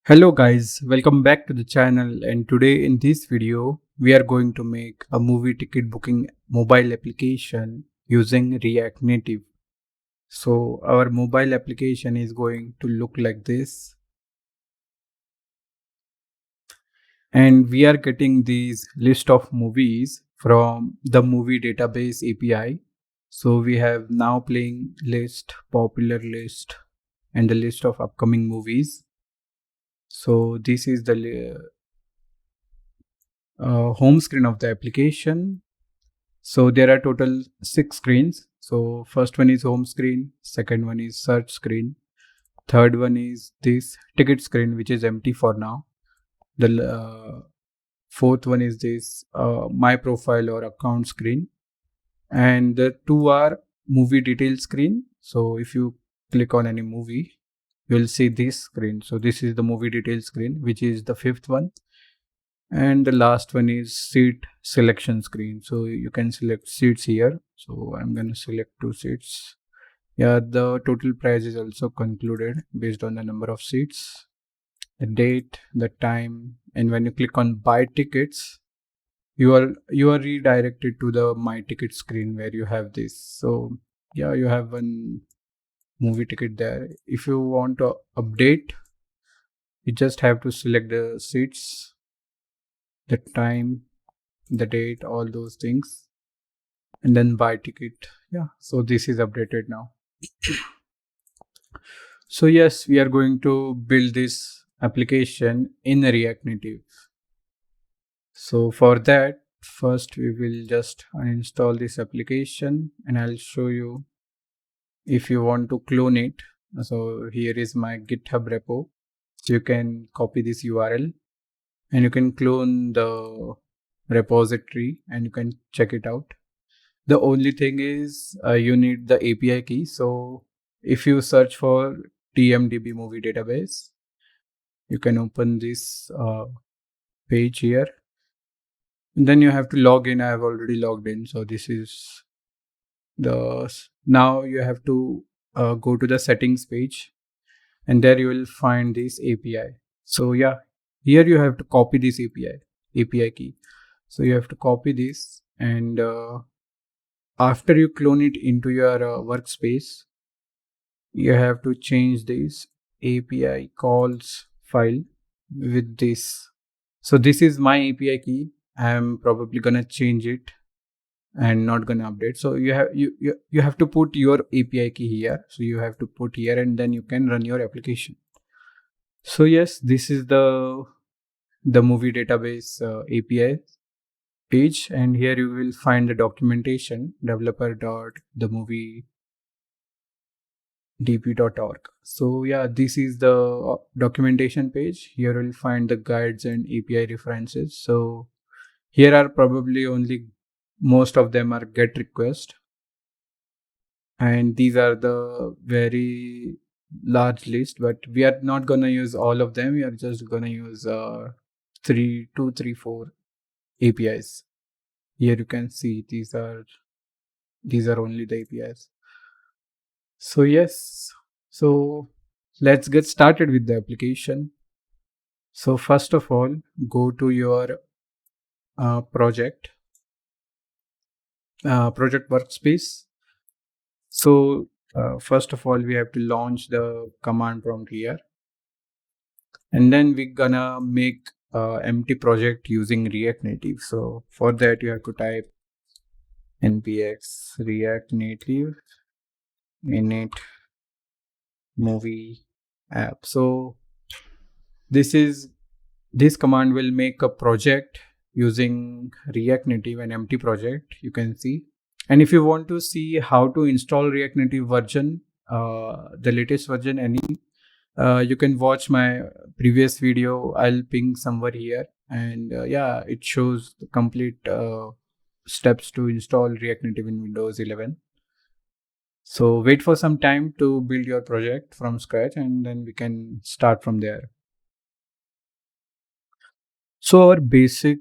Hello guys, welcome back to the channel, and today in this video we are going to make a movie ticket booking mobile application using React Native. So our mobile application is going to look like this, and we are getting these list of movies from the movie database API. So we have now playing list, popular list, and the list of upcoming movies. So this is the home screen of the application. So there are total 6 screens. So first one is home screen, second one is search screen, third one is this ticket screen which is empty for now. The fourth one is this my profile or account screen, and the two are movie details screen. So if you click on any movie, you will see this screen. So this is the movie details screen, which is the fifth one. And the last one is seat selection screen. So you can select seats here. So I'm going to select 2 seats. Yeah, the total price is also concluded based on the number of seats, the date, the time, and when you click on buy tickets, you are redirected to the my ticket screen where you have this. So yeah, you have one movie ticket there. If you want to update, you just have to select the seats, the time, the date, all those things, and then buy ticket. Yeah, so this is updated now. So yes, we are going to build this application in React Native. So for that, first we will just uninstall this application, and I'll show you if you want to clone it. So here is my GitHub repo. So you can copy this URL and you can clone the repository and you can check it out. The only thing is you need the API key. So if you search for TMDB movie database, you can open this page here. And then you have to log in. I have already logged in. So this is now you have to go to the settings page, and there you will find this API. So yeah, here you have to copy this API key. So you have to copy this, and after you clone it into your workspace, you have to change this API calls file with this. So this is my API key. I'm probably gonna change it and not gonna update. So you have to put your API key here. So you have to put here, and then you can run your application. So yes, this is the movie database API page, and here you will find the documentation developer.dp.org. So yeah, this is the documentation page. Here you'll find the guides and API references. So here are probably only most of them are GET request, and these are the very large list, but we are not gonna use all of them. We are just gonna use 4 APIs. Here you can see these are only the APIs. So yes, so let's get started with the application. So first of all, go to your project workspace. So first of all, we have to launch the command prompt here, and then we're gonna make empty project using React Native. So for that, you have to type npx react native init movie app. So this command will make a project using React Native, an empty project, you can see. And if you want to see how to install React Native version, the latest version, you can watch my previous video. I'll ping somewhere here, and yeah, it shows the complete steps to install React Native in Windows 11. So wait for some time to build your project from scratch, and then we can start from there. So our basic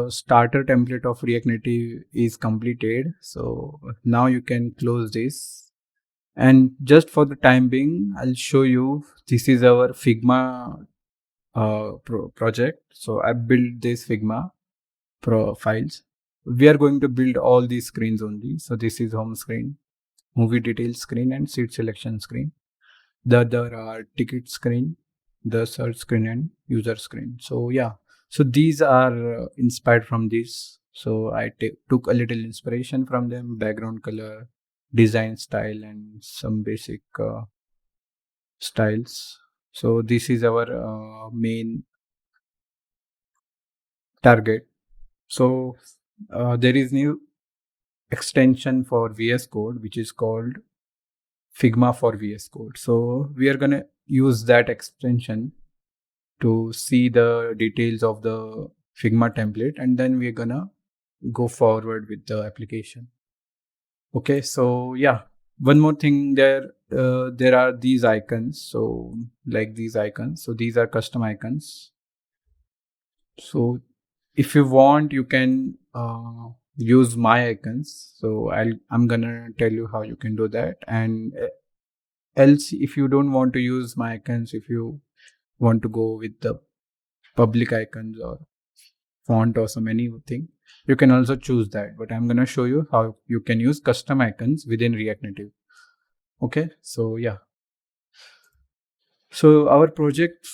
starter template of React Native is completed. So now you can close this. And just for the time being, I'll show you, this is our Figma project. So I built this Figma files. We are going to build all these screens only. So this is home screen, movie details screen, and seat selection screen. The other are ticket screen, the search screen, and user screen. So yeah, so these are inspired from this. So I took a little inspiration from them: background color, design style, and some basic styles. So this is our main target. So there is new extension for VS Code which is called Figma for VS Code. So we are gonna use that extension to see the details of the Figma template, and then we're gonna go forward with the application. Okay, so yeah, one more thing there are these icons. So like these icons, so these are custom icons. So if you want, you can use my icons. So I'm gonna tell you how you can do that. And else, if you don't want to use my icons, if you want to go with the public icons or font or some anything, you can also choose that. But I'm gonna show you how you can use custom icons within React Native. Okay, so yeah. So our project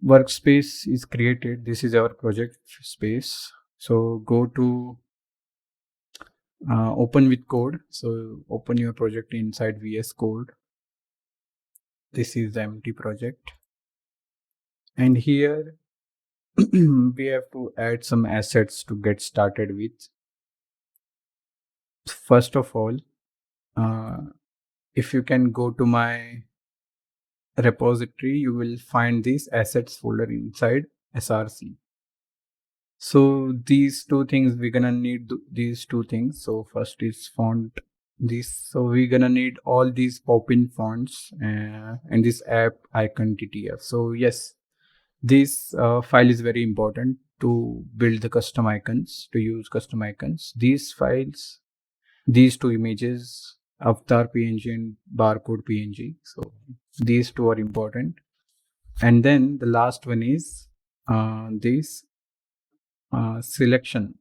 workspace is created. This is our project space. So go to open with code. So open your project inside VS Code. This is the empty project. And here we have to add some assets to get started with. First of all, uh, if you can go to my repository, you will find this assets folder inside SRC. So these two things, we're gonna need these two things. So first is font. So we're gonna need all these pop-in fonts and this app icon TTF. So yes, this file is very important to build the custom icons, to use custom icons. These files, these two images, avatar PNG and barcode PNG. So these two are important. And then the last one is this selection.json.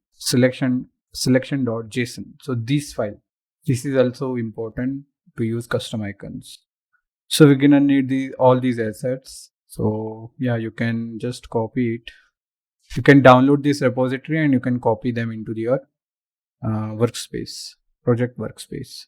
So this file, this is also important to use custom icons. So we're gonna need all these assets. So yeah, you can just copy it. You can download this repository and you can copy them into your workspace, project workspace.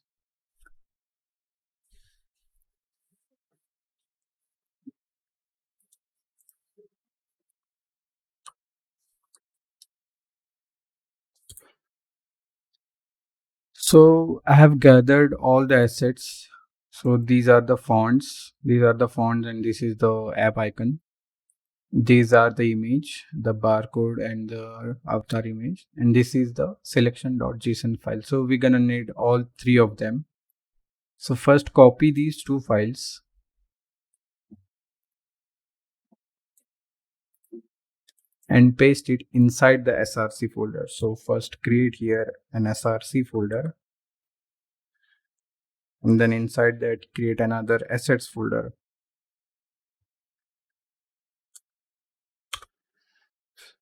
So I have gathered all the assets. So these are the fonts. These are the fonts, and this is the app icon. These are the image, the barcode, and the avatar image. And this is the selection.json file. So we're gonna need all three of them. So first copy these two files and paste it inside the SRC folder. So first create here an SRC folder, and then inside that create another assets folder.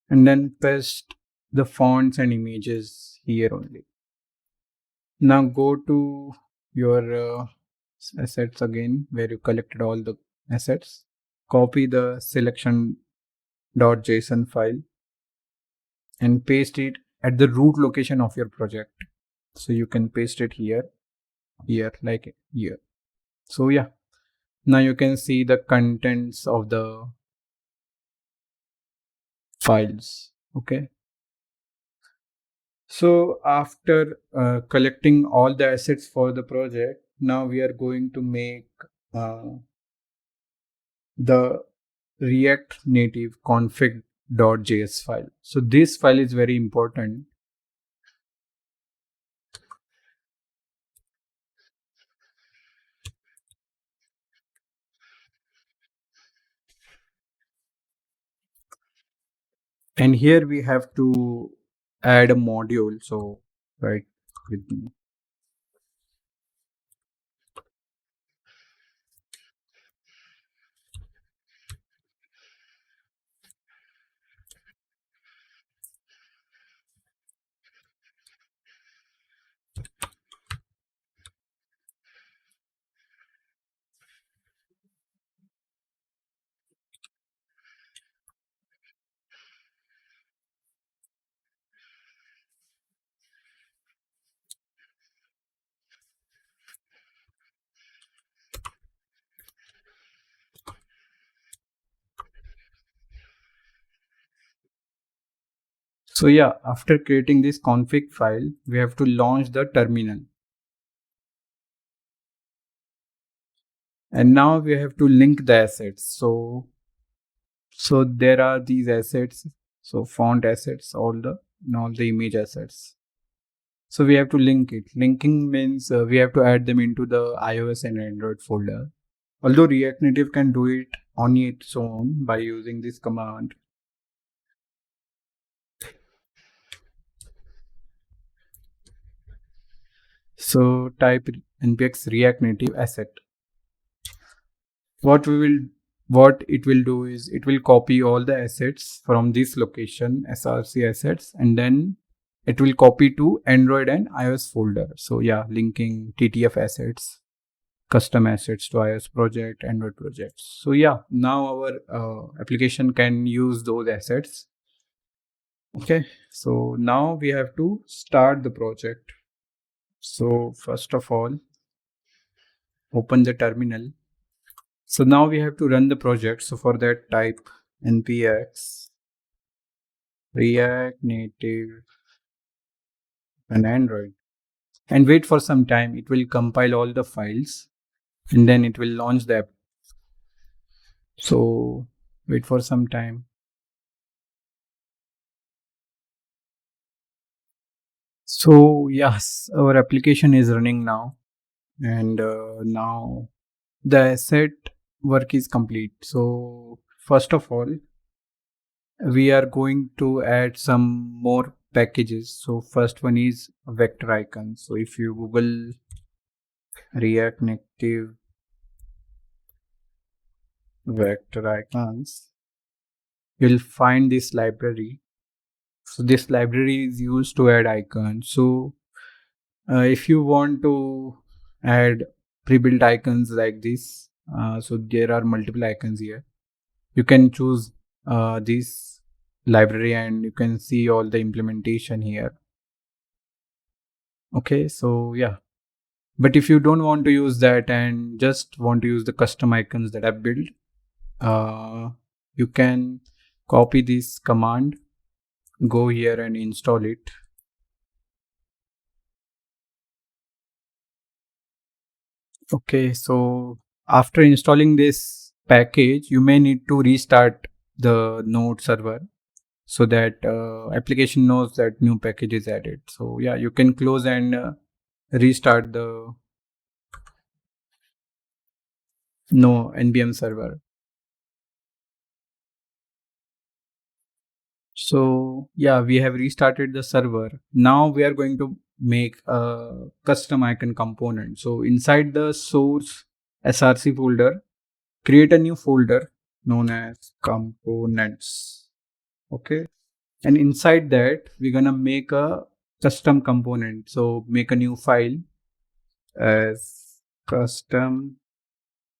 And then paste the fonts and images here only. Now go to your assets again, where you collected all the assets. Copy the selection.json file and paste it at the root location of your project. So you can paste it here, like here. So yeah, now you can see the contents of the files. Okay. So after collecting all the assets for the project, now we are going to make the React Native config.js file. So this file is very important. And here we have to add a module. So right with me. So yeah, after creating this config file, we have to launch the terminal. And now we have to link the assets. So there are these assets. So font assets, all the image assets. So we have to link it. Linking means we have to add them into the iOS and Android folder. Although React Native can do it on its own by using this command. So type npx react native asset. What it will do is it will copy all the assets from this location, src assets, and then it will copy to Android and iOS folder. So yeah, linking ttf assets, custom assets to iOS project, Android projects. So yeah, now our application can use those assets. Okay, so now we have to start the project. So first of all, open the terminal. So now we have to run the project. So for that, type npx react native and Android, and wait for some time. It will compile all the files and then it will launch the app. So wait for some time. So yes, our application is running now, and now the asset work is complete. So first of all, we are going to add some more packages. So first one is vector icon. So if you Google React Native vector icons, you'll find this library. So this library is used to add icons. So if you want to add pre-built icons like this, so there are multiple icons here. You can choose this library and you can see all the implementation here. Okay, so yeah, but if you don't want to use that and just want to use the custom icons that I've built, you can copy this command, go here and install it. Okay, so after installing this package, you may need to restart the node server so that application knows that new package is added. So yeah, you can close and restart the no npm server. So yeah, we have restarted the server. Now we are going to make a custom icon component. So inside the source src folder, create a new folder known as components. Okay, and inside that we're gonna make a custom component. So make a new file as custom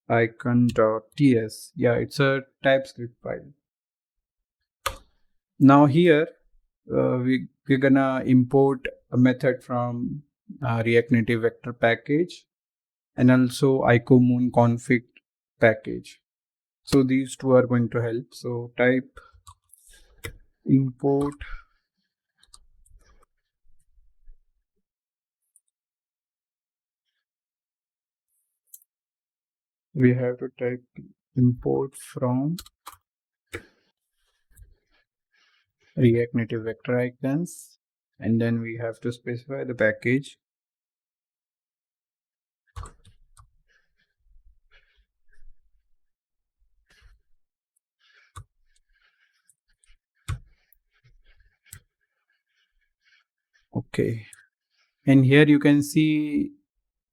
icon.ts. Yeah, it's a typescript file. Now here we're gonna import a method from React Native vector package and also icomon config package. So these two are going to help. So type import we have to type import from React Native vector icons, and then we have to specify the package. Okay, and here you can see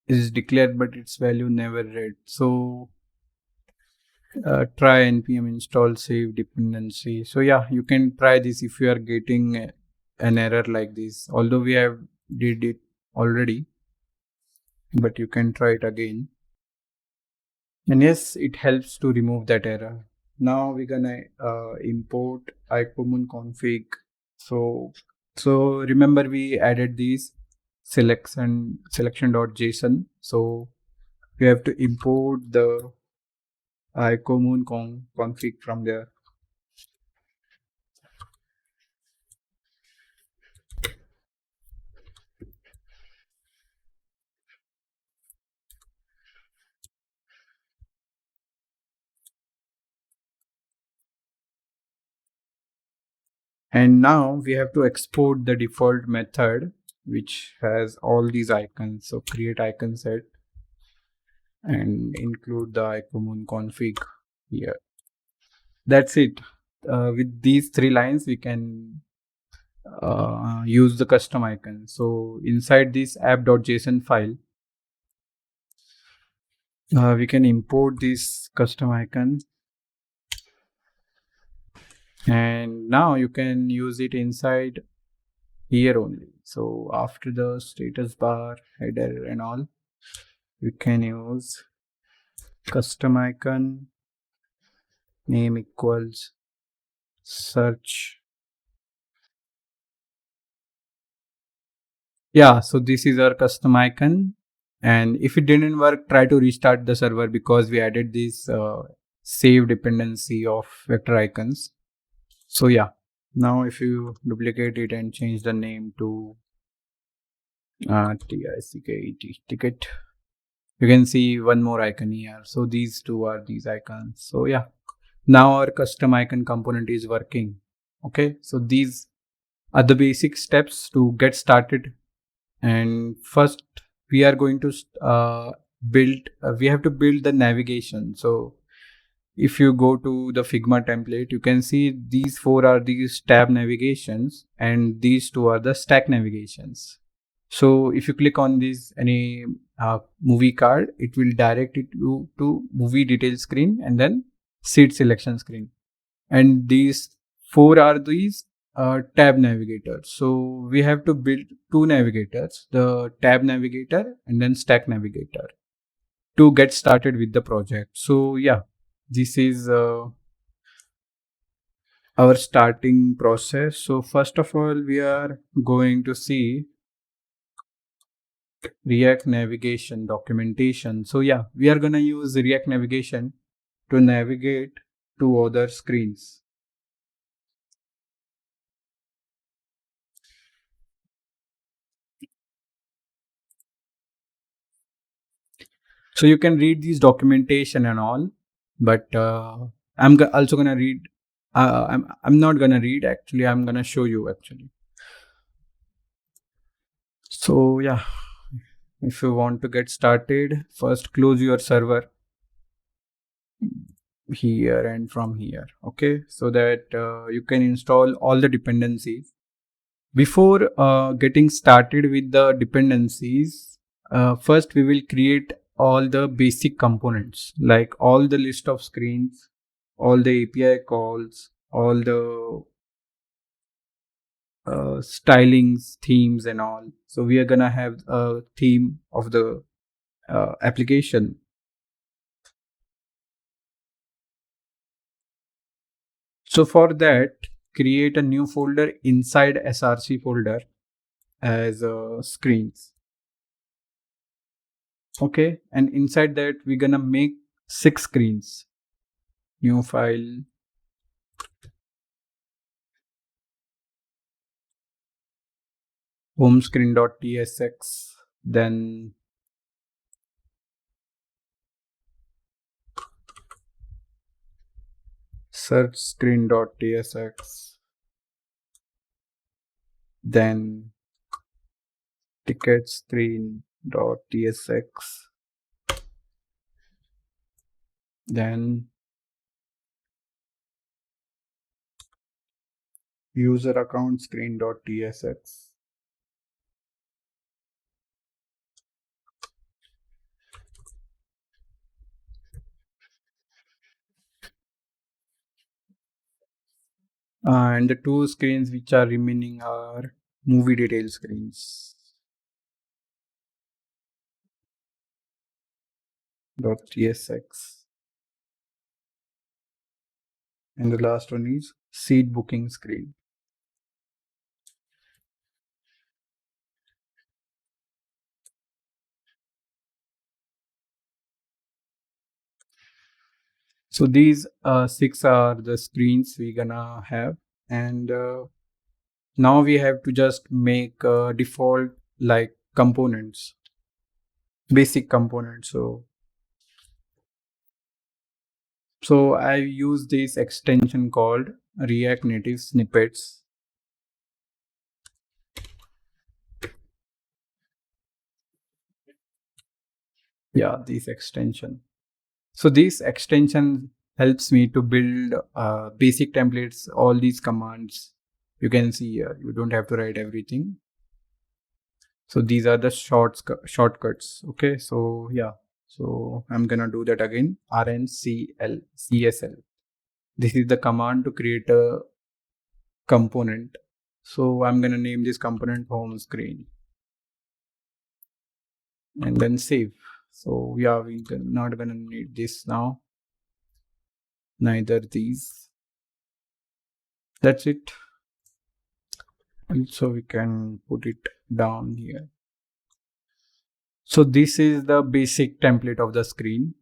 is declared but its value never read. So try npm install save dependency. So yeah, you can try this if you are getting an error like this, although we have did it already, but you can try it again. And yes, it helps to remove that error. Now we're gonna import icomon config. So remember we added these selection.json. So we have to import the icomon config from there. And now we have to export the default method which has all these icons. So create icon set and include the icon config here. That's it. With these 3 lines, we can use the custom icon. So inside this app.json file, we can import this custom icon, and now you can use it inside here only. So after the status bar, header and all, you can use custom icon, name equals search. Yeah, so this is our custom icon. And if it didn't work, try to restart the server because we added this save dependency of vector icons. So yeah, now if you duplicate it and change the name to ticket, you can see one more icon here. So these two are these icons. So yeah, now our custom icon component is working. Okay, so these are the basic steps to get started. And first we are going to we have to build the navigation. So if you go to the Figma template, you can see these 4 are these tab navigations and these 2 are the stack navigations. So if you click on this any movie card, it will direct it to movie detail screen and then seat selection screen. And these 4 are these tab navigators. So we have to build 2 navigators, the tab navigator and then stack navigator, to get started with the project. So yeah, this is our starting process. So first of all, we are going to see React navigation documentation. So yeah, we are gonna use React navigation to navigate to other screens. So you can read these documentation and all, but also gonna read. I'm not gonna read actually. I'm gonna show you actually. So yeah, if you want to get started, first close your server here and from here. Okay, so that you can install all the dependencies. Before getting started with the dependencies, first we will create all the basic components, like all the list of screens, all the API calls, all the stylings, themes and all. So we are gonna have a theme of the application. So for that, create a new folder inside src folder as screens. Okay, and inside that we're gonna make 6 screens. New file, home screen.tsx, then search screen.tsx, then ticket screen.tsx, then user account screen.tsx. And the 2 screens which are remaining are movie detail screens .tsx, and the last one is seat booking screen. So these 6 are the screens we're gonna have, and now we have to just make default like components, basic components. So I use this extension called React Native Snippets Yeah, this extension. So this extension helps me to build basic templates, all these commands you can see here. You don't have to write everything. So these are the shortcuts. Okay, so yeah, so I'm gonna do that again. RNCL. This is the command to create a component. So I'm gonna name this component home screen and then save. So yeah, we're not gonna need this now. Neither these. That's it. And so we can put it down here. So this is the basic template of the screen.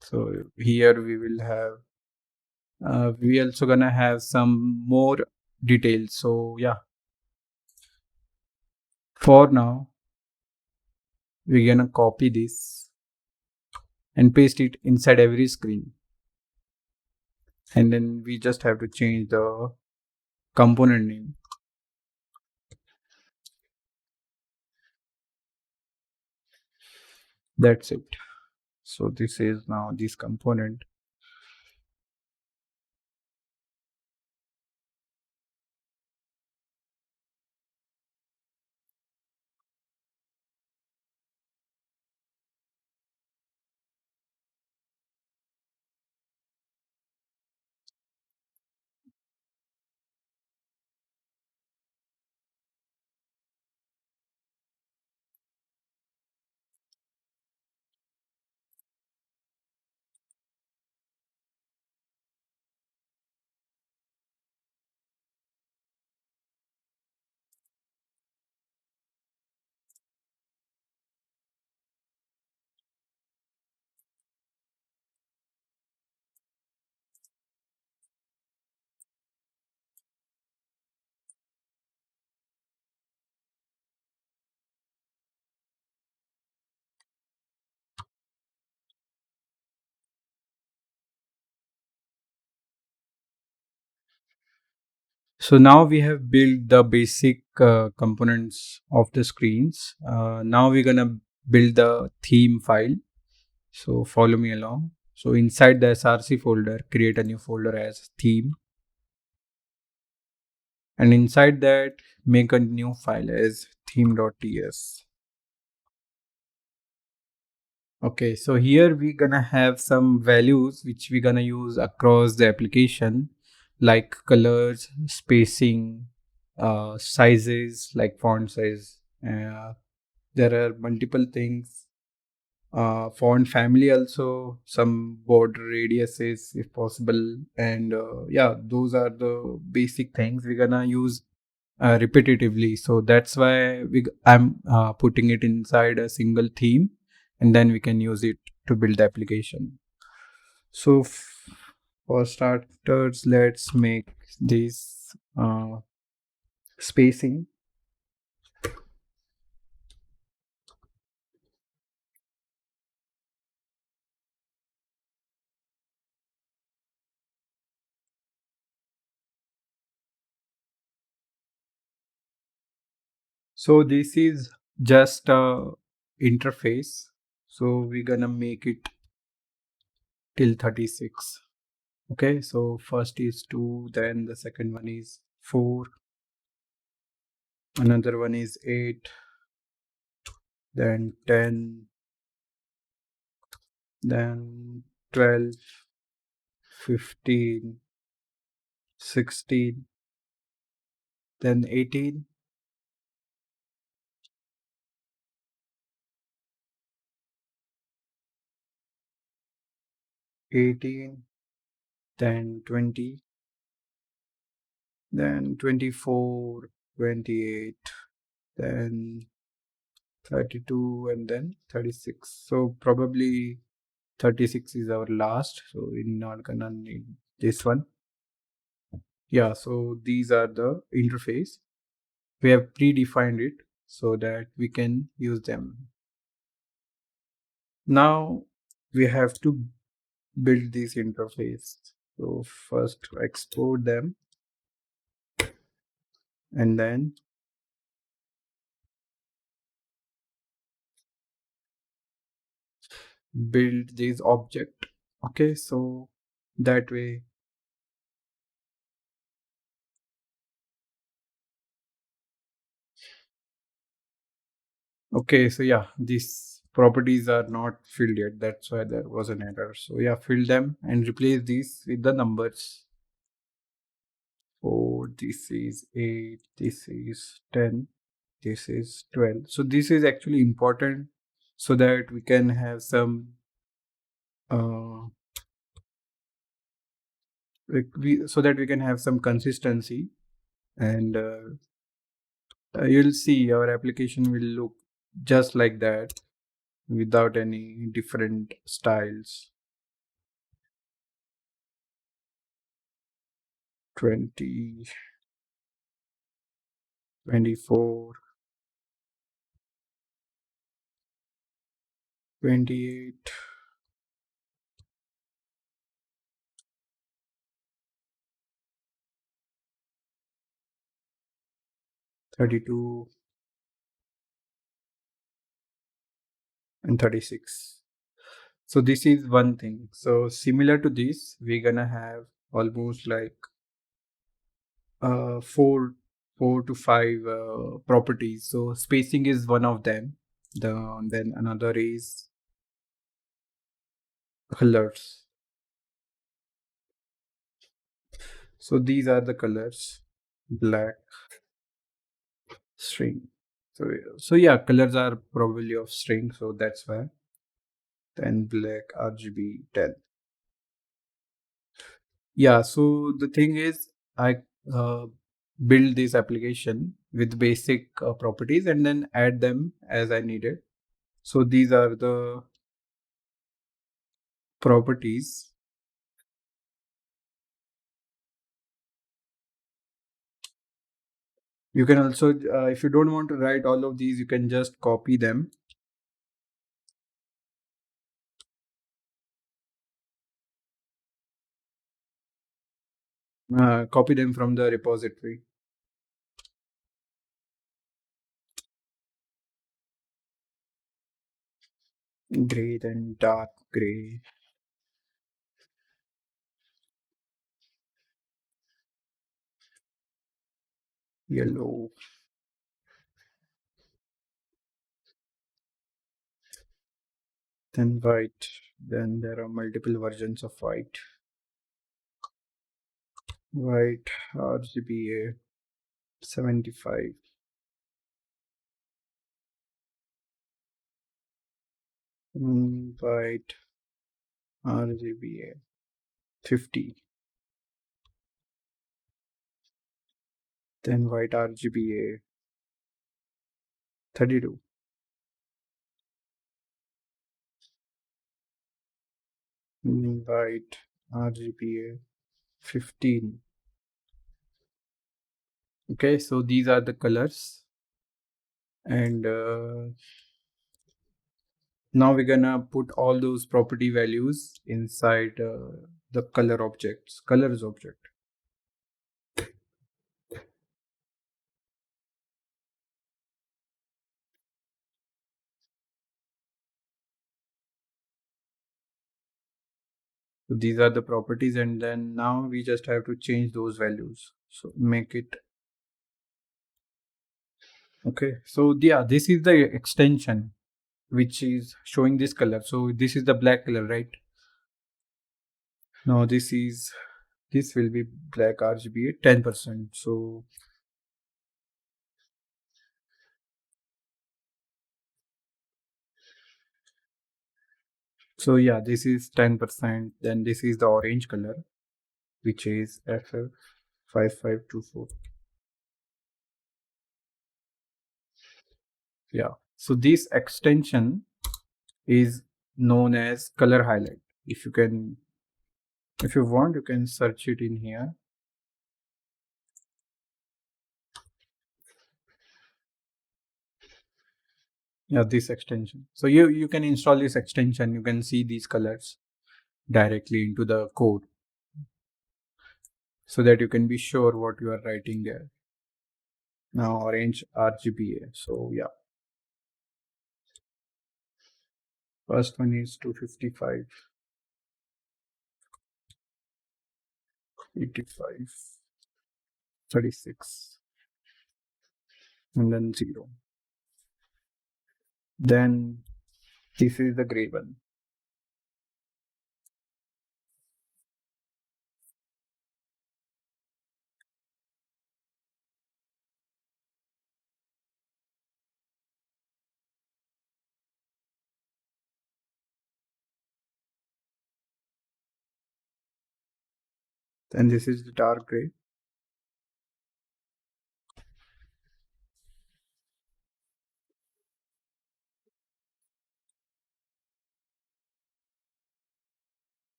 So here we will have, we also gonna have some more details. So yeah, for now, we're gonna copy this and paste it inside every screen. And then we just have to change the component name. That's it. So this is now this component. So now we have built the basic components of the screens. Now we're gonna build the theme file. So follow me along. So inside the src folder, create a new folder as theme. And inside that, make a new file as theme.ts. Okay, so here we're gonna have some values which we're gonna use across the application, like colors, spacing, sizes, like font size. There are multiple things. Font family also, some border radiuses if possible, and yeah, those are the basic things we're gonna use repetitively. So that's why I'm putting it inside a single theme, and then we can use it to build the application. So for starters, let's make this spacing. So this is just a interface. So we're gonna make it till 36. Okay, so first is 2, then the second one is 4, another one is 8, then 10, then 12, 15, 16, then 18, 18, then 20, then 24, 28, then 32, and then 36. So probably 36 is our last, so we're not gonna need this one. Yeah, so these are the interface. We have predefined it so that we can use them. Now we have to build this interface. So first export them, and then build this object. Okay, so that way. Okay, so yeah, these properties are not filled yet. That's why there was an error. So yeah, fill them and replace these with the numbers. 4, this is 8, this is 10, this is 12. So this is actually important so that we can have some uh, so that we can have some consistency, and you'll see our application will look just like that without any different styles. 20, 24, 28, 32, and 36. So this is one thing. So similar to this, we're gonna have almost like 4 to 5 properties. So spacing is one of them. Then another is colors. So these are the colors: black, string. So yeah, colors are probably of string, so that's why. Then black, RGB 10. Yeah, so the thing is, I uh, build this application with basic properties and then add them as I needed. So these are the properties. You can also, if you don't want to write all of these, you can just copy them. Copy them from the repository. Gray, then dark gray, yellow, then white. Then there are multiple versions of white. White RGBA 75. White RGBA 50. Then white RGBA 32. White RGBA 15. Okay, so these are the colors, and now we're gonna put all those property values inside the colors object. So these are the properties, and then now we just have to change those values. So make it okay. So yeah, this is the extension which is showing this color. So this is the black color, right? Now this will be black RGB 10%. So yeah, this is 10%. Then this is the orange color, which is FF5524. Yeah. So this extension is known as color highlight. If you want, you can search it in here. Yeah, this extension. So you can install this extension. You can see these colors directly into the code so that you can be sure what you are writing there. Now orange RGBA. So yeah. First one is 255, 85, 36, and then 0. Then this is the gray one. And this is the dark gray.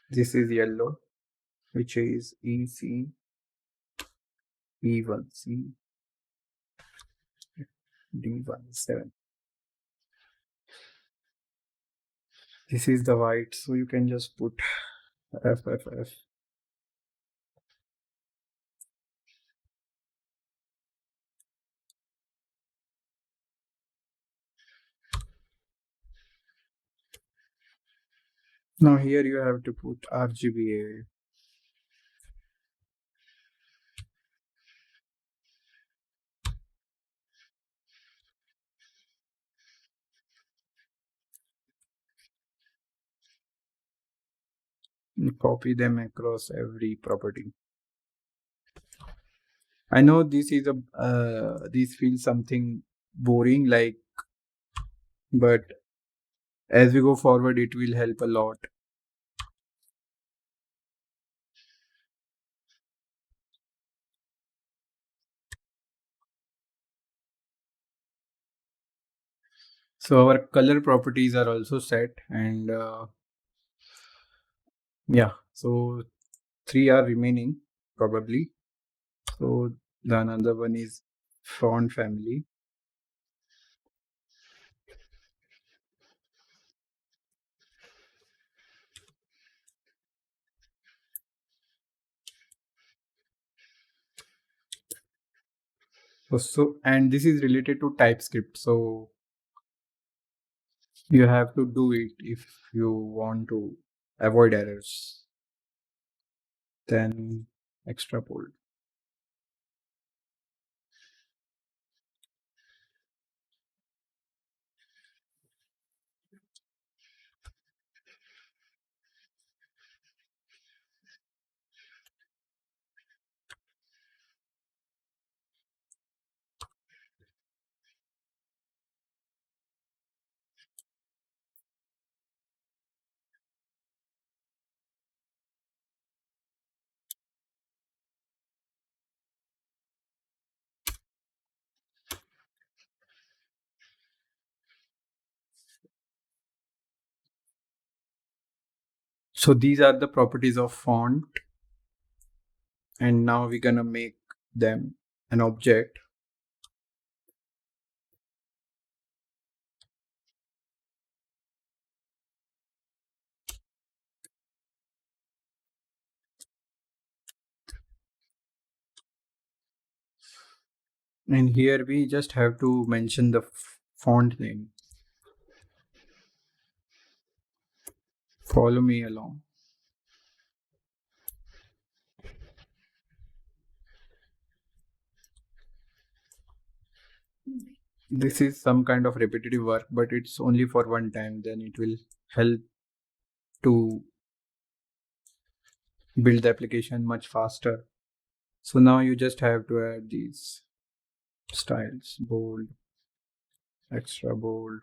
This is yellow, which is EC, E1C, D17. This is the white, so you can just put FFF. Now here you have to put RGBA. Copy them across every property. I know this is this feels something boring, like, but as we go forward, it will help a lot. So our color properties are also set, and yeah, so 3 are remaining probably. So the another one is font family. So and this is related to TypeScript. So you have to do it if you want to avoid errors. Then extrapolate. So these are the properties of font, and now we're gonna make them an object. And here we just have to mention the font name. Follow me along. This is some kind of repetitive work, but it's only for one time. Then it will help to build the application much faster. So now you just have to add these styles: bold, extra bold.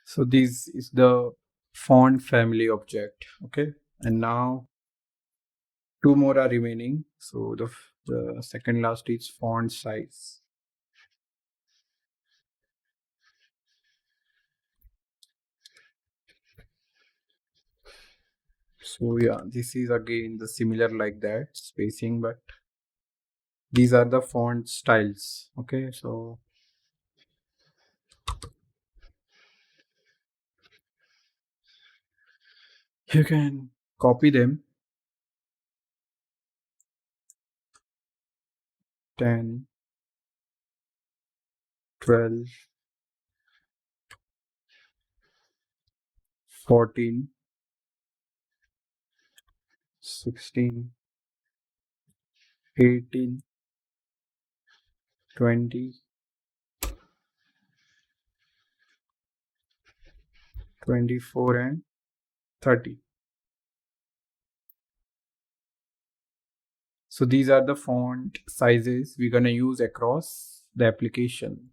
So this is the font family object. Okay, and now two more are remaining. So the second last is font size. So yeah, this is again the similar like that spacing, but these are the font styles. Okay, so you can copy them. 10, 12, 14, 16, 18, 20, 24, and 30. So these are the font sizes we're gonna use across the application.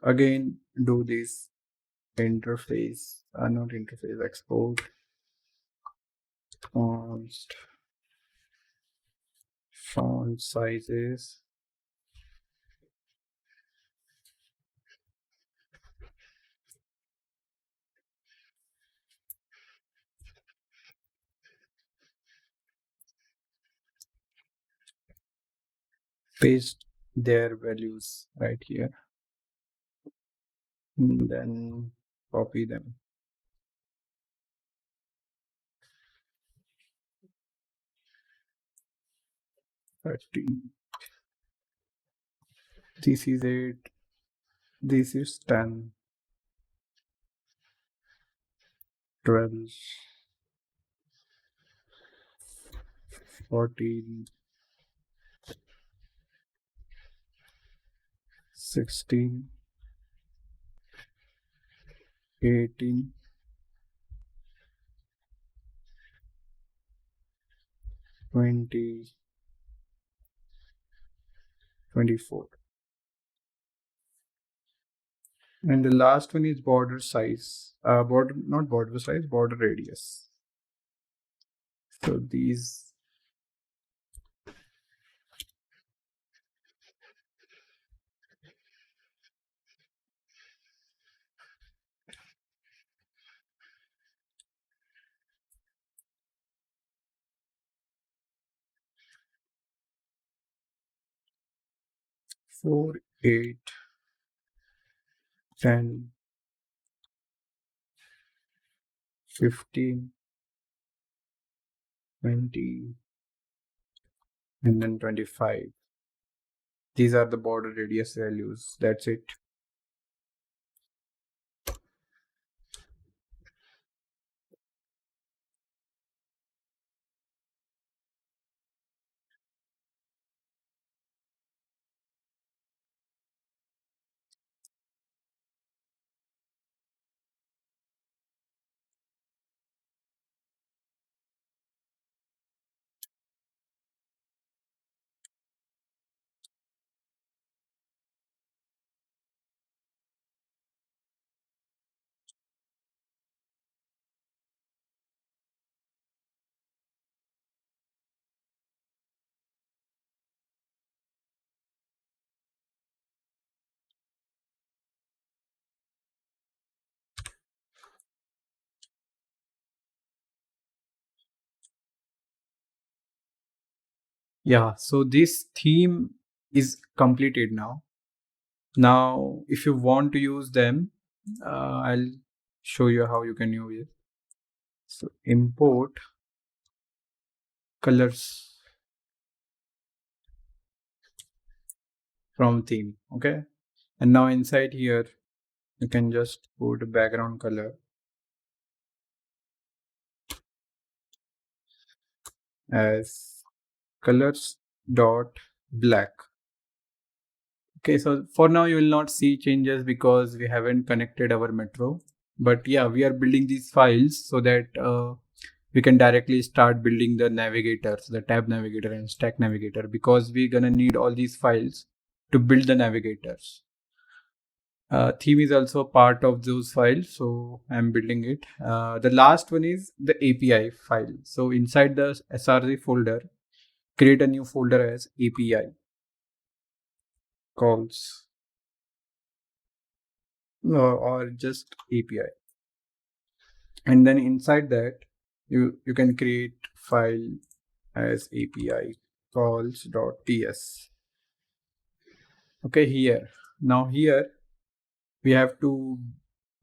Again, do this interface, not interface, export font sizes. Paste their values right here. And then copy them. 13. This is 8. This is 10. 12. 14. 16. 18. 20. 24. And the last one is border size. Not border size, border radius. So these 4, 8, 10, 15, 20, and then 25. These are the border radius values. That's it. Yeah, so this theme is completed now. Now, if you want to use them, I'll show you how you can use it. So import colors from theme. Okay. And now inside here, you can just put a background color as colors dot black. Okay, so for now you will not see changes because we haven't connected our metro. But yeah, we are building these files so that we can directly start building the navigators, the tab navigator and stack navigator, because we're gonna need all these files to build the navigators. Theme is also part of those files, so I'm building it. The last one is the API file. So inside the src folder, create a new folder as API calls, or just API. And then inside that, you can create file as API calls.ts. Okay, here we have to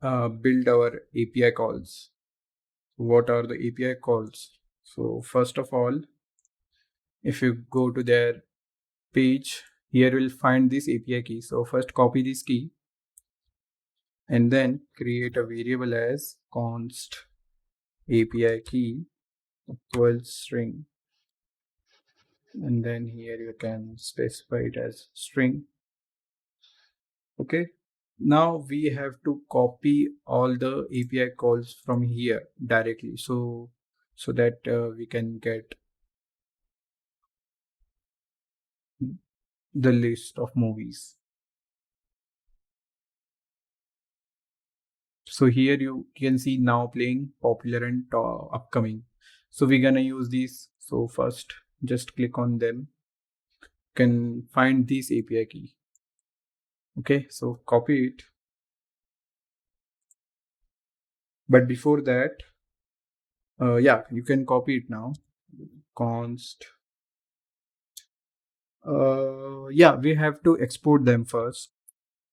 build our API calls. What are the API calls? So first of all, if you go to their page, here we'll find this API key. So first copy this key and then create a variable as const API key equals string. And then here you can specify it as string. Okay. Now we have to copy all the API calls from here directly. So that we can get the list of movies. So here you can see now playing, popular, and upcoming. So we're gonna use these. So first just click on them. You can find this API key. Okay, so copy it. But before that, yeah, you can copy it now. Const. Yeah, we have to export them first.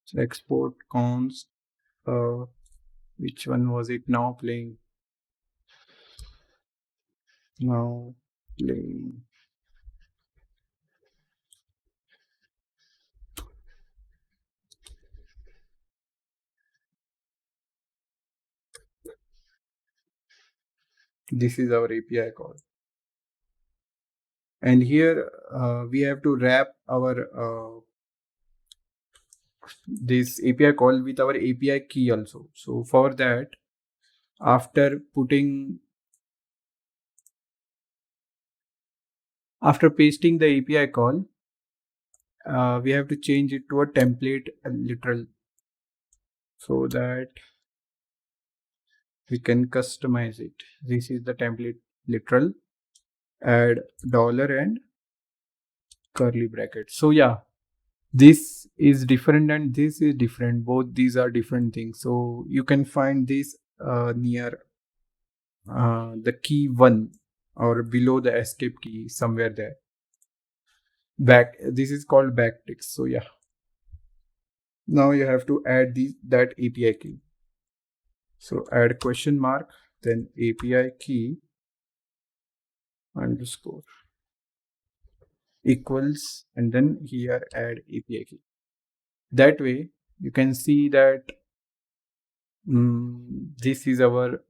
So export const. Which one was it? Now playing. Now playing. This is our API call. And here we have to wrap our this API call with our API key also. So for that, after pasting the API call, we have to change it to a template literal so that we can customize it. This is the template literal. Add dollar and curly bracket. So yeah, this is different and this is different. Both these are different things. So you can find this near the key 1 or below the escape key somewhere there. This is called backticks. So yeah, now you have to add that API key. So add question mark, then API key underscore equals, and then here add API key. That way you can see that this is our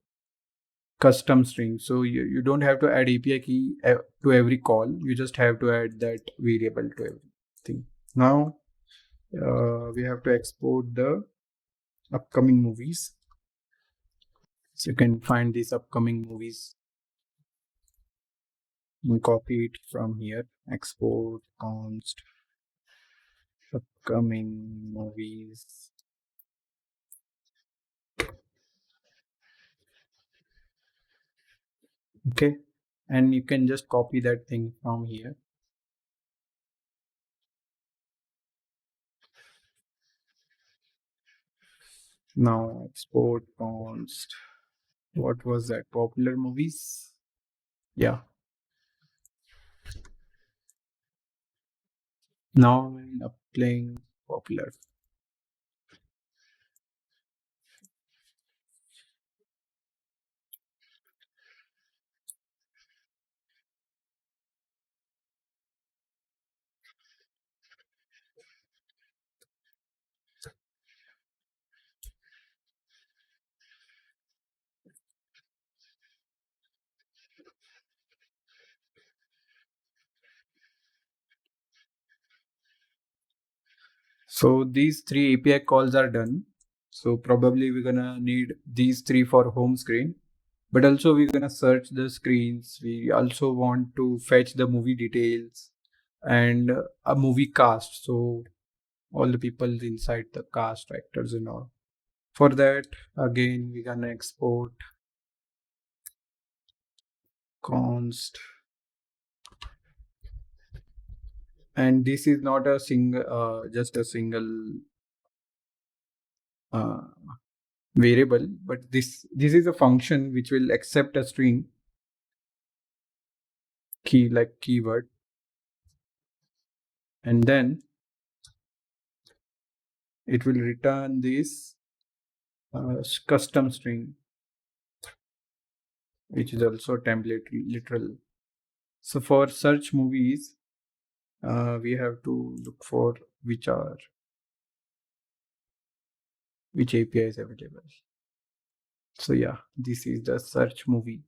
custom string. So you don't have to add API key to every call. You just have to add that variable to everything. Now we have to export the upcoming movies. So you can find these upcoming movies and copy it from here. Export const upcoming movies. Okay, and you can just copy that thing from here. Now export const. What was that? Popular movies. Yeah. Now I'm playing popular. So these 3 API calls are done. So probably we're gonna need these 3 for home screen, but also we're gonna search the screens. We also want to fetch the movie details and a movie cast. So all the people inside the cast, actors and all. For that, again, we're gonna export const, and this is not a single, just a single uh, variable, but this is a function which will accept a string key like keyword, and then it will return this custom string, which is also template literal. So for search movies, we have to look for which API is available. So yeah, this is the search movie.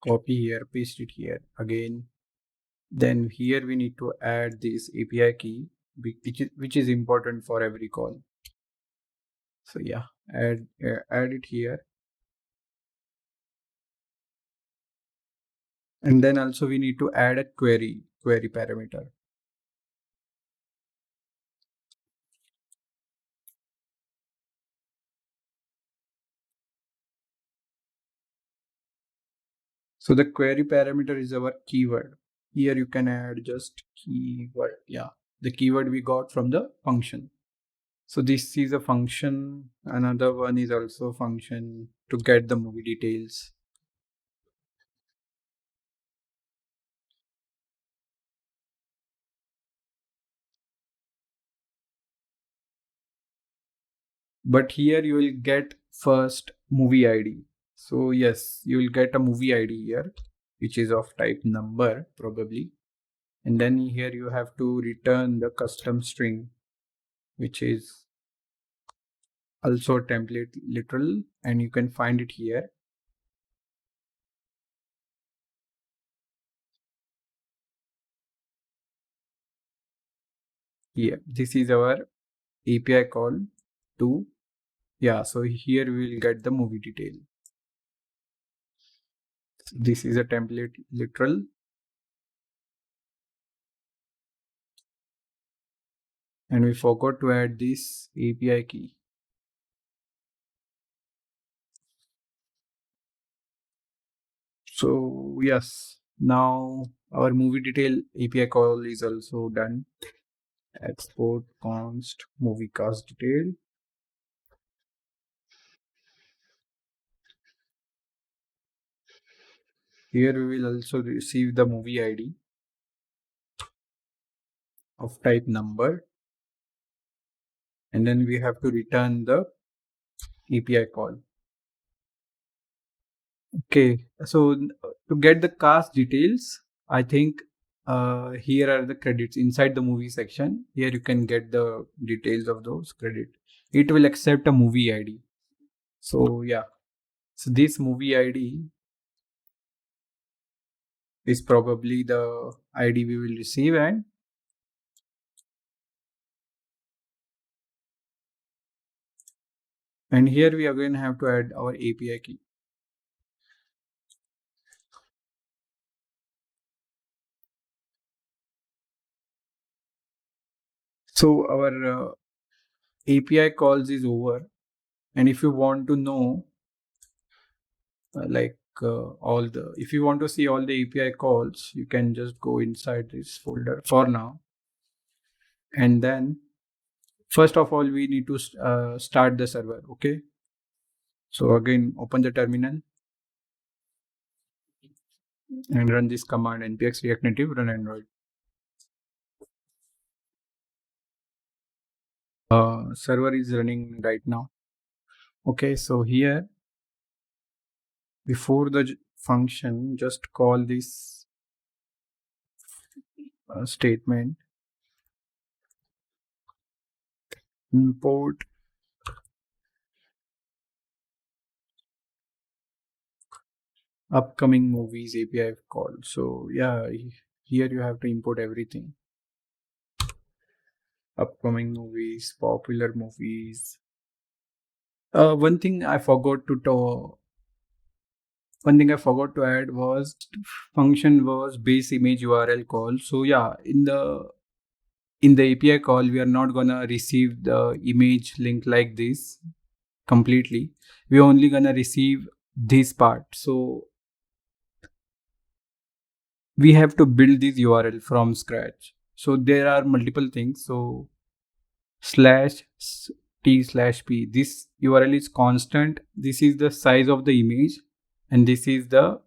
Copy here, paste it here again. Then here we need to add this API key, which is important for every call. So yeah, add it here. And then also we need to add a query parameter. So the query parameter is our keyword. Here you can add just keyword. Yeah, the keyword we got from the function. So this is a function. Another one is also function to get the movie details. But here you will get first movie ID. So yes, you will get a movie ID here, which is of type number probably. And then here you have to return the custom string, which is also template literal, and you can find it here. Here, this is our API call to, yeah, so here we will get the movie detail. This is a template literal. And we forgot to add this API key. So yes, now our movie detail API call is also done. Export const movie cast detail. Here we will also receive the movie ID of type number, and then we have to return the API call. Okay, so to get the cast details, I think here are the credits inside the movie section. Here you can get the details of those credits. It will accept a movie ID. So yeah, so this movie ID is probably the ID we will receive, and here we again have to add our API key. So our API calls is over, and if you want to know if you want to see all the API calls, you can just go inside this folder for now. And then first of all, we need to start the server. Okay. So again, open the terminal and run this command npx react native run android. Server is running right now. Okay. So here, before the function, just call this statement import upcoming movies API call. So yeah, here you have to import everything. Upcoming movies, popular movies. One thing I forgot to one thing I forgot to add was function was base image URL call. So yeah, in the API call, we are not gonna receive the image link like this completely. We're only gonna receive this part. So we have to build this URL from scratch. So there are multiple things. So slash t slash p. This URL is constant. This is the size of the image, and this is the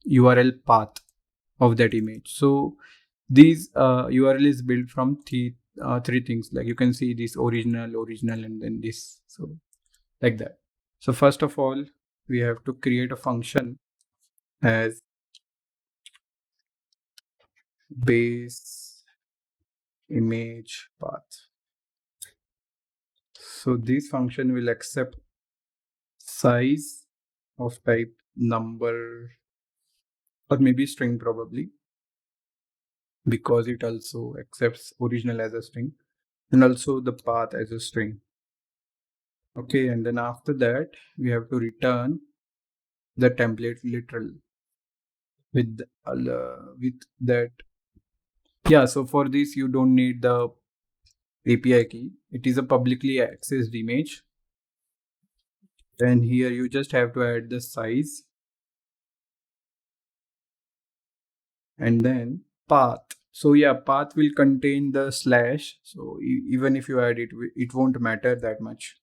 URL path of that image. So these URL is built from three things. Like you can see this original, and then this. So like that. So first of all, we have to create a function as base image path. So this function will accept size of type number or maybe string probably, because it also accepts original as a string and also the path as a string. Okay, and then after that we have to return the template literal with that. Yeah, so for this you don't need the API key. It is a publicly accessed image, and here you just have to add the size and then path. So yeah, path will contain the slash. So even if you add it, it won't matter that much.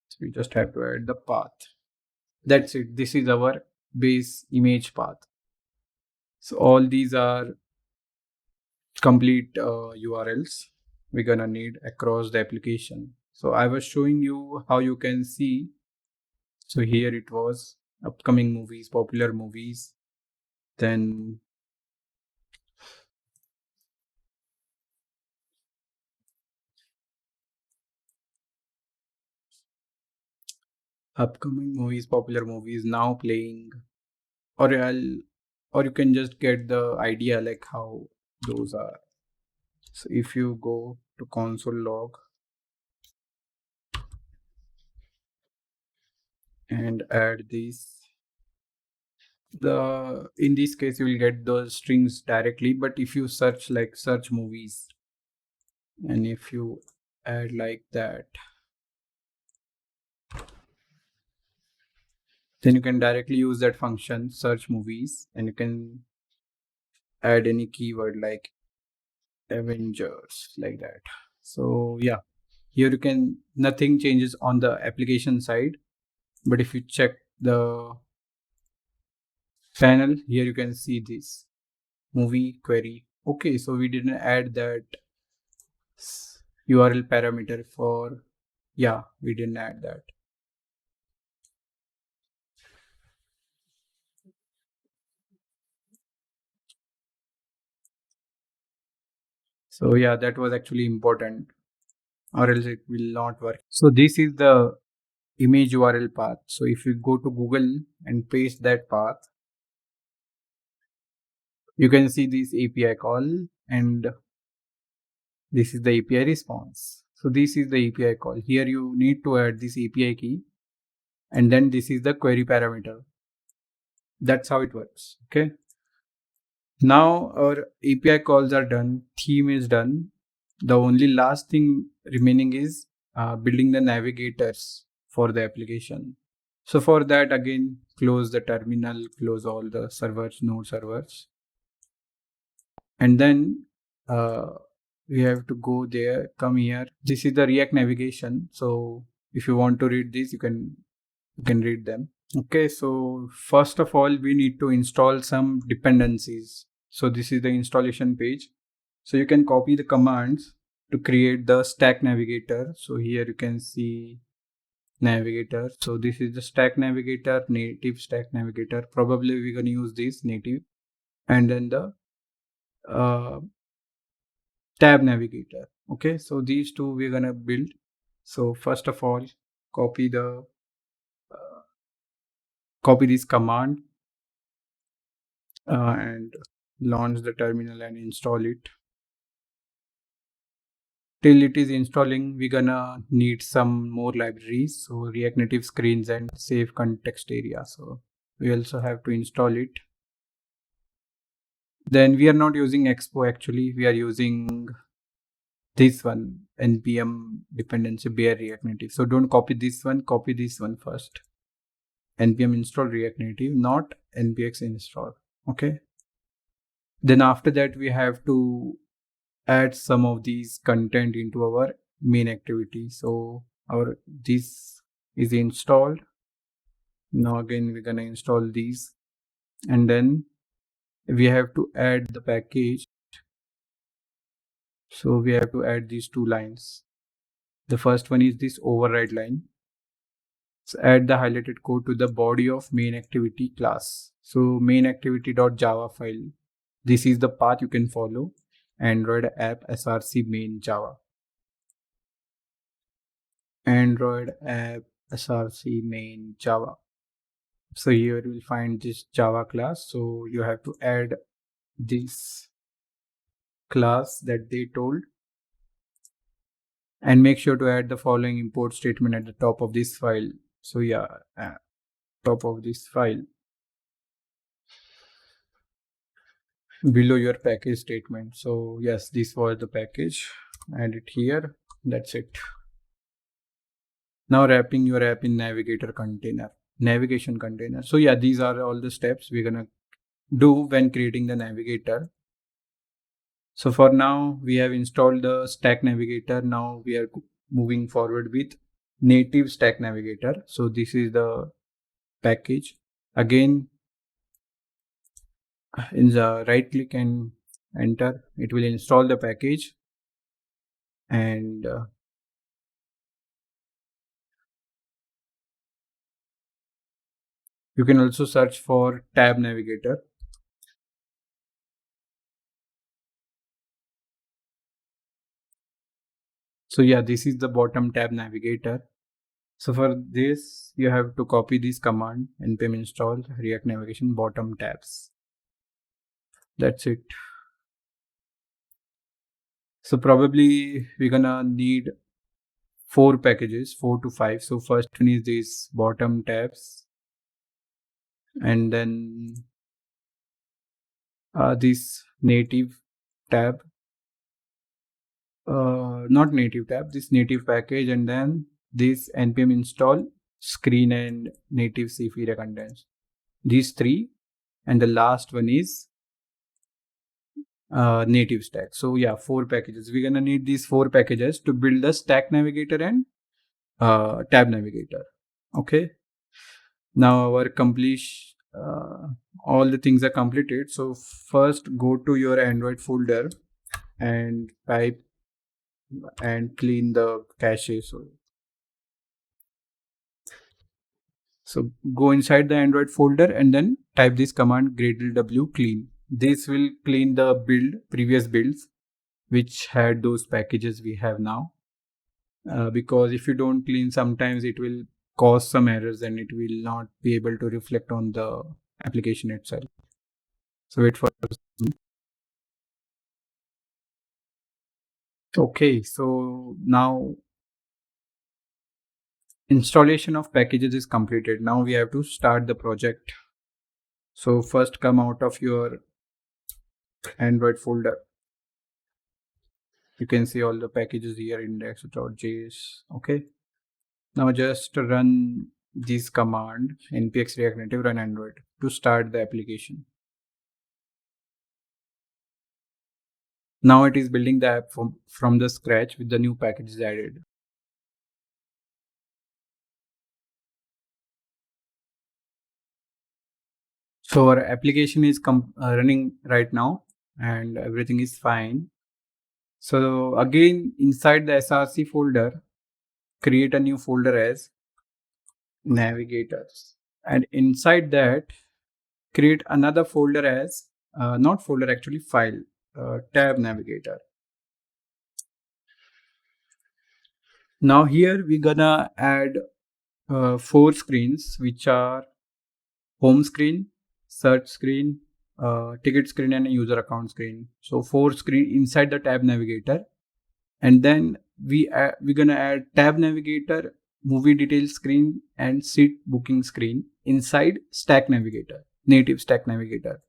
So you just have to add the path. That's it. This is our base image path. So all these are complete URLs we're gonna need across the application. So I was showing you how you can see. So here it was upcoming movies, popular movies, then upcoming movies, popular movies now playing, or or you can just get the idea like how those are. So if you go to console log and add these, the in this case you will get those strings directly, but if you search like search movies and if you add like that, then you can directly use that function search movies and you can add any keyword like Avengers like that. So yeah, here you can, nothing changes on the application side, but if you check the panel here, you can see this movie query. Okay, so we didn't add that URL parameter for, yeah, we didn't add that. So yeah, that was actually important, or else it will not work. So this is the image URL path. So if you go to Google and paste that path, you can see this API call and this is the API response. So this is the API call. Here you need to add this API key and then this is the query parameter. That's how it works. Okay. Now our API calls are done. Theme is done. The only last thing remaining is building the navigators for the application. So for that, again, close the terminal, close all the servers, node servers. And then we have to go there, come here. This is the React navigation. So if you want to read this, you can read them. Okay, so first of all, we need to install some dependencies. So this is the installation page. So you can copy the commands to create the stack navigator. So here you can see navigator. So this is the stack navigator, native stack navigator. Probably we're going to use this native, and then the uh, tab navigator. Okay, so these two we're gonna build. So first of all, copy the copy this command and launch the terminal and install it. Till it is installing, we're gonna need some more libraries. So React Native screens and save context area. So we also have to install it. Then we are not using expo, actually we are using this one, npm dependency bare react native. So don't copy this one, copy this one first. npm install react native, not npx install. Okay, then after that we have to add some of these content into our main activity. So our this is installed. Now again we're gonna install these, and then we have to add the package. So we have to add these two lines. The first one is this override line. So add the highlighted code to the body of main activity class. So main activity.java file. This is the path you can follow. Android app src main java. Android app src main java. So here you will find this Java class. So you have to add this class that they told, and make sure to add the following import statement at the top of this file. So yeah, top of this file below your package statement. So yes, this was the package. Add it here. That's it. Now wrapping your app in Navigator container, navigation container. So yeah, these are all the steps we're gonna do when creating the Navigator. So for now, we have installed the Stack Navigator. Now we are moving forward with native Stack Navigator. So this is the package. Again, in the right click and enter, it will install the package. And you can also search for Tab Navigator. So yeah, this is the bottom tab navigator. So for this, you have to copy this command, npm install react navigation bottom tabs. That's it. So probably we're gonna need 4 packages, 4 to 5. So first one is this bottom tabs, and then this native tab, not native tab, this native package, and then this npm install screen and native cf contents. These 3, and the last one is native stack. So yeah, 4 packages. We're gonna need these 4 packages to build the stack navigator and tab navigator. Okay. Now our all the things are completed. So first go to your Android folder and type and clean the cache. So go inside the Android folder and then type this command gradle w clean. This will clean the previous builds which had those packages we have now. Because if you don't clean, sometimes it will cause some errors and it will not be able to reflect on the application itself. So wait for. Okay, so now installation of packages is completed. Now we have to start the project. So first come out of your Android folder. You can see all the packages here, index.js. Okay. Now just run this command npx react native run android to start the application. Now it is building the app from the scratch with the new packages added. So our application is running right now and everything is fine. So again, inside the src folder, create a new folder as navigators, and inside that create another folder as not folder, actually file, tab navigator. Now here we're gonna add 4 screens, which are home screen, search screen, ticket screen, and a user account screen. So 4 screen inside the tab navigator, and then we're gonna add tab navigator, movie details screen, and seat booking screen inside Stack Navigator, native Stack Navigator.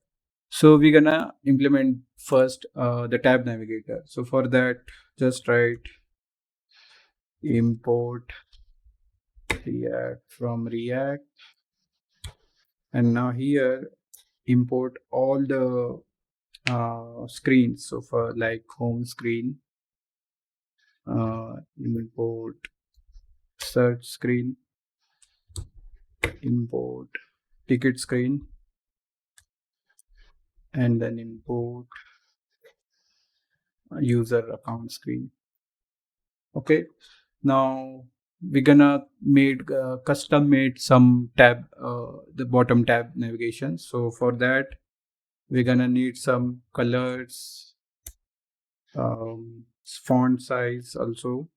So we're gonna implement first the tab navigator. So for that, just write import React from React, and now here import all the screens. So for like home screen, import search screen, import ticket screen, and then import user account screen. Okay, now we're gonna custom made some tab, the bottom tab navigation. So for that, we're gonna need some colors, font size also.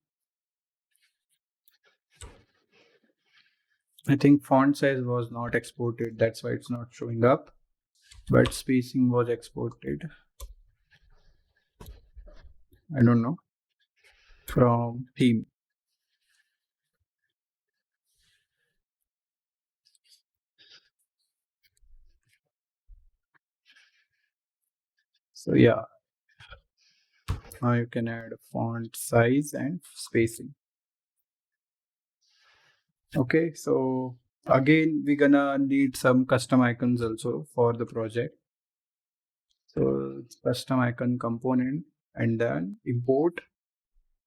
I think font size was not exported, that's why it's not showing up, but spacing was exported. I don't know, from theme. So yeah, now you can add font size and spacing. Okay, so again, we're gonna need some custom icons also for the project. So custom icon component, and then import.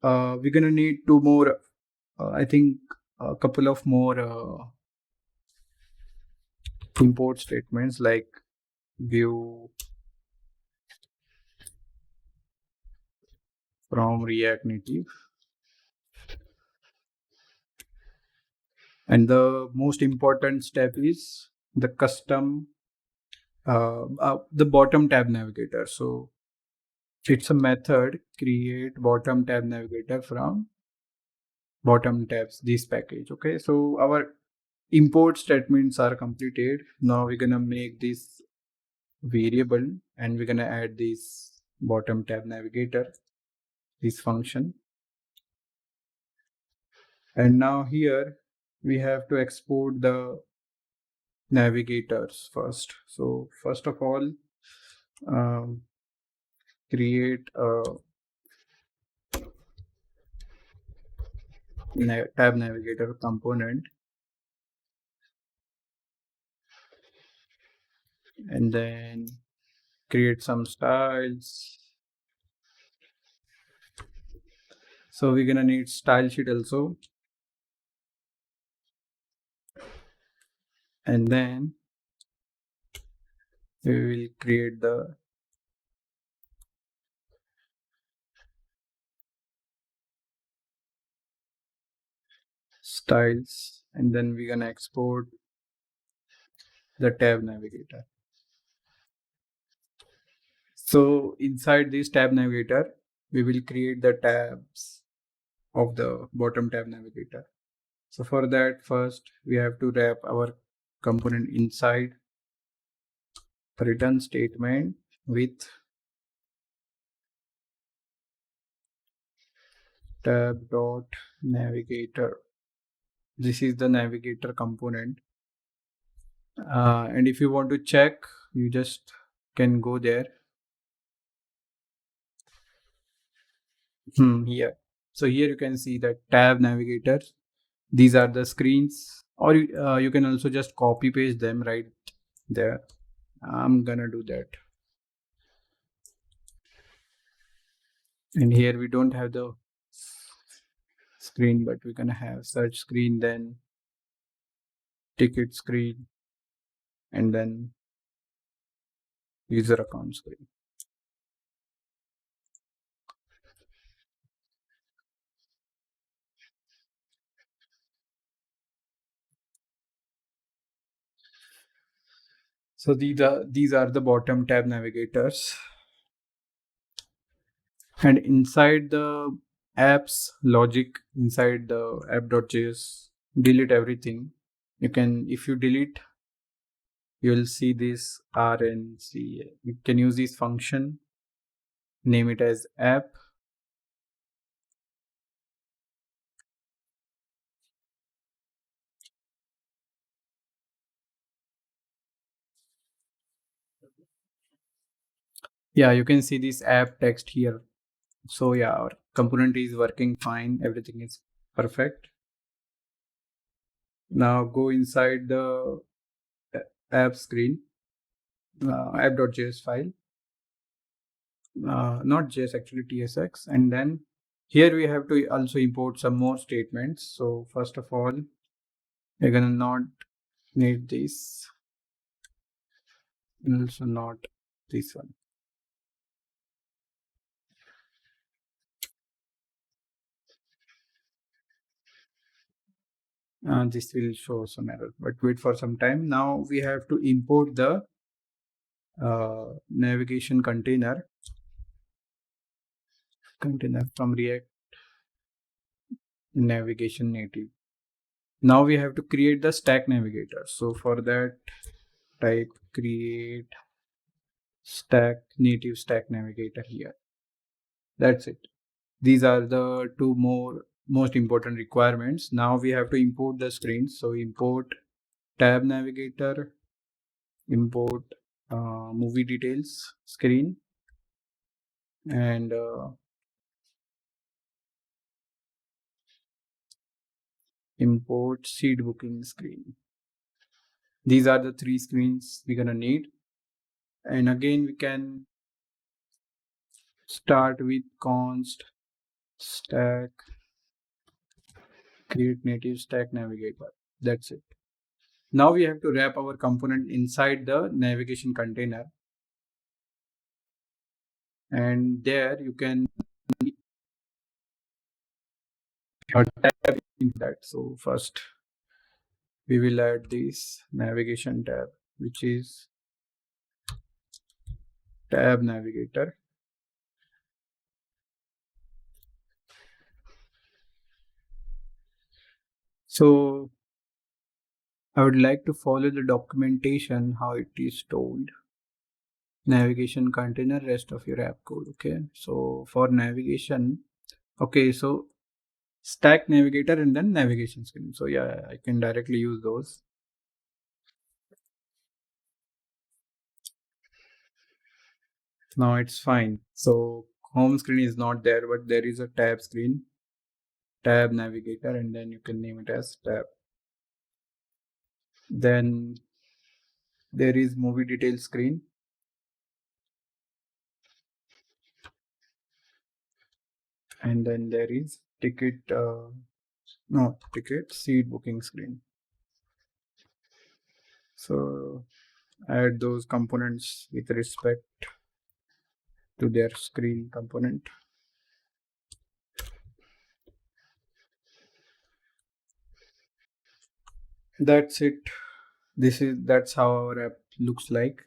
We're gonna need two more, I think a couple of more import statements like view from React Native. And the most important step is the custom, the bottom tab navigator. So it's a method create bottom tab navigator from bottom tabs, this package. Okay, so our import statements are completed. Now we're gonna make this variable and we're gonna add this bottom tab navigator, this function. And now here we have to export the navigators first. So first of all, create a tab navigator component, and then create some styles. So we're gonna need style sheet also, and then we will create the styles, and then we're gonna export the tab navigator. So inside this tab navigator, we will create the tabs of the bottom tab navigator. So for that, first we have to wrap our component inside return statement with tab dot navigator. This is the navigator component. And if you want to check, you just can go there. Here. So here you can see the tab navigator. These are the screens, or you can also just copy paste them right there. I'm gonna do that. And here we don't have the screen, but we're gonna have search screen, then ticket screen, and then user account screen. So these are the bottom tab navigators, and inside the apps logic, inside the app.js, delete everything. You can, if you delete, you will see this rnc. You can use this function, name it as app, Yeah, you can see this app text here. So yeah, our component is working fine. Everything is perfect. Now go inside the app screen, app.js file, not JS, actually TSX. And then here we have to also import some more statements. So first of all, we're gonna not need this, and also not this one. This will show some error, but wait for some time. Now we have to import the navigation container from React Navigation Native. Now we have to create the stack navigator. So for that, type create native stack navigator here. That's it. These are the two most important requirements. Now we have to import the screens. So import tab navigator, import movie details screen, and import seat booking screen. These are the three screens we're gonna need. And again, we can start with const stack create native stack navigator. That's it. Now we have to wrap our component inside the navigation container, and there you can tab into that. So first we will add this navigation tab, which is tab navigator. So I would like to follow the documentation how it is told. Navigation container, rest of your app code. Okay, so for navigation, okay, so stack navigator and then navigation screen. So yeah, I can directly use those. Now it's fine. So home screen is not there, but there is a tab screen, tab navigator, and then you can name it as tab. Then there is movie details screen. And then there is ticket seat booking screen. So add those components with respect to their screen component. That's it. That's how our app looks like.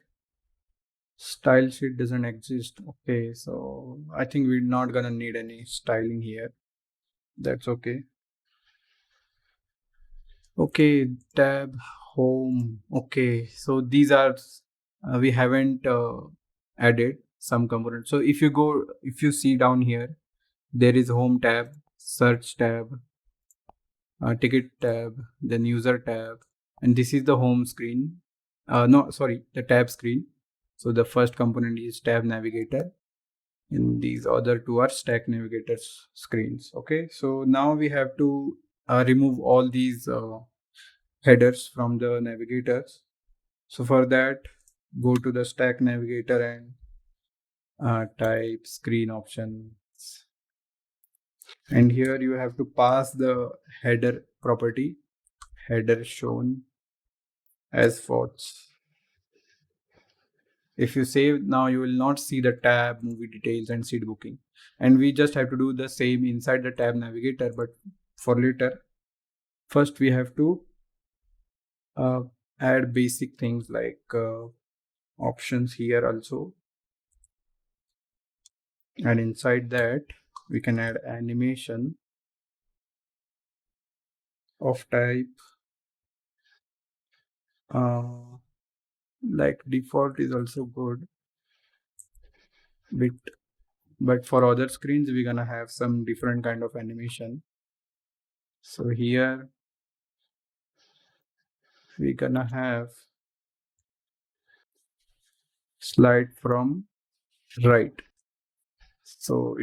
Style sheet doesn't exist. Okay, so I think we're not gonna need any styling here. That's okay. Okay, tab home. Okay, so these are we haven't added some components. So if you see down here, there is home tab, search tab, ticket tab, then user tab, and this is the home screen. No, sorry, the tab screen. So the first component is tab navigator, and these other two are stack navigators screens. Okay, so now we have to remove all these headers from the navigators. So for that, go to the stack navigator and type screen options. And here you have to pass the header property, header shown as false. If you save now, you will not see the tab, movie details, and seat booking. And we just have to do the same inside the tab navigator, but for later. First, we have to add basic things like options here also. And inside that, we can add animation of type like default is also good, but for other screens we're gonna have some different kind of animation. So here we're gonna have slide from right. So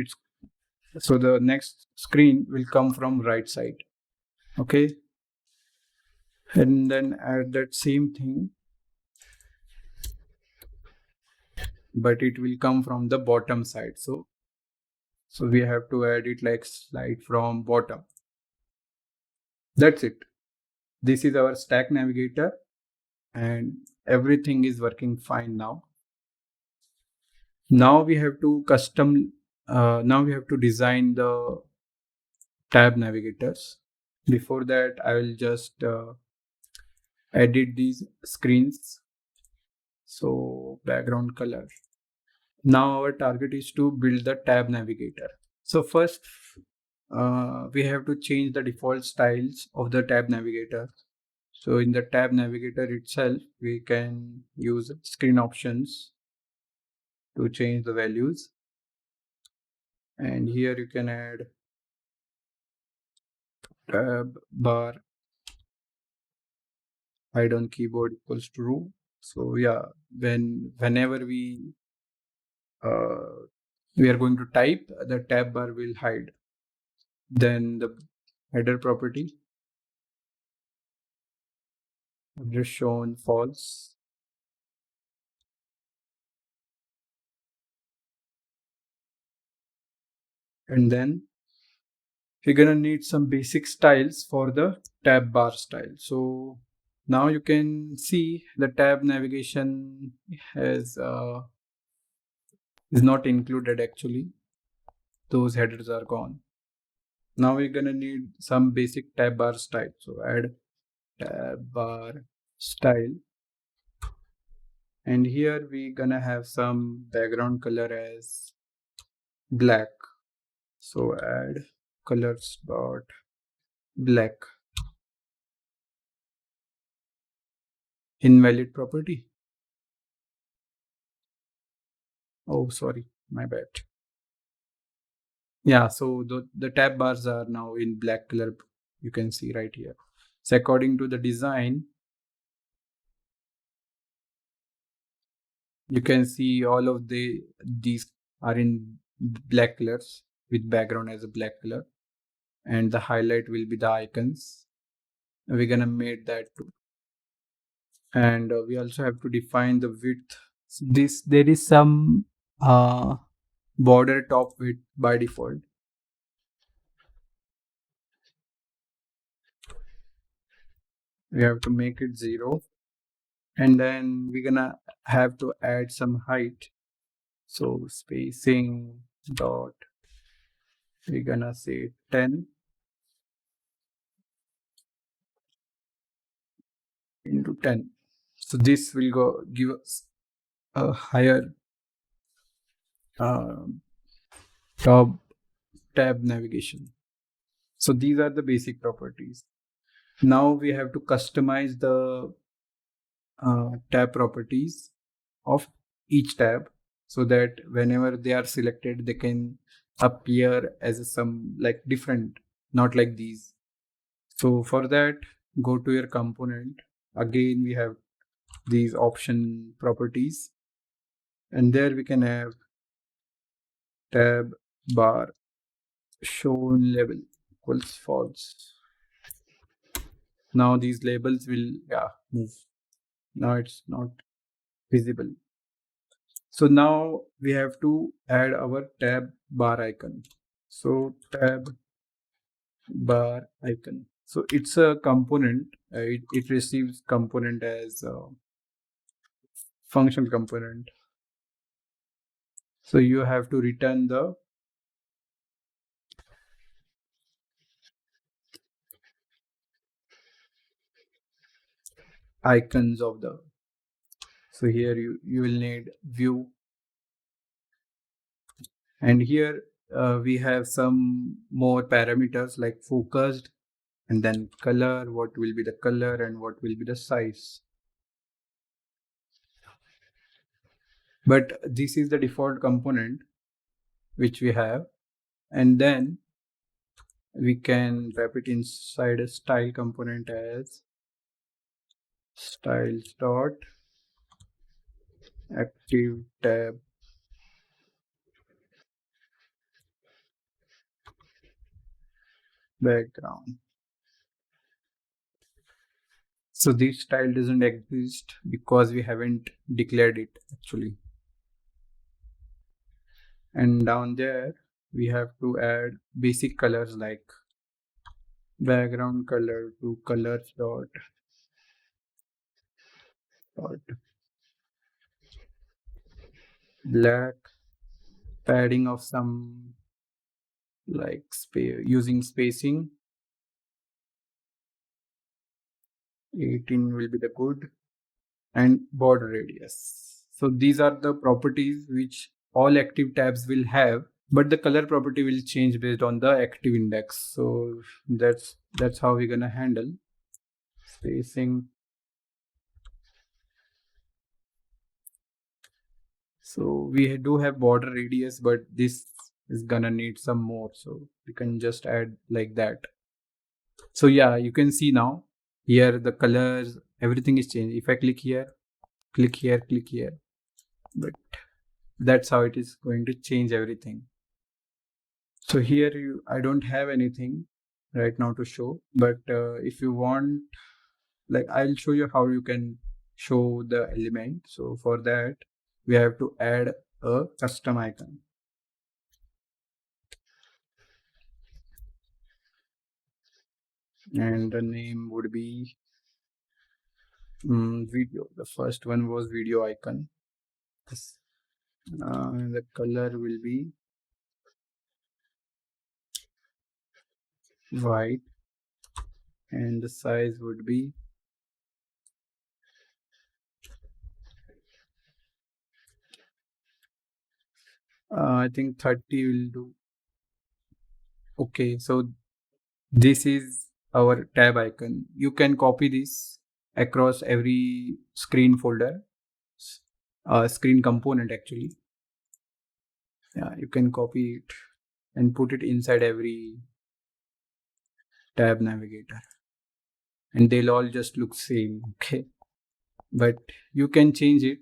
the next screen will come from right side. Okay, and then add that same thing, but it will come from the bottom side. So we have to add it like slide from bottom. That's it. This is our stack navigator, and everything is working fine now. Now we have to design the tab navigators. Before that, I will just edit these screens. So background color. Now our target is to build the tab navigator. So first, we have to change the default styles of the tab navigator. So in the tab navigator itself, we can use screen options to change the values. And here you can add tab bar hide on keyboard equals true. So yeah, whenever uh, we are going to type, the tab bar will hide. Then the header property, address shown false. And then we're gonna need some basic styles for the tab bar style. So now you can see the tab navigation has is not included actually. Those headers are gone. Now we're gonna need some basic tab bar style. So add tab bar style, and here we're gonna have some background color as black. So add colors dot black. Invalid property. Oh, sorry, my bad. Yeah, so the tab bars are now in black color. You can see right here. So according to the design, you can see all of these are in black colors with background as a black color, and the highlight will be the icons. We're gonna make that too, and we also have to define the width. This there is some border top width by default. We have to make it 0, and then we're gonna have to add some height. So spacing dot, we're gonna say 10 into 10. So this will give us a higher uh, top tab navigation. So these are the basic properties. Now we have to customize the tab properties of each tab, so that whenever they are selected, they can appear as some like different, not like these. So for that, go to your component. Again, we have these option properties, and there we can have tab bar shown label equals false. Now these labels will move. Now it's not visible. So now we have to add our tab bar icon. So tab bar icon. So it's a component. It receives component as a function component. So you have to return the icons of the. So here you will need view, and here we have some more parameters like focused, and then color, what will be the color and what will be the size. But this is the default component which we have, and then we can wrap it inside a style component as styles dot active tab background. So this style doesn't exist because we haven't declared it actually. And down there we have to add basic colors like background color to colors dot black, padding of some like using spacing 18 will be the good, and border radius. So these are the properties which all active tabs will have, but the color property will change based on the active index. So that's how we're gonna handle spacing. So we do have border radius, but this is gonna need some more, so we can just add like that. So yeah, you can see now here the colors, everything is changed. If I click here, click here, click here, but that's how it is going to change everything. So here I don't have anything right now to show, but if you want, like I'll show you how you can show the element. So for that we have to add a custom icon, and the name would be video. The first one was video icon. Yes. The color will be white, and the size would be I think 30 will do. Okay, so this is our tab icon. You can copy this across every screen folder, screen component actually. Yeah, you can copy it and put it inside every tab navigator, and they'll all just look same. Okay, but you can change it.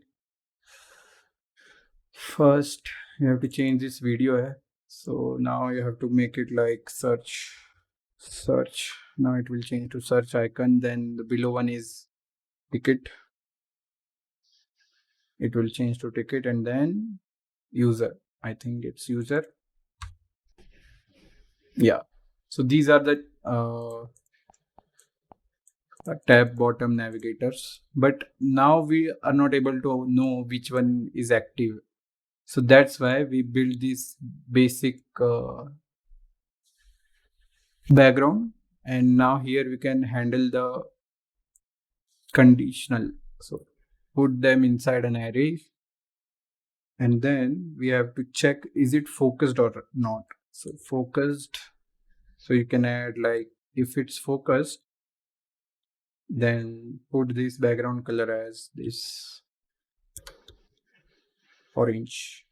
First, you have to change this video. So now you have to make it like search. Now it will change to search icon. Then the below one is ticket. It will change to ticket, and then user. I think it's user. Yeah. So these are the tab bottom navigators. But now we are not able to know which one is active. So that's why we build this basic background, and now here we can handle the conditional. So put them inside an array, and then we have to check is it focused or not. So focused, so you can add like if it's focused, then put this background color as this orange.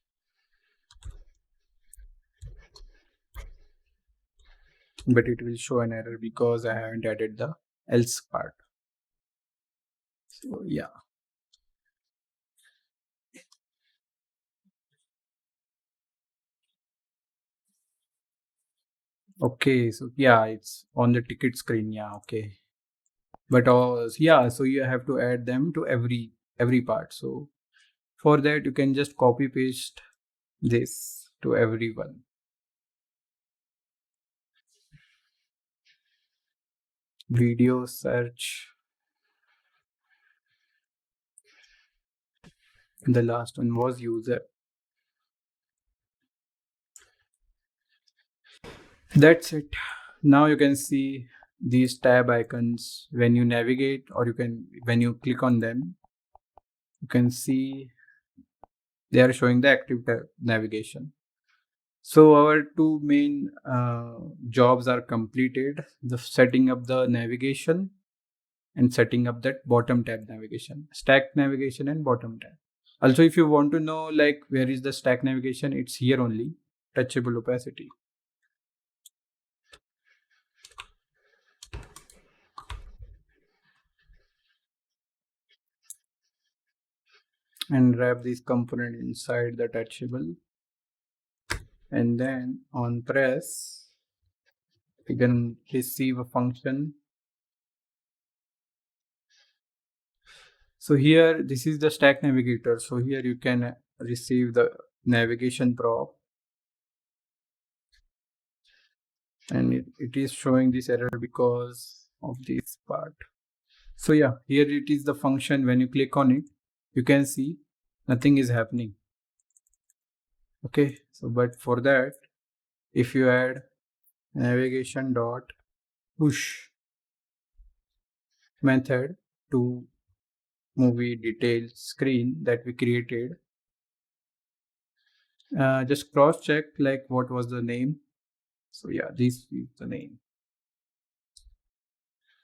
But it will show an error because I haven't added the else part. So yeah. Okay, so yeah, it's on the ticket screen. Yeah, okay. But yeah, so you have to add them to every part. So for that you can just copy paste this to everyone. Video search. The last one was user. That's it. Now you can see these tab icons when you navigate, or when you click on them, you can see they are showing the active tab navigation. So our two main jobs are completed: the setting up the navigation and setting up that bottom tab navigation, stack navigation and bottom tab. Also, if you want to know like where is the stack navigation, it's here only, touchable opacity. And wrap this component inside the touchable, and then on press You can receive a function. So here, this is the stack navigator. So here you can receive the navigation prop, and it is showing this error because of this part. So yeah, here it is the function. When you click on it, you can see nothing is happening. Okay, so but for that, if you add navigation dot push method to movie details screen that we created, just cross check like what was the name. So yeah, this is the name.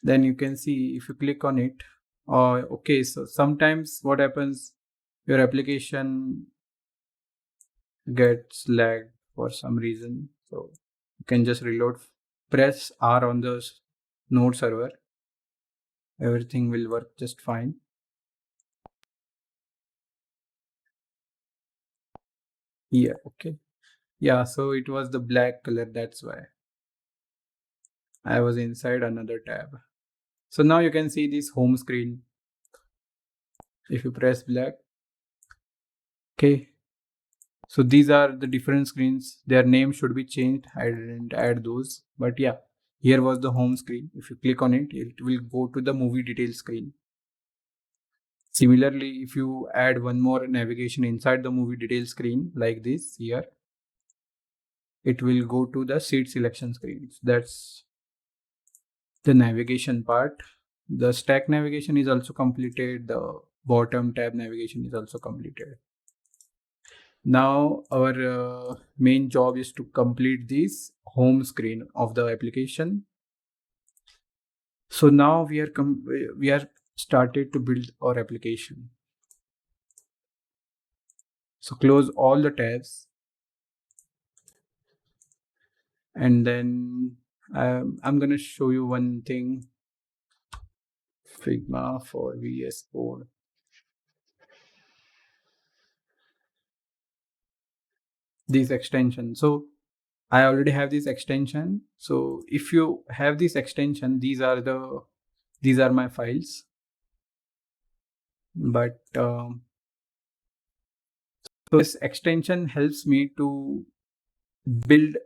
Then you can see if you click on it. Okay, so sometimes what happens, your application gets lagged for some reason. So you can just reload, press R on the node server. Everything will work just fine. Yeah, okay. Yeah, so it was the black color, that's why I was inside another tab. So now you can see this home screen. If you press black, okay. So these are the different screens. Their name should be changed. I didn't add those, but yeah, here was the home screen. If you click on it, it will go to the movie details screen. Similarly, if you add one more navigation inside the movie details screen like this here, it will go to the seat selection screen. That's the navigation part. The stack navigation is also completed. The bottom tab navigation is also completed. Now our main job is to complete this home screen of the application. So now we are started to build our application. So close all the tabs, and then I'm gonna show you one thing. Figma for VS Code. This extension. So I already have this extension. So if you have this extension, these are my files. But so this extension helps me to build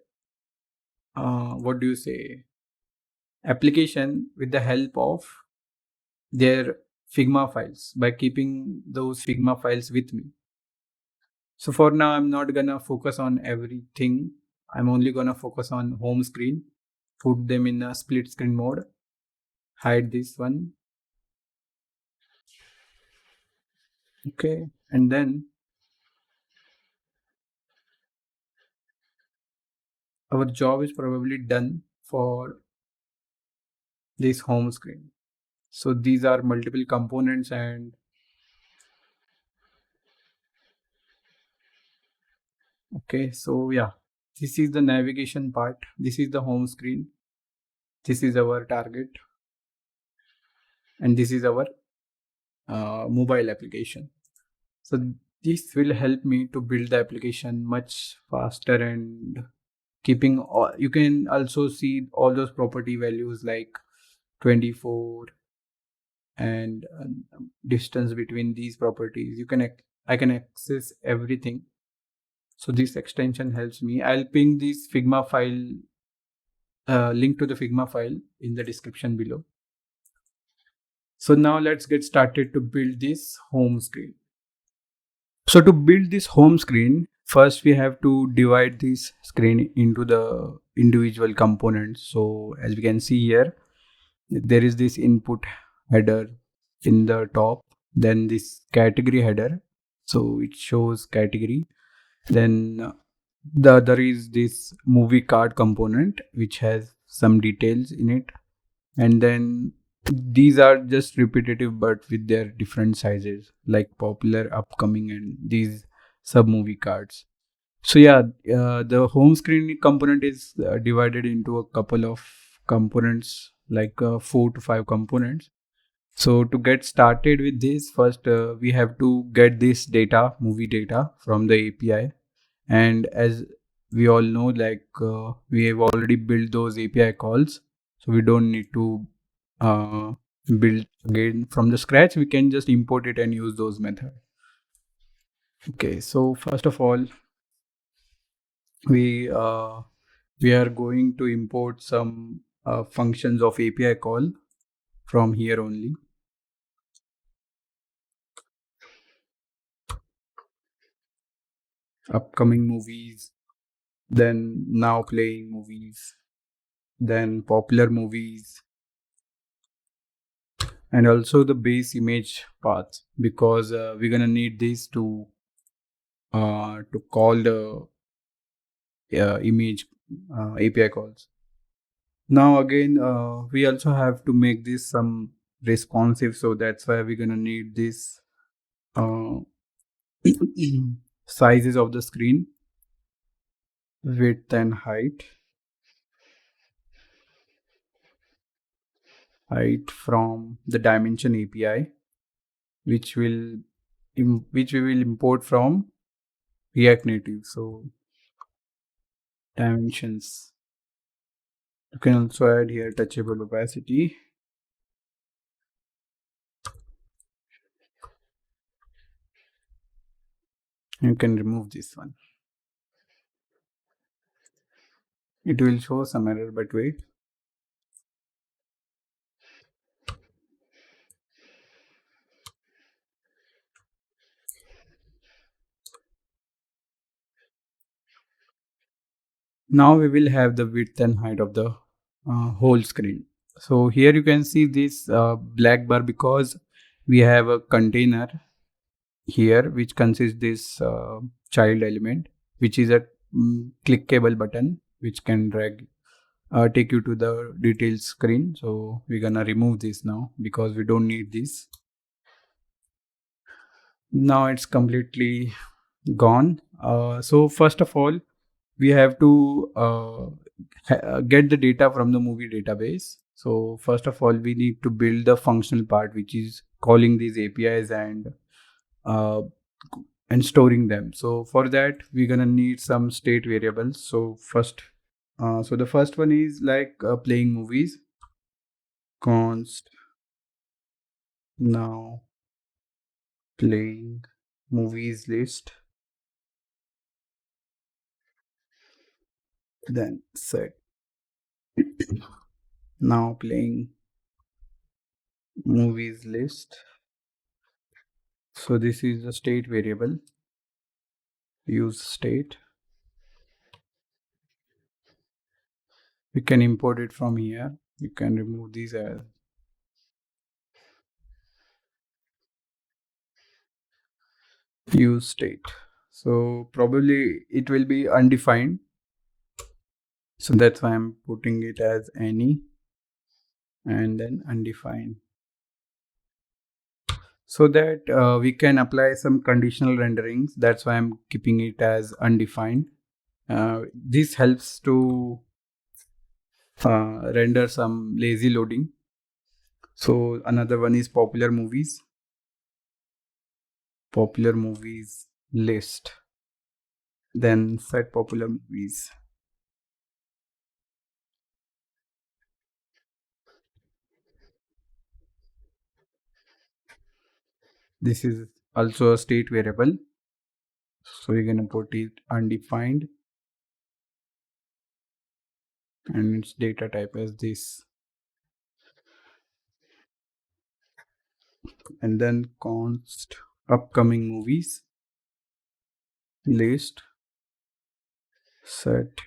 what do you say, application with the help of their Figma files, by keeping those Figma files with me. So for now, I'm not gonna focus on everything. I'm only gonna focus on home screen, put them in a split screen mode, hide this one. Okay, and then our job is probably done for this home screen. So these are multiple components, and okay, so yeah, this is the navigation part. This is the home screen. This is our target, and this is our mobile application. So this will help me to build the application much faster, and keeping all, you can also see all those property values like 24 and distance between these properties. I can access everything. So this extension helps me. I'll ping this Figma file, link to the Figma file in the description below. So now let's get started to build this home screen. So to build this home screen, first we have to divide this screen into the individual components. So as we can see here, there is this input header in the top, then this category header. So it shows category. Then the other is this movie card component, which has some details in it. And then these are just repetitive but with their different sizes, like popular, upcoming, and these sub movie cards. So yeah, the home screen component is divided into a couple of components, like 4 to 5 components. So to get started with this, first we have to get this data, movie data, from the API. And as we all know, like we have already built those API calls, so we don't need to build again from the scratch. We can just import it and use those methods. Okay, so first of all, we are going to import some functions of API call from here only. Upcoming movies, then now playing movies, then popular movies, and also the base image path, because we're gonna need this to call the image API calls. Now again, we also have to make this some responsive, so that's why we're gonna need this uh, sizes of the screen, width and height from the dimension API, which will which we will import from React Native. So dimensions. You can also add here touchable opacity. You can remove this one. It will show some error, but wait. Now we will have the width and height of the whole screen. So here you can see this black bar, because we have a container here which consists this child element, which is a clickable button which can drag take you to the details screen. So we're gonna remove this now because we don't need this. Now it's completely gone. So first of all, we have to get the data from the movie database. So first of all, we need to build the functional part, which is calling these APIs uh, and storing them. So for that, we're gonna need some state variables. So so the first one is like playing movies. Const now playing movies list. Then set now playing movies list. So this is the state variable. Use state. We can import it from here. You can remove these as use state. So probably it will be undefined. So that's why I'm putting it as any and then undefined. So that we can apply some conditional renderings. That's why I'm keeping it as undefined. This helps to render some lazy loading. So another one is popular movies list, then set popular movies. This is also a state variable, so we're gonna put it undefined and its data type as this, and then const upcoming movies list set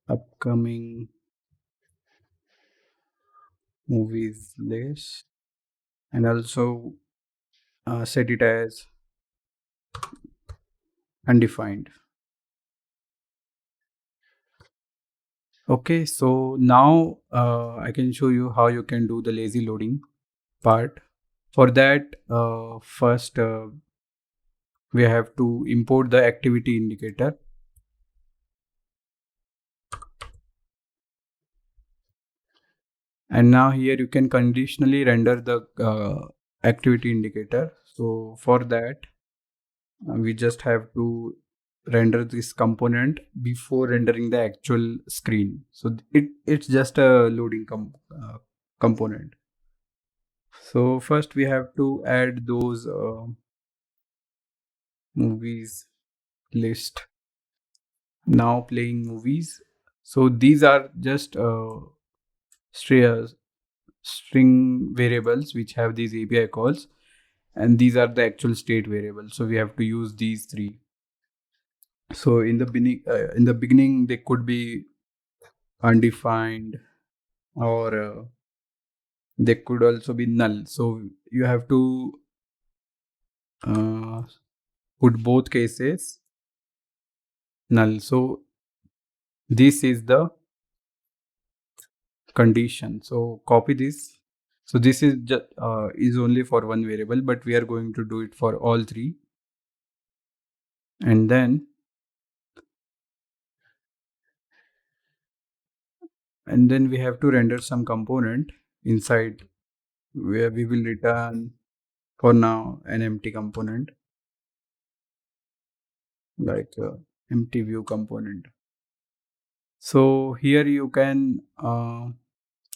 upcoming movies list, and also set it as undefined. Okay, so now I can show you how you can do the lazy loading part. For that, first we have to import the activity indicator. And now here you can conditionally render the activity indicator. So for that, we just have to render this component before rendering the actual screen. So it's just a loading component. So first we have to add those movies list. Now playing movies. So these are just stray, string variables which have these API calls, and these are the actual state variables. So we have to use these three. So in the beginning they could be undefined, or they could also be null. So you have to uh, put both cases null. So this is the condition. So copy this. So this is just is only for one variable, but we are going to do it for all three. And then we have to render some component inside, where we will return for now an empty component, like empty view component. So here you can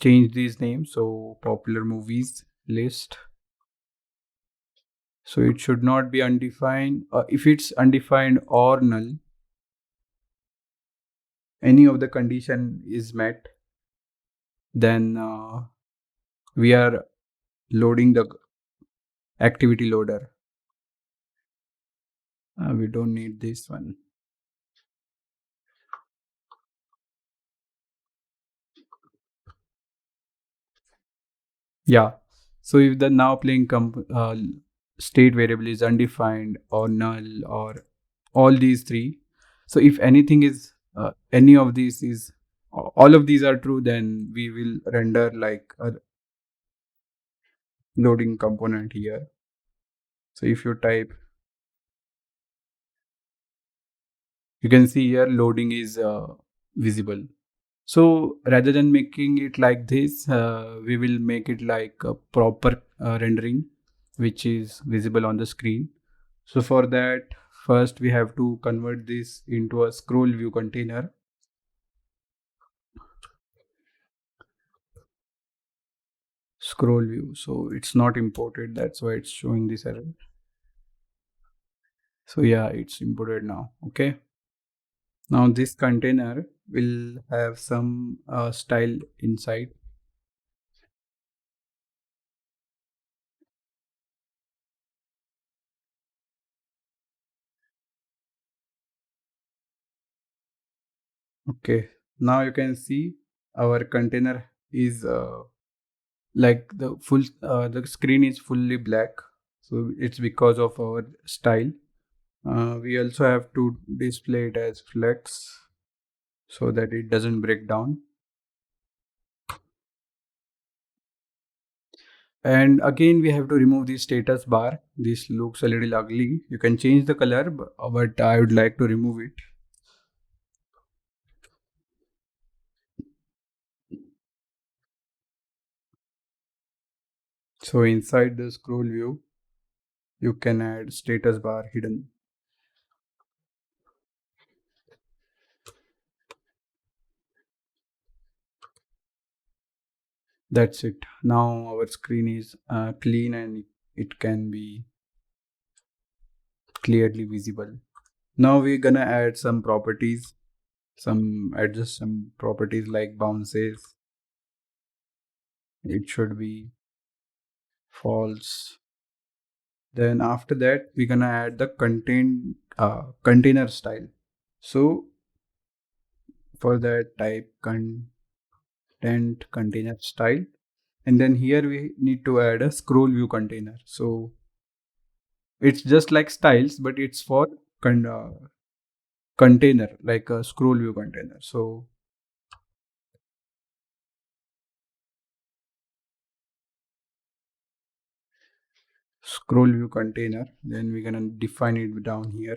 change these names. So popular movies list. So it should not be undefined. If it's undefined or null, any of the condition is met, then we are loading the activity loader. We don't need this one. Yeah. So if the now playing state variable is undefined or null or all these three, so if anything is any of these is all of these are true, then we will render like a loading component here. So if you type, you can see here loading is visible. So rather than making it like this, we will make it like a proper rendering, which is visible on the screen. So for that, first we have to convert this into a scroll view container. Scroll view. So it's not imported. That's why it's showing this error. So yeah, it's imported now. Okay. Now this container will have some style inside. Okay. Now you can see our container is like the screen is fully black. So it's because of our style. We also have to display it as flex so that it doesn't break down. And again, we have to remove the status bar. This looks a little ugly. You can change the color, but I would like to remove it. So inside the scroll view, you can add status bar hidden. That's it. Now our screen is clean and it can be clearly visible. Now we're gonna add some properties, adjust some properties like bounces. It should be false. Then after that, we're gonna add the container style. So for that, type content container style, and then here we need to add a scroll view container. So it's just like styles, but it's for container, like a scroll view container. So scroll view container, then we're gonna define it down here.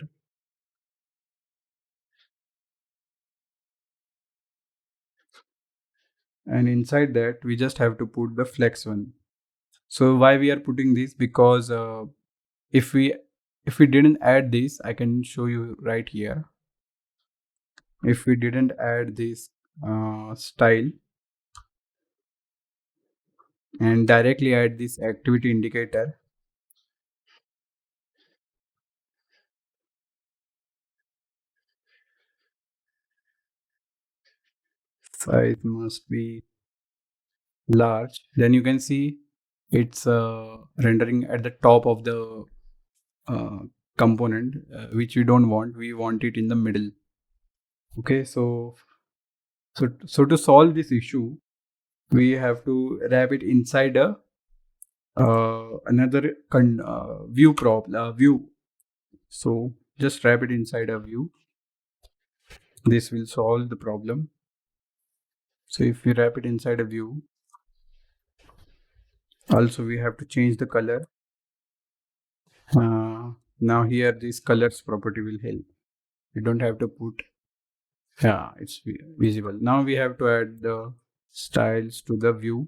And inside that, we just have to put the flex one. So why we are putting this? Because if we if we didn't add this, I can show you right here. If we didn't add this style and directly add this activity indicator, size must be large, then you can see it's rendering at the top of the uh, component, which we don't want. We want it in the middle. Okay, so to solve this issue, we have to wrap it inside a another view view. So just wrap it inside a view. This will solve the problem. So if we wrap it inside a view, also we have to change the color. Now here this colors property will help. You don't have to put, yeah, it's visible. Now we have to add the styles to the view.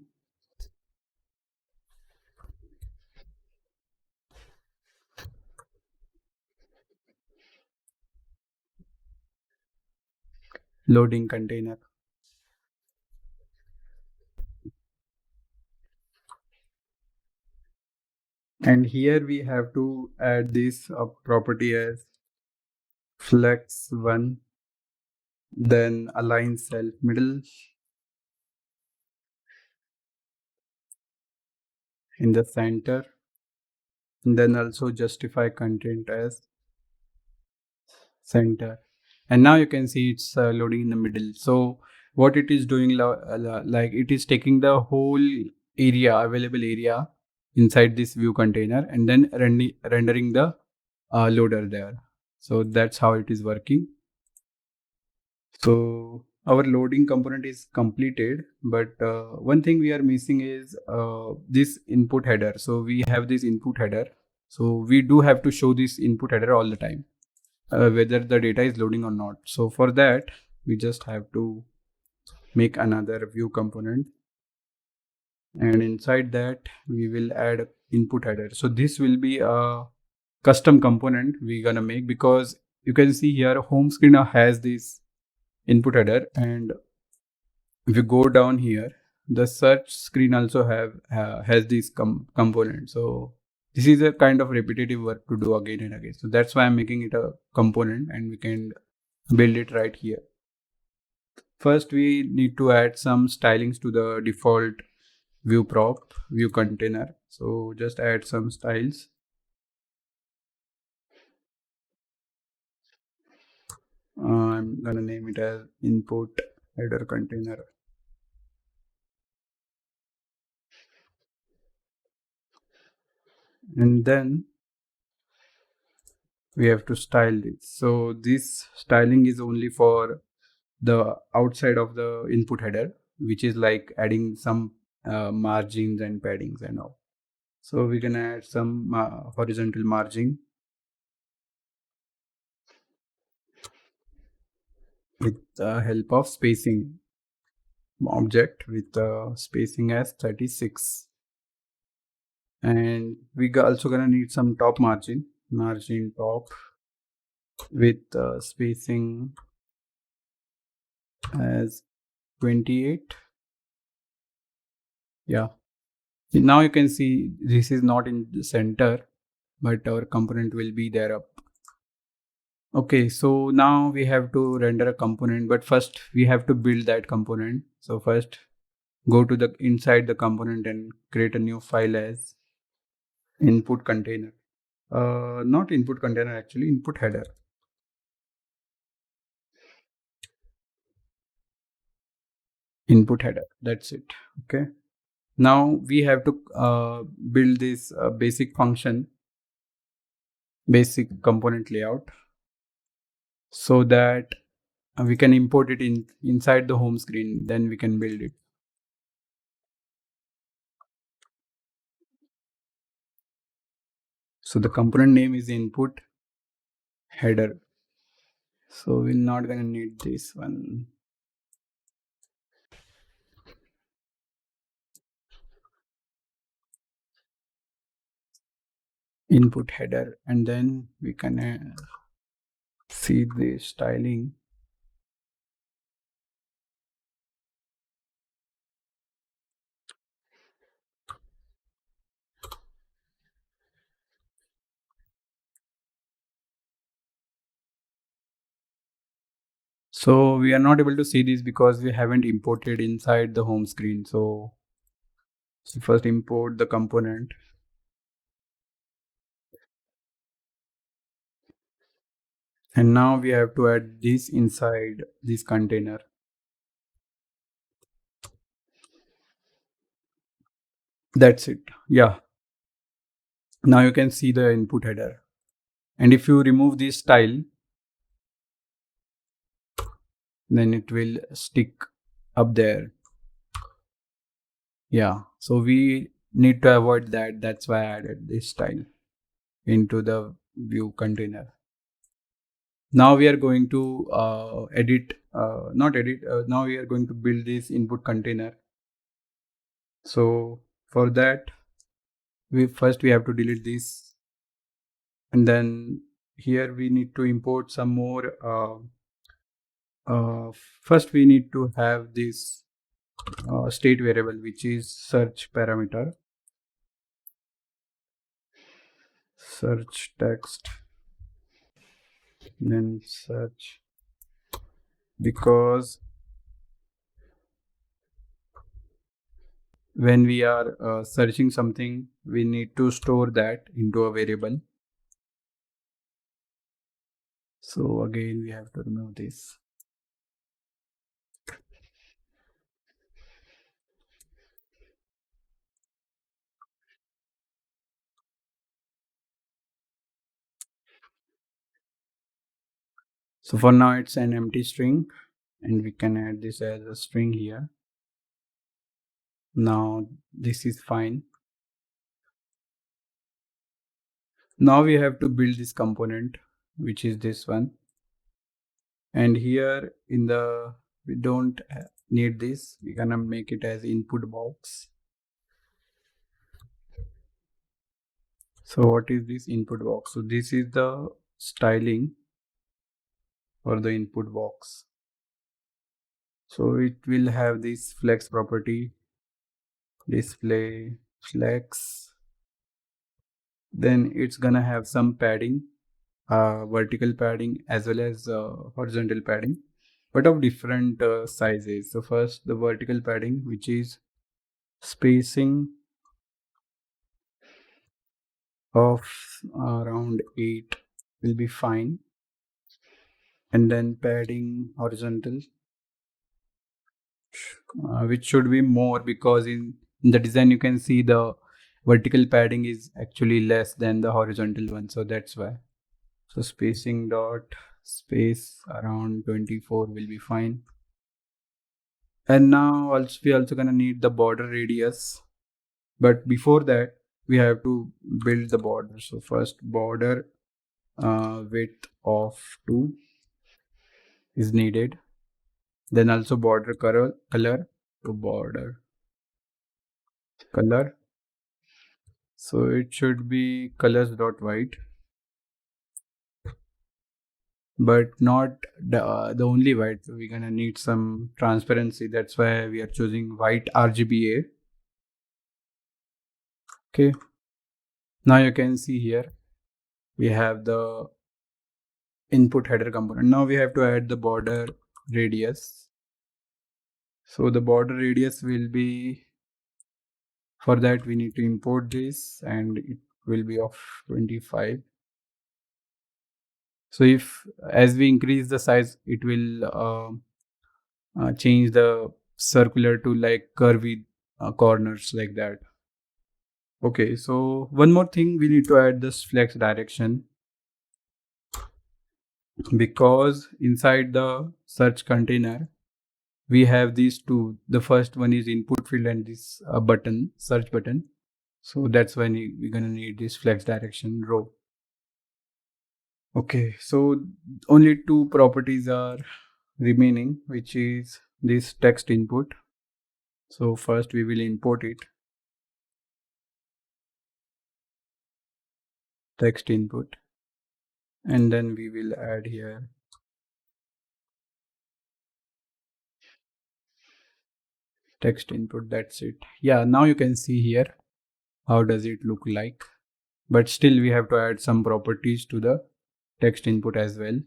Loading container. And here we have to add this property as flex1, then align self middle in the center, and then also justify content as center. And now you can see it's loading in the middle. So what it is doing, like it is taking the whole area, available area inside this view container, and then rendering the loader there. So that's how it is working. So our loading component is completed, but one thing we are missing is this input header. So we have this input header. So we do have to show this input header all the time, whether the data is loading or not. So for that, we just have to make another view component, and inside that we will add input header. So this will be a custom component we're gonna make, because you can see here home screen now has this input header, and if you go down here, the search screen also has this component. So this is a kind of repetitive work to do again and again. So that's why I'm making it a component, and we can build it right here. First, we need to add some stylings to the default view prop, view container. So just add some styles. I'm gonna name it as input header container. And then we have to style this. So this styling is only for the outside of the input header, which is like adding some margins and paddings and all. So we can add some horizontal margin with the help of spacing object with spacing as 36. And we also gonna need some top margin top with spacing as 28. Yeah, now you can see this is not in the center, but our component will be there up. Okay, so now we have to render a component, but first we have to build that component. So first go to the inside the component and create a new file as input container. Not input container, actually input header. Input header, that's it. Okay, now we have to build this basic function, basic component layout, so that we can import it inside the home screen, then we can build it. So the component name is input header. So we're not gonna need this one. input header, and then we can see the styling. So we are not able to see this because we haven't imported inside the home screen. So first import the component. And now we have to add this inside this container. That's it. Yeah. Now you can see the input header. And if you remove this style, then it will stick up there. Yeah. So we need to avoid that. That's why I added this style into the view container. Now we are going to now we are going to build this input container. So for that, we have to delete this, and then here we need to import some more. First we need to have this state variable, which is search parameter, search text, then search, because when we are searching something, we need to store that into a variable. So again, we have to remove this. So for now, it's an empty string, and we can add this as a string here. Now this is fine. Now we have to build this component, which is this one. And here in the, we don't need this. We're gonna make it as input box. So what is this input box? So this is the styling for the input box. So it will have this flex property, display flex. Then it's gonna have some padding, vertical padding as well as horizontal padding, but of different sizes. So first the vertical padding, which is spacing of around 8 will be fine, and then padding horizontal, which should be more, because in the design you can see the vertical padding is actually less than the horizontal one, so that's why. So spacing dot space around 24 will be fine. And now also we also gonna need the border radius, but before that we have to build the border. So first border width of 2 is needed, then also border color to border color. So it should be colors dot white, but not the only white. So we're gonna need some transparency. That's why we are choosing white RGBA. Okay. Now you can see here we have the input header component. Now we have to add the border radius. So the border radius will be, for that we need to import this, and it will be of 25. So if as we increase the size, it will change the circular to like curvy corners like that. Okay, so one more thing, we need to add this flex direction, because inside the search container we have these two. The first one is input field and this button, search button. So that's when we're gonna need this flex direction row. Okay, so only two properties are remaining, which is this text input. So first we will import it. text input, and then we will add here text input. That's it. Yeah, now you can see here how does it look like, but still we have to add some properties to the text input as well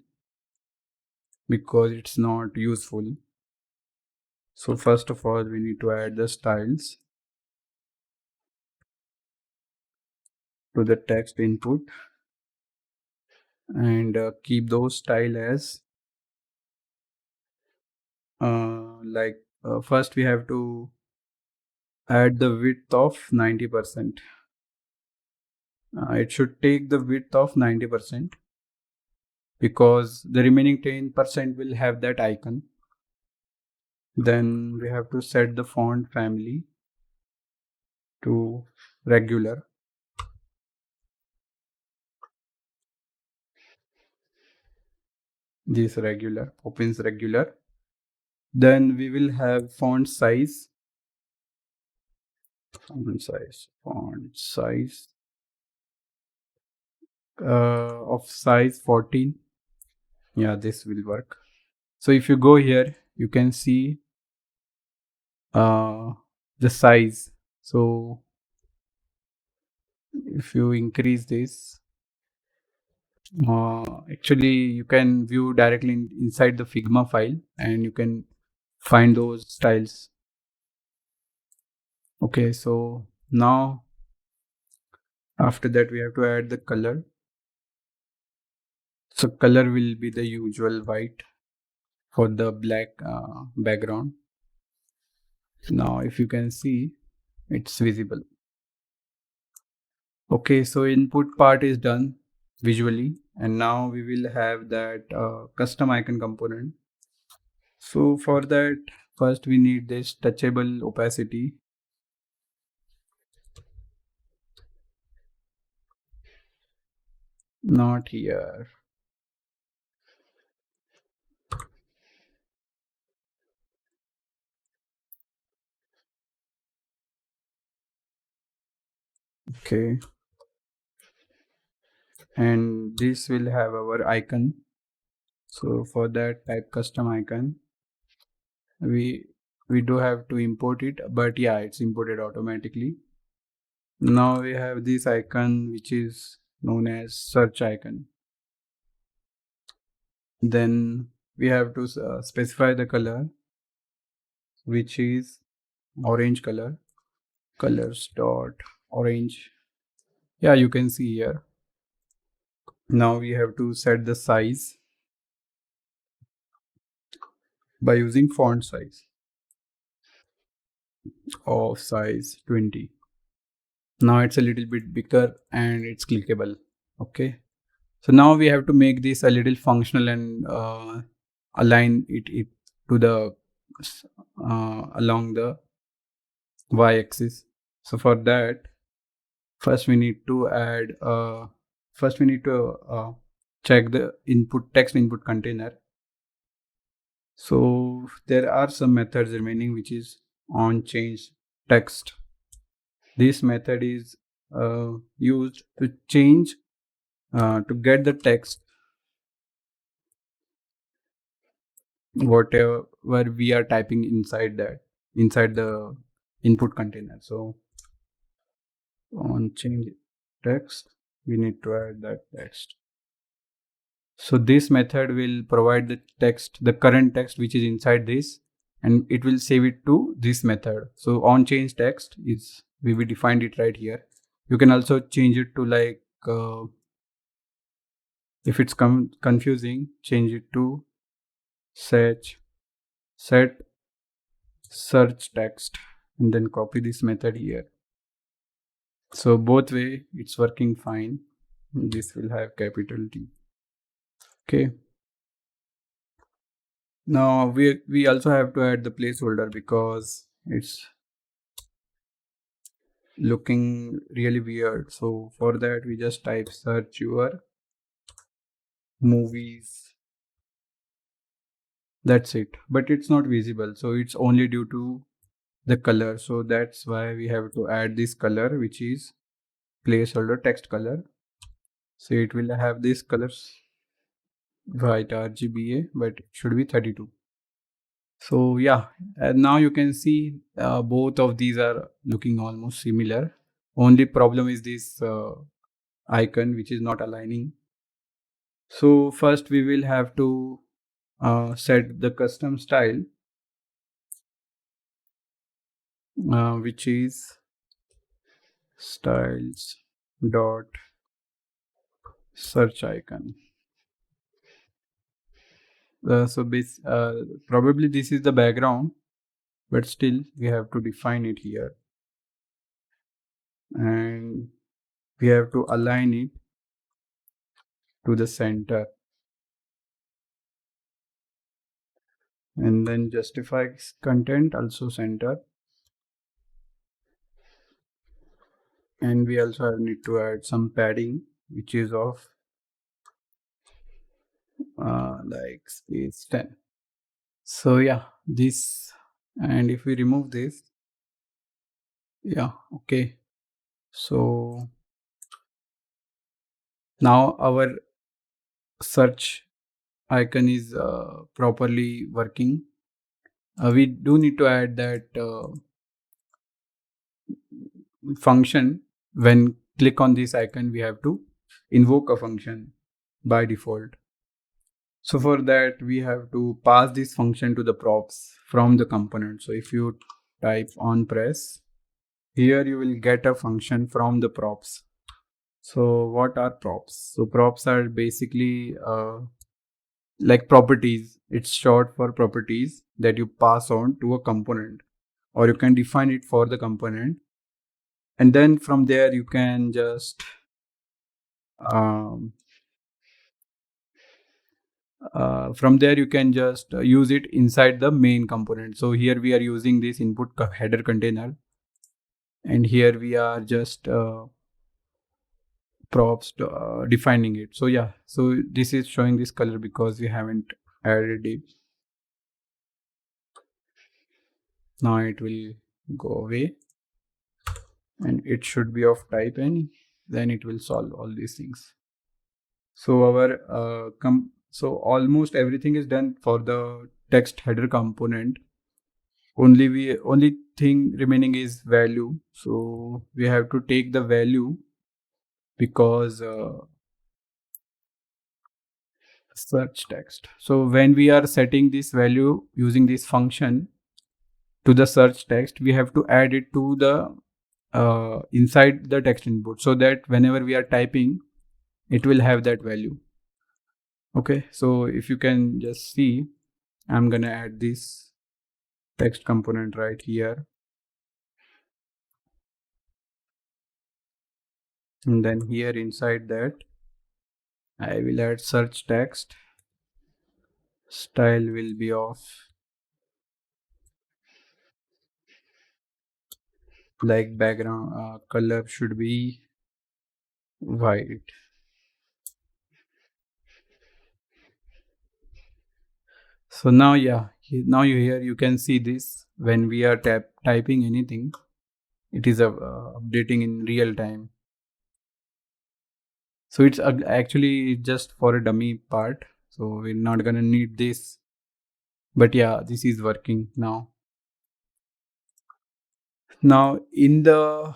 because it's not useful. So first of all, we need to add the styles to the text input and keep those style as first we have to add the width of 90%. It should take the width of 90% because the remaining 10% will have that icon. Then we have to set the font family to regular. This regular, opens regular. Then we will have font size of size 14. Yeah, this will work. So if you go here, you can see the size. So if you increase this, actually you can view directly inside the Figma file and you can find those styles. Okay, so now after that we have to add the color. So color will be the usual white for the black background. Now if you can see, it's visible. Okay, so input part is done visually, and now we will have that custom icon component. So for that, first we need this touchable opacity. Not here. Okay, and this will have our icon. So for that, type custom icon. We do have to import it, but yeah, it's imported automatically. Now we have this icon which is known as search icon. Then we have to specify the color, which is orange color. Colors dot orange. Yeah, you can see here. Now we have to set the size by using font size of size 20. Now it's a little bit bigger and it's clickable. Okay, so now we have to make this a little functional and align it to the along the y-axis. So for that, first we need to add check the text input container. So there are some methods remaining, which is on change text. This method is used to change to get the text whatever we are typing inside the input container. So on change text, we need to add that text. So this method will provide the current text which is inside this, and it will save it to this method. So on change text is we defined it right here. You can also change it to like if it's confusing, change it to set search text and then copy this method here. So both way it's working fine. This will have capital T. Okay. Now we also have to add the placeholder because it's looking really weird. So for that we just type search your movies. That's it. But it's not visible. So it's only due to the color. So that's why we have to add this color, which is placeholder text color. So it will have these colors, white RGBA, but it should be 32. So yeah, and now you can see both of these are looking almost similar. Only problem is this icon which is not aligning. So first we will have to set the custom style, which is styles dot search icon. Probably this is the background, but still we have to define it here, and we have to align it to the center, and then justify content also center, and we also need to add some padding which is of like space 10. So yeah, this, and if we remove this, yeah, okay. So now our search icon is properly working. We do need to add that function. When click on this icon, we have to invoke a function by default. So for that, we have to pass this function to the props from the component. So if you type on press, here you will get a function from the props. So what are props? So props are basically like properties. It's short for properties that you pass on to a component, or you can define it for the component. And then from there, you can just um, use it inside the main component. So here we are using this input header container, and here we are just props defining it. So yeah, so this is showing this color because we haven't added it. Now it will go away, and it should be of type any. Then it will solve all these things. So our so almost everything is done for the text header component. Only thing remaining is value. So we have to take the value because search text. So when we are setting this value using this function to the search text, we have to add it to the inside the text input, so that whenever we are typing, it will have that value. Okay, so if you can just see, I'm gonna add this text component right here, and then here inside that I will add search text. Style will be off, like background color should be white. So now, yeah, now you can see this when we are typing anything, it is updating in real time. So it's actually just for a dummy part, so we're not gonna need this, but yeah, this is working now. Now in the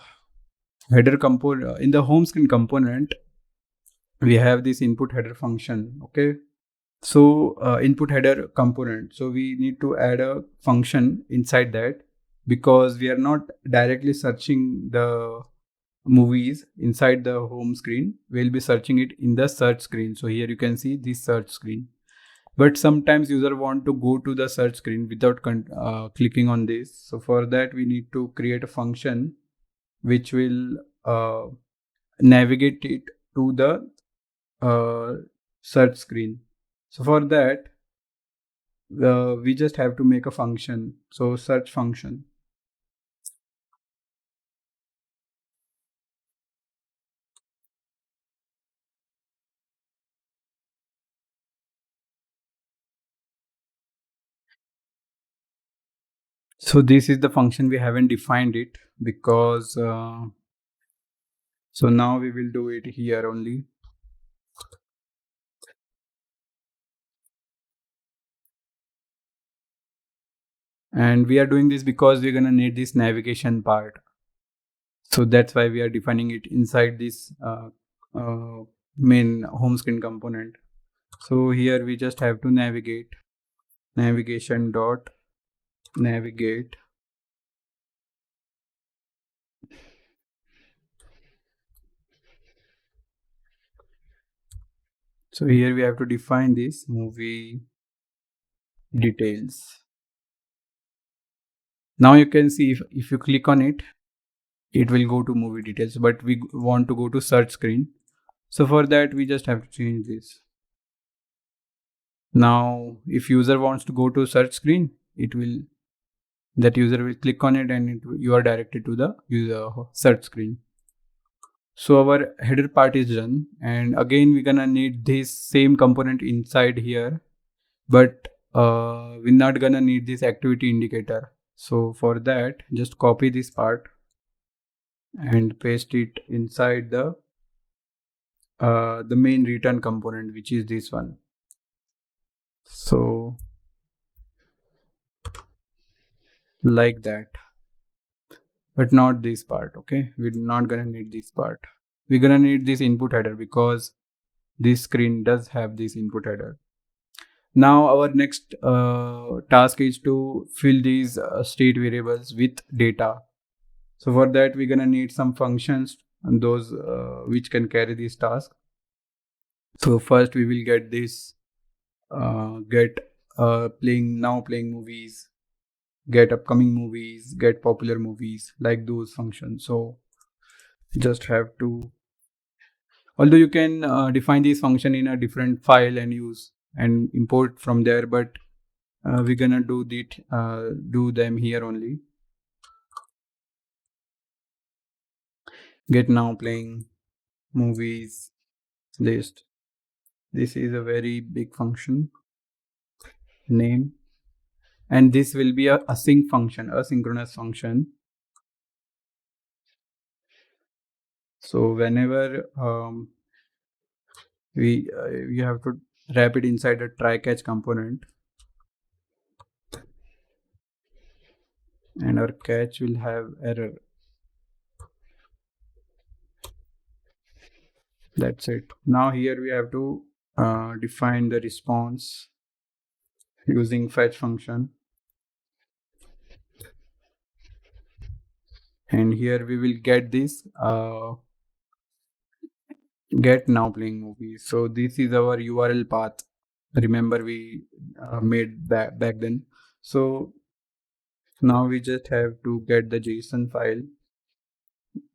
header component, in the home screen component, we have this input header function. Okay, so input header component, so we need to add a function inside that, because we are not directly searching the movies inside the home screen. We'll be searching it in the search screen. So here you can see this search screen, but sometimes user want to go to the search screen without clicking on this. So for that, we need to create a function which will navigate it to the search screen. So for that, we just have to make a function. So search function. So this is the function. We haven't defined it because so now we will do it here only. And we are doing this because we're gonna need this navigation part. So that's why we are defining it inside this main home screen component. So here we just have to navigation dot navigate. So here we have to define this movie details. Now you can see if you click on it, it will go to movie details, but we want to go to search screen. So for that, we just have to change this. Now, if user wants to go to search screen, that user will click on it and you are directed to the user search screen. So our header part is done, and again we're gonna need this same component inside here, but we're not gonna need this activity indicator. So for that, just copy this part and paste it inside the main return component, which is this one. So like that, but not this part. Okay, we're not gonna need this part. We're gonna need this input header because this screen does have this input header. Now our next task is to fill these state variables with data. So for that, we're gonna need some functions, and those which can carry this task. So first we will get this get playing movies, get upcoming movies, get popular movies, like those functions. So just have to, although you can define this function in a different file and use and import from there, but we're gonna do them here only. Get now playing movies list. This is a very big function name, and this will be a async function, asynchronous function. So whenever we have to wrap it inside a try catch component, and our catch will have error. That's it. Now here we have to define the response using fetch function, and here we will get this get now playing movies. So this is our URL path. Remember we made that back then. So now we just have to get the JSON file,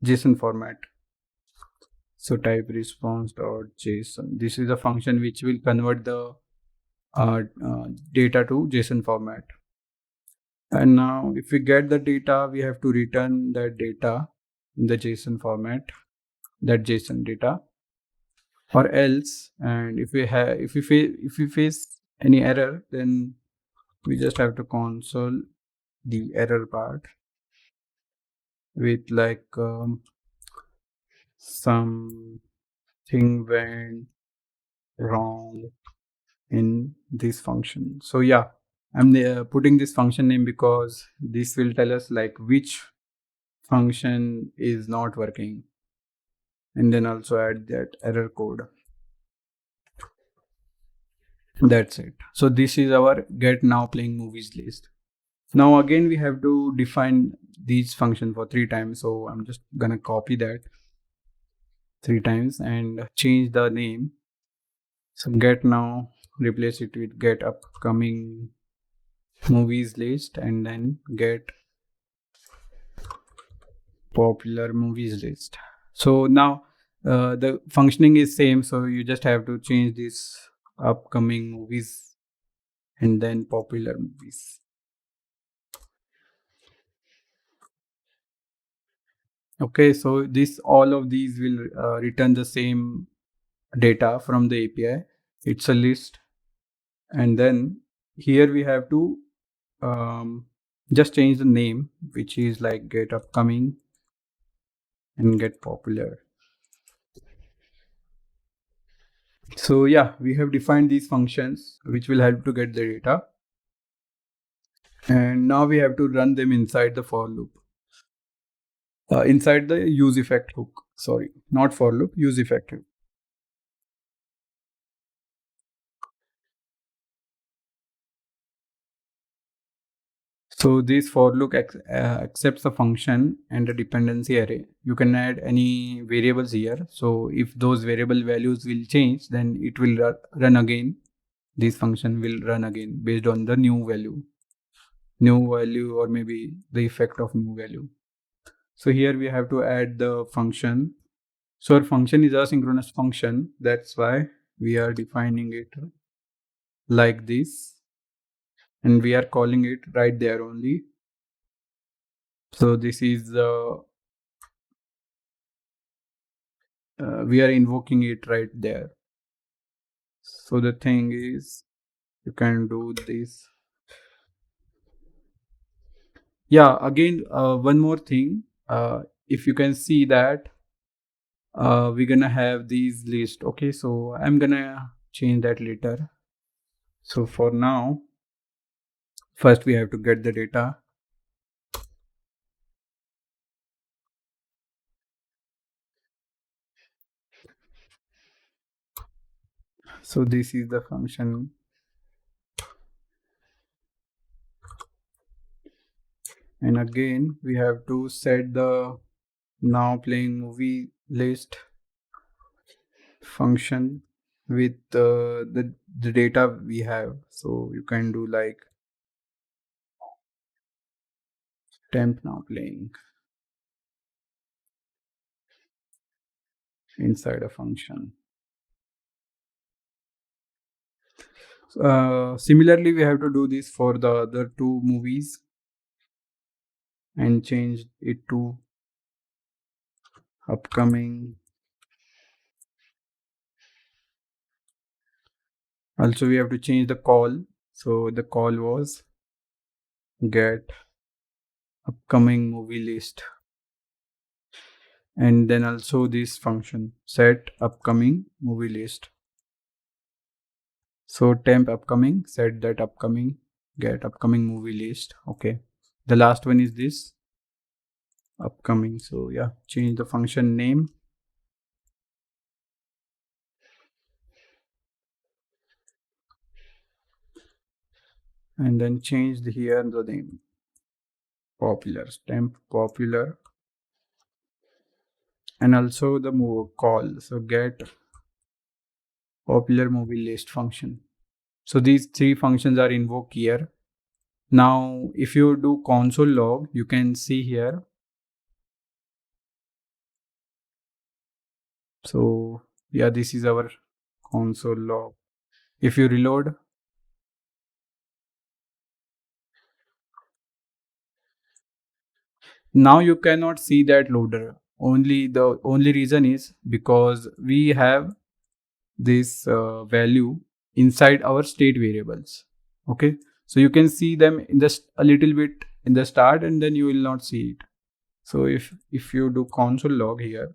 JSON format. So type response.json. This is a function which will convert the data to JSON format. And now if we get the data, we have to return that data in the JSON format, that JSON data, or else, and if we face any error, then we just have to console the error part with like something went wrong in this function. So yeah, I'm putting this function name because this will tell us like which function is not working, and then also add that error code. That's it. So this is our get now playing movies list. Now again we have to define these function for 3 times. So I'm just gonna copy that 3 times and change the name. So get now, replace it with get upcoming movies list, and then get popular movies list. So now the functioning is same, so you just have to change this upcoming movies and then popular movies. Okay, so all of these will return the same data from the API. It's a list, and then here we have to just change the name, which is like get upcoming and get popular. So yeah, we have defined these functions which will help to get the data. And now we have to run them inside the for loop, inside the use effect hook. Sorry, not for loop, use effect hook. So this for loop accepts a function and a dependency array. You can add any variables here. So if those variable values will change, then it will run again. This function will run again based on the new value, or maybe the effect of new value. So here we have to add the function. So our function is asynchronous function. That's why we are defining it like this, and we are calling it right there only. So this is the we are invoking it right there. So the thing is, you can do this. Yeah, again, one more thing. If you can see that we're gonna have these list. Okay, so I'm gonna change that later. So for now, first we have to get the data. So this is the function. And again, we have to set the now playing movie list function with the data we have. So you can do like temp now playing inside a function. Similarly, we have to do this for the other two movies and change it to upcoming. Also, we have to change the call. So the call was get upcoming movie list. And then also this function set upcoming movie list. So temp upcoming, set that upcoming, get upcoming movie list. Okay. The last one is this upcoming. So yeah, change the function name. And then change here the name. Popular, temp popular. And also the move call. So get popular movie list function. So these three functions are invoked here. Now, if you do console log, you can see here. So yeah, this is our console log. If you reload, now you cannot see that loader. The only reason is because we have this value inside our state variables. Okay, so you can see them in a little bit in the start, and then you will not see it. So if you do console log here,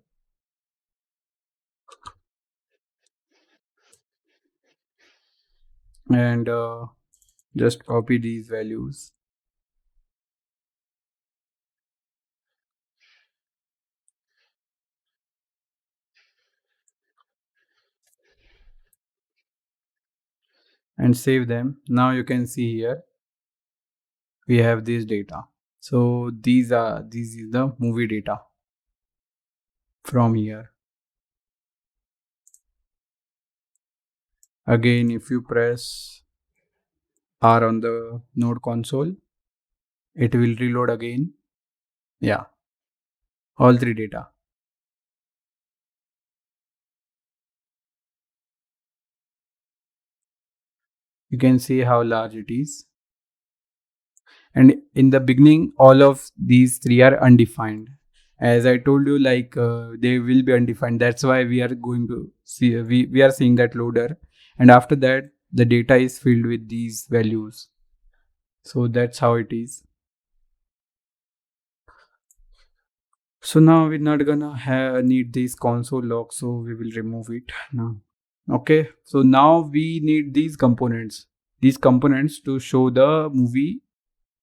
and just copy these values, and save them. Now you can see here we have this data. So this is the movie data from here. Again, if you press R on the node console, it will reload again. Yeah, all three data. You can see how large it is. And in the beginning, all of these three are undefined. As I told you, like they will be undefined. That's why we are going to see, we are seeing that loader. And after that, the data is filled with these values. So that's how it is. So now we're not gonna need this console log, so we will remove it now. Okay, so now we need these components to show the movie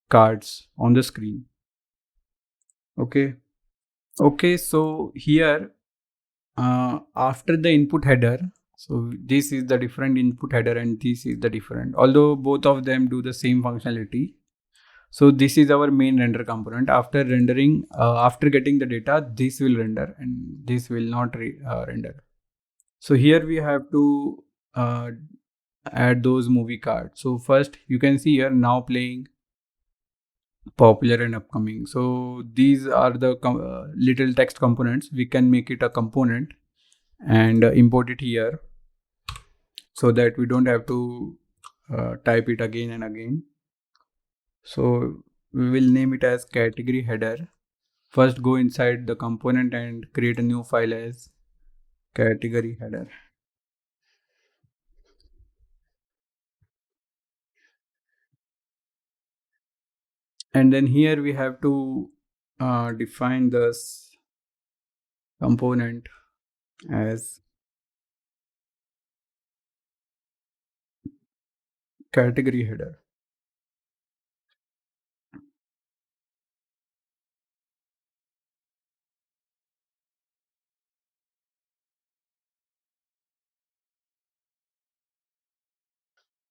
cards on the screen. Okay, so here after the input header, so this is the different input header and this is the different, although both of them do the same functionality. So this is our main render component. After rendering, after getting the data, this will render and this will not render. So here we have to add those movie cards. So first you can see here now playing, popular and upcoming. So these are the little text components. We can make it a component and import it here so that we don't have to type it again and again. So we will name it as category header. First go inside the component and create a new file as category header. And then here we have to define this component as category header.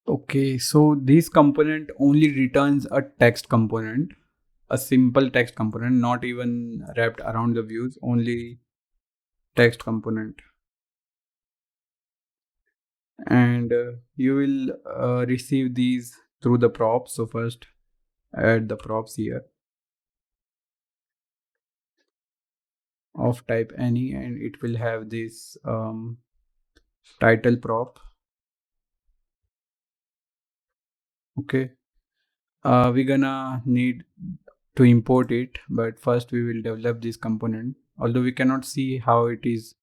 Okay, so this component only returns a text component, a simple text component, not even wrapped around the views, only text component. And you will receive these through the props. So first add the props here of type any, and it will have this title prop. Okay, we're gonna need to import it, but first we will develop this component, although we cannot see how it is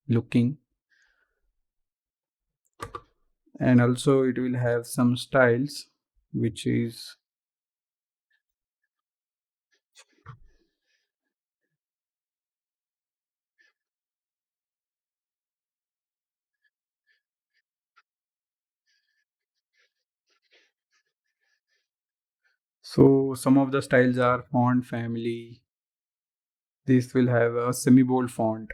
looking. And also it will have some styles, which is so some of the styles are font family. This will have a semi-bold font.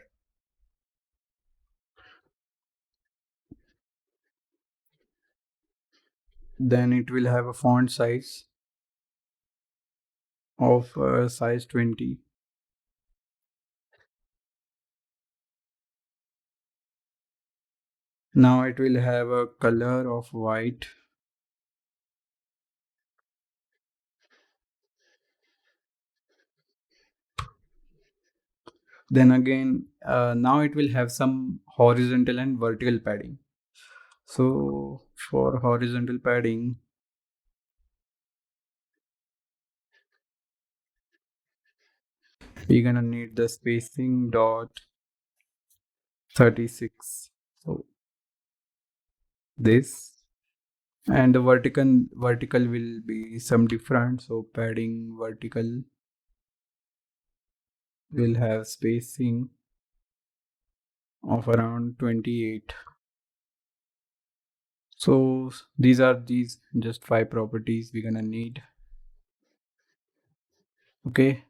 Then it will have a font size of size 20. Now it will have a color of white. Then again, now it will have some horizontal and vertical padding. So for horizontal padding, we're gonna need the spacing dot 36. So this, and the vertical will be some different. So padding vertical will have spacing of around 28. So these are just 5 properties we're gonna need. Okay,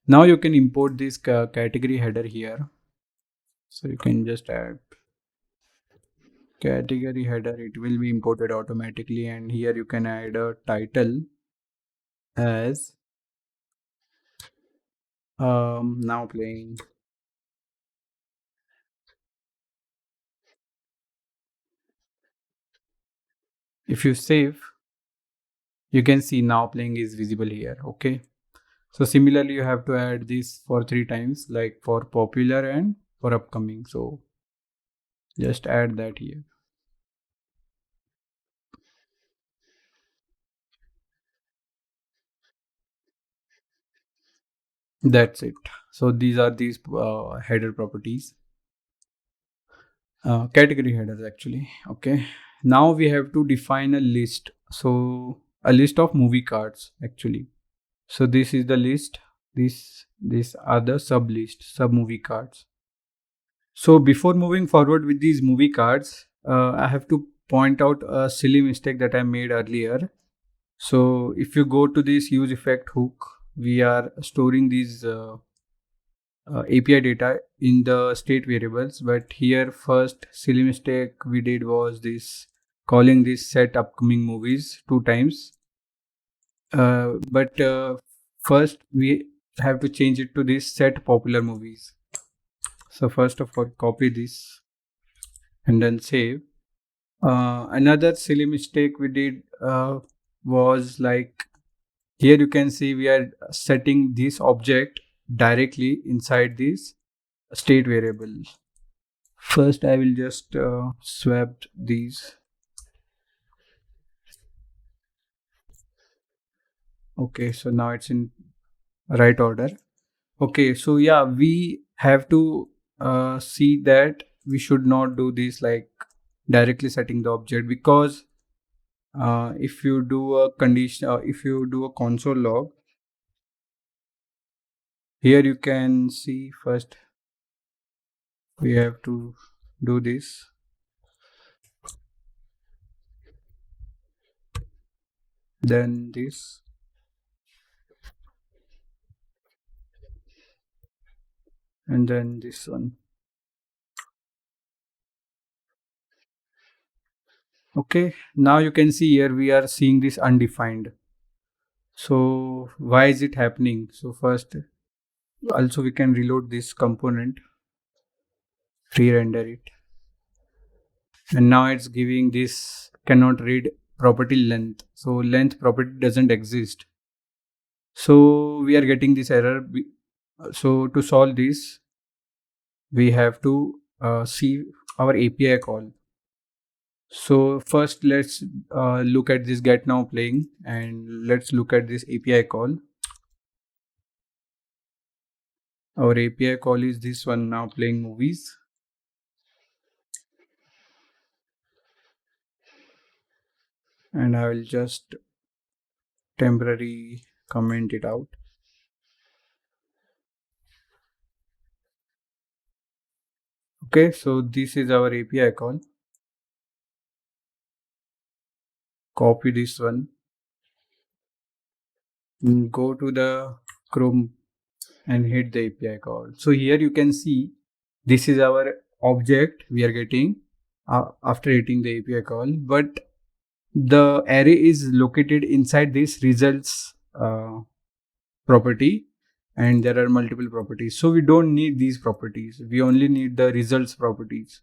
now you can import this category header here. So you can just add category header, it will be imported automatically, and here you can add a title as now playing. If you save, you can see now playing is visible here. Okay, so similarly you have to add this for 3 times, like for popular and for upcoming. So just add that here. That's it. So these are these header properties, category headers actually. Okay, now we have to define a list. So a list of movie cards actually. So this is the list. These are the sub movie cards. So before moving forward with these movie cards, I have to point out a silly mistake that I made earlier. So if you go to this use effect hook, we are storing these API data in the state variables. But here first silly mistake we did was this calling this set upcoming movies 2 times. But first we have to change it to this set popular movies. So first of all, copy this and then save. Another silly mistake we did was like here you can see we are setting this object directly inside this state variable. First, I will just swap these. Okay, so now it's in right order. Okay, so yeah, we have to see that we should not do this like directly setting the object, because if you do a condition, if you do a console log, here you can see first we have to do this, then this, and then this one. Okay, now you can see here we are seeing this undefined. So why is it happening? So first, also we can reload this component, re-render it, and now it's giving this cannot read property length. So length property doesn't exist. So we are getting this error. So to solve this, we have to see our API call. So first let's look at this get now playing, and let's look at this API call. Our API call is this one, now playing movies. And I will just temporary comment it out. Okay, so this is our API call. Copy this one. Go to the Chrome and hit the API call. So here you can see this is our object we are getting after hitting the API call, but the array is located inside this results property, and there are multiple properties. So we don't need these properties. We only need the results properties.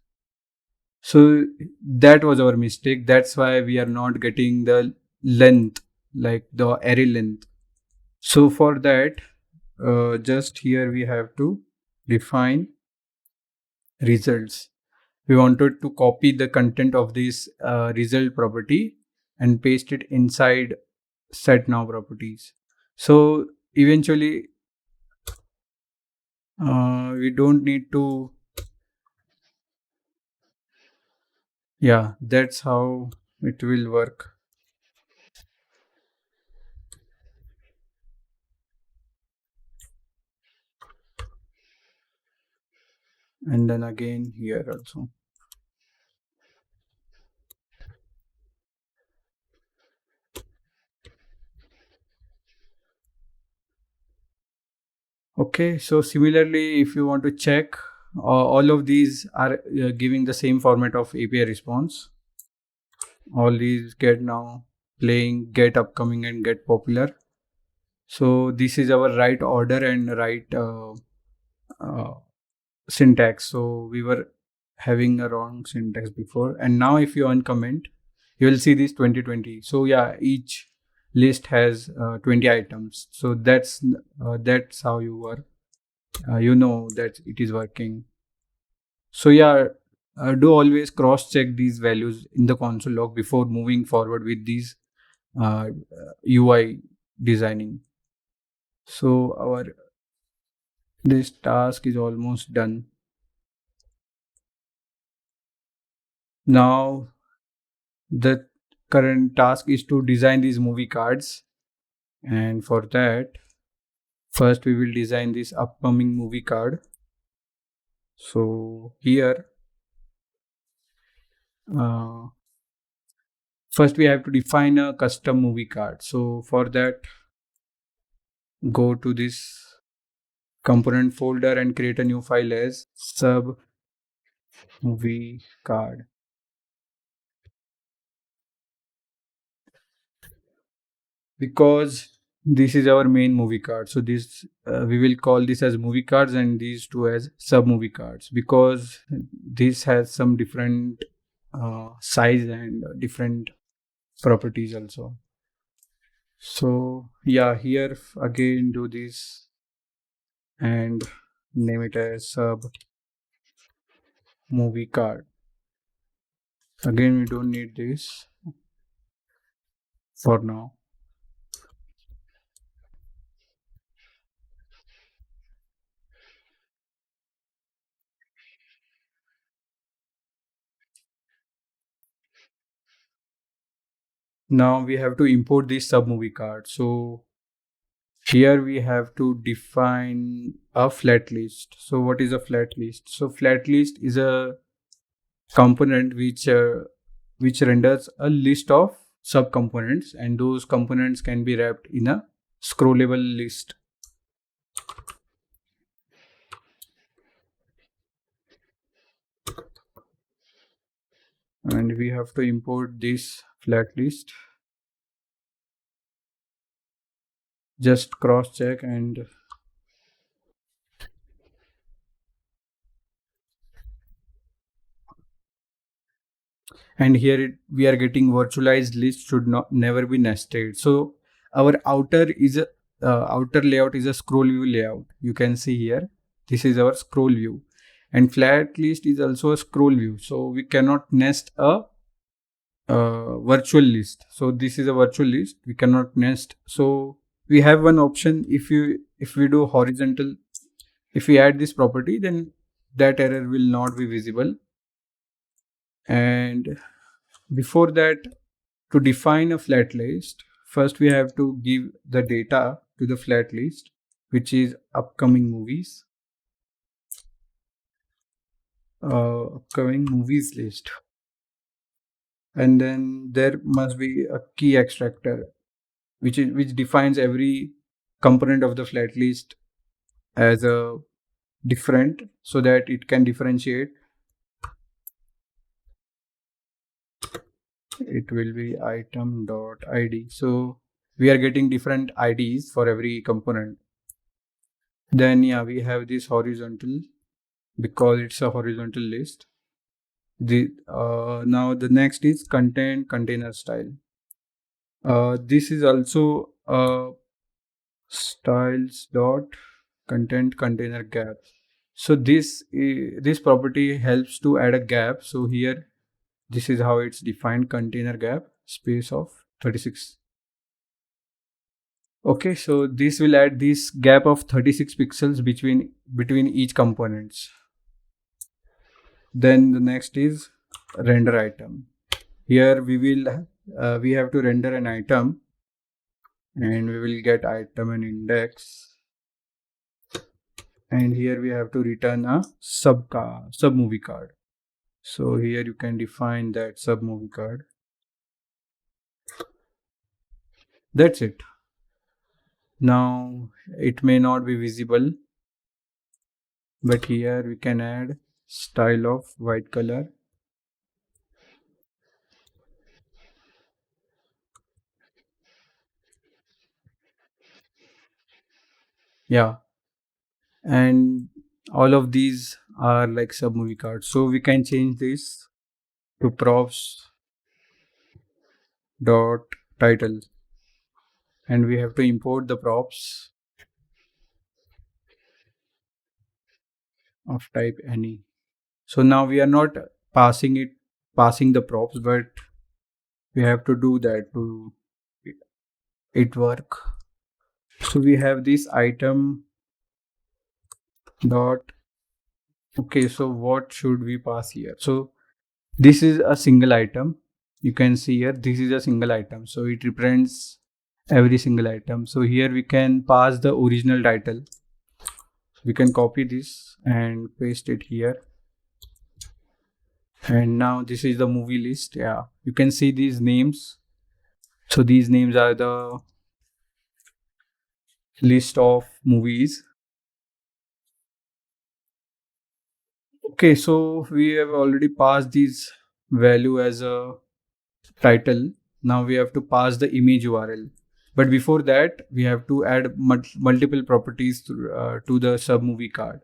So that was our mistake. That's why we are not getting the length, like the array length. So for that, just here we have to define results. We wanted to copy the content of this result property and paste it inside set now properties. So eventually, we don't need to. Yeah, that's how it will work. And then again here also. Okay, so similarly, if you want to check, all of these are giving the same format of API response. All these get now playing, get upcoming, and get popular. So this is our right order and right uh, syntax. So we were having a wrong syntax before, and now if you uncomment, you will see this 2020. So yeah, each list has 20 items. So that's how you work. You know that it is working. So yeah, do always cross check these values in the console log before moving forward with these UI designing. So our this task is almost done. Now the current task is to design these movie cards, and for that first we will design this upcoming movie card. So here first we have to define a custom movie card. So for that, go to this component folder and create a new file as sub movie card. Because this is our main movie card, so this we will call this as movie cards and these two as sub movie cards, because this has some different size and different properties also. So yeah, here again do this and name it as sub movie card. Again, we don't need this for now. Now we have to import this sub movie card. So here we have to define a flat list. So what is a flat list? So flat list is a component which renders a list of subcomponents, and those components can be wrapped in a scrollable list. And we have to import this flat list. Just cross check and here we are getting virtualized list should never be nested. So our outer layout is a scroll view layout. You can see here, this is our scroll view, and flat list is also a scroll view. So we cannot nest a virtual list. So this is a virtual list, we cannot nest. So we have one option. If we do horizontal, if we add this property, then that error will not be visible. And before that, to define a flat list, first we have to give the data to the flat list, which is upcoming movies. Upcoming movies list. And then there must be a key extractor, which defines every component of the flat list as a different, so that it can differentiate. It will be item.id. So we are getting different IDs for every component. Then yeah, we have this horizontal, because it's a horizontal list. Now the next is content container style. This is also styles dot content container gap. So this property helps to add a gap. So here, this is how it's defined: container gap space of 36. Okay, so this will add this gap of 36 pixels between each components. Then the next is render item. Here we have to render an item, and we will get item and index. And here we have to return a sub movie card. So here you can define that sub movie card. That's it. Now it may not be visible, but here we can add style of white color. Yeah, and all of these are like sub movie cards. So we can change this to props dot title, and we have to import the props of type any. So now we are not passing the props, but we have to do that to it work. So we have this item dot. Okay, so what should we pass here? So this is a single item. You can see here, this is a single item, so it represents every single item. So here we can pass the original title. We can copy this and paste it here. And now this is the movie list. Yeah, you can see these names. So these names are the list of movies. Okay, so we have already passed this value as a title. Now we have to pass the image URL. But before that, we have to add multiple properties to the sub movie card.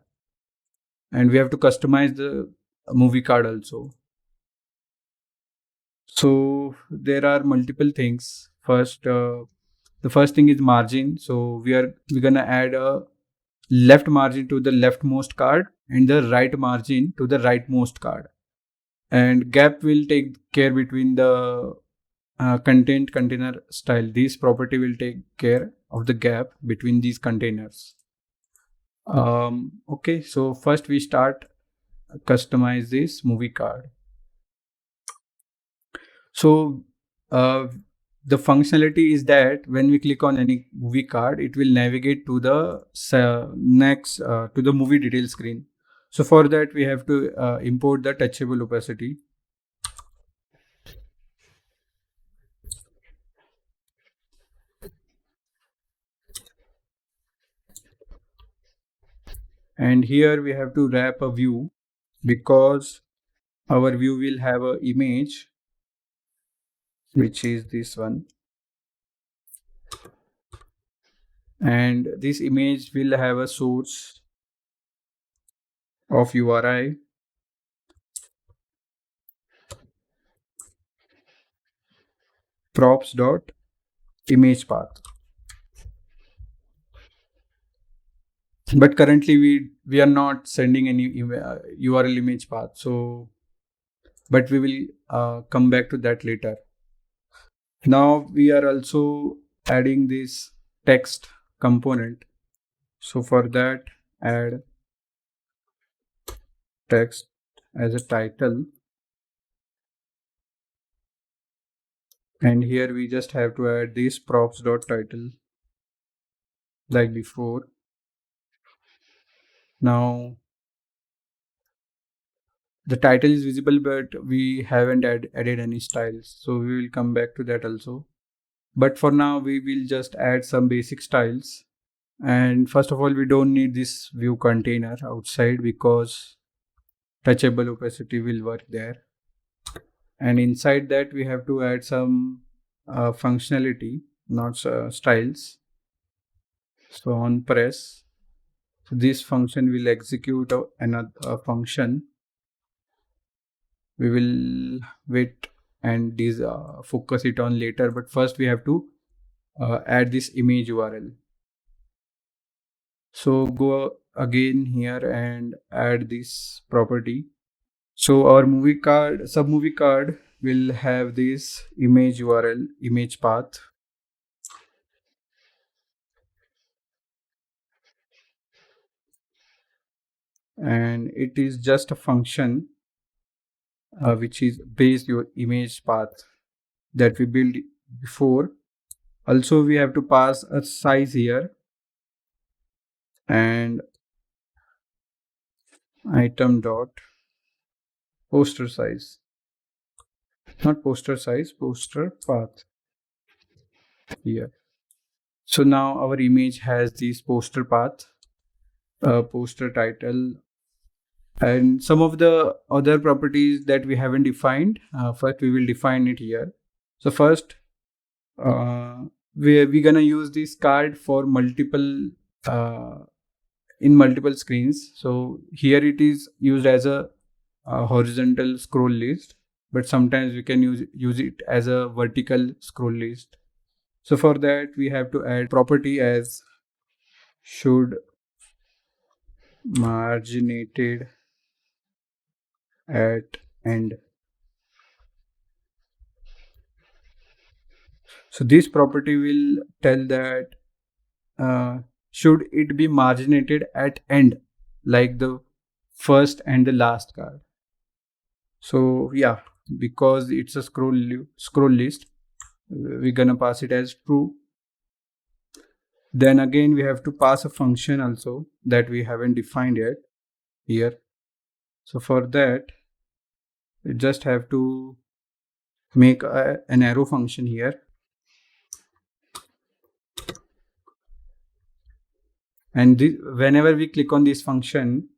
And we have to customize the movie card also. So there are multiple things. The first thing is margin. So we're gonna add a left margin to the leftmost card and the right margin to the rightmost card. And gap will take care between the content container style. This property will take care of the gap between these containers. Okay, so first we start customize this movie card. So the functionality is that when we click on any movie card, it will navigate to the next to the movie detail screen. So for that we have to import the touchable opacity. And here we have to wrap a view because our view will have an image, which is this one. And this image will have a source of URI, props dot image path. But currently we are not sending any URL image path. So, but we will come back to that later. Now we are also adding this text component. So for that, add text as a title. And here we just have to add this props dot title like before. Now the title is visible, but we haven't added any styles. So we will come back to that also. But for now, we will just add some basic styles. And first of all, we don't need this view container outside because touchable opacity will work there. And inside that, we have to add some functionality, not styles. So on press, so this function will execute another function. We will wait and focus it on later. But first, we have to add this image URL. So go again here and add this property. So our sub movie card will have this image URL, image path. And it is just a function which is based your image path that we built before. Also, we have to pass a size here and item dot poster size, not poster size, poster path here. So now our image has this poster path, poster title, and some of the other properties that we haven't defined. First, we will define it here. So first, we're gonna use this card for multiple in multiple screens. So here it is used as a horizontal scroll list, but sometimes we can use it as a vertical scroll list. So for that we have to add property as should marginated at end. So this property will tell that should it be marginated at end, like the first and the last card. So yeah, because it's a scroll list, we're gonna pass it as true. Then again we have to pass a function also that we haven't defined yet here. So for that You just have to make an arrow function here, and whenever we click on this function,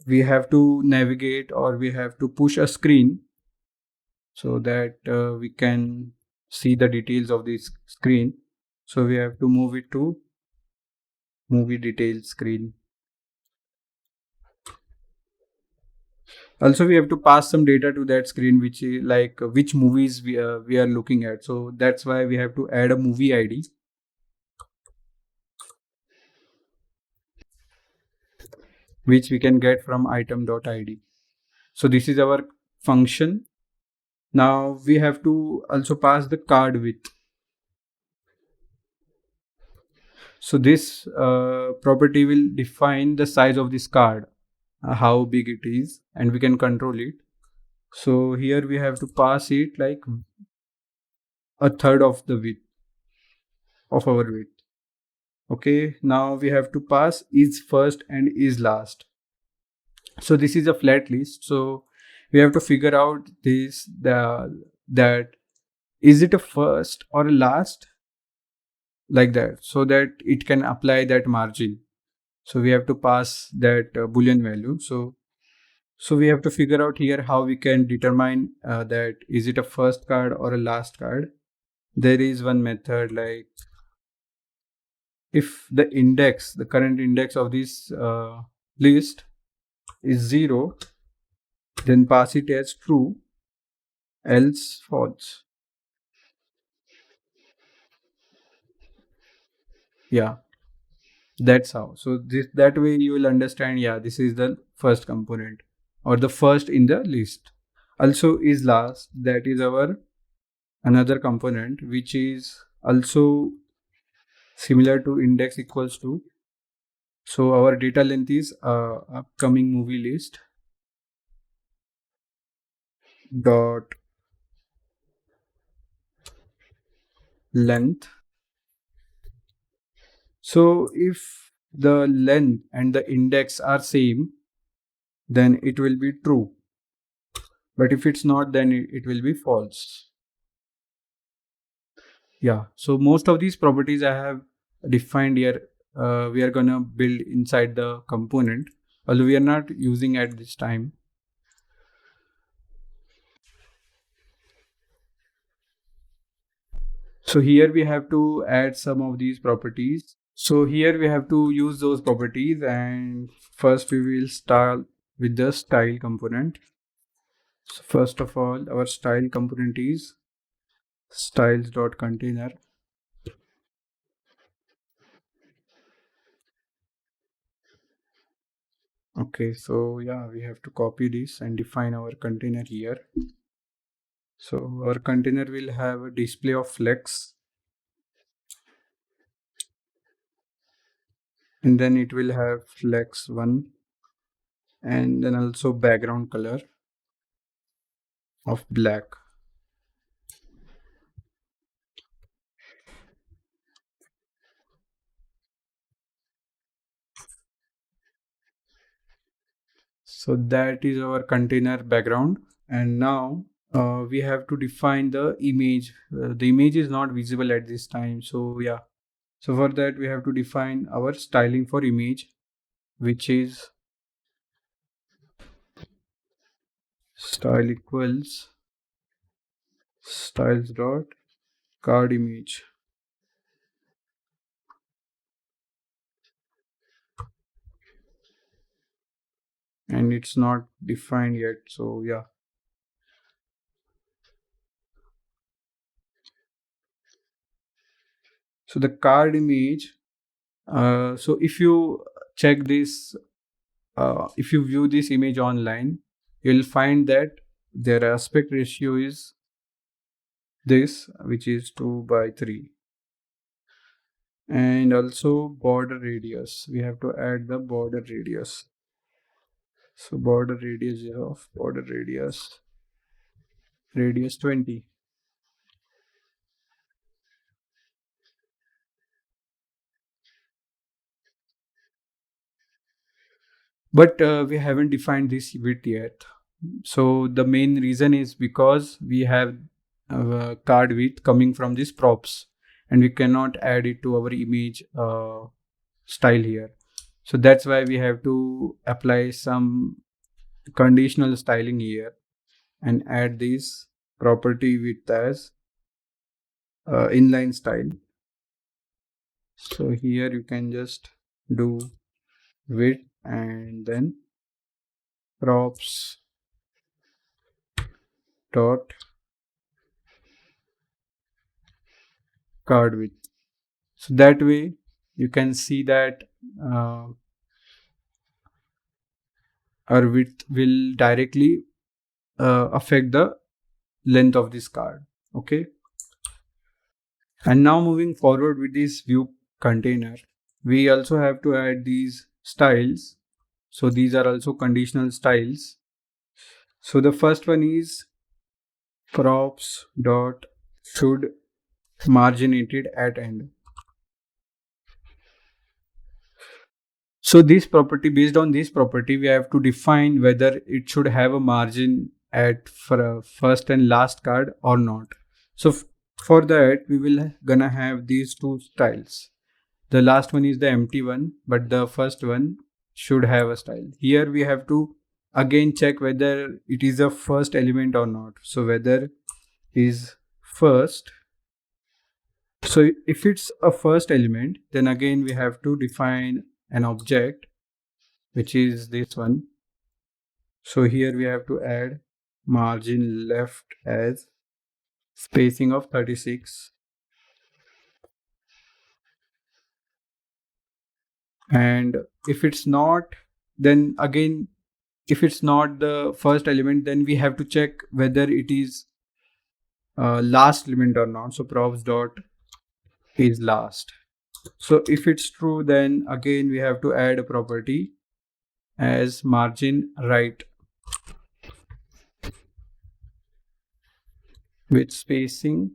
we have to navigate or we have to push a screen so that we can see the details of this screen. So we have to move it to movie details screen. Also, we have to pass some data to that screen, which is like which movies we are looking at. So that's why we have to add a movie ID, which we can get from item.id. So this is our function. Now we have to also pass the card width. So this property will define the size of this card, how big it is, and we can control it. So here we have to pass it like a third of the width of our width. Okay, now we have to pass is first and is last. So this is a flat list. So we have to figure out that is it a first or a last, like that, so that it can apply that margin. So we have to pass that boolean value. So we have to figure out here how we can determine that is it a first card or a last card. There is one method, like if the current index of this list is 0, then pass it as true, else false. Yeah, that's how. So that way you will understand, yeah, this is the first component or the first in the list. Also is last, that is our another component which is also similar to index equals to. So our data length is upcoming movie list dot length. So if the length and the index are same, then it will be true. But if it's not, then it will be false. Yeah. So most of these properties I have defined here. We are gonna build inside the component, although we are not using at this time. So here we have to add some of these properties. So here we have to use those properties, and first we will start with the style component. So first of all, our style component is styles.container. Okay, so yeah, we have to copy this and define our container here. So our container will have a display of flex, and then it will have flex 1, and then also background color of black. So that is our container background. And now we have to define the image. The image is not visible at this time. So yeah, so for that we have to define our styling for image, which is style equals styles dot card image. And it's not defined yet. So yeah. So the card image, so if you check this, if you view this image online, you'll find that their aspect ratio is this, which is 2:3. And also border radius, we have to add the border radius. So border radius 20. But we haven't defined this width yet. So the main reason is because we have card width coming from these props, and we cannot add it to our image style here. So that's why we have to apply some conditional styling here and add this property width as inline style. So here you can just do width and then props dot card width. So that way you can see that uh, our width will directly affect the length of this card. Okay. And now moving forward with this view container, we also have to add these styles. So these are also conditional styles. So the first one is props dot should marginated at end. So this property, based on this property, we have to define whether it should have a margin at first and last card or not. So for that, we will gonna have these two styles. The last one is the empty one, but the first one should have a style. Here we have to again check whether it is a first element or not. So whether is first. So if it's a first element, then again we have to define an object, which is this one. So here we have to add margin left as spacing of 36. And if it's not, then again, if it's not the first element, then we have to check whether it is last element or not. So props dot is last. So if it's true, then again we have to add a property as margin right with spacing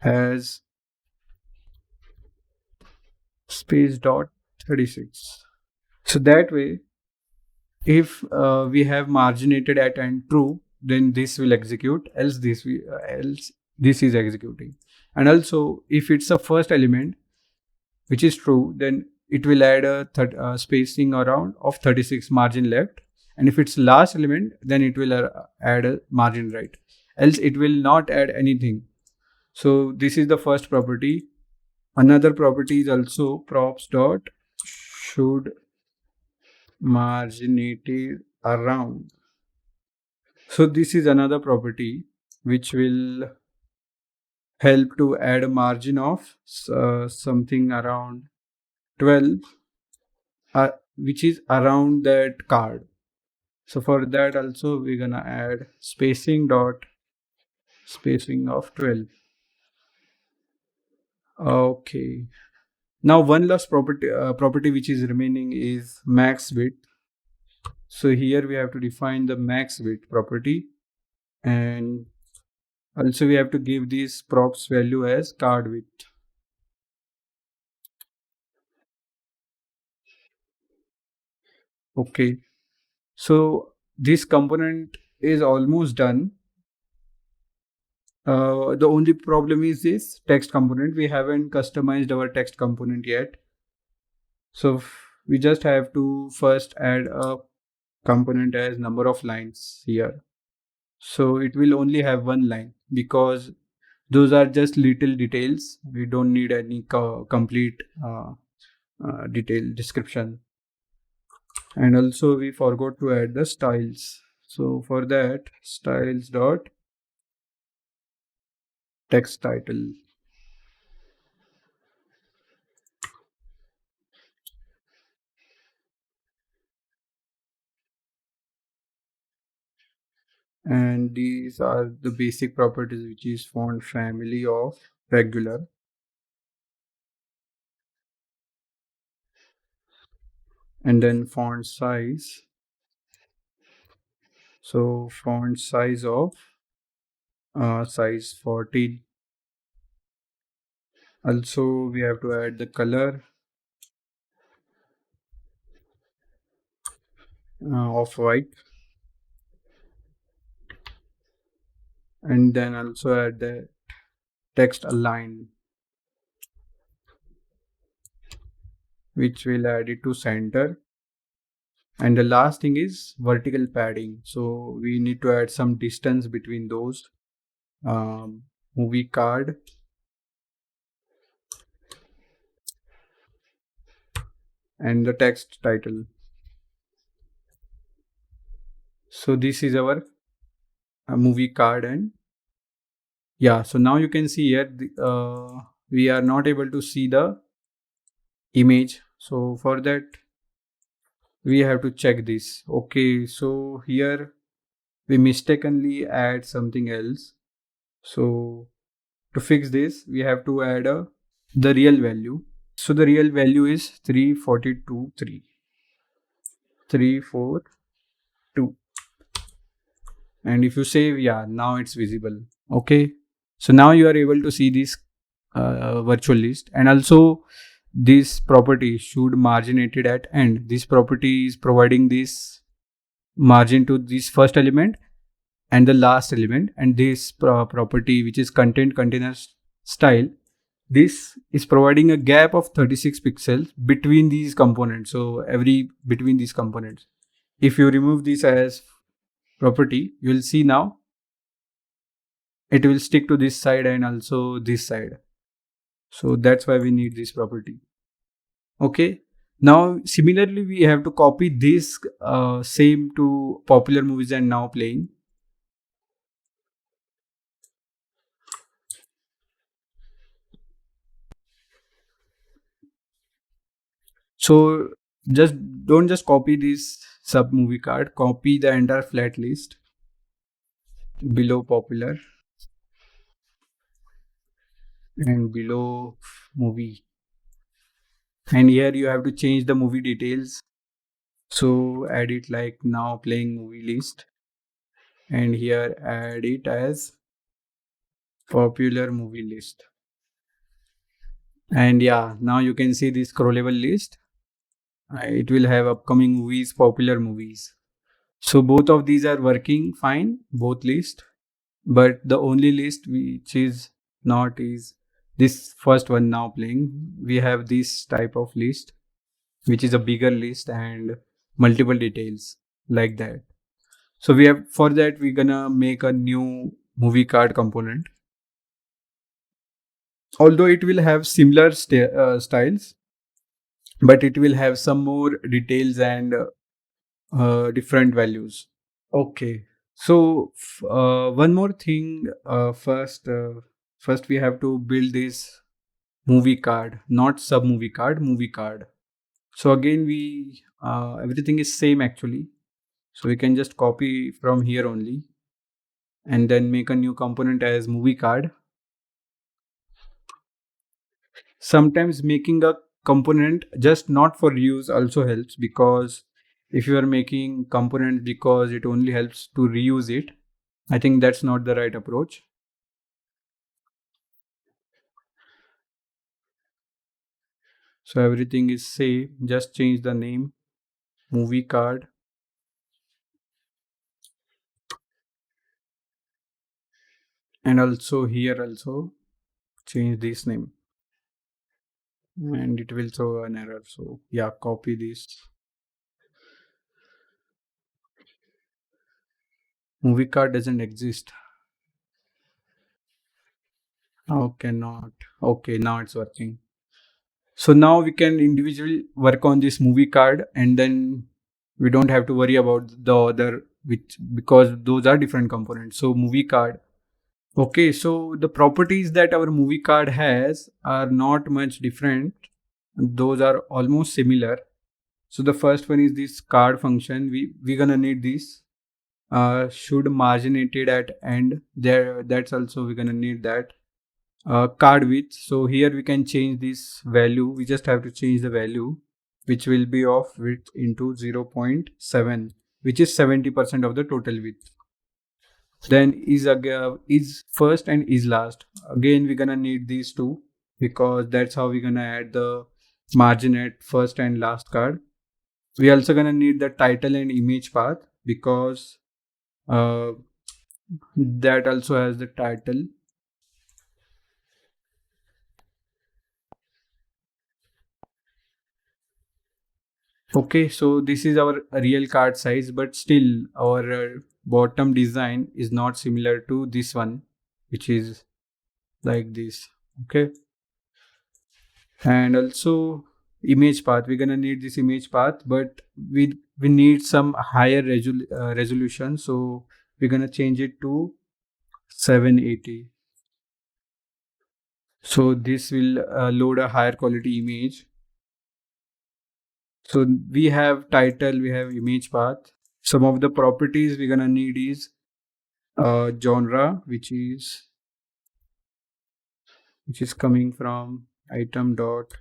as space dot 36. So that way, if we have marginated at end true, then this will execute, else this is executing. And also, if it's a first element which is true, then it will add a spacing around of 36 margin left. And if it's last element, then it will add a margin right. Else it will not add anything. So this is the first property. Another property is also props dot should marginated around. So this is another property which will help to add a margin of something around 12, which is around that card. So for that also we're gonna add spacing dot spacing of 12. Okay. Now one last property which is remaining is max width. So here we have to define the max width property, and also we have to give this props value as card width. Okay. So this component is almost done. The only problem is this text component. We haven't customized our text component yet. So we just have to first add a component as number of lines here. So it will only have one line because those are just little details. We don't need any complete detail description. And also we forgot to add the styles. So for that, styles dot text title. And these are the basic properties, which is font family of regular, and then font size. So font size of size 14. Also we have to add the color, Off white, and then also add the text align, which will add it to center. And the last thing is vertical padding, so we need to add some distance between those. Movie card, and the text title. So this is our movie card. And yeah, so now you can see here we are not able to see the image, so for that we have to check this. Okay, so here we mistakenly add something else. So to fix this, we have to add the real value. So the real value is 342. And if you save, yeah, now it's visible. Okay, so now you are able to see this virtual list. And also this property should marginated at end. This property is providing this margin to this first element and the last element. And this property, which is content container style, this is providing a gap of 36 pixels between these components. So every between these components, if you remove this as property, you will see now it will stick to this side and also this side. So that's why we need this property. Okay, now similarly we have to copy this same to popular movies and now playing. So just don't just copy this sub movie card, copy the entire flat list below popular and below movie. And here you have to change the movie details. So add it like now playing movie list, and here add it as popular movie list. And yeah, now you can see this scrollable list. It will have upcoming movies, popular movies. So both of these are working fine, both list. But the only list which is not is this first one now playing. We have this type of list, which is a bigger list and multiple details like that. So we have, for that we're gonna make a new movie card component. Although it will have similar styles, but it will have some more details and different values. Okay, so one more thing. First we have to build this movie card, not sub movie card, movie card. So again, we everything is same actually. So we can just copy from here only, and then make a new component as movie card. Sometimes making a component just not for reuse also helps, because if you are making components because it only helps to reuse it, I think that's not the right approach. So everything is same, just change the name, movie card, and also here also change this name, and it will throw an error. So yeah, copy this. Movie card doesn't exist. Okay, not. Okay, now it's working. So now we can individually work on this movie card, and then we don't have to worry about the other, which, because those are different components. So movie card. Okay, so the properties that our movie card has are not much different. Those are almost similar. So the first one is this card function. We're gonna need this. Should marginated at end. There, that's also we're gonna need that. Card width. So here we can change this value. We just have to change the value, which will be of width into 0.7, which is 70% of the total width. Then is first and is last. Again, we're gonna need these two, because that's how we're gonna add the margin at first and last card. We also gonna need the title and image path because uh, that also has the title. Okay, so this is our real card size, but still our bottom design is not similar to this one, which is like this. Okay, and also image path. We're gonna need this image path, but we need some higher resolution, so we're gonna change it to 780. So this will load a higher quality image. So we have title, we have image path. Some of the properties we're gonna need is genre, which is coming from item dot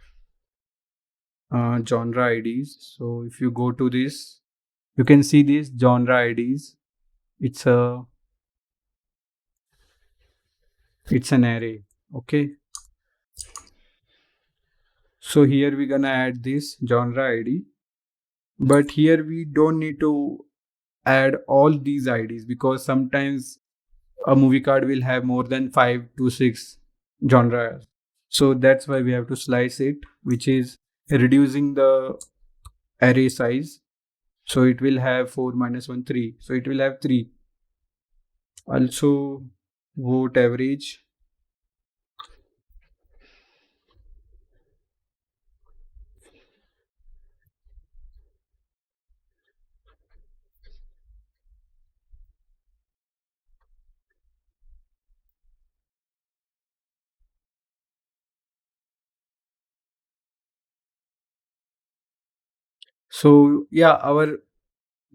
genre IDs. So if you go to this, you can see these genre IDs. It's a it's an array. Okay. So here we're gonna add this genre ID, but here we don't need to add all these IDs because sometimes a movie card will have more than 5 to 6 genres. So that's why we have to slice it, which is reducing the array size. So it will have 4 minus 1, 3. So it will have 3. Also, vote average. So yeah, our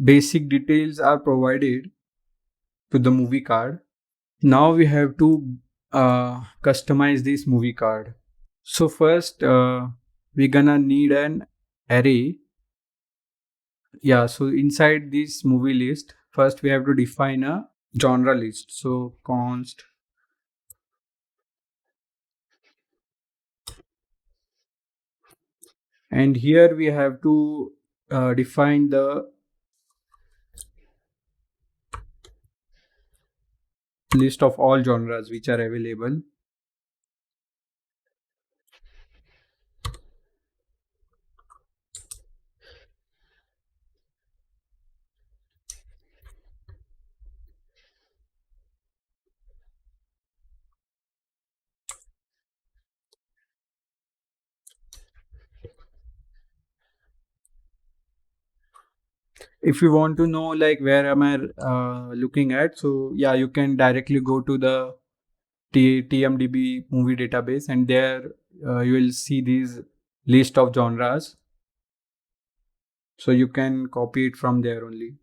basic details are provided to the movie card. Now we have to customize this movie card. So first, we're gonna need an array. Yeah, so inside this movie list, first we have to define a genre list. So const, and here we have to define the list of all genres which are available. If you want to know like where am I looking at, so yeah, you can directly go to the TMDB movie database, and there you will see these list of genres. So you can copy it from there only.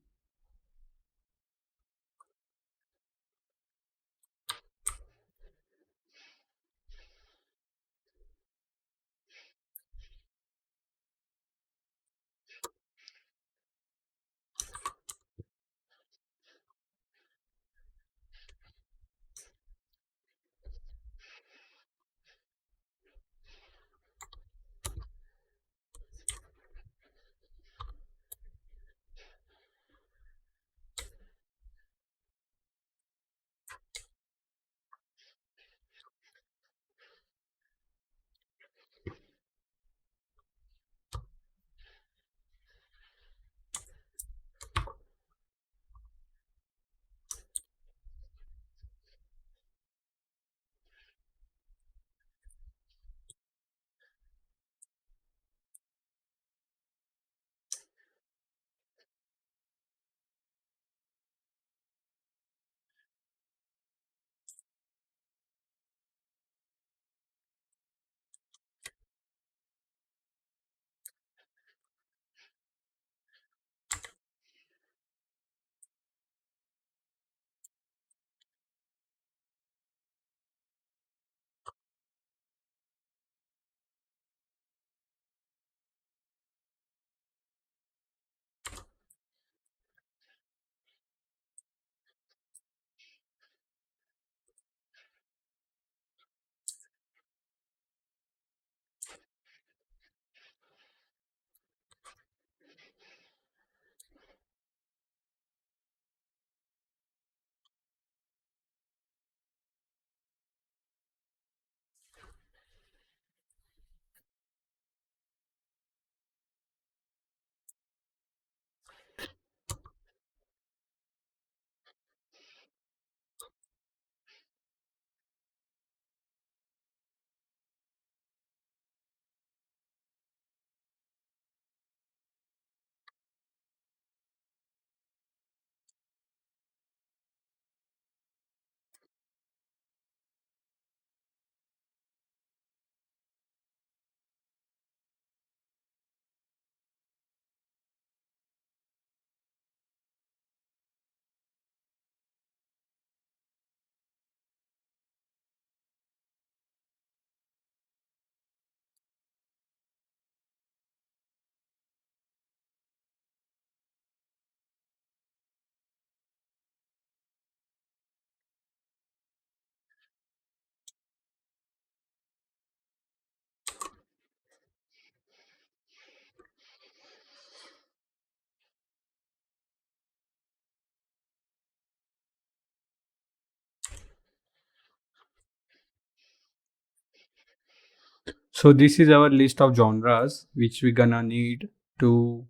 So this is our list of genres which we gonna need to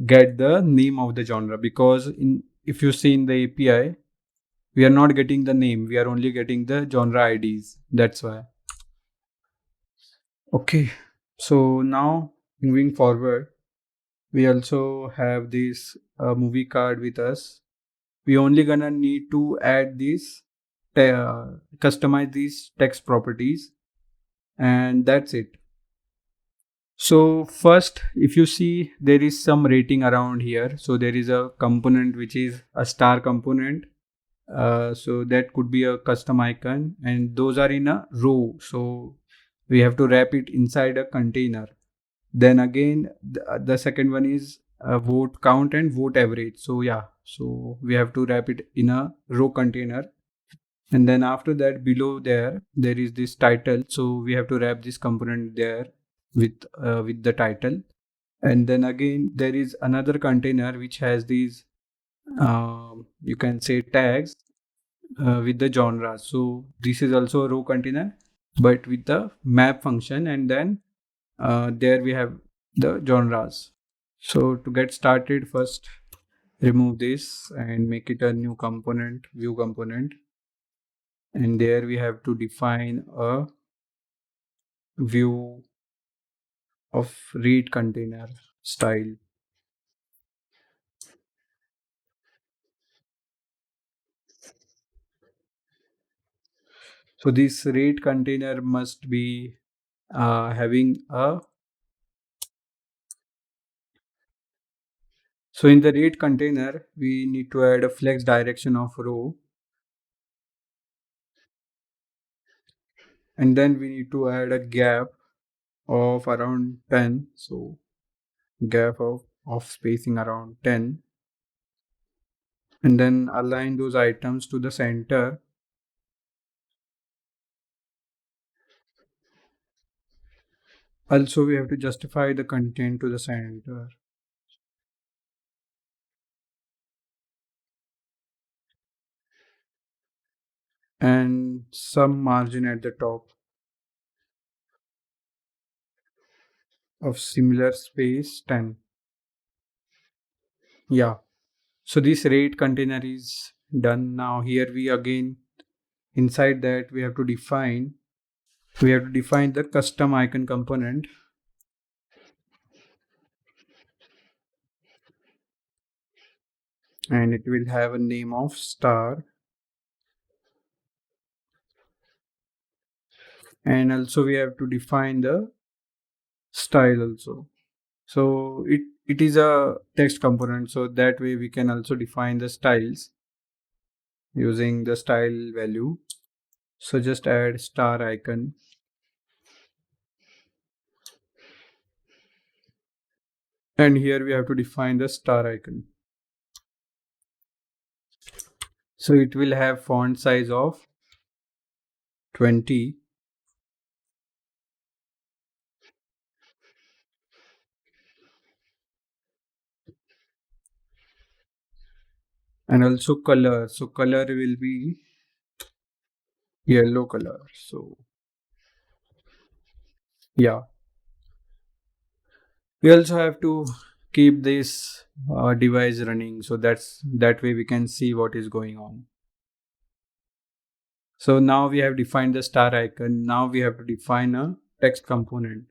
get the name of the genre, because if you see in the API, we are not getting the name, we are only getting the genre IDs. That's why. Okay, so now moving forward, we also have this movie card with us. We only gonna need to add these, customize these text properties, and that's it. So first, if you see, there is some rating around here. So there is a component which is a star component. So that could be a custom icon, and those are in a row. So we have to wrap it inside a container. Then again, the second one is vote count and vote average. So yeah, so we have to wrap it in a row container. And then after that, below there is this title. So we have to wrap this component there with the title. And then again, there is another container which has these, you can say, tags with the genre. So this is also a row container, but with the map function. And then there we have the genres. So to get started, first remove this and make it a new component, view component. And there we have to define a view of read container style. So this read container must be having a, so in the read container, we need to add a flex direction of row, and then we need to add a gap of around 10. So gap of spacing around 10, and then align those items to the center. Also, we have to justify the content to the center, and some margin at the top of similar space 10. Yeah. So this rate container is done. Now here we again, inside that we have to define the custom icon component, and it will have a name of star, and also we have to define the style also. So it is a text component, so that way we can also define the styles using the style value. So just add star icon, and here we have to define the star icon. So it will have font size of 20, and also color. So color will be yellow color. So yeah, we also have to keep this device running, so that way we can see what is going on. So now we have defined the star icon. Now we have to define a text component,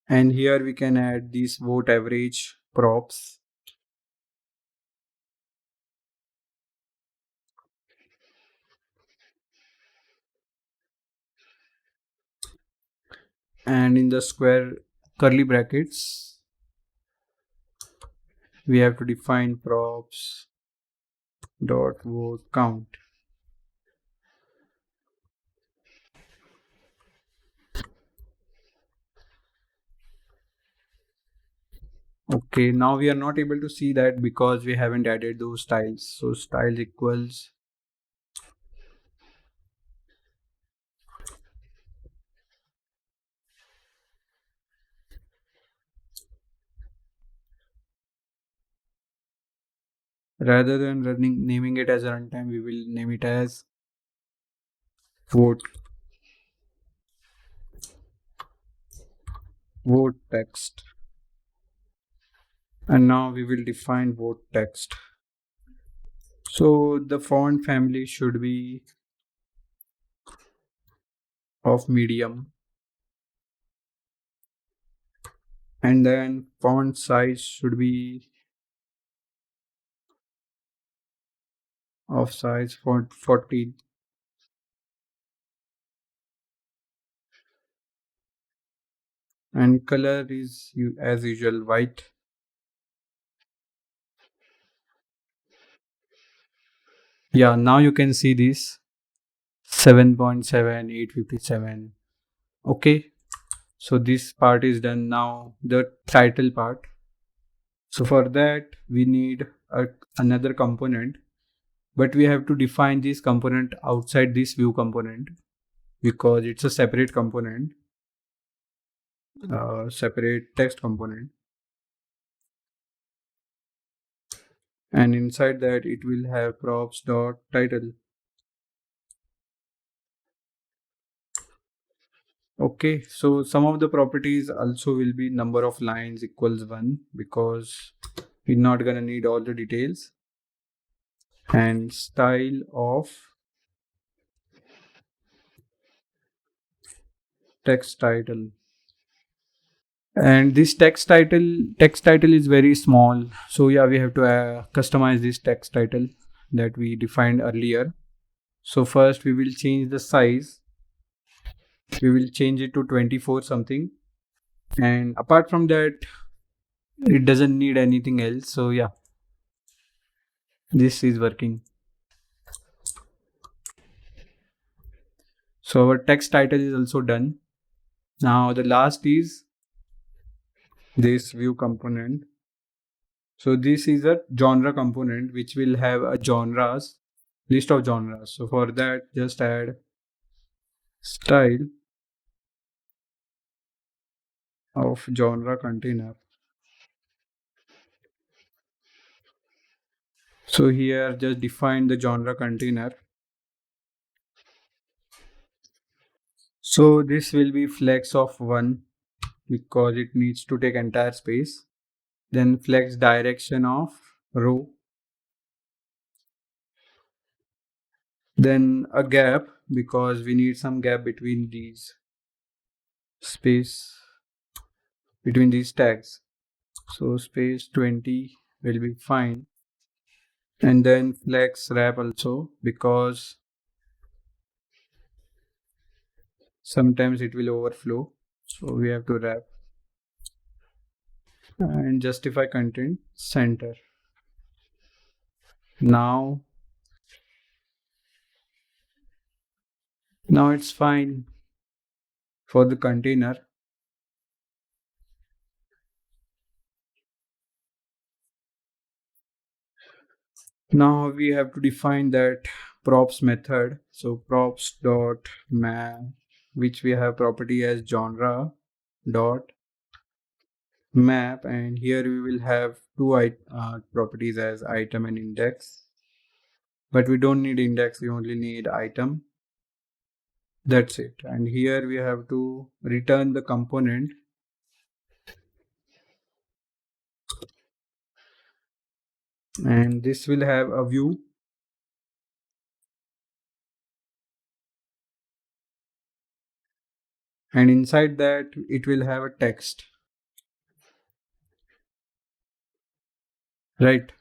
and here we can add these vote average props. And in the square curly brackets, we have to define props dot vote count. Okay, now we are not able to see that because we haven't added those styles. So styles equals, Rather than naming it as a runtime, we will name it as vote text. And now we will define vote text. So the font family should be of medium, and then font size should be of size 14, and color is as usual white. Yeah, now you can see this 7.7 857. Okay, so this part is done. Now the title part. So for that we need another component, but we have to define this component outside this view component because it's a separate component, separate text component, and inside that it will have props dot title. Okay, so some of the properties also will be number of lines equals 1 because we're not gonna need all the details, and style of text title. And this text title is very small, so yeah, we have to customize this text title that we defined earlier. So first we will change the size. We will change it to 24 something, and apart from that it doesn't need anything else. So yeah, this is working. So our text title is also done. Now the last is this view component. So this is a genre component which will have a list of genres. So for that just add style of genre container. So here just define the genre container. So this will be flex of 1 because it needs to take entire space. Then flex direction of row. Then a gap because we need some gap between these space between these tags. So space 20 will be fine. And then flex wrap also because sometimes it will overflow. So we have to wrap. And justify content center. Now it's fine for the container. Now we have to define that props method. So props dot map, which we have property as genre dot map, and here we will have two properties as item and index, but we don't need index, we only need item. That's it. And here we have to return the component, and this will have a view, and inside that it will have a text, right?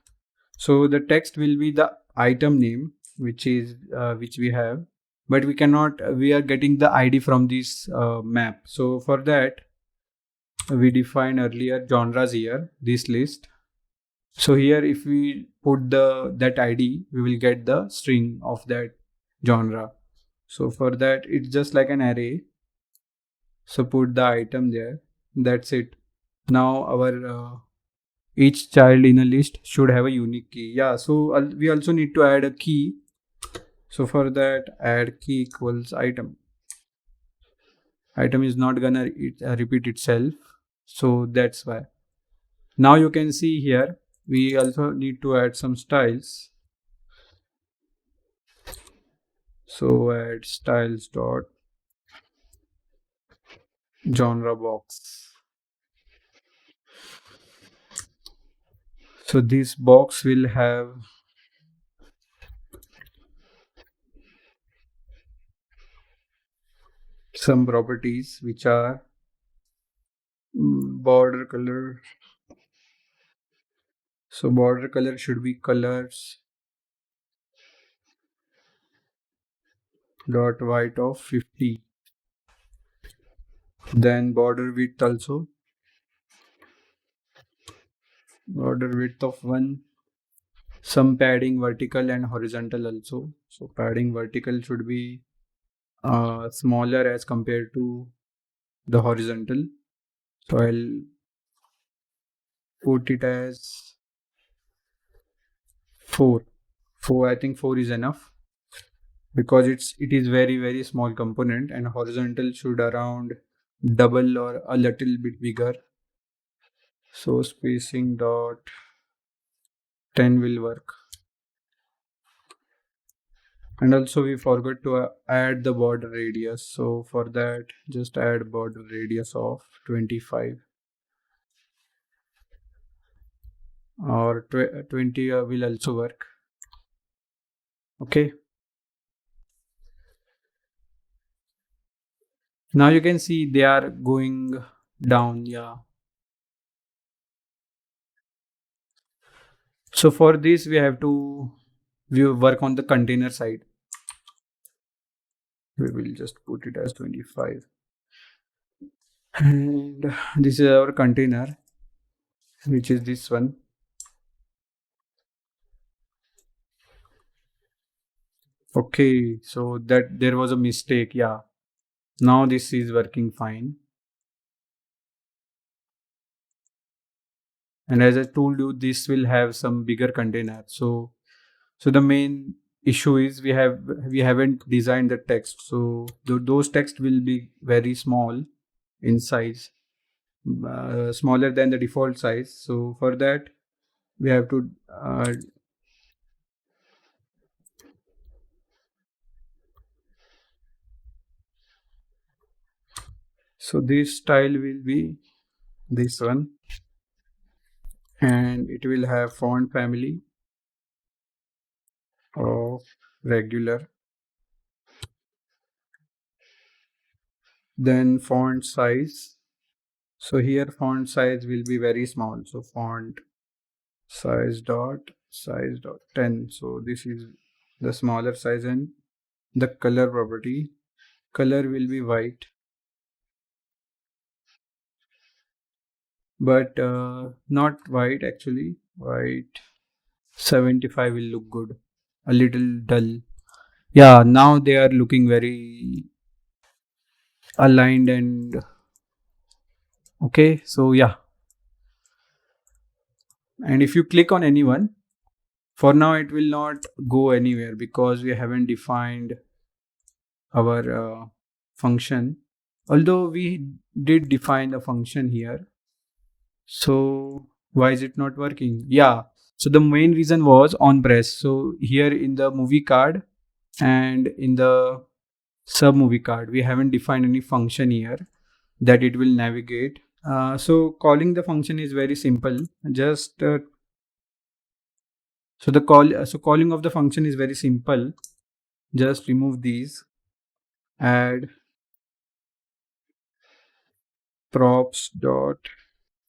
So the text will be the item name, which we have, but we cannot we are getting the id from this map. So for that we defined earlier genres here, this list. So here if we put that id, we will get the string of that genre. So for that it's just like an array. So put the item there. That's it. Now our each child in a list should have a unique key. Yeah, so we also need to add a key. So for that add key equals item. Item is not gonna repeat itself. So that's why. Now you can see here we also need to add some styles. So add styles dot genre box. So this box will have some properties which are border color. So border color should be colors dot white of 50. Then border width also, border width of 1. Some padding vertical and horizontal also. So padding vertical should be smaller as compared to the horizontal. So I'll put it as 4. I think 4 is enough because it is very small component, and horizontal should around double or a little bit bigger. So spacing dot 10 will work. And also we forgot to add the border radius. So for that, just add border radius of 25 or 20 will also work. Okay. Now you can see they are going down. Yeah. So for this, we have to work on the container side. We will just put it as 25. And this is our container, which is this one. Okay, so that there was a mistake. Yeah. Now this is working fine. And as I told you, this will have some bigger container. So the main issue is we haven't designed the text. So those text will be very small in size, smaller than the default size. So for that, we have to so this style will be this one, and it will have font family of regular, then font size. So here font size will be very small. So font size dot 10. So this is the smaller size, and the color property, color will be white, but not white actually. White 75 will look good. A little dull. Yeah, now they are looking very aligned and okay. So yeah, and if you click on anyone, for now it will not go anywhere because we haven't defined our function, although we did define the function here. So why is it not working? Yeah, so the main reason was on press. So here in the movie card and in the sub movie card, we haven't defined any function here that it will navigate. So calling the function is very simple. Just calling of the function is very simple. Just remove these, add props dot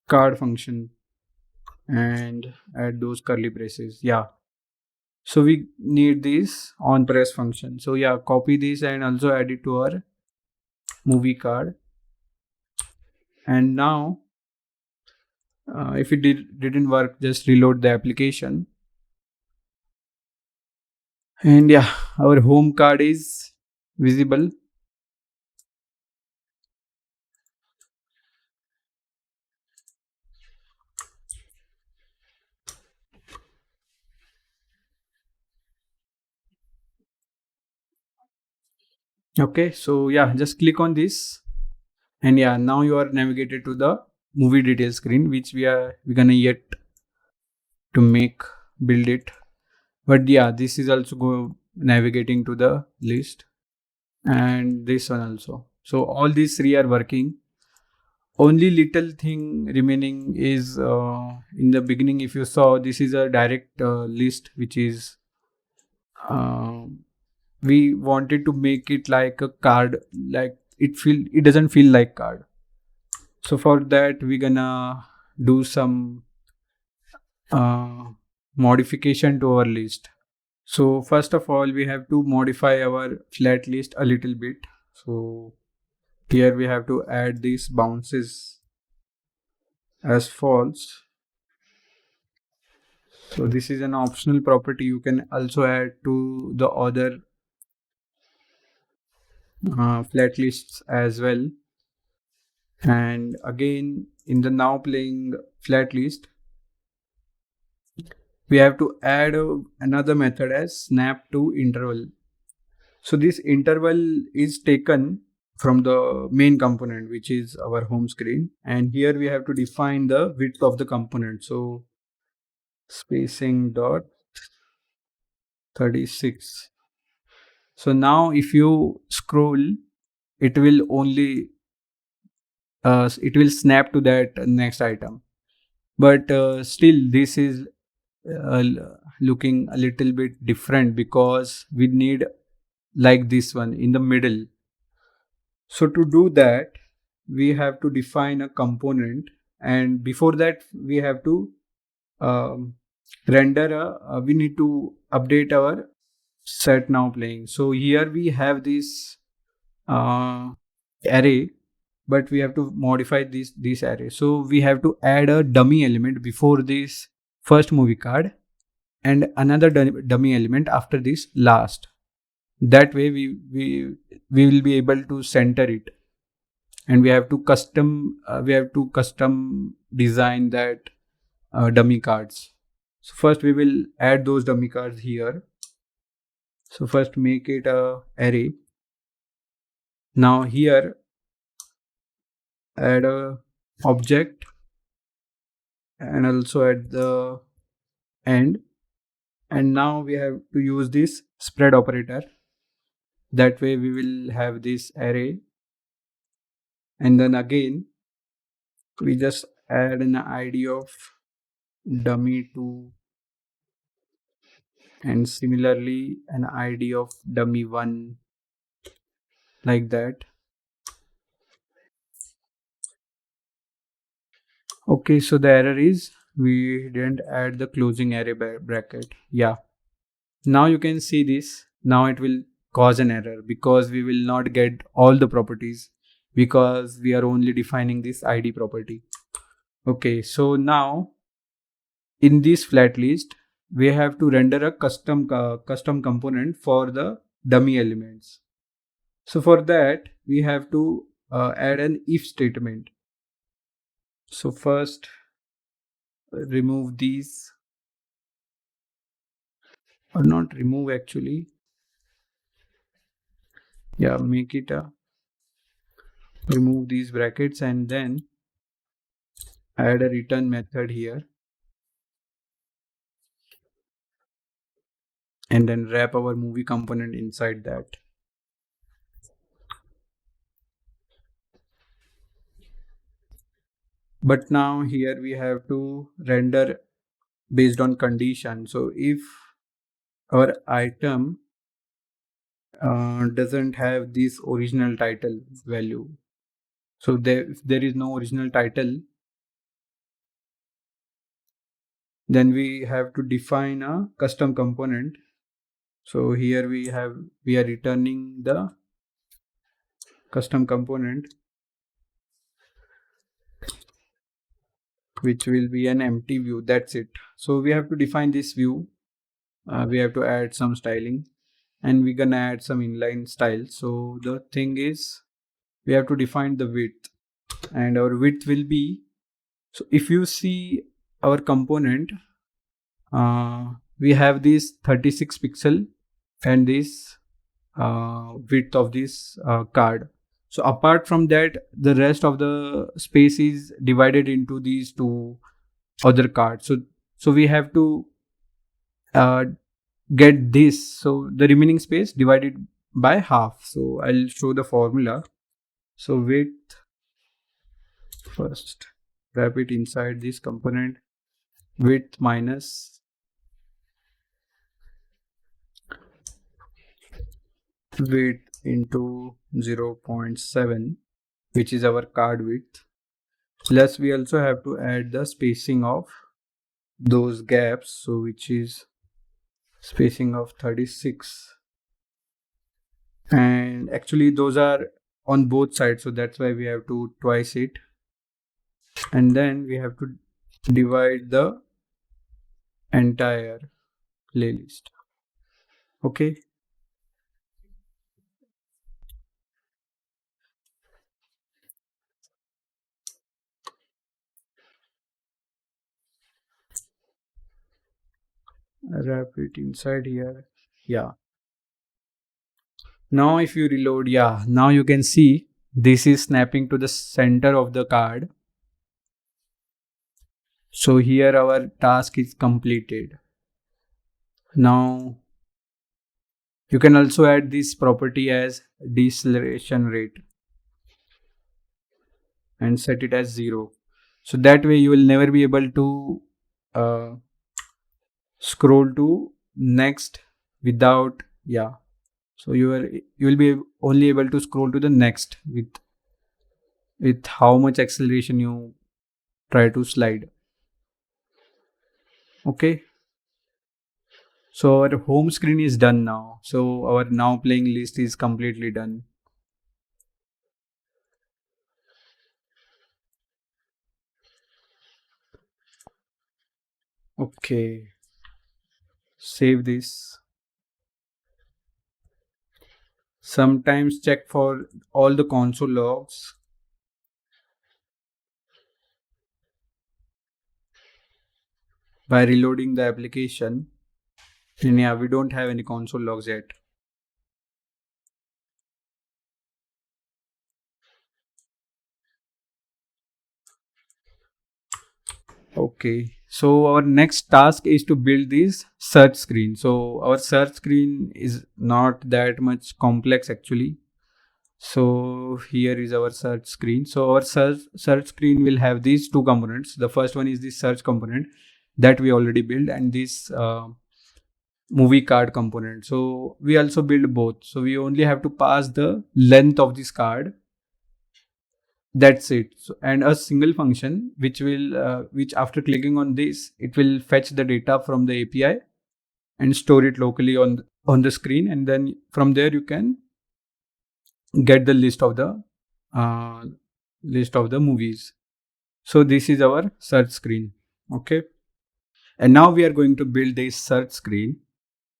card function, and add those curly braces. Yeah, so we need this on press function. So yeah, copy this and also add it to our movie card. And now if it didn't work, just reload the application. And yeah, our home card is visible. Okay, so yeah, just click on this, and yeah, now you are navigated to the movie details screen, which we're gonna yet to build it. But yeah, this is also navigating to the list, and this one also. So all these three are working. Only little thing remaining is in the beginning, if you saw, this is a direct list, which is uh, we wanted to make it like a card, like it doesn't feel like card. So for that we're gonna do some uh, modification to our list. So first of all, we have to modify our flat list a little bit. So here we have to add these bounces as false. So this is an optional property. You can also add to the other flat lists as well. And again, in the now playing flat list, we have to add another method as snap to interval. So this interval is taken from the main component, which is our home screen, and here we have to define the width of the component. So spacing dot 36. So now if you scroll, it will only it will snap to that next item, but still this is uh, looking a little bit different because we need like this one in the middle. So to do that, we have to define a component, and before that we have to um, render we need to update our set now playing. So here we have this array, but we have to modify this array. So we have to add a dummy element before this first movie card, and another dummy element after this last. That way we will be able to center it, and we have to custom design that dummy cards. So first we will add those dummy cards here. So first make it a array. Now here add a object, and also at the end, and now we have to use this spread operator. That way we will have this array, and then again we just add an id of dummy2, and similarly an id of dummy1, like that. Okay, so the error is we didn't add the closing array bracket. Yeah, now you can see this. Now it will cause an error because we will not get all the properties, because we are only defining this id property. Okay, so now in this flat list we have to render a custom component for the dummy elements. So for that we have to add an if statement. So first remove these, or not remove actually, yeah, make it a remove these brackets, and then add a return method here, and then wrap our movie component inside that. But now here we have to render based on condition. So if our item doesn't have this original title value, so if there is no original title, then we have to define a custom component. So here we are returning the custom component, which will be an empty view. That's it. So we have to define this view. We have to add some styling, and we're gonna add some inline style. So the thing is, we have to define the width, and our width will be, so if you see our component, we have this 36 pixel and this width of this card. So apart from that, the rest of the space is divided into these two other cards. So So we have to uh, get this. So the remaining space divided by half. So I'll show the formula. So width first, wrap it inside this component, width minus width into 0.7, which is our card width. Plus we also have to add the spacing of those gaps, so which is spacing of 36, and actually those are on both sides, so that's why we have to twice it. And then we have to divide the entire playlist. Okay, wrap it inside here. Yeah, now if you reload, yeah, now you can see this is snapping to the center of the card. So here our task is completed. Now you can also add this property as deceleration rate and set it as 0. So that way you will never be able to uh, scroll to next without, yeah. So you will be only able to scroll to the next with how much acceleration you try to slide. Okay. So our home screen is done now. So our now playing list is completely done. Okay. Save this. Sometimes check for all the console logs by reloading the application. And yeah, we don't have any console logs yet. Okay, so our next task is to build this search screen. So our search screen is not that much complex actually. So here is our search screen. So our search screen will have these two components. The first one is the search component that we already built, and this movie card component. So we also build both. So we only have to pass the length of this card. That's it. So, and a single function which after clicking on this, it will fetch the data from the API and store it locally on the screen, and then from there you can get the uh, list of the movies. So this is our search screen. Okay, and now we are going to build this search screen.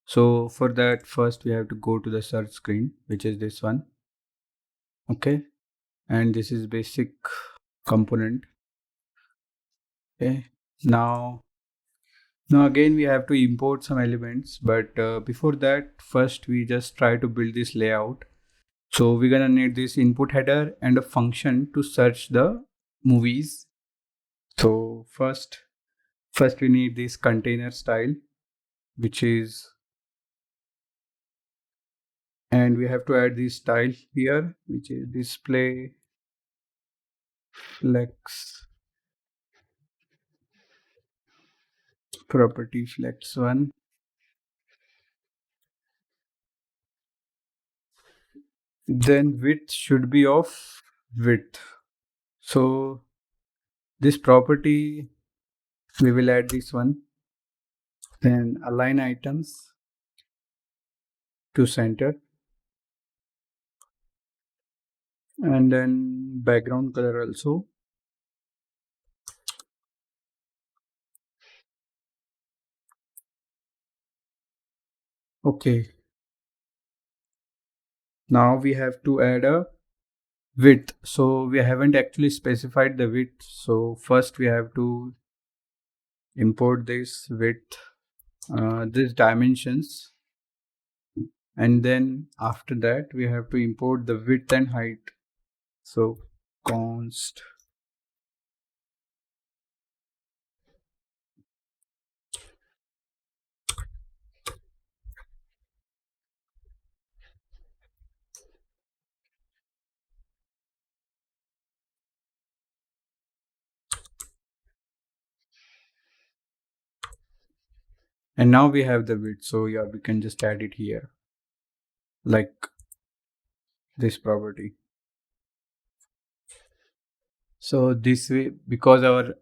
So for that, first we have to go to the search screen, which is this one. Okay, and this is basic component. Okay, now again we have to import some elements, but before that, first we just try to build this layout. So we're gonna need this input header and a function to search the movies. So first we need this container style, which is, and we have to add this style here, which is display flex property flex one. Then width should be of width. So this property, we will add this one. Then align items to center, and then background color also. Okay, now we have to add a width. So we haven't actually specified the width. So first we have to import this width, this dimensions, and then after that we have to import the width and height. So const And now we have the width. So yeah, we can just add it here, like this property. So this way, because our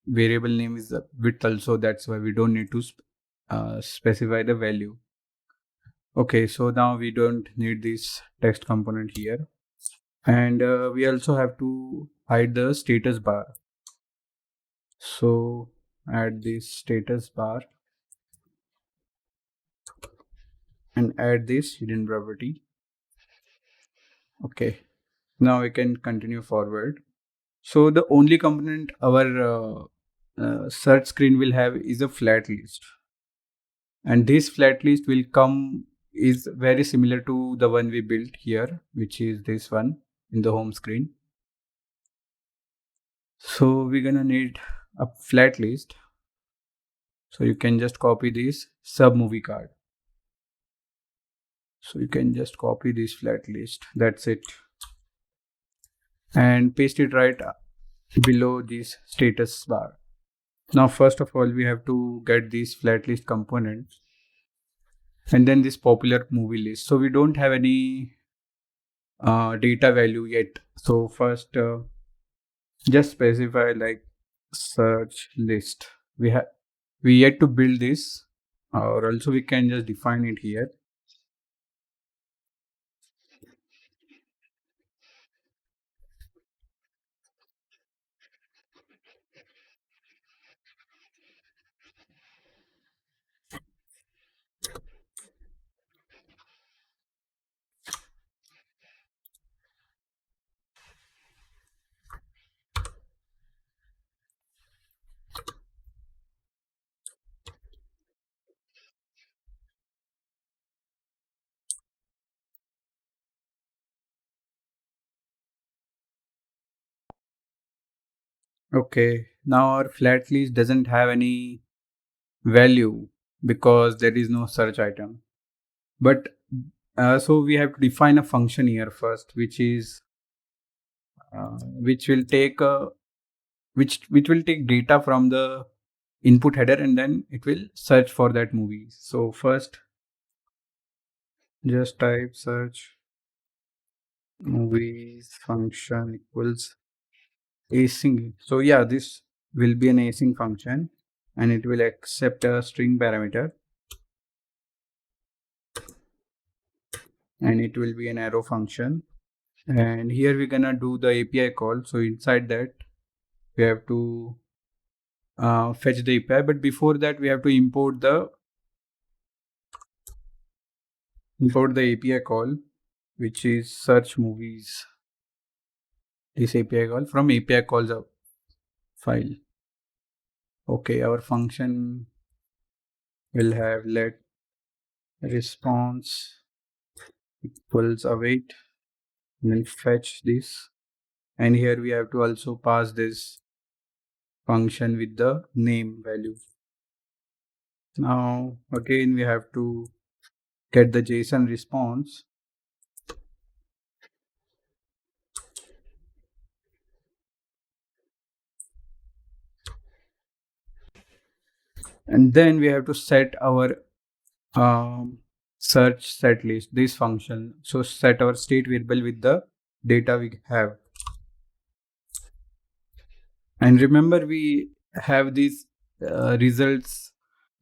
variable name is the width also, that's why we don't need to specify the value. Okay, so now we don't need this text component here. And we also have to hide the status bar. So add this status bar and add this hidden property. Okay, now we can continue forward. So the only component our search screen will have is a flat list. And this flat list will come is very similar to the one we built here, which is this one in the home screen. So we're gonna need a flat list. So you can just copy this sub movie card. So you can just copy this flat list. That's it. And paste it right below this status bar. Now, first of all, we have to get these flat list components and then this popular movie list. So we don't have any data value yet. So first, just specify like search list. We yet to build this, or also we can just define it here. Okay, now our flat list doesn't have any value because there is no search item. But so we have to define a function here first, which is which will take which will take data from the input header and then it will search for that movie. So first, just type search movies function equals async. So yeah, this will be an async function and it will accept a string parameter and it will be an arrow function. And here we're gonna do the API call. So inside that we have to fetch the API, but before that we have to import the API call, which is search movies. This API call from API calls a file. Okay, our function will have let response equals await and then fetch this. And here we have to also pass this function with the name value. Now again we have to get the JSON response. And then we have to set our search set list, this function. So set our state variable with the data we have. And remember we have this results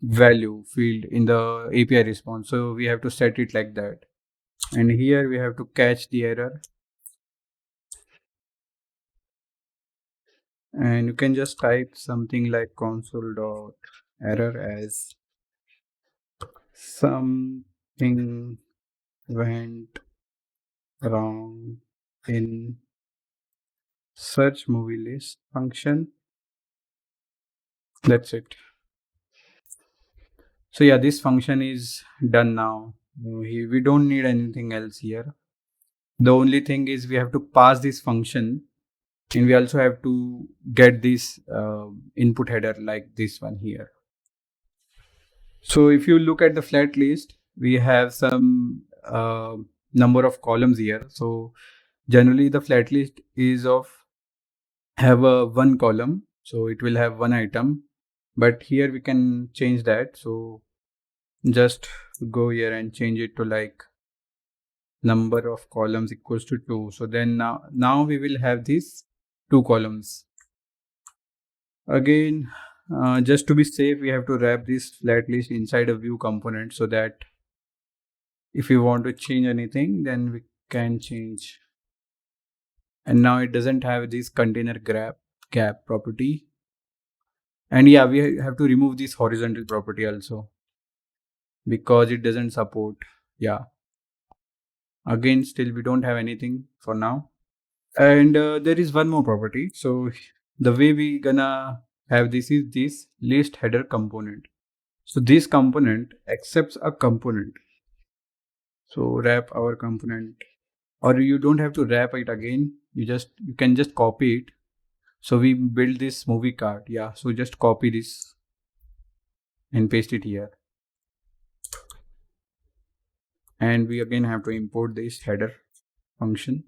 value field in the API response. So we have to set it like that. And here we have to catch the error. And you can just type something like console.error as something went wrong in search movie list function. That's it. So yeah, this function is done now. We don't need anything else here. The only thing is we have to pass this function and we also have to get this input header like this one here. So if you look at the flat list, we have some number of columns here. So generally the flat list is of have a one column. So it will have one item, but here we can change that. So just go here and change it to like number of columns equals to 2. So then now we will have these 2 columns. Again, just to be safe, we have to wrap this flat list inside a view component so that if we want to change anything, then we can change. And now it doesn't have this container gap property. And yeah, we have to remove this horizontal property also because it doesn't support. Yeah. Again, still we don't have anything for now. And there is one more property. So the way we gonna have this is this list header component. So this component accepts a component. So wrap our component, or you don't have to wrap it again. You can just copy it. So we build this movie card. Yeah. So just copy this and paste it here. And we again have to import this header function.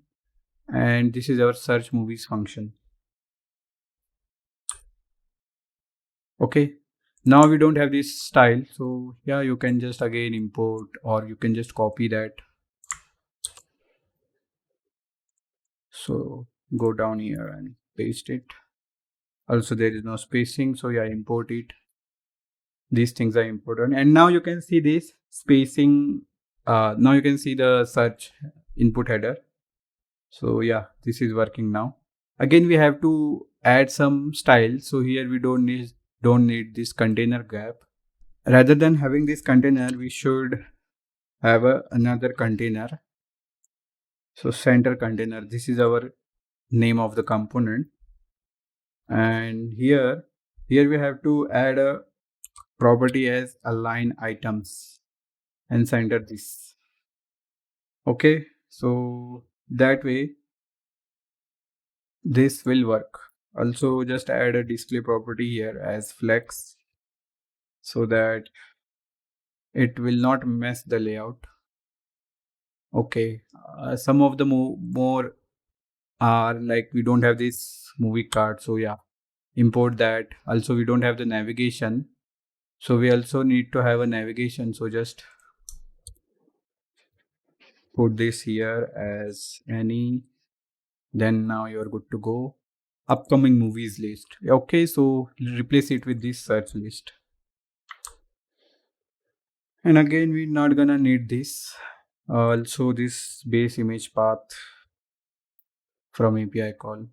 And this is our search movies function. Okay. Now we don't have this style. So yeah, you can just again import, or you can just copy that. So go down here and paste it. Also there is no spacing. So yeah, import it. These things are important. And now you can see this spacing. Now you can see the search input header. So yeah, this is working now. Again, we have to add some style. So here we don't need this container gap. Rather than having this container, we should have another container. So center container, this is our name of the component. And here we have to add a property as align items and center this. Okay, so that way this will work. Also just add a display property here as flex so that it will not mess the layout. Okay, some of the more are like we don't have this movie card, so yeah, import that. Also we don't have the navigation, so we also need to have a navigation. So just put this here as any, then now you're good to go. Upcoming movies list. Okay, so replace it with this search list. And again, we're not gonna need this. Also this base image path from API call.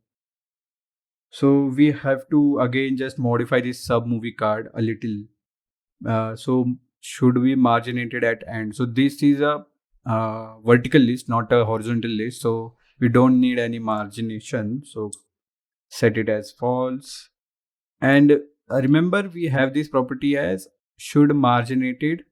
So we have to again just modify this sub movie card a little. So should we marginated at end? So this is a vertical list, not a horizontal list. So we don't need any margination. So set it as false. And remember we have this property as should marginated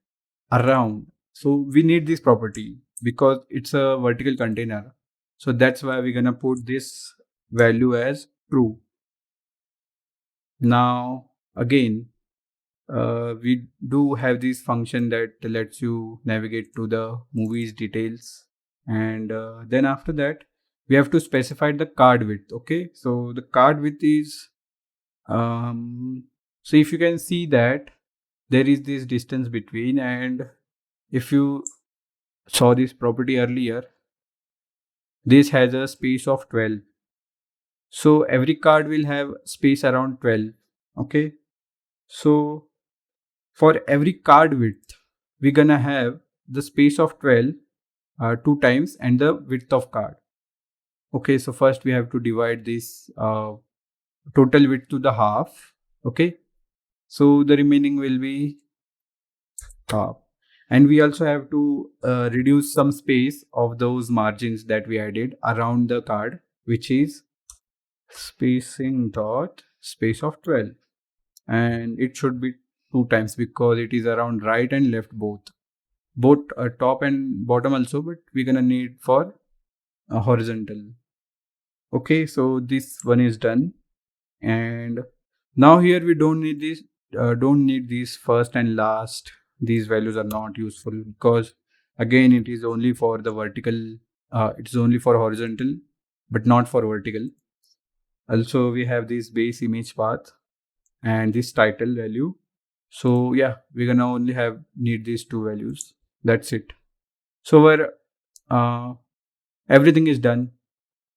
around. So we need this property because it's a vertical container. So that's why we're gonna put this value as true. Now again, we do have this function that lets you navigate to the movie's details, and then after that we have to specify the card width. Okay, so the card width is so if you can see that there is this distance between, and if you saw this property earlier, this has a space of 12. So every card will have space around 12. Okay, so for every card width, we're gonna have the space of 12 2 times and the width of card. Okay, so first we have to divide this total width to the half. Okay, so the remaining will be half. And we also have to reduce some space of those margins that we added around the card, which is spacing dot space of 12. And it should be 2 times because it is around right and left both top and bottom also, but we're gonna need for horizontal. Okay, so this one is done. And now here we don't need this don't need these first and last. These values are not useful because again it is only for the vertical, it's only for horizontal but not for vertical. Also we have this base image path and this title value. So yeah, we're gonna only need these two values. That's it. So our everything is done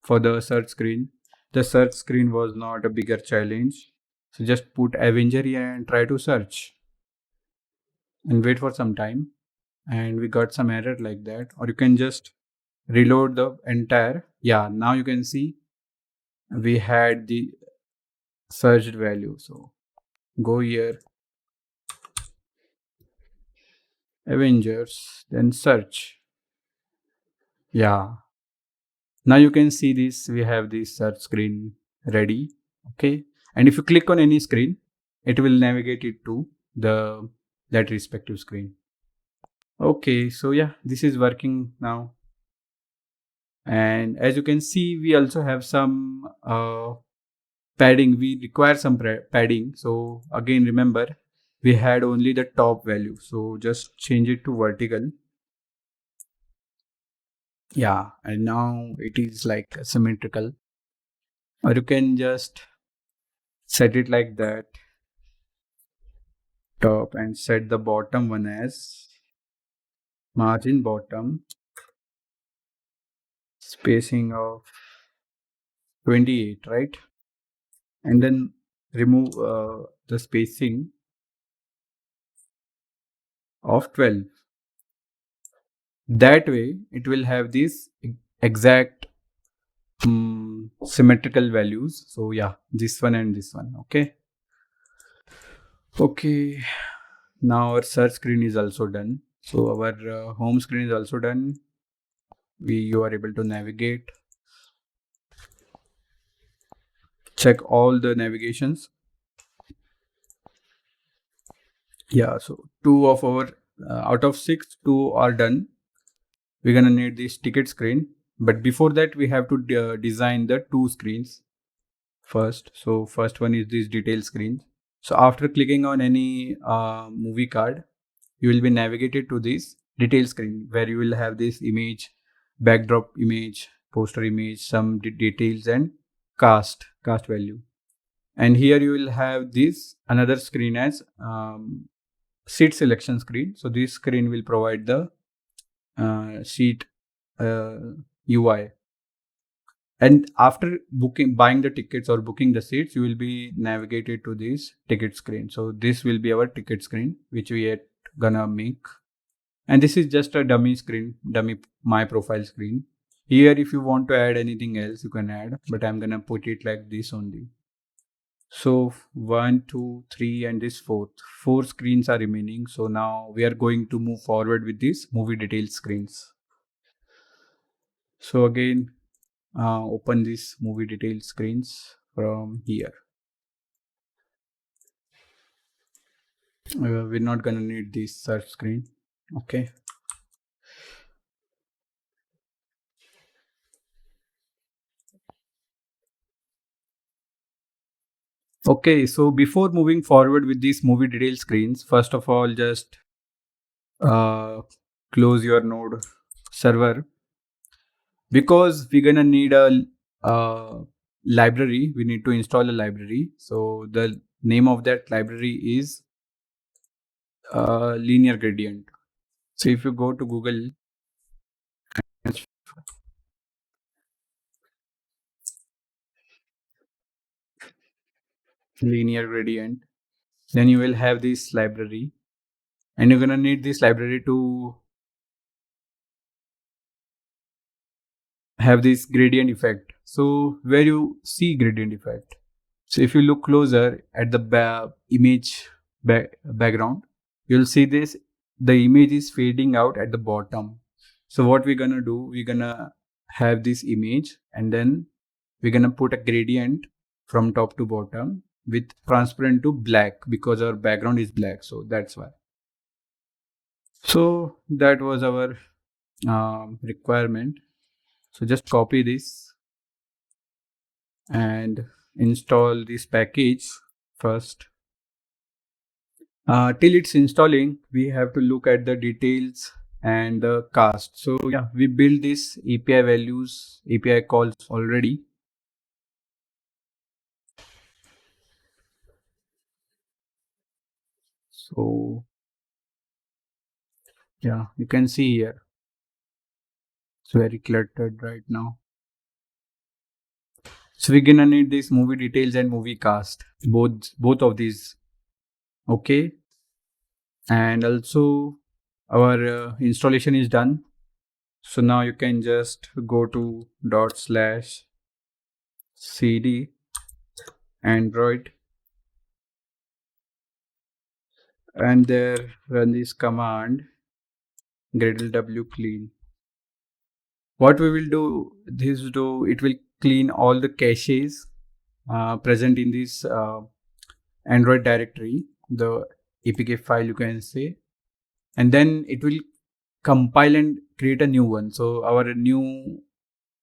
for the search screen. The search screen was not a bigger challenge. So just put Avenger here and try to search and wait for some time. And we got some error like that. Or you can just reload the entire. Yeah, now you can see we had the searched value. So go here, Avengers, then search. Yeah. Now you can see this. We have the search screen ready. Okay. And if you click on any screen, it will navigate it to the that respective screen. Okay. So yeah, this is working now. And as you can see, we also have some padding. We require some padding. So again, remember, we had only the top value. So just change it to vertical. Yeah, and now it is like symmetrical. Or you can just set it like that, top, and set the bottom one as margin bottom, spacing of 28, right? And then remove the spacing of 12. That way, it will have these exact symmetrical values. So yeah, this one and this one. Okay. Okay. Now our search screen is also done. So our home screen is also done. You are able to navigate, check all the navigations. Yeah, so two of our out of 6, 2 are done. We're gonna need this ticket screen, but before that we have to design the two screens first. So first one is this detail screen. So after clicking on any movie card, you will be navigated to this detail screen where you will have this image, backdrop image, poster image, some details and cast value. And here you will have this another screen as seat selection screen. So this screen will provide the seat UI. And after buying the tickets or booking the seats, you will be navigated to this ticket screen. So this will be our ticket screen, which we are gonna make. And this is just a dummy screen, dummy my profile screen. Here, if you want to add anything else, you can add, but I'm gonna put it like this only. So 1, 2, 3, and this fourth. 4 screens are remaining. So now we are going to move forward with these movie details screens. So again, open these movie details screens from here. We're not gonna need this search screen. Okay. Okay, so before moving forward with these movie detail screens, first of all, just close your node server, because we're gonna need a library. We need to install a library. So the name of that library is linear gradient. So if you go to Google, linear gradient, then you will have this library, and you're gonna need this library to have this gradient effect. So where you see gradient effect, so if you look closer at the image background, you'll see this, the image is fading out at the bottom. So what we're gonna do, we're gonna have this image, and then we're gonna put a gradient from top to bottom with transparent to black, because our background is black. So that's why. So that was our requirement. So just copy this and install this package first. Till it's installing, we have to look at the details and the cast. So yeah, we built this API values, API calls already. So yeah, you can see here it's very cluttered right now. So we're gonna need this movie details and movie cast, both of these. Okay, and also our installation is done. So now you can just go to /cd Android and there run this command gradle w clean. What we will do, it will clean all the caches present in this Android directory, the APK file you can say, and then it will compile and create a new one. So our new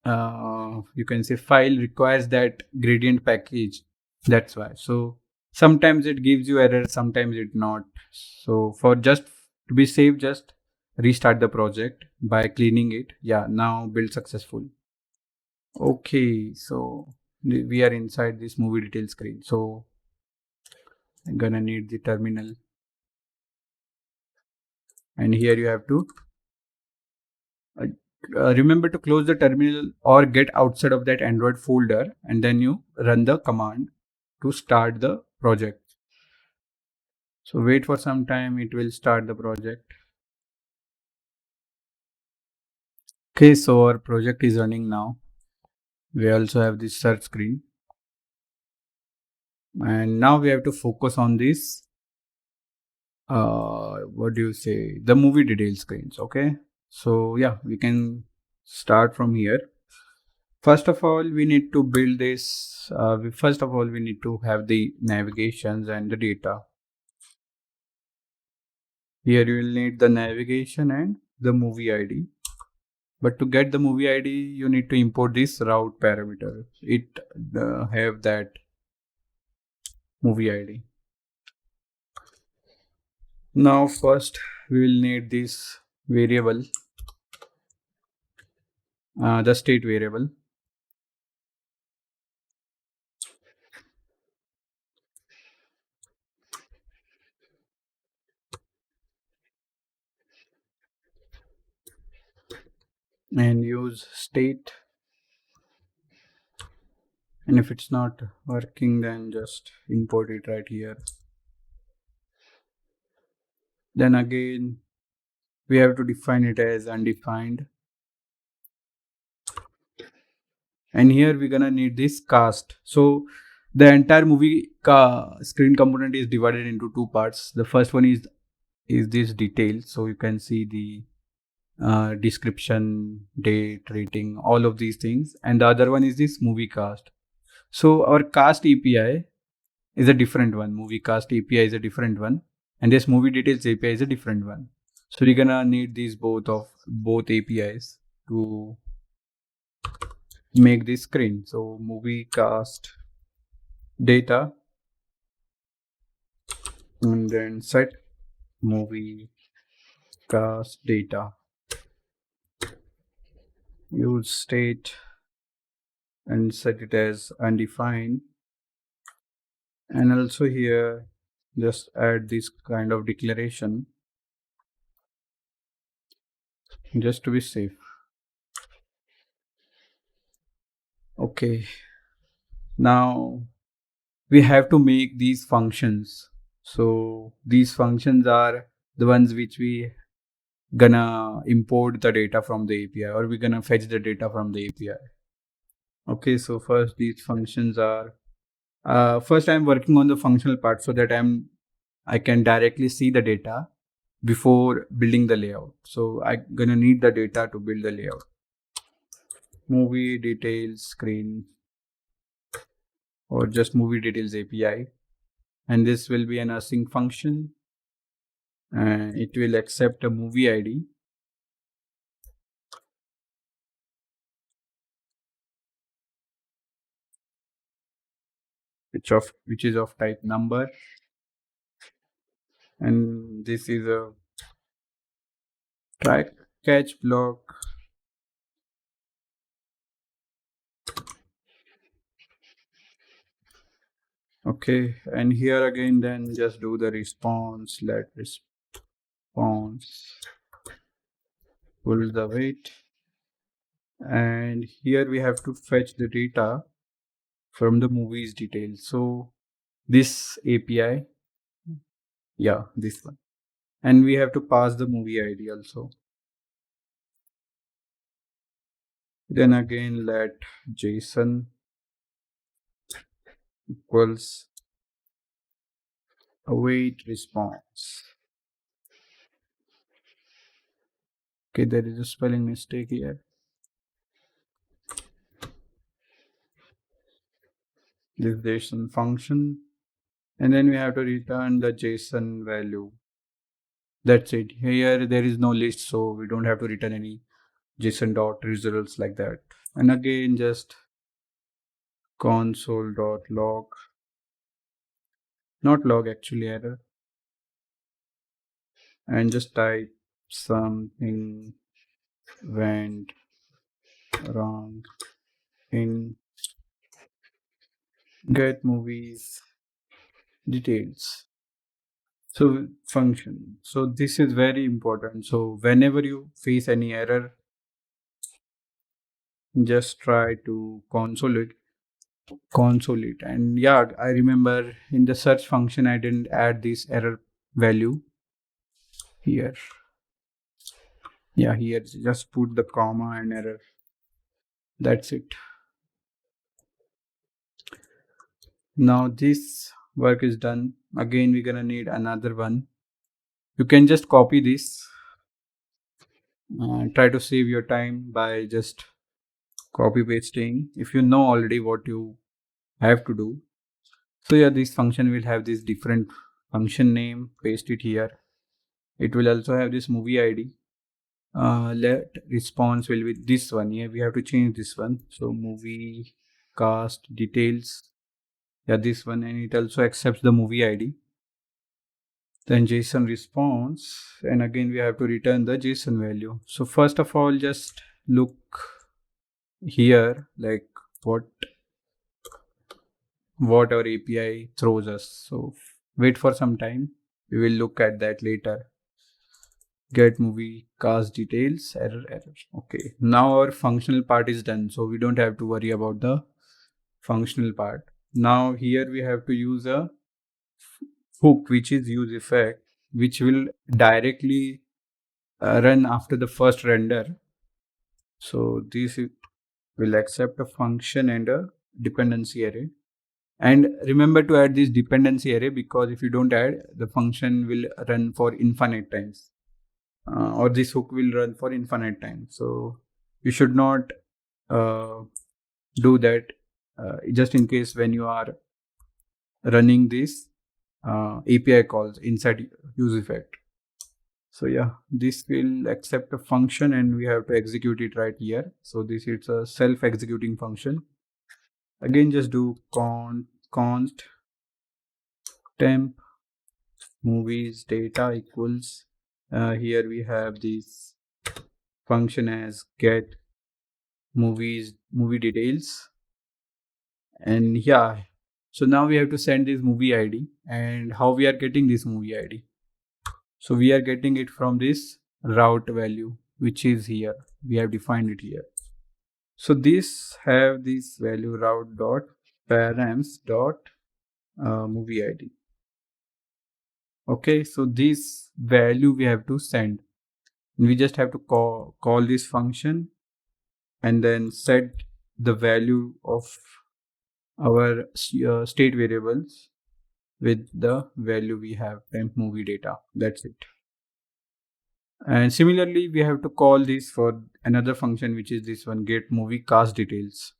you can say file requires that gradient package. That's why. So sometimes it gives you error, sometimes it not. So for just to be safe, just restart the project by cleaning it. Yeah, now build successful. Okay, so we are inside this movie detail screen. So I'm gonna need the terminal, and here you have to uh, remember to close the terminal or get outside of that Android folder, and then you run the command to start the project. So wait for some time, it will start the project. Okay, so our project is running now. We also have this search screen, and now we have to focus on this what do you say, the movie detail screens. Okay, so yeah, we can start from here. First of all, we need to build this. First of all, we need to have the navigations and the data. Here you will need the navigation and the movie ID. But to get the movie ID, you need to import this route parameter. It have that movie ID. Now first we will need this variable, the state variable. And use state, and if it's not working, then just import it right here. Then again we have to define it as undefined, and here we're gonna need this cast. So the entire movie screen component is divided into two parts. The first one is this detail, so you can see the description, date, rating, all of these things, and the other one is this movie cast. So our cast API is a different one, movie cast API is a different one, and this movie details API is a different one. So we're gonna need these both APIs to make this screen. So movie cast data, and then set movie cast data, use state and set it as undefined. And also here just add this kind of declaration just to be safe. Okay, now we have to make these functions. So these functions are the ones which we gonna import the data from the API, or we're gonna fetch the data from the API. Okay, so first these functions are first I'm working on the functional part so that I can directly see the data before building the layout. So I'm gonna need the data to build the layout. Movie details screen, or just movie details API, and this will be an async function, and it will accept a movie ID, which is of type number, and this is a try catch block. Okay, and here again, then just do the response, let response pull the weight, and here we have to fetch the data from the movies details. So this API, yeah, this one, and we have to pass the movie ID also. Then again, let JSON equals await response. Okay, there is a spelling mistake here. This JSON function, and then we have to return the JSON value. That's it. Here there is no list, so we don't have to return any JSON dot results like that. And again, just console dot log, not log actually, error, and just type something went wrong in get movies details. So function. So this is very important. So whenever you face any error, just try to console it. And yeah, I remember in the search function I didn't add this error value here. Yeah, here just put the comma and error. That's it. Now this work is done. Again, we're gonna need another one. You can just copy this. Try to save your time by just copy pasting if you know already what you have to do. So yeah, this function will have this different function name. Paste it here. It will also have this movie ID. Let response will be this one. Here we have to change this one. So movie cast details. Yeah, this one, and it also accepts the movie ID. Then JSON response, and again we have to return the JSON value. So first of all, just look here like what our API throws us. So wait for some time. We will look at that later. Get movie cast details, error. Okay, now our functional part is done, so we don't have to worry about the functional part. Now here we have to use a hook, which is use effect, which will directly run after the first render. So this will accept a function and a dependency array. And remember to add this dependency array, because if you don't add, the function will run for infinite times. Or this hook will run for infinite time. So you should not do that, just in case when you are running this API calls inside use effect. So yeah, this will accept a function and we have to execute it right here. So this is a self-executing function. Again, just do const temp movies data equals, here we have this function as get movie details. And yeah, so now we have to send this movie ID. And how we are getting this movie ID? So we are getting it from this route value, which is here. We have defined it here. So this have this value route dot params dot movie ID. Okay, so this value we have to send. We just have to call this function and then set the value of our state variables with the value we have temp movie data. That's it. And similarly, we have to call this for another function, which is this one, get movie cast details.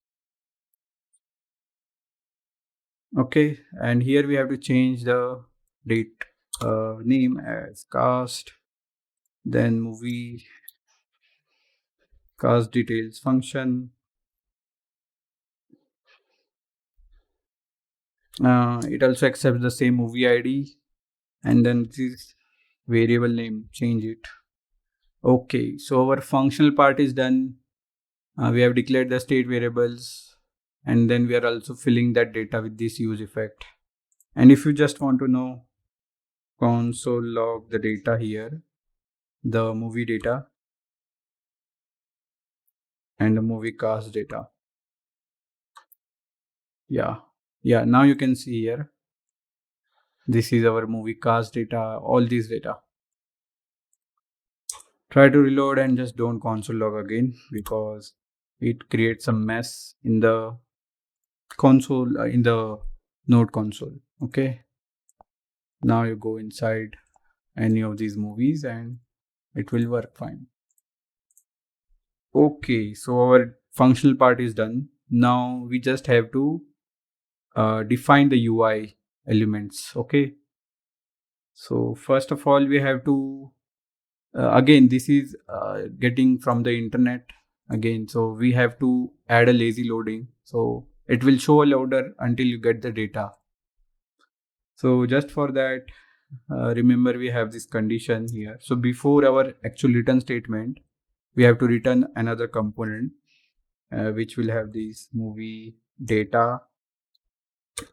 Okay, and here we have to change the date name as cast, then movie cast details function. It also accepts the same movie ID, and then this variable name, change it. Okay, so our functional part is done. We have declared the state variables, and then we are also filling that data with this use effect. And if you just want to know console log the data here, the movie data and the movie cast data. Yeah, now you can see here, this is our movie cast data, all these data. Try to reload and just don't console log again, because it creates a mess in the console, in the node console. Okay, now you go inside any of these movies and it will work fine. Okay, so our functional part is done. Now we just have to define the UI elements. Okay, so first of all we have to again, this is getting from the internet again, so we have to add a lazy loading, so it will show a loader until you get the data. So just for that, remember we have this condition here. So before our actual return statement, we have to return another component which will have this movie data,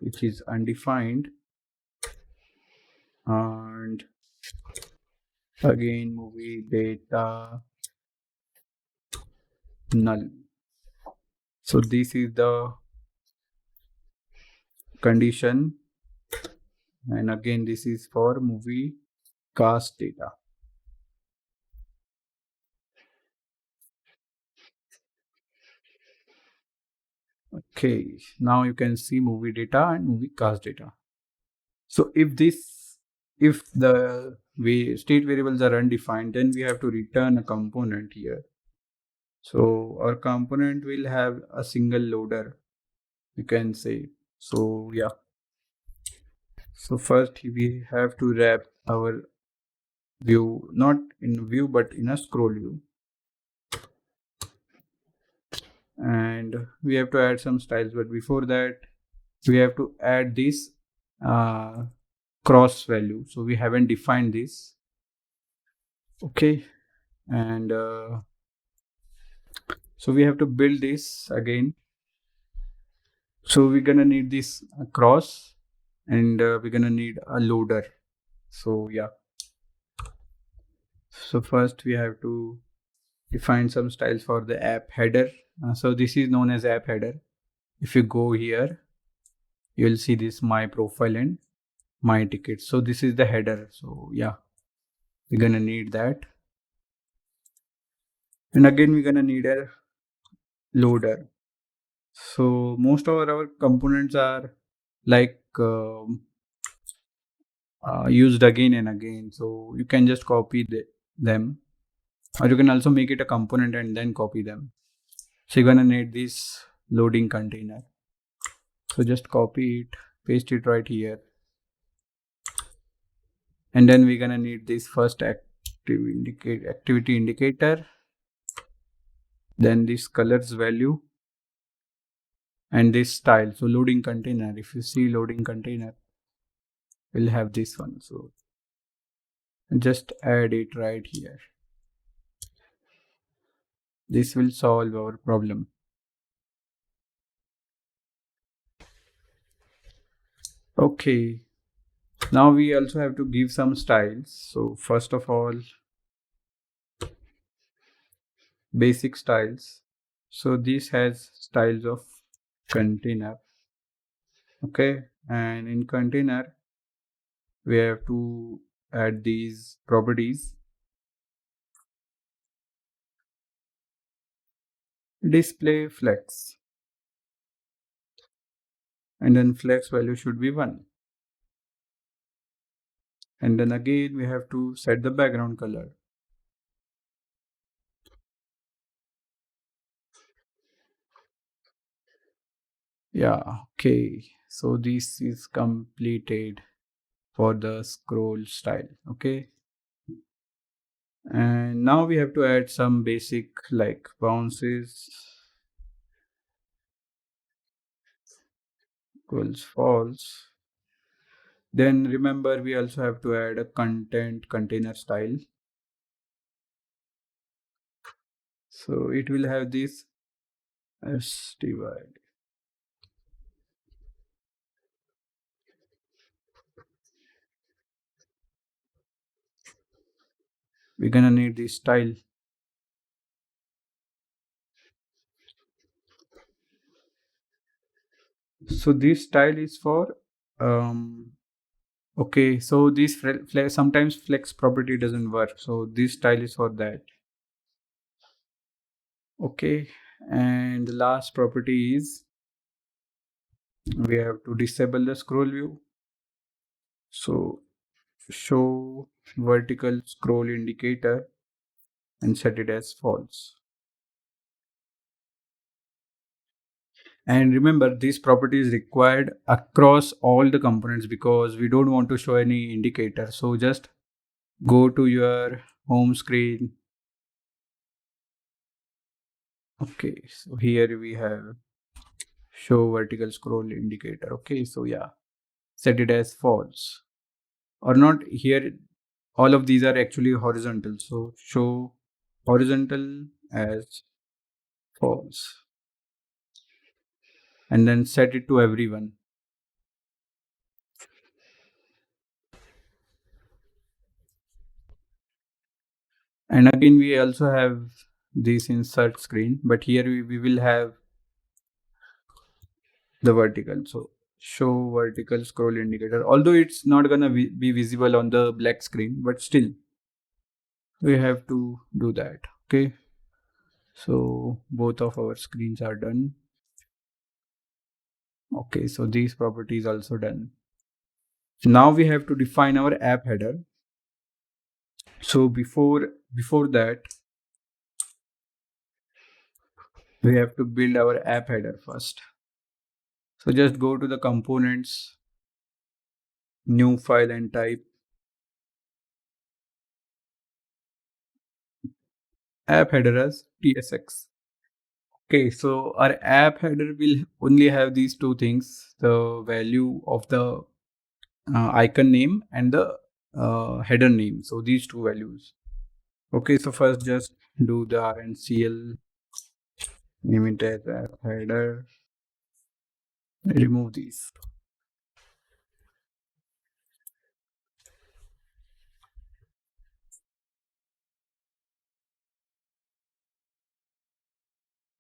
which is undefined, and again movie data null. So this is the condition, and again this is for movie cast data. Okay, now you can see movie data and movie cast data. So if the state variables are undefined, then we have to return a component here. So our component will have a single loader, you can say. So yeah, so first we have to wrap our view not in view but in a scroll view, and we have to add some styles. But before that, we have to add this uh, cross value. So we haven't defined this. Okay, and so we have to build this again. So we're gonna need this cross, and we're gonna need a loader. So yeah, so first we have to define some styles for the app header. So this is known as app header. If you go here, you'll see this my profile and my ticket. So this is the header. So yeah, we're gonna need that, and again we're gonna need a loader. So most of our components are like used again and again, so you can just copy them, or you can also make it a component and then copy them. So you're gonna need this loading container, so just copy it, paste it right here, and then we're gonna need this first activity indicator, then this colors value, and this style. So loading container, if you see loading container, we'll have this one, so just add it right here. This will solve our problem. Okay, now we also have to give some styles. So first of all, basic styles. So this has styles of container. Okay, and in container we have to add these properties. Display flex, and then flex value should be 1. And then again we have to set the background color. Yeah, okay, so this is completed for the scroll style. Okay, and now we have to add some basic like bounces equals false. Then remember we also have to add a content container style. So it will have this s divide. we're gonna need the style. So this style is for okay, so this sometimes flex property doesn't work, so this style is for that. Okay, and the last property is we have to disable the scroll view. So show vertical scroll indicator and set it as false. And remember, this property is required across all the components because we don't want to show any indicator. So just go to your home screen. Okay, so here we have show vertical scroll indicator. Okay, so yeah, set it as false or not. Here all of these are actually horizontal, so show horizontal as false and then set it to everyone. And again, we also have this in search screen, but here we will have the vertical. So show vertical scroll indicator, although it's not gonna be visible on the black screen, but still we have to do that. Okay, so both of our screens are done. Okay, so these properties also done. Now we have to define our app header. So before that, we have to build our app header first. So just go to the components, new file, and type app header as tsx. Okay, so our app header will only have these two things: the value of the icon name and the header name. So these two values. Okay, so first just do the RNCL, name it as app header, remove these.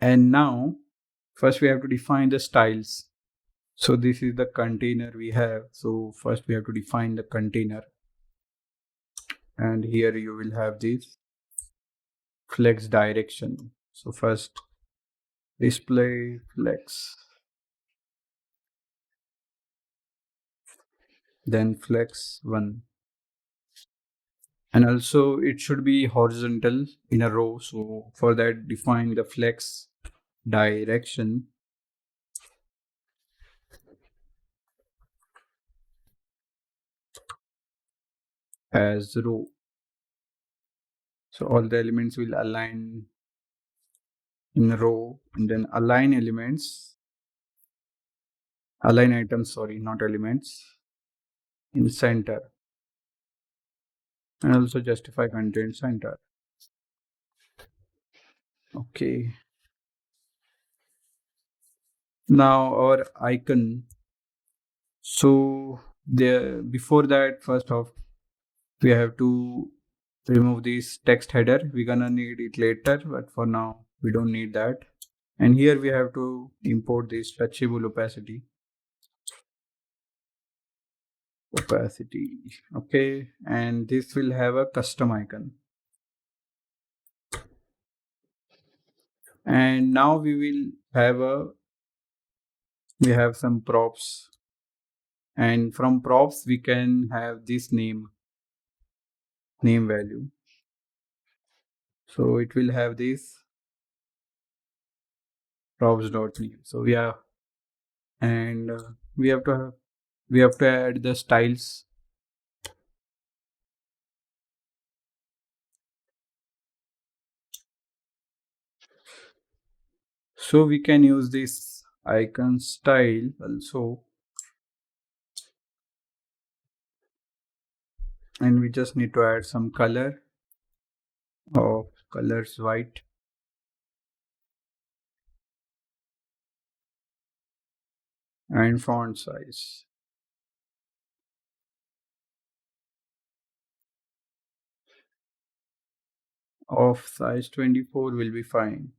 And now, first we have to define the styles. So this is the container we have. So first we have to define the container. And here you will have this flex direction. So first display flex, then flex 1. And also it should be horizontal in a row. So for that, define the flex direction as row. So all the elements will align in a row, and then align items, sorry, not elements, in center, and also justify content center. Okay. Now our icon. So there, before that, first off, we have to remove this text header. We're gonna need it later, but for now we don't need that. And here we have to import this touchable opacity. Okay, and this will have a custom icon. And now we have some props, and from props we can have this name value. So it will have this props.name. So yeah, and we have to add the styles. So we can use this icon style also, and we just need to add some color of colors white, and font size. of size 24 will be fine.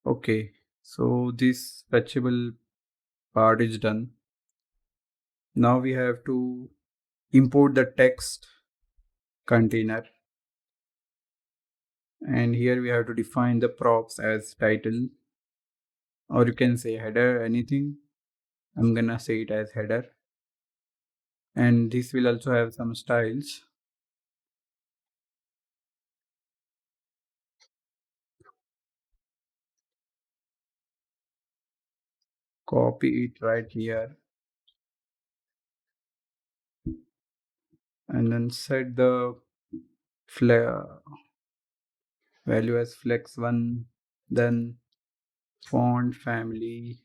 Okay, so this fetchable part is done. Now we have to import the text container, and here we have to define the props as title, or you can say header, anything. I'm gonna say it as header, and this will also have some styles. Copy it right here, and then set the value as flex1, then font family.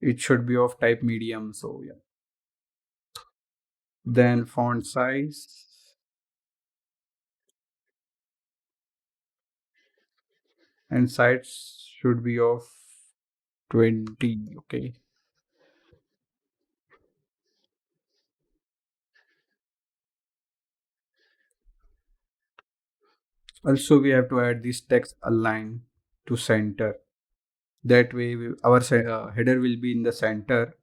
It should be of type medium, so yeah. Then font size, and size should be of 20. Okay. Also, we have to add this text align to center. That way, our header will be in the center,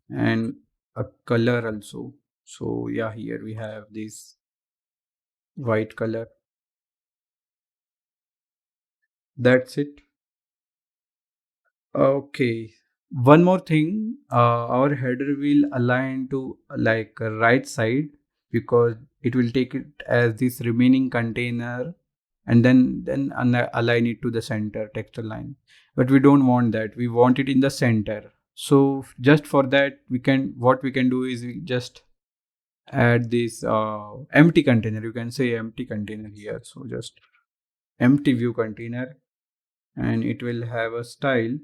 and a color also. So yeah, here we have this white color. That's it. Okay. One more thing, our header will align to like right side, because it will take it as this remaining container, and then align it to the center text align. But we don't want that. We want it in the center. So just for that, what we can do is we just add this empty container. You can say empty container here. So just empty view container, and it will have a style,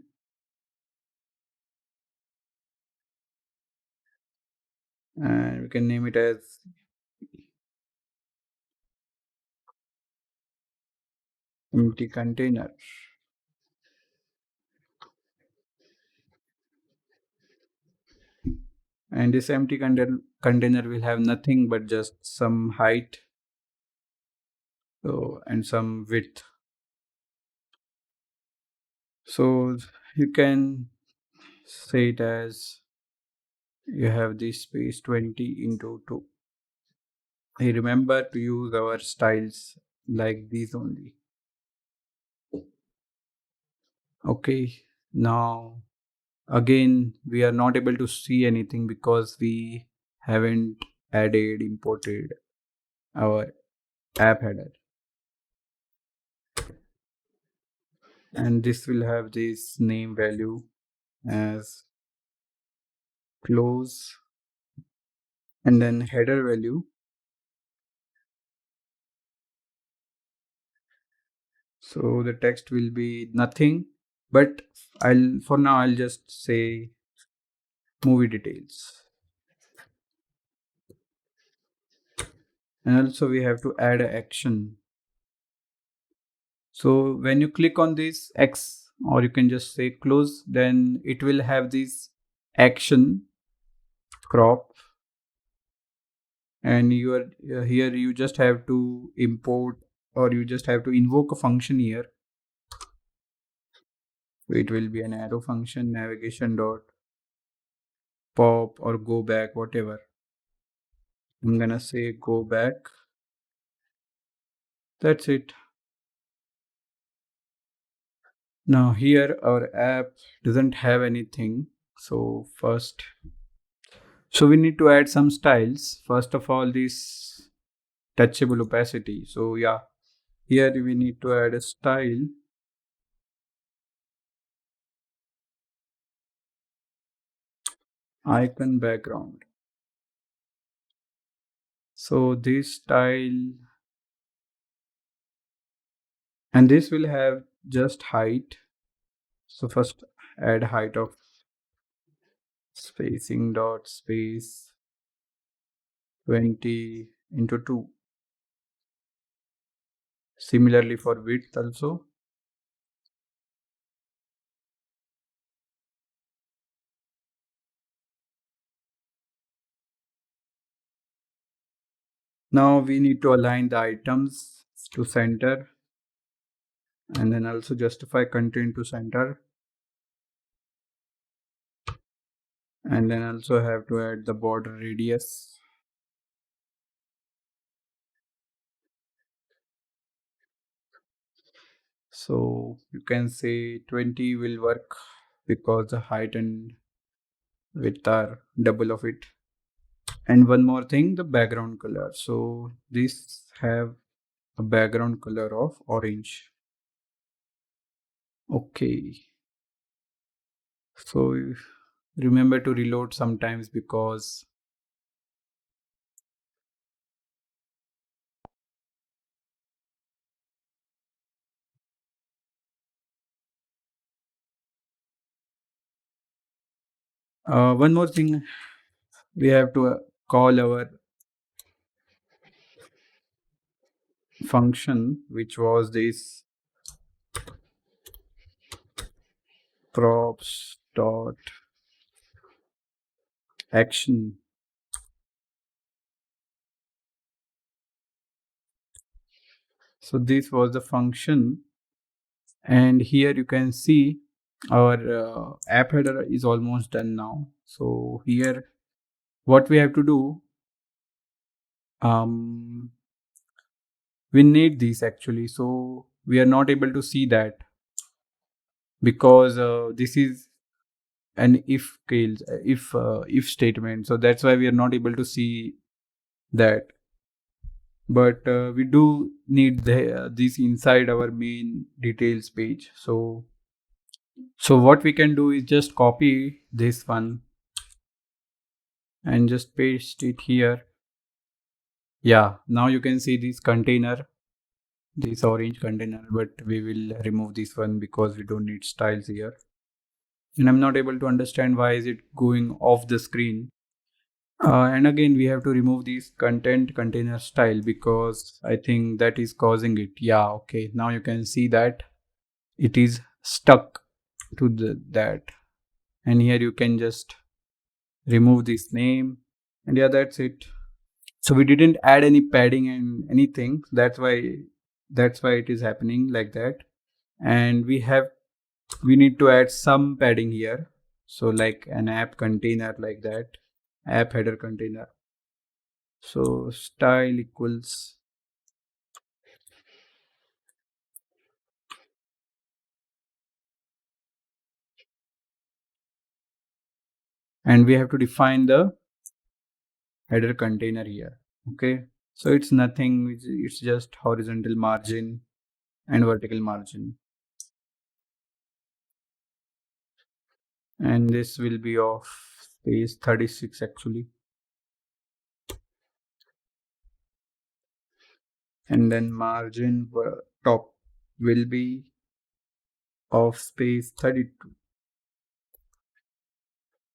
and we can name it as empty container. And this empty container will have nothing but just some height, so, and some width. So you can say it as you have this space 20 into 2. I remember to use our styles like these only. Okay, now again we are not able to see anything because we haven't imported our app header, and this will have this name value as close, and then header value. So the text will be nothing, but I'll just say movie details. And also we have to add an action. So when you click on this X, or you can just say close, then it will have this action crop, and you are here you just have to import, or you just have to invoke a function here. It will be an arrow function, navigation dot pop or go back, whatever. I'm gonna say go back. That's it. Now here our app doesn't have anything. So we need to add some styles. First of all, this touchable opacity. So yeah, here we need to add a style. Icon background. So this style, and this will have just height. So first add height of spacing dot space 20 into 2. Similarly for width also. Now we need to align the items to center and then also justify content to center, and then also have to add the border radius. So you can say 20 will work because the height and width are double of it. And one more thing, the background color. So these have a background color of orange. Okay. So remember to reload sometimes because one more thing, we have to call our function, which was this props dot action. So this was the function, and here you can see our app header is almost done now. So here what we have to do, we need this actually, so we are not able to see that because this is an if case, if statement, so that's why we are not able to see that. But we do need this inside our main details page. So what we can do is just copy this one and just paste it here. Yeah, now you can see this container, this orange container, but we will remove this one because we don't need styles here. And I'm not able to understand why is it going off the screen. And again, we have to remove this content container style because I think that is causing it. Yeah, okay. Now you can see that it is stuck to that. And here you can just remove this name. And yeah, that's it. So we didn't add any padding and anything. That's why it is happening like that. And we need to add some padding here. So like an app container like that, app header container. So style equals, and we have to define the header container here. Okay. So it's nothing, it's just horizontal margin and vertical margin. And this will be of space 36 actually. And then margin top will be of space 32.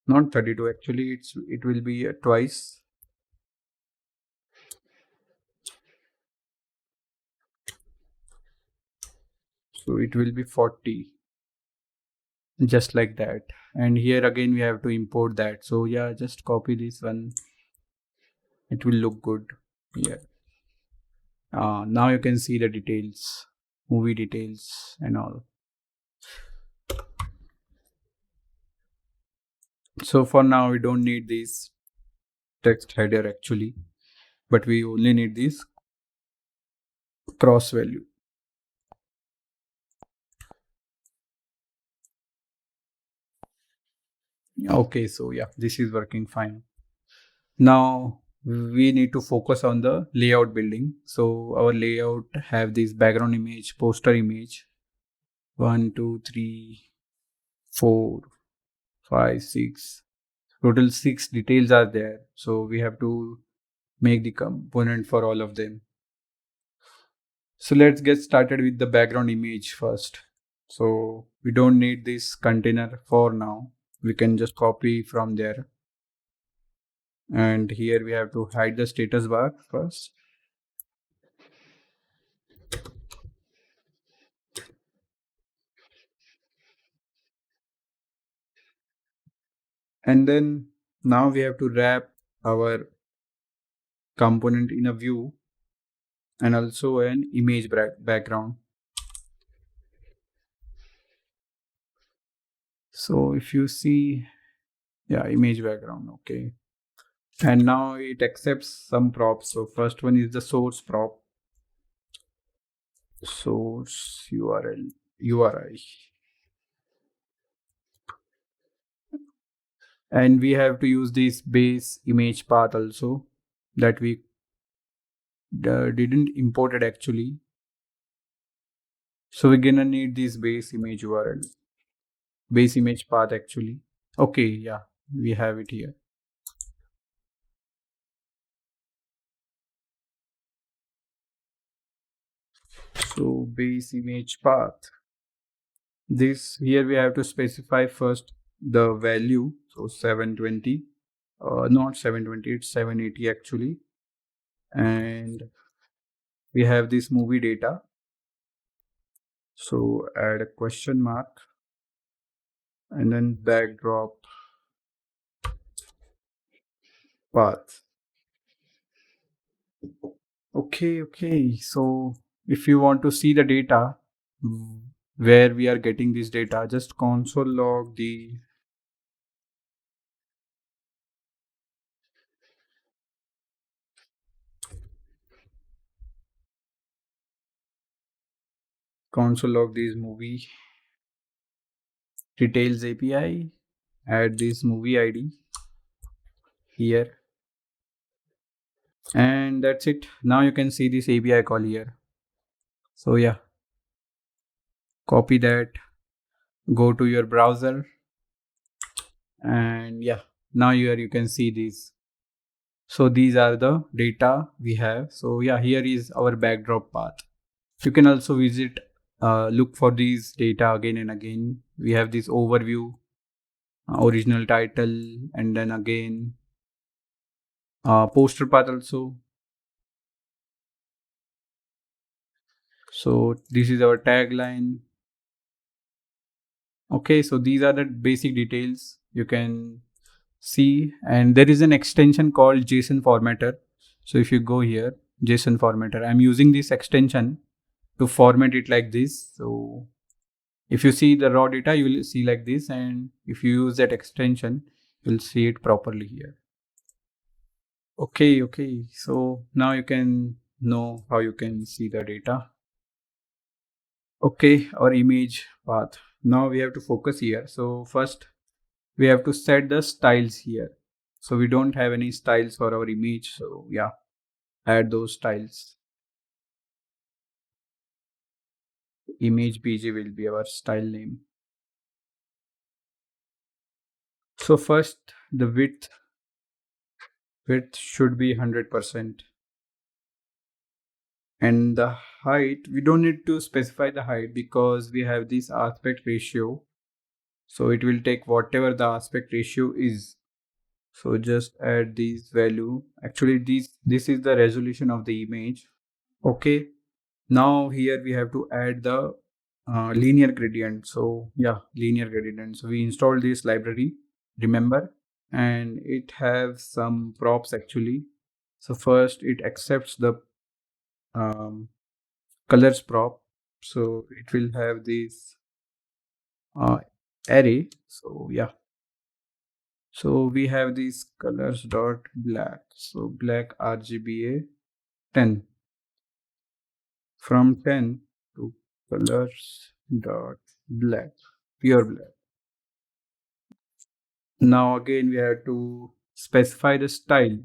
Not 32 actually, it will be twice. So it will be 40. Just like that. And here again we have to import that. So yeah, just copy this one. It will look good here. Now you can see the details, movie details and all. So for now we don't need this text header actually, but we only need this cross value. Okay, so yeah, this is working fine. Now we need to focus on the layout building. So our layout have this background image, poster image, 1 2 3 4 5 6, total 6 details are there. So we have to make the component for all of them. So let's get started with the background image first. So we don't need this container for now. We can just copy from there. And here we have to hide the status bar first. And then now we have to wrap our component in a view and also an image background. So if you see, yeah, image background, okay. And now it accepts some props. So first one is the source prop, source URL, URI. And we have to use this base image path also that we didn't import it actually. So we're gonna need this base image URL, base image path actually. Okay, yeah, we have it here. So base image path. This here we have to specify first the value. So 720, not 720, it's 780 actually. And we have this movie data. So add a question mark and then backdrop path. Okay. So if you want to see the data, where we are getting this data, just console log the console log these movie details API, add this movie ID here, and that's it. Now you can see this API call here. So yeah, copy that, go to your browser, and yeah, now here you can see these. So these are the data we have. So yeah, here is our backdrop path. You can also visit, look for these data again and again. We have this overview, original title, and then again poster path also. So this is our tagline. Okay, so these are the basic details you can see, and there is an extension called JSON formatter. So if you go here, JSON formatter, I'm using this extension to format it like this. So if you see the raw data, you will see like this, and if you use that extension, you'll see it properly here. Okay. So now you can know how you can see the data. Okay, our image path. Now we have to focus here. So first we have to set the styles here. So we don't have any styles for our image. So yeah, add those styles. Image PG will be our style name. So first the width should be 100%. And the height, we don't need to specify the height because we have this aspect ratio. So it will take whatever the aspect ratio is. So just add this value. Actually, this is the resolution of the image. Okay. Now here we have to add the linear gradient. So yeah, linear gradient. So we installed this library, remember, and it has some props actually. So first it accepts the um, colors prop. So it will have this array. So yeah. So we have these colors dot black. So black RGBA 10. From 10 to colors dot black, pure black. Now again we have to specify the style.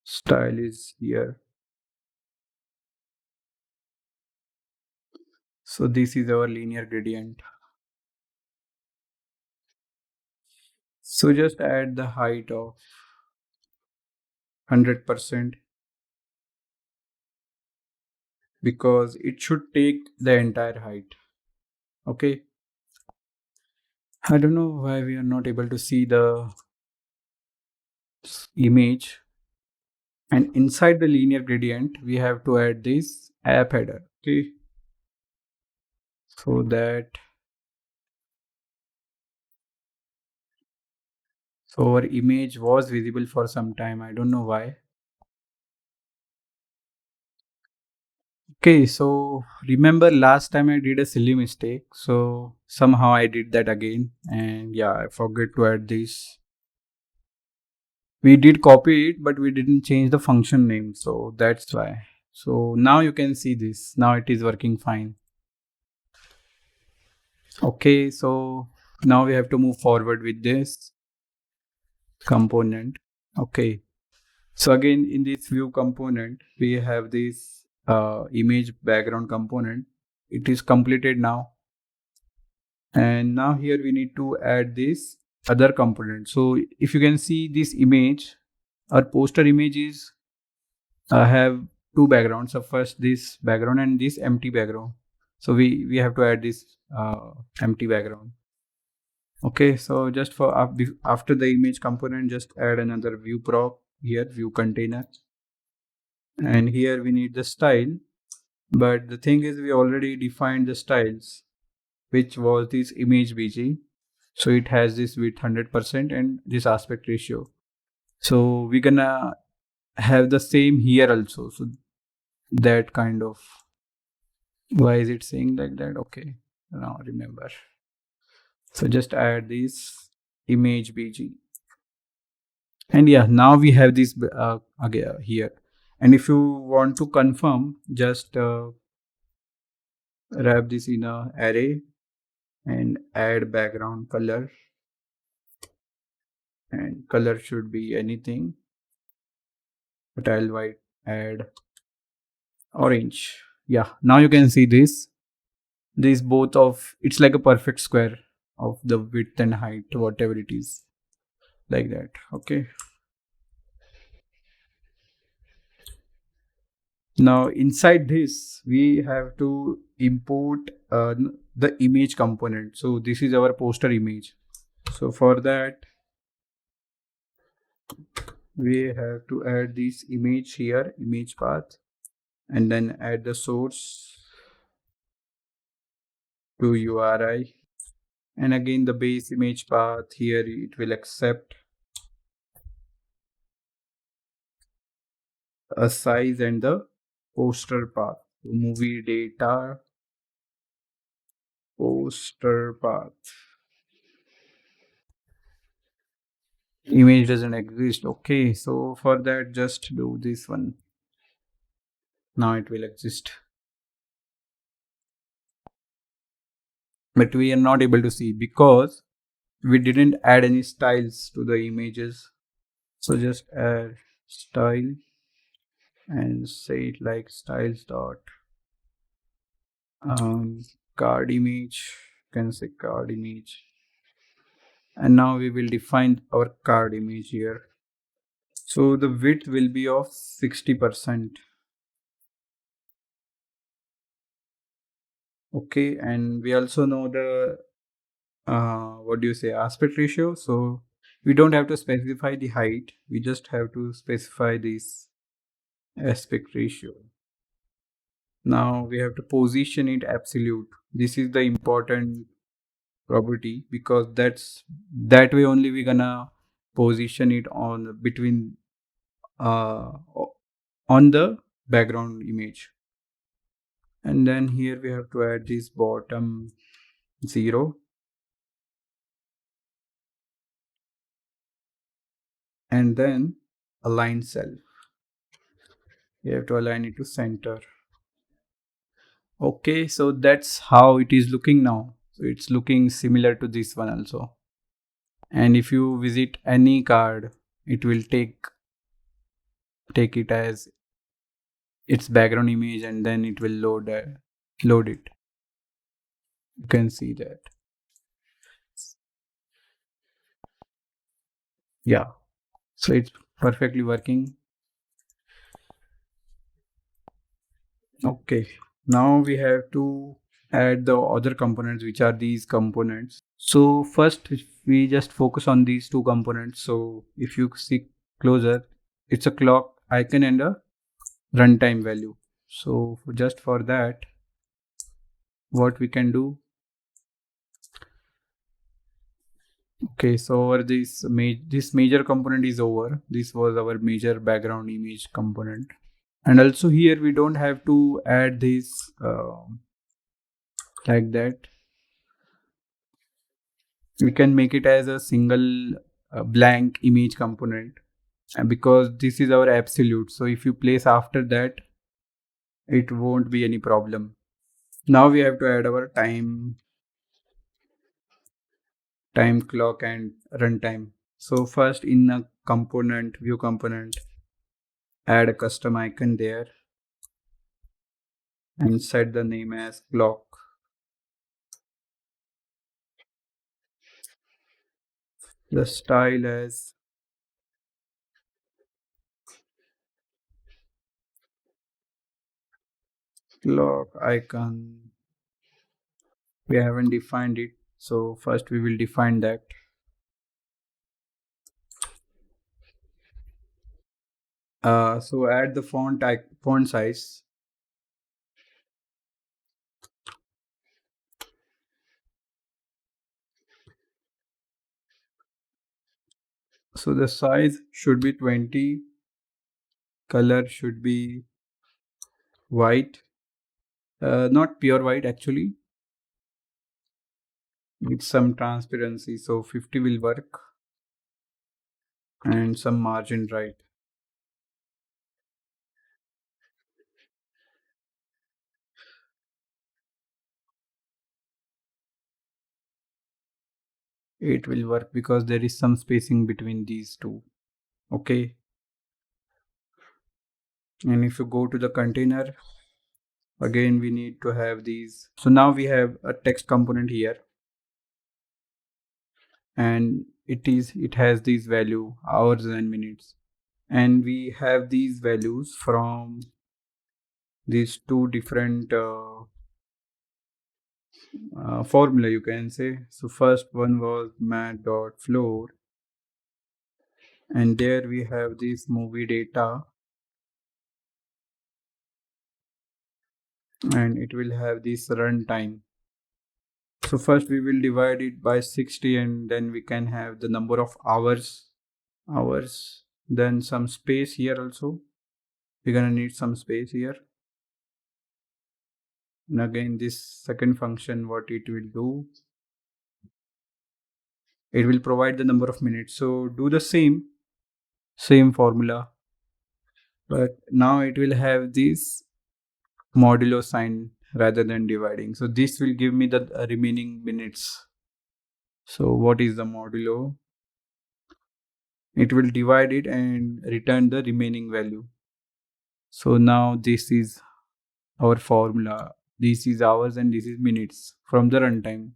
Style is here. So this is our linear gradient. So just add the height of 100% because it should take the entire height. Okay. I don't know why we are not able to see the image. And inside the linear gradient, we have to add this app header. Okay. So that our image was visible for some time. I don't know why. Okay, so remember last time I did a silly mistake. So somehow I did that again. And yeah, I forget to add this. We did copy it, but we didn't change the function name. So that's why. So now you can see this. Now it is working fine. Okay, so now we have to move forward with this component. Okay, so again in this view component, we have this image background component. It is completed now. And now here we need to add this other component. So if you can see this image, our poster image is have two backgrounds. So first this background and this empty background. So we have to add this empty background. Okay, so just for after the image component, just add another view prop here, view container. And here we need the style. But the thing is, we already defined the styles, which was this image bg. So it has this width 100% and this aspect ratio. So we're gonna have the same here also. So that kind of, why is it saying like that? Okay, now remember. So just add this image bg. And yeah, now we have this again here. And if you want to confirm, just wrap this in a array and add background color. And color should be anything, but I'll add orange. Yeah, now you can see this both of, it's like a perfect square of the width and height, whatever it is, like that. Okay, now inside this we have to import the image component. So this is our poster image. So for that we have to add this image here, image path, and then add the source to URI. And again the base image path here, it will accept a size and the poster path. So movie data poster path. Image doesn't exist. Okay, so for that just do this one. Now it will exist. But we are not able to see because we didn't add any styles to the images. So just add style and say it like styles dot card image. You can say card image. And now we will define our card image here. So the width will be of 60%. Okay, and we also know the what do you say, aspect ratio. So we don't have to specify the height, we just have to specify this aspect ratio. Now we have to position it absolute. This is the important property because that way only we're gonna position it on between on the background image. And then here we have to add this bottom 0 and then align cell. You have to align it to center. Okay, so that's how it is looking now. So it's looking similar to this one also. And if you visit any card, it will take it as its background image and then it will load it. You can see that. Yeah, so it's perfectly working. Okay, now we have to add the other components, which are these components. So first we just focus on these two components. So if you see closer, it's a clock icon and a runtime value. So just for that, what we can do, okay, so this major component is over. This was our major background image component. And also here we don't have to add this like that. We can make it as a single blank image component, and because this is our absolute, so if you place after that, it won't be any problem. Now we have to add our time clock and runtime. So first in a component, view component, add a custom icon there and set the name as clock. The style as clock icon. We haven't defined it, so first we will define that. So add the font size. So the size should be 20. Color should be white, not pure white actually, with some transparency. So 50 will work, and some margin right. It will work because there is some spacing between these two. Okay. And if you go to the container, again we need to have these. So now we have a text component here, and it has these value hours and minutes, and we have these values from these two different formula, you can say. So first one was mat.floor, and there we have this movie data, and it will have this runtime. So first we will divide it by 60, and then we can have the number of hours, then some space here also. We're gonna need some space here. And again, this second function, what it will do, it will provide the number of minutes. So do the same formula, but now it will have this modulo sign rather than dividing. So this will give me the remaining minutes. So what is the modulo? It will divide it and return the remaining value. So now this is our formula. This is hours and this is minutes from the runtime.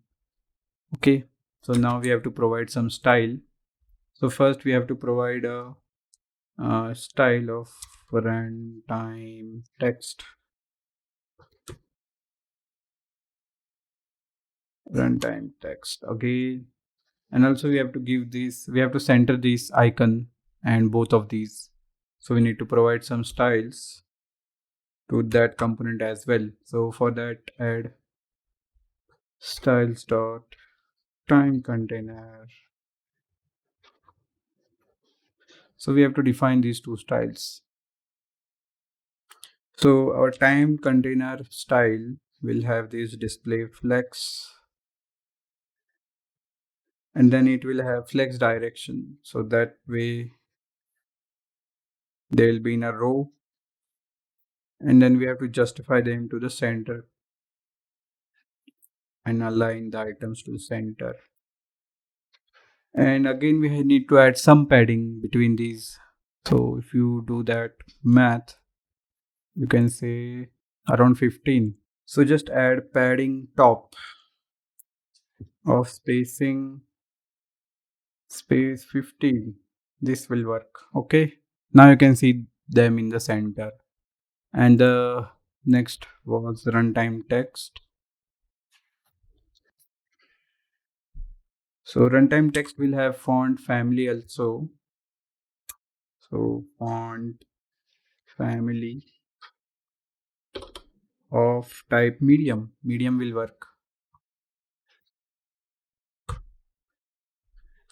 Okay. So now we have to provide some style. So first we have to provide a style of runtime text. Runtime text. Okay. And also we have to give this, we have to center this icon and both of these. So we need to provide some styles to that component as well. So for that, add styles dot time container. So we have to define these two styles. So our time container style will have this display flex, and then it will have flex direction. So that way they will be in a row, and then we have to justify them to the center and align the items to the center. And again we need to add some padding between these. So if you do that math, you can say around 15. So just add padding top of spacing space 15. This will work. Okay. Now you can see them in the center. And the next was runtime text. So runtime text will have font family also. So font family of type medium. Medium will work.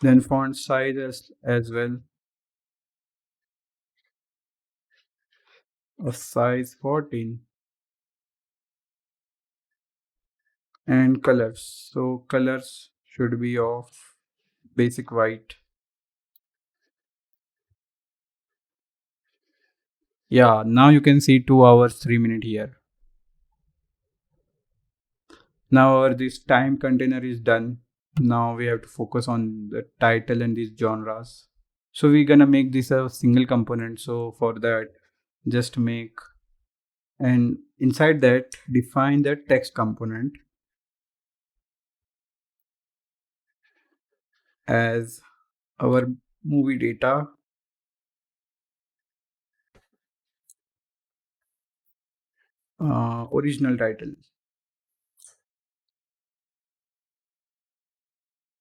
Then font size as well. of size 14. And colors. So colors should be of basic white. Yeah, now you can see 2 hours 3 minutes here. Now our this time container is done. Now we have to focus on the title and these genres. So we're gonna make this a single component. So for that, just make, and inside that define the text component as our movie data original title.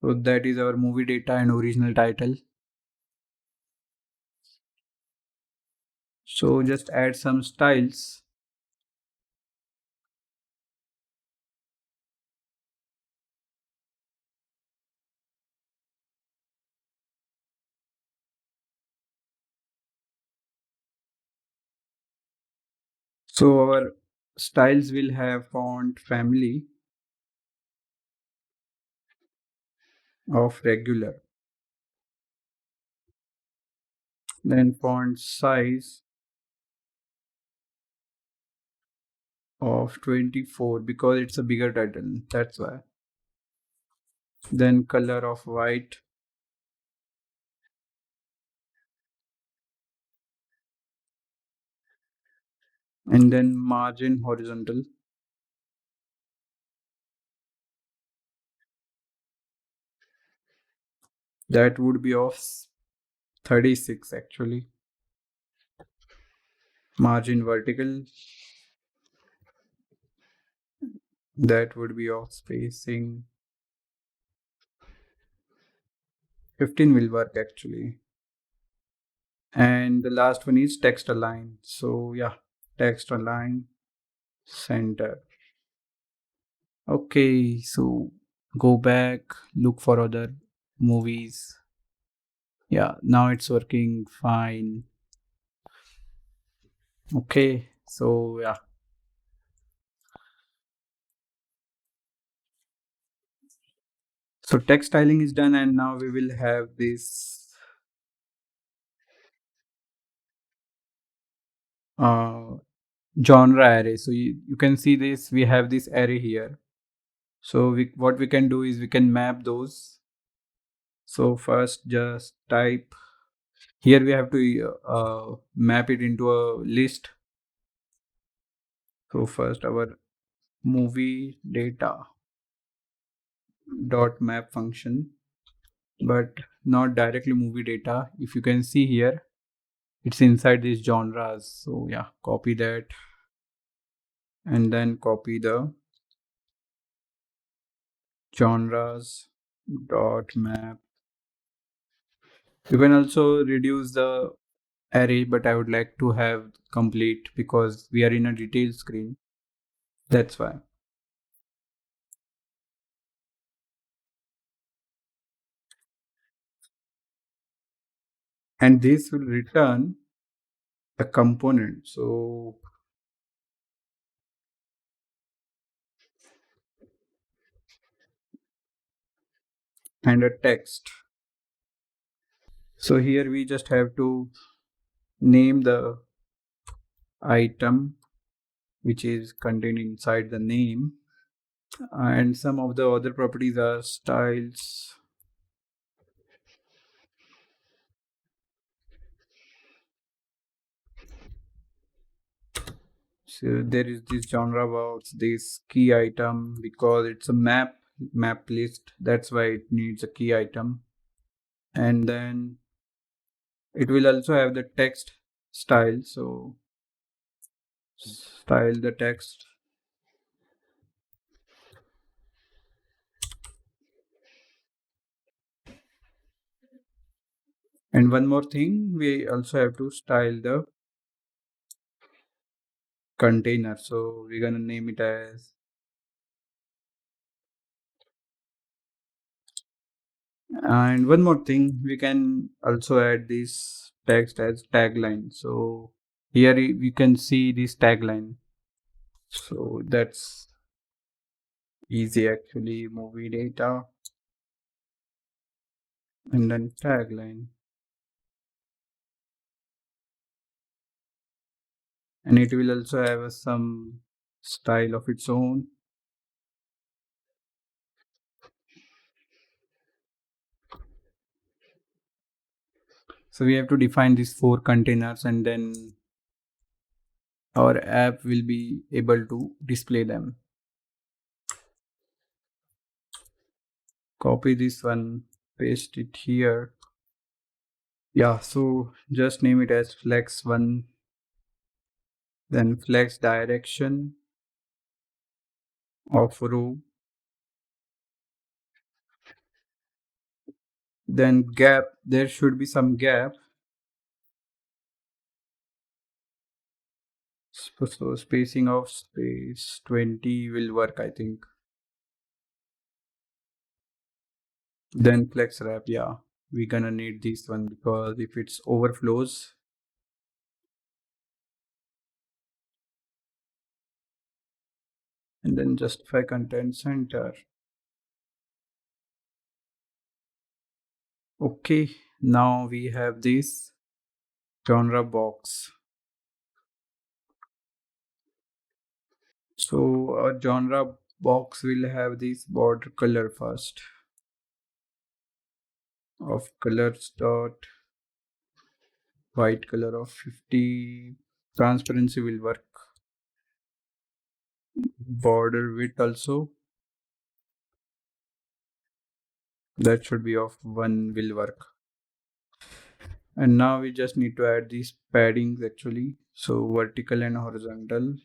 So that is our movie data and original title. So just add some styles. So our styles will have font family of regular, then font size of 24 because it's a bigger title, that's why. Then color of white, and then margin horizontal. That would be of 36 actually. Margin vertical, that would be of spacing 15 will work actually. And the last one is text align. So yeah, text align center. Okay, so go back, look for other movies. Yeah, now it's working fine. Okay, so yeah. So text styling is done, and now we will have this uh, genre array. So you can see this, we have this array here. So what we can do is we can map those. So first just type, here we have to map it into a list. So first our movie data dot map function, but not directly movie data. If you can see here, it's inside these genres. So yeah, copy that and then copy the genres dot map. You can also reduce the array, but I would like to have complete because we are in a detail screen. That's why. And this will return a component. So and a text. So here we just have to name the item which is contained inside the name, and some of the other properties are styles. So there is this genre about this key item because it's a map list, that's why it needs a key item. And then it will also have the text style, so style the text. And one more thing, we also have to style the container, so we're gonna name it as, and one more thing, we can also add this text as tagline. So Here we can see this tagline. So that's easy actually. Movie data and then tagline. And it will also have some style of its own. So we have to define these 4 containers and then our app will be able to display them. Copy this one, paste it here. Yeah, so just name it as flex1, then flex direction of row, then gap. There should be some gap. So spacing of space 20 will work, I think. Then flex wrap, yeah, we're gonna need this one because if it's overflows, and then justify content center. Okay, now we have this genre box. So our genre box will have this border color first of colors dot white color of 50. Transparency will work. Border width also, that should be of 1 will work. And now we just need to add these paddings actually. So vertical and horizontal.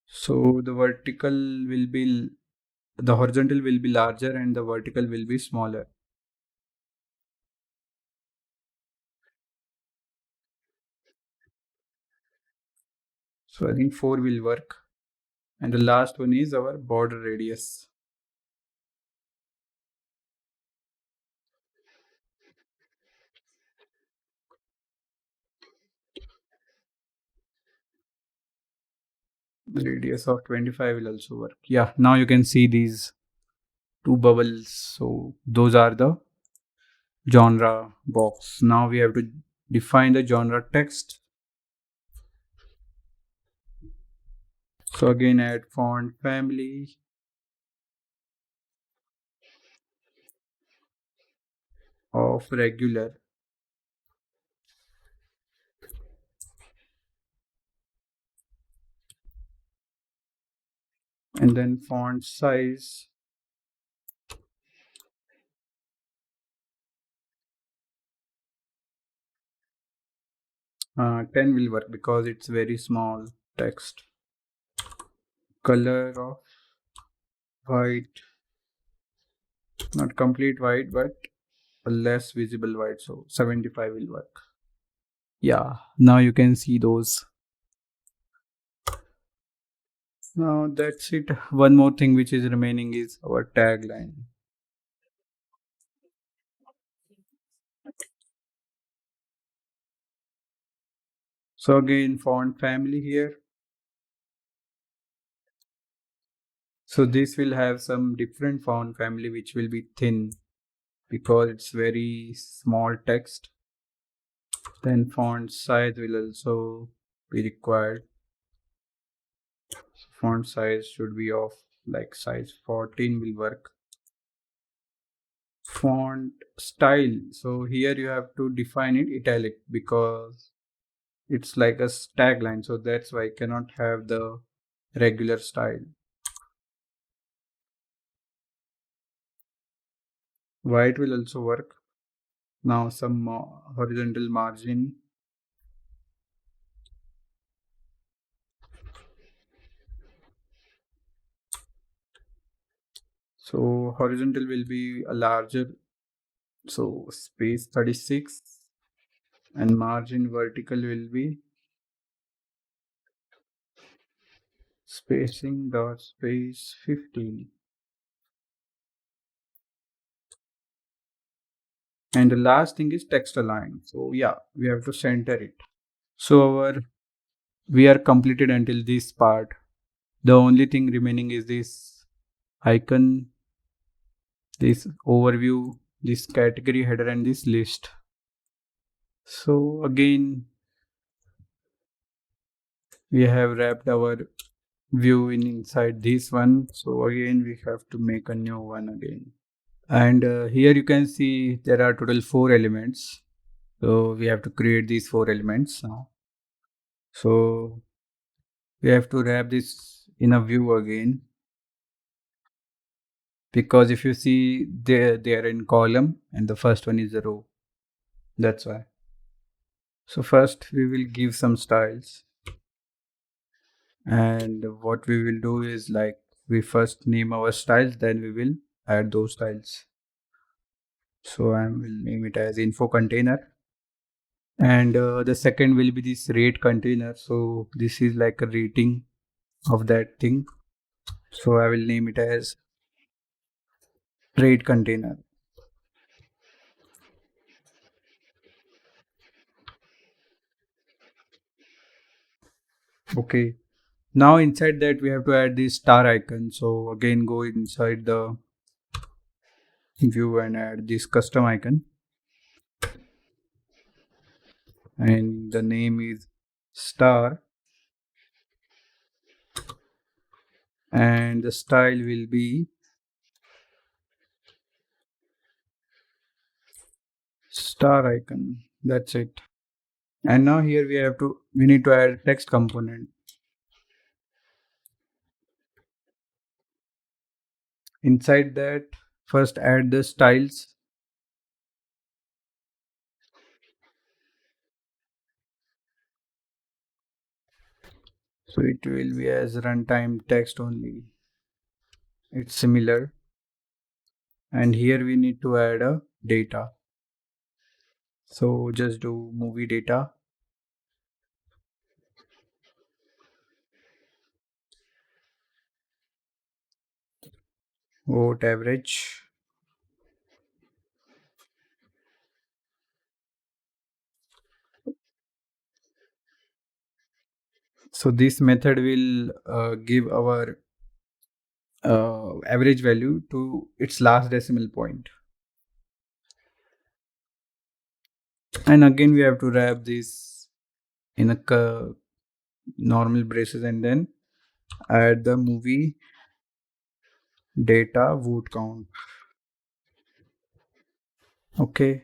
So the horizontal will be larger and the vertical will be smaller. So I think 4 will work. And the last one is our border radius. The radius of 25 will also work. Yeah, now you can see these 2 bubbles. So those are the genre box. Now we have to define the genre text. So again, add font family of regular, and then font size. Uh, 10 will work because it's very small text. Color of white, not complete white, but a less visible white. So 75 will work. Yeah, now you can see those. Now that's it. One more thing which is remaining is our tagline. So again, font family here. So this will have some different font family which will be thin because it's very small text. Then font size will also be required. So font size should be of like size 14 will work. Font style. So here you have to define it italic because it's like a tagline. So that's why I cannot have the regular style. White will also work. Now some horizontal margin. So horizontal will be a larger, so space 36, and margin vertical will be spacing dot space 15. And the last thing is text align. So yeah, we have to center it. So we are completed until this part. The only thing remaining is this icon, this overview, this category header, and this list. So again, we have wrapped our view inside this one. So again, we have to make a new one again. And here you can see there are total 4 elements. So we have to create these 4 elements now. So we have to wrap this in a view again, because if you see they are in column and the first one is a row. That's why. So first we will give some styles, and what we will do is like we first name our styles, then we will add those styles. So I will name it as info container, and the second will be this rate container. So this is like a rating of that thing. So I will name it as rate container. Okay. Now inside that we have to add this star icon. So again go inside the view and add this custom icon, and the name is star, and the style will be star icon. That's it. And now here we need to add text component. Inside that, first add the styles. So it will be as runtime text only. It's similar. And here we need to add a data. So just do movie data. Vote average. So this method will give our average value to its last decimal point. And again we have to wrap this in a normal braces, and then add the movie data vote count. Okay.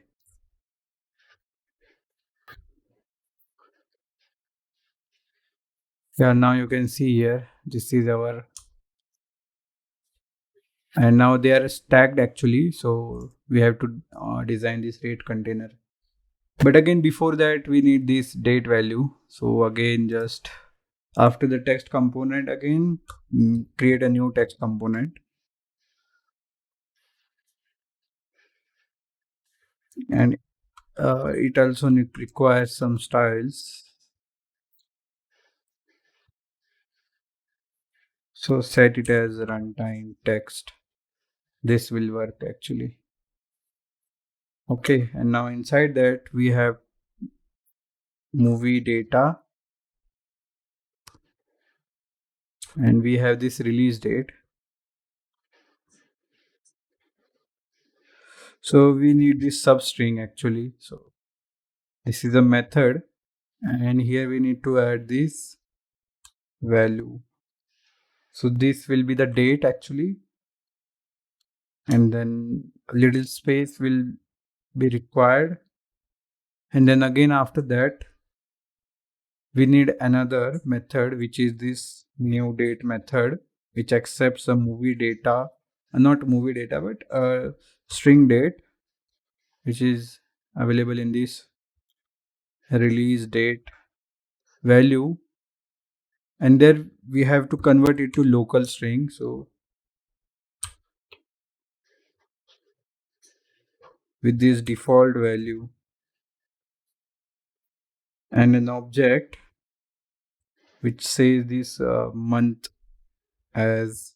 Yeah, now you can see here, this is our, and now they are stacked actually. So we have to design this rate container. But again, before that, we need this date value. So again, just after the text component, again, create a new text component. And it also requires some styles. So set it as runtime text. This will work actually. Okay, and now inside that we have movie data, and we have this release date. So we need this substring actually. So this is a method, and here we need to add this value. So this will be the date actually, and then a little space will be required. And then again after that, we need another method, which is this new date method, which accepts a movie data, not movie data, but string date, which is available in this release date value. And there we have to convert it to local string. So with this default value, and an object which says this month as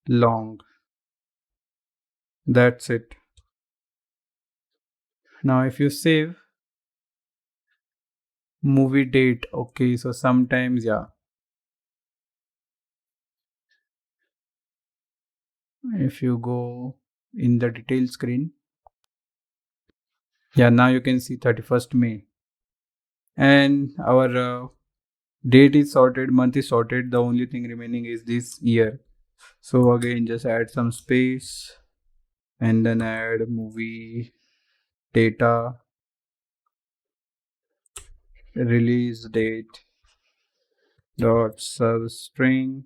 long. That's it. Now if you save movie date, okay, so sometimes, yeah, if you go in the detail screen, yeah, now you can see 31st May, and our date is sorted, month is sorted. The only thing remaining is this year. So again, just add some space and then add movie data release date dot substring,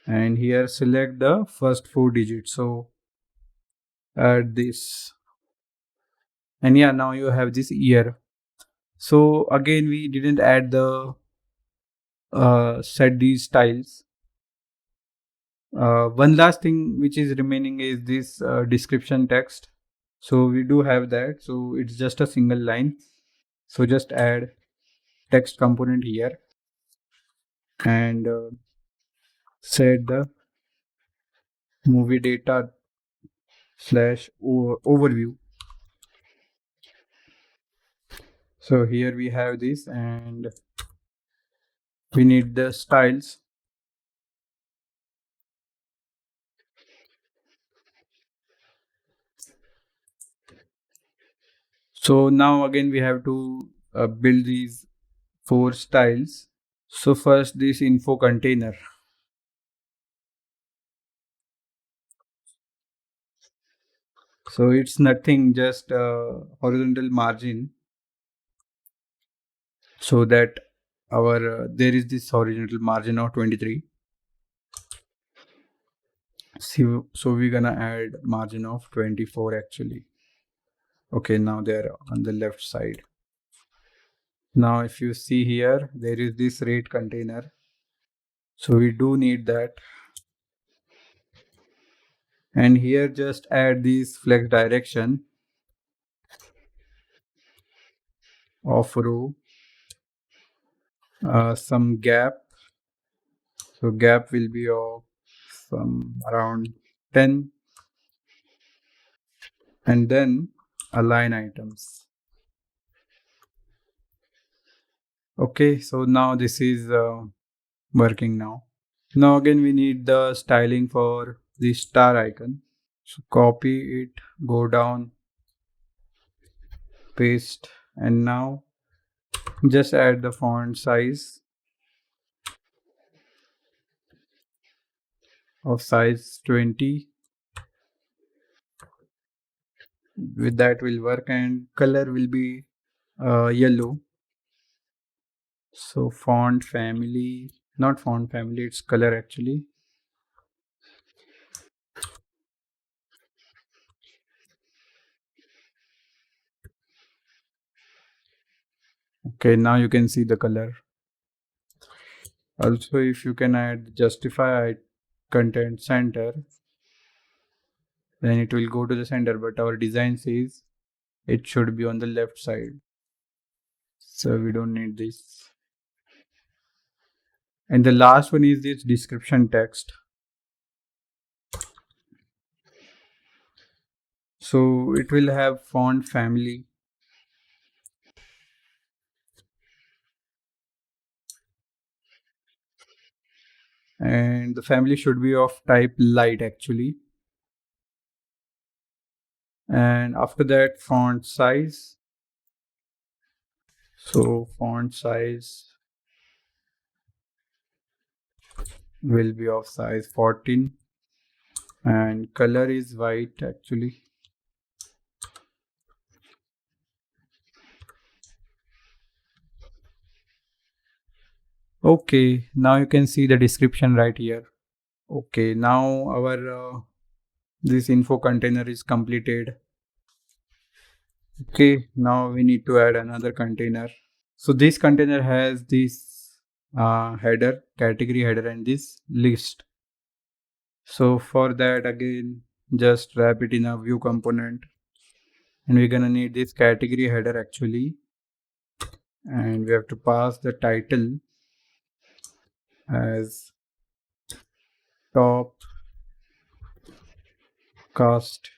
and here select the first 4 digits. So add this, and yeah, now you have this year. So again, we didn't add the set these styles. One last thing which is remaining is this description text. So we do have that. So it's just a single line. So just add text component here and set the movie data slash overview. So here we have this, and we need the styles. So now again we have to build these 4 styles. So first this info container. So it's nothing, just horizontal margin, so that our there is this horizontal margin of 23. So we're gonna add margin of 24 actually. Okay, now they're on the left side. Now if you see here, there is this rate container. So we do need that. And here just add this flex direction of row, some gap. So gap will be of some around 10, and then align items. Okay, so now this is working now. Now again we need the styling for the star icon. So copy it, go down, paste, and now just add the font size of size 20. With that will work, and color will be yellow. So font family, not font family, it's color actually. Okay, now you can see the color. Also, if you can add justify content center, then it will go to the center, but our design says it should be on the left side. So we don't need this. And the last one is this description text. So it will have font family. And the family should be of type light actually. And after that, font size. So font size will be of size 14, and color is white actually. Okay, now you can see the description right here. Okay, now our this info container is completed. Okay, now we need to add another container. So this container has this header, category header, and this list. So for that, again, just wrap it in a view component, and we're gonna need this category header actually, and we have to pass the title as top cost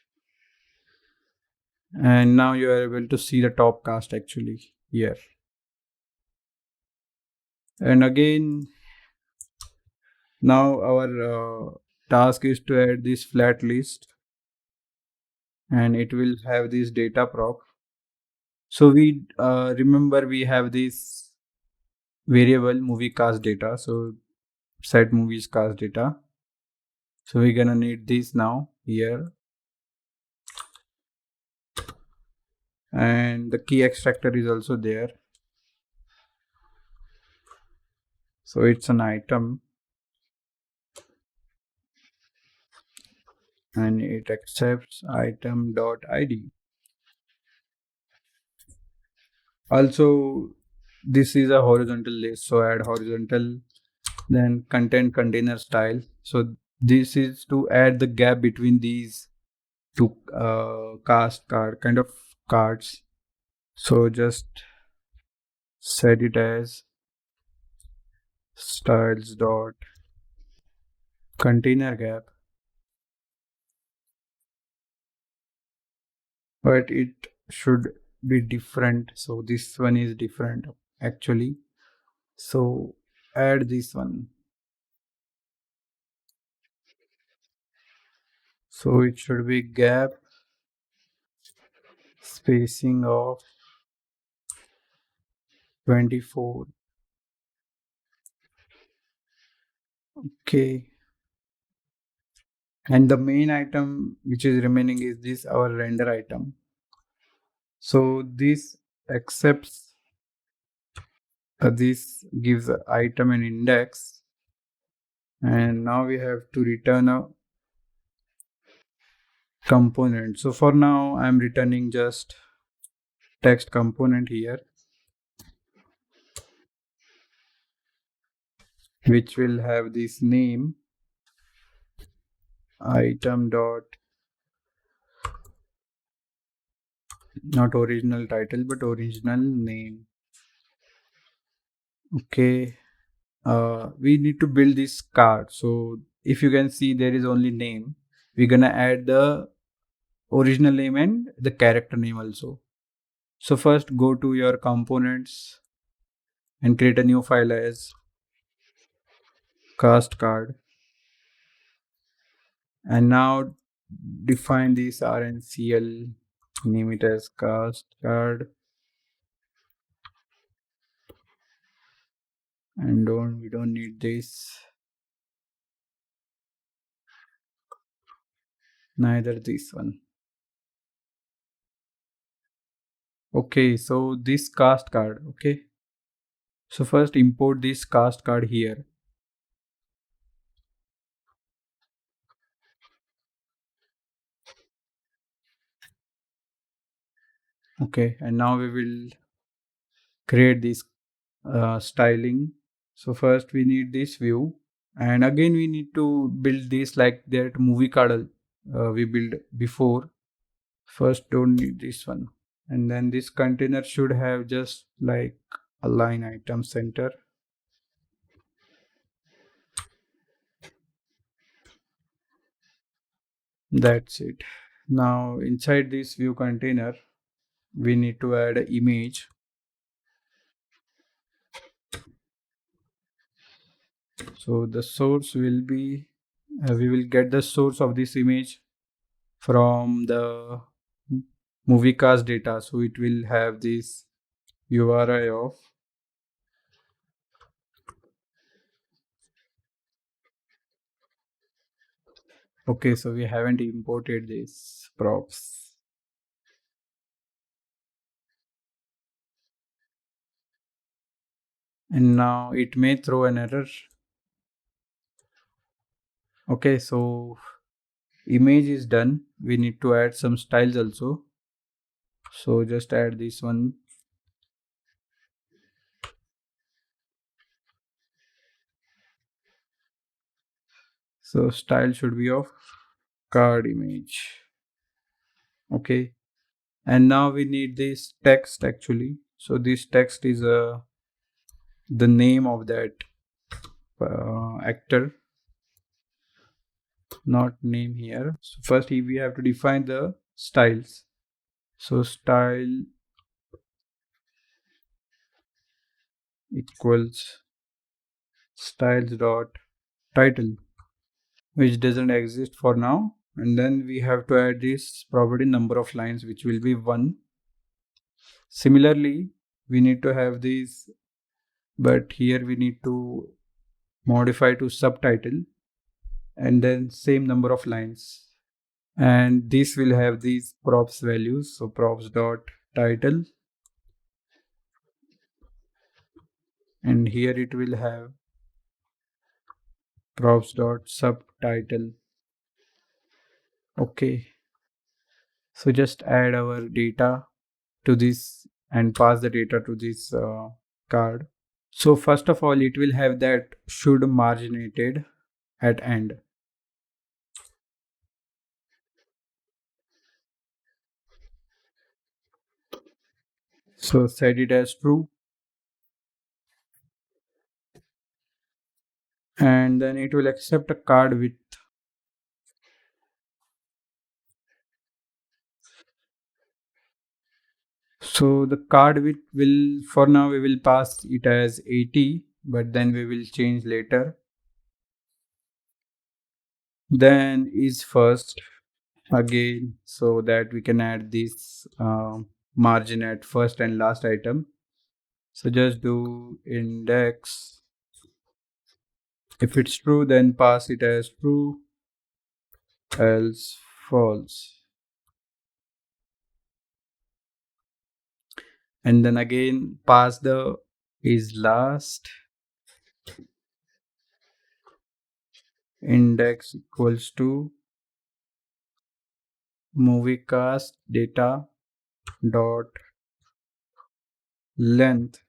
And now you are able to see the top cast actually here. And again, now our task is to add this flat list, and it will have this data prop. So we remember we have this variable movie cast data. So set movies cast data. So we're gonna need this now here. And the key extractor is also there. So it's an item, and it accepts item.id. Also, this is a horizontal list, so add horizontal, then content container style. So this is to add the gap between these two cast card kind of cards. So just set it as styles dot container gap, but it should be different. So this one is different actually. So add this one. So it should be gap spacing of 24. Okay. And the main item which is remaining is this our render item. So this accepts this gives the item an index, and now we have to return a component. So for now I'm returning just text component here, which will have this name item dot, not original title but original name. Okay. We need to build this card. So if you can see, there is only name. We're gonna add the original name and the character name also. So first go to your components and create a new file as cast card, and now define this RNCL, name it as cast card, and we don't need this, neither this one. Okay, so this cast card. Okay, so first import this cast card here. Okay, and now we will create this styling. So first we need this view, and again we need to build this like that movie card we built before. First don't need this one, and then this container should have just like a line item center. That's it. Now inside this view container we need to add an image. So the source will be we will get the source of this image from the movie cast data. So it will have this URI of okay, so we haven't imported these props. And now it may throw an error. Okay, so image is done. We need to add some styles also. So just add this one. So style should be of card image. Okay, and now we need this text actually. So this text is the name of that actor, not name here. So first we have to define the styles. So style equals styles dot title, which doesn't exist for now. And then we have to add this property number of lines, which will be 1. Similarly, we need to have these, but here we need to modify to subtitle and then same number of lines. And this will have these props values. So props dot title, and here it will have props dot subtitle. Okay, so just add our data to this and pass the data to this card. So first of all, it will have that should marginated at end. So set it as true, and then it will accept a card with. So the card width will, for now we will pass it as 80, but then we will change later. Then is first again, so that we can add this margin at first and last item. So just do index. If it's true, then pass it as true, else false. And then again pass the is last, index equals to movie cast data dot length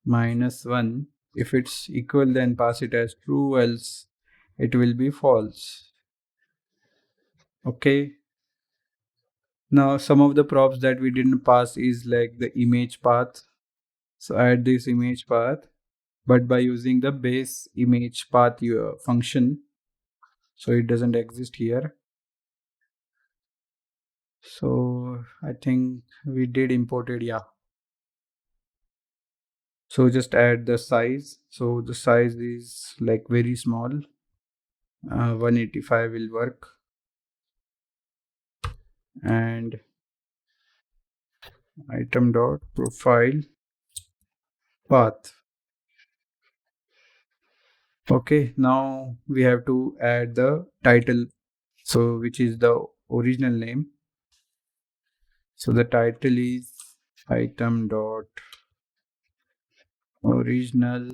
-1. If it's equal, then pass it as true, else it will be false. Okay, now some of the props that we didn't pass is like the image path. So add this image path, but by using the base image path function, so it doesn't exist here. So I think we did imported, yeah. So just add the size. So the size is like very small. 185 will work. And item dot profile path. Okay, now we have to add the title, so which is the original name. So the title is item dot original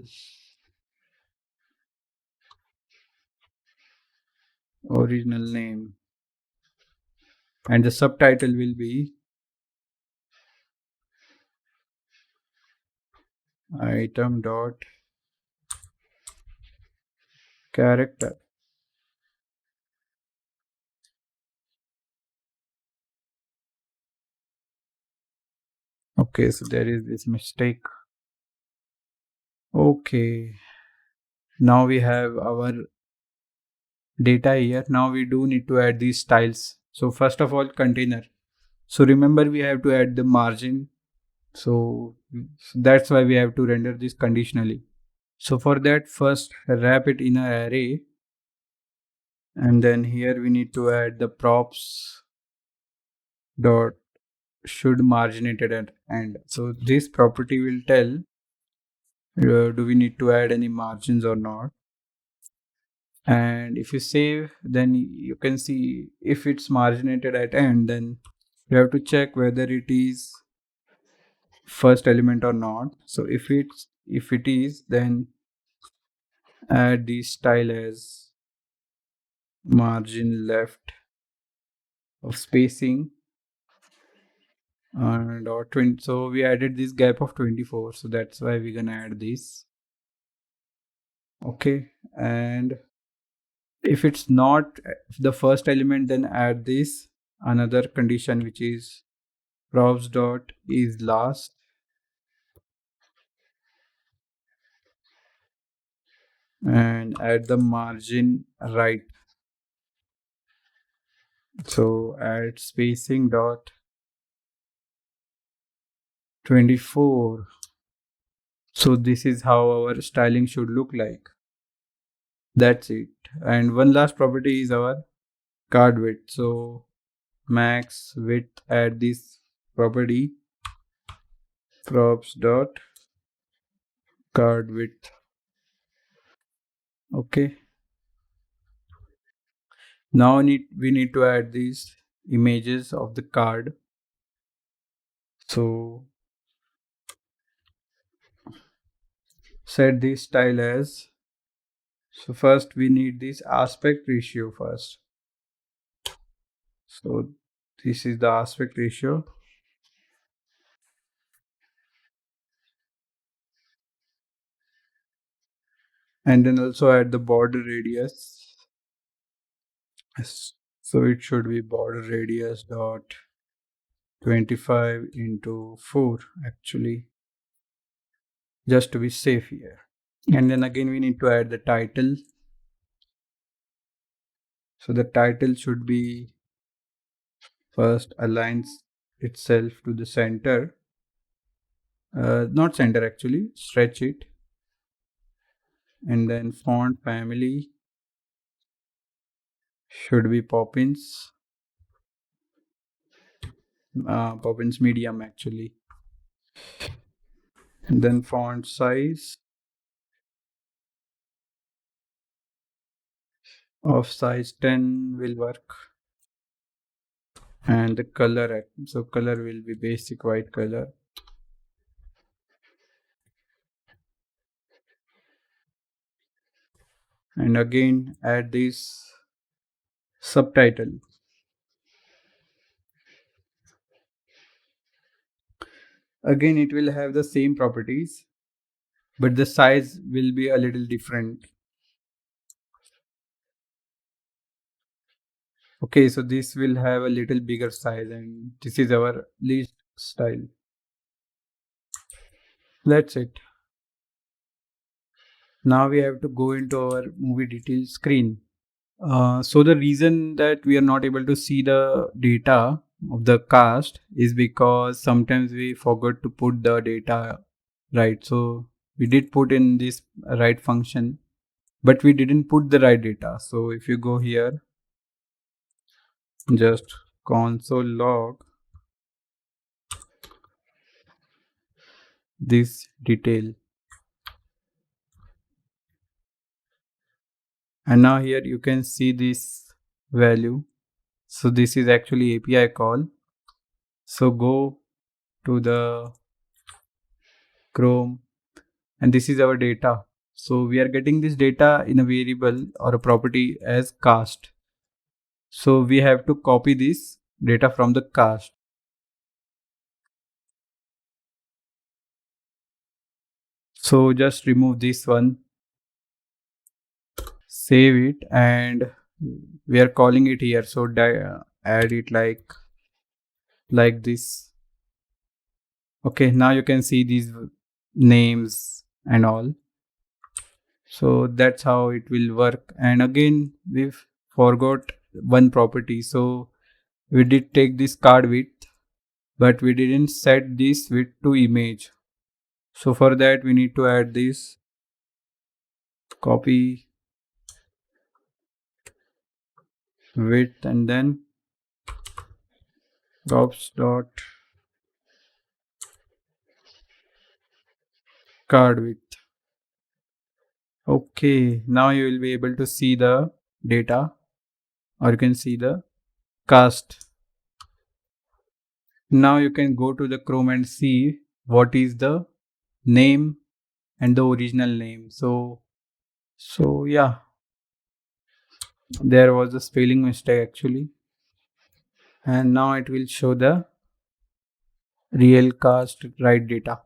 name, and the subtitle will be item dot character. Okay, so there is this mistake. Okay, now we have our data here. Now we do need to add these styles. So first of all, container. So remember, we have to add the margin. So that's why we have to render this conditionally. So for that, first wrap it in an array, and then here we need to add the props dot should marginated at end. So this property will tell do we need to add any margins or not. And if you save, then you can see if it's marginated at end, then you have to check whether it is first element or not. So if it is, then add the style as margin left of spacing dot 20. So we added this gap of 24, so that's why we're gonna add this. Okay, and if it's not the first element, then add this another condition, which is props dot is last, and add the margin right. So add spacing dot 24. So this is how our styling should look like. That's it. And one last property is our card width. So max width, add this property props dot card width. Okay. Now we need to add these images of the card. So set this style as, so first we need this aspect ratio first. So this is the aspect ratio. And then also add the border radius. So it should be border radius dot 25 into 4 actually, just to be safe here. And then again we need to add the title. So the title should be first aligns itself to the center, not center actually, stretch it. And then font family should be Poppins, Poppins medium actually. And then font size of size 10 will work. And the color, so color will be basic white color. And again add this subtitle. Again it will have the same properties, but the size will be a little different. Okay, so this will have a little bigger size, and this is our list style. That's it. Now we have to go into our movie details screen. So the reason that we are not able to see the data of the cast is because sometimes we forgot to put the data right. So we did put in this right function, but we didn't put the right data. So if you go here, just console log this detail. And now here you can see this value. So this is actually API call. So go to the Chrome, and this is our data. So we are getting this data in a variable or a property as cast. So we have to copy this data from the cast. So just remove this one, save it, and we are calling it here. So add it like this. Okay, now you can see these names and all. So that's how it will work. And again, we've forgot one property. So we did take this card width, but we didn't set this width to image. So for that we need to add this copy width and then props dot card width. Okay, now you will be able to see the data, or you can see the cast. Now you can go to the Chrome and see what is the name and the original name. So yeah, there was a spelling mistake actually, and now it will show the real cast right data.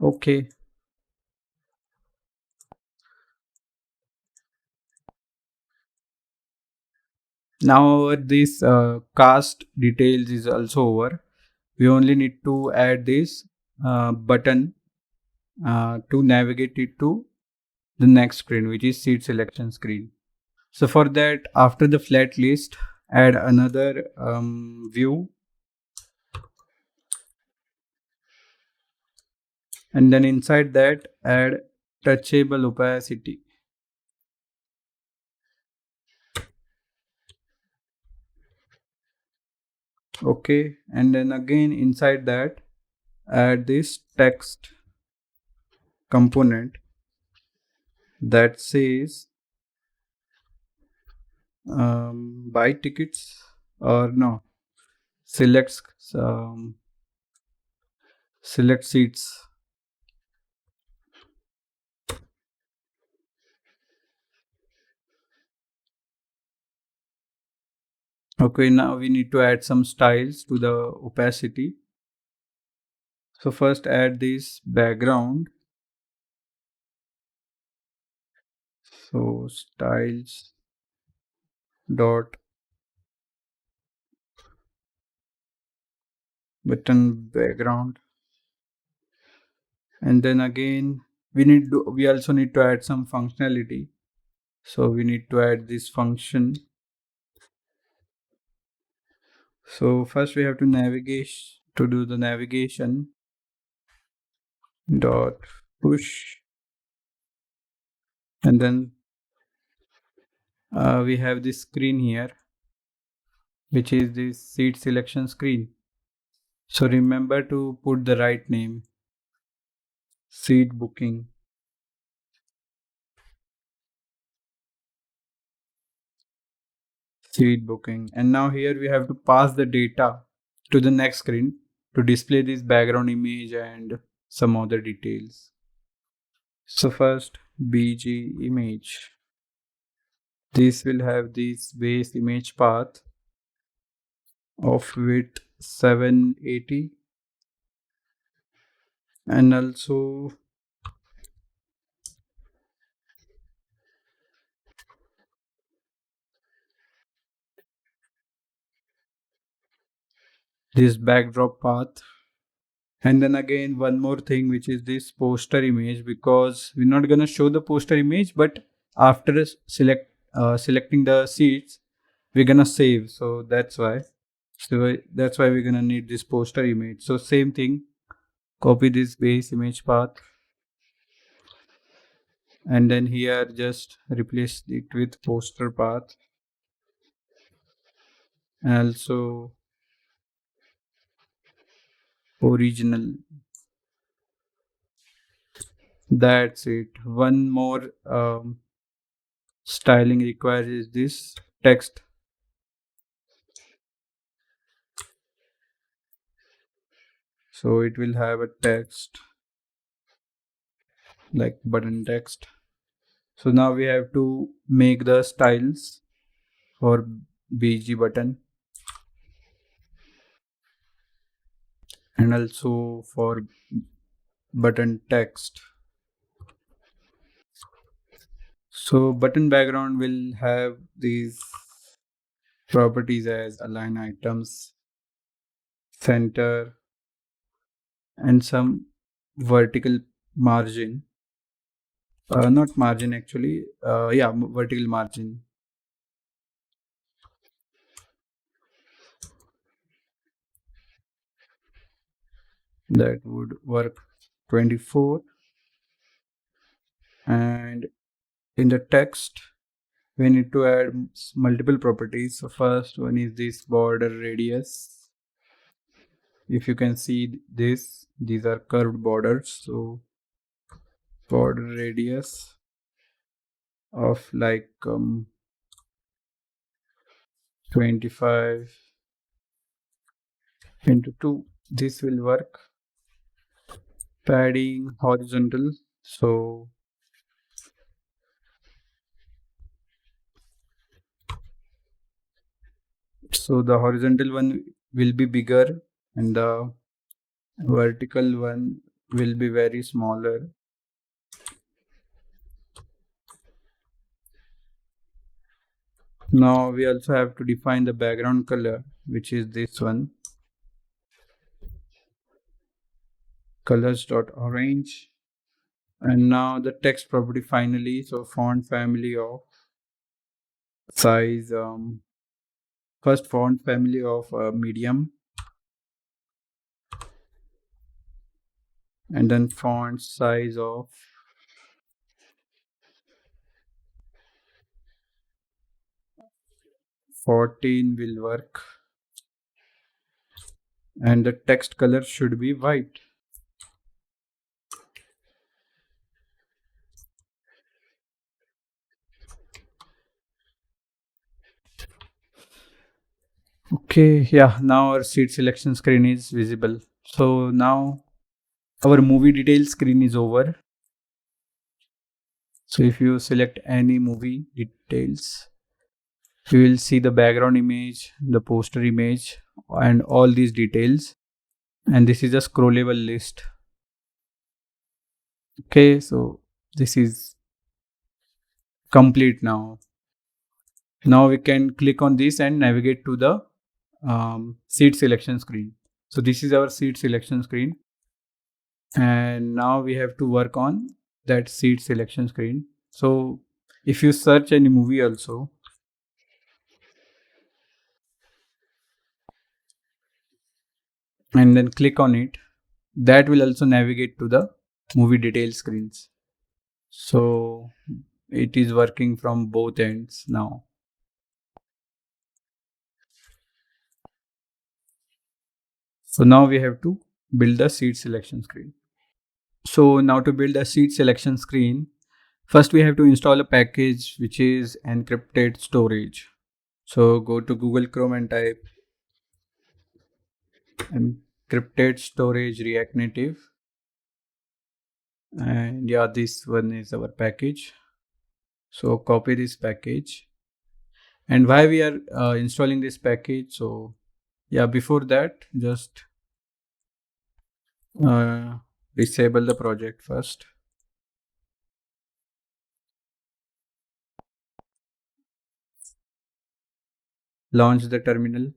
Okay. Now this cast details is also over. We only need to add this button to navigate it to the next screen, which is seat selection screen. So for that, after the flat list, add another view and then inside that add touchable opacity. Okay, and then again inside that add this text component that says buy tickets, or no, select select seats. Okay, now we need to add some styles to the opacity. So first add this background. So styles dot button background, and then again we also need to add some functionality. So we need to add this function. So first we have to navigate to do the navigation dot push, and then we have this screen here, which is this seat selection screen. So remember to put the right name, seat booking. Seat booking. And now here we have to pass the data to the next screen to display this background image and some other details. So first bg image. This will have this base image path of width 780, and also this backdrop path. And then again one more thing, which is this poster image, because we're not gonna show the poster image, but after selecting the seats we're gonna save. So that's why we're gonna need this poster image. So same thing, copy this base image path, and then here just replace it with poster path, and also original. That's it. One more styling required is this text. So it will have a text like button text. So now we have to make the styles for bg button and also for button text. So button background will have these properties as align items, center, and some vertical margin. Not margin actually. Yeah, vertical margin. That would work 24. And in the text, we need to add multiple properties. So first one is this border radius. If you can see this, these are curved borders. So border radius of like 25 into 2. This will work. Padding horizontal. So the horizontal one will be bigger and the vertical one will be very smaller. Now we also have to define the background color, which is this one, colors.orange. And now the text property finally. So font family of size, first font family of medium, and then font size of 14 will work, and the text color should be white. Okay, yeah, now our seat selection screen is visible. So now our movie details screen is over. So if you select any movie details, you will see the background image, the poster image, and all these details. And this is a scrollable list. Okay, so this is complete now. Now we can click on this and navigate to the seat selection screen. So this is our seat selection screen. And now we have to work on that seat selection screen. So if you search any movie also, and then click on it, that will also navigate to the movie details screens. So it is working from both ends now. So now we have to build the seat selection screen. So now to build a seat selection screen, first we have to install a package which is encrypted storage. So go to Google Chrome and type encrypted storage React Native. And yeah, this one is our package. So copy this package. And why we are installing this package? So yeah, before that, just disable the project first. Launch the terminal.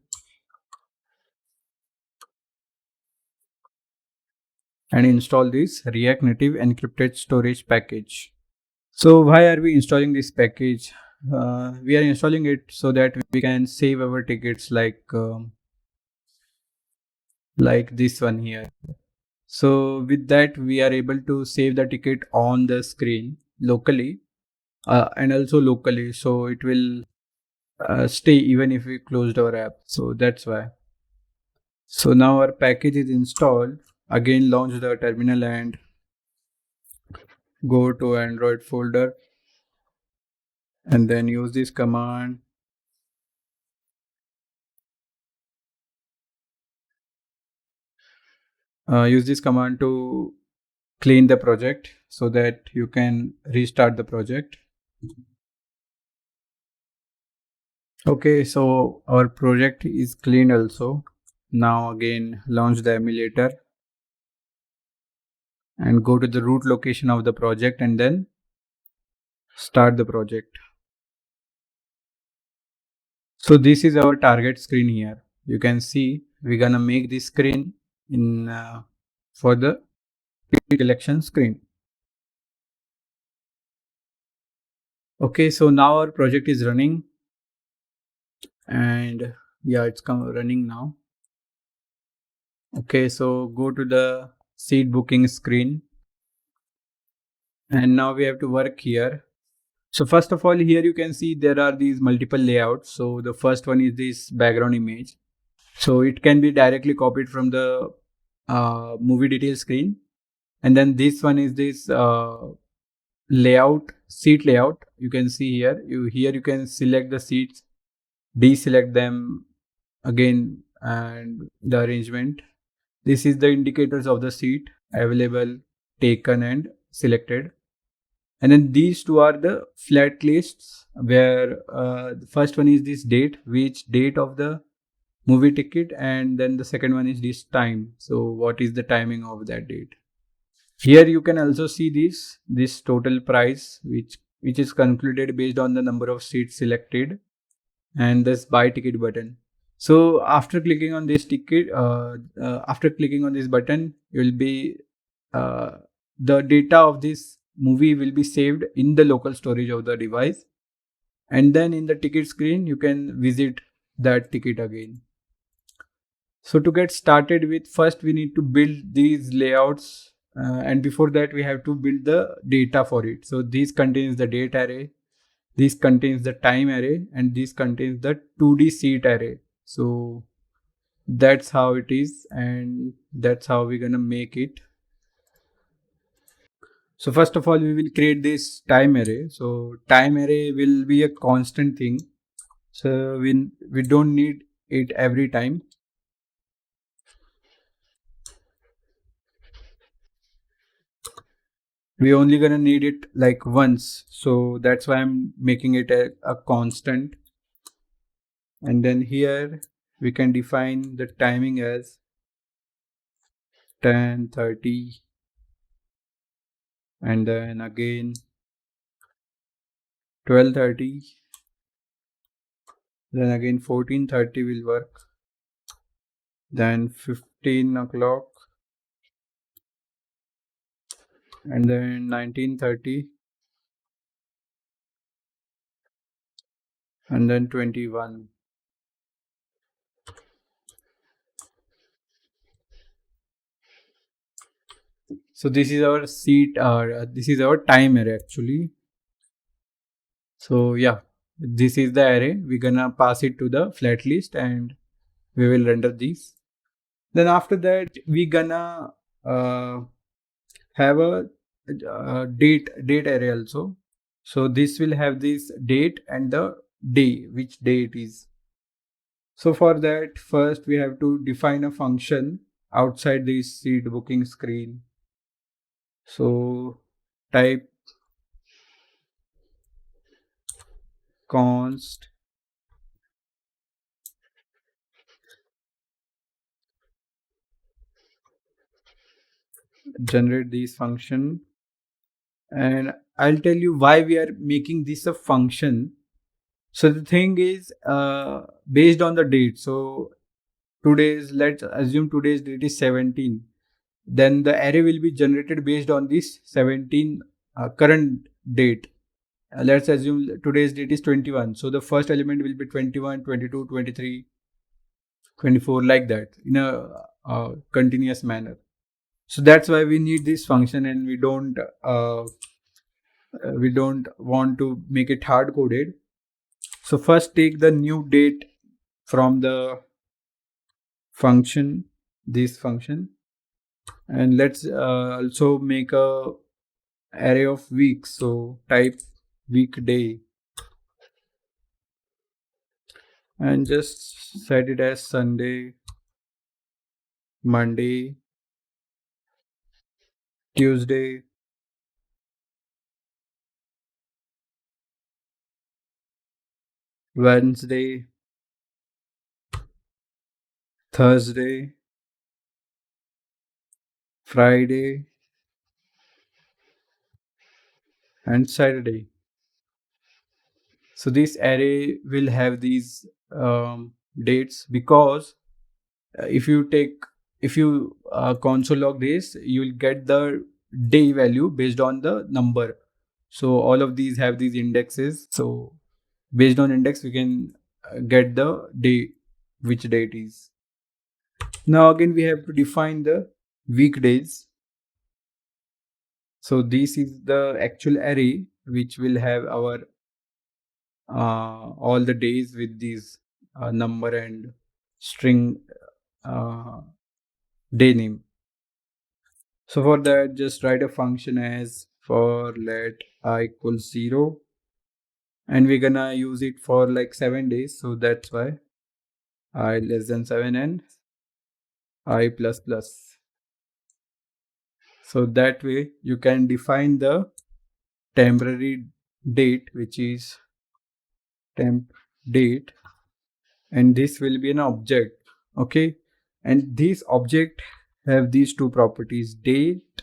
And install this React Native encrypted storage package. So why are we installing this package? We are installing it so that we can save our tickets like this one here. So with that, we are able to save the ticket on the screen locally and also locally. So it will stay even if we closed our app. So that's why. So now our package is installed. Again, launch the terminal and go to Android folder and then use this command. Use this command to clean the project so that you can restart the project. Okay, so our project is clean also. Now again, launch the emulator and go to the root location of the project and then start the project. So this is our target screen here. You can see we're gonna make this screen in for the selection screen. Okay, so now our project is running and yeah, it's running now. Okay, so go to the seat booking screen and now we have to work here. So first of all, here you can see there are these multiple layouts. So the first one is this background image. So it can be directly copied from the movie detail screen. And then this one is this layout, seat layout. You can see here, here you can select the seats, deselect them again, and the arrangement. This is the indicators of the seat available, taken and selected. And then these two are the flat lists where the first one is this date, which date of the movie ticket, and then the second one is this time. So what is the timing of that date? Here you can also see this total price, which is calculated based on the number of seats selected, and this buy ticket button. So after clicking on this ticket, after clicking on this button, you will be the data of this movie will be saved in the local storage of the device, and then in the ticket screen you can visit that ticket again. So to get started with, first we need to build these layouts and before that we have to build the data for it. So this contains the date array, this contains the time array, and this contains the 2D seat array. So that's how it is, and that's how we're gonna make it. So first of all, we will create this time array. So time array will be a constant thing. So we don't need it every time. We only gonna need it like once. So that's why I'm making it a constant. And then here we can define the timing as 10:30, and then again 12:30, then again 14:30 will work, then 15 o'clock, and then 19:30, and then 21. So this is our seat, this is our time array actually. So yeah, this is the array. We're gonna pass it to the flat list and we will render these. Then after that, we're gonna have a date array also. So this will have this date and the day, which day it is. So for that, first we have to define a function outside this seat booking screen. So type const generate this function, and I'll tell you why we are making this a function. So the thing is based on the date. So today's, let's assume today's date is 17. Then the array will be generated based on this 17 current date. Let's assume today's date is 21. So the first element will be 21, 22, 23, 24, like that in a continuous manner. So that's why we need this function, and we don't want to make it hard coded. So first take the new date from the function, this function, and let's also make a array of weeks. So type weekday and just set it as Sunday, Monday, Tuesday, Wednesday, Thursday, Friday, and Saturday. So this array will have these dates, because if you console log this, you will get the day value based on the number. So all of these have these indexes. So based on index, we can get the day, which day it is. Now again, we have to define the weekdays. So this is the actual array which will have our all the days with these number and string uh, day name. So for that, just write a function as for let I equals 0, and we're gonna use it for like 7 days. So that's why I less than 7 and I plus plus. So that way you can define the temporary date, which is temp date, and this will be an object. Okay, and this object have these two properties, date,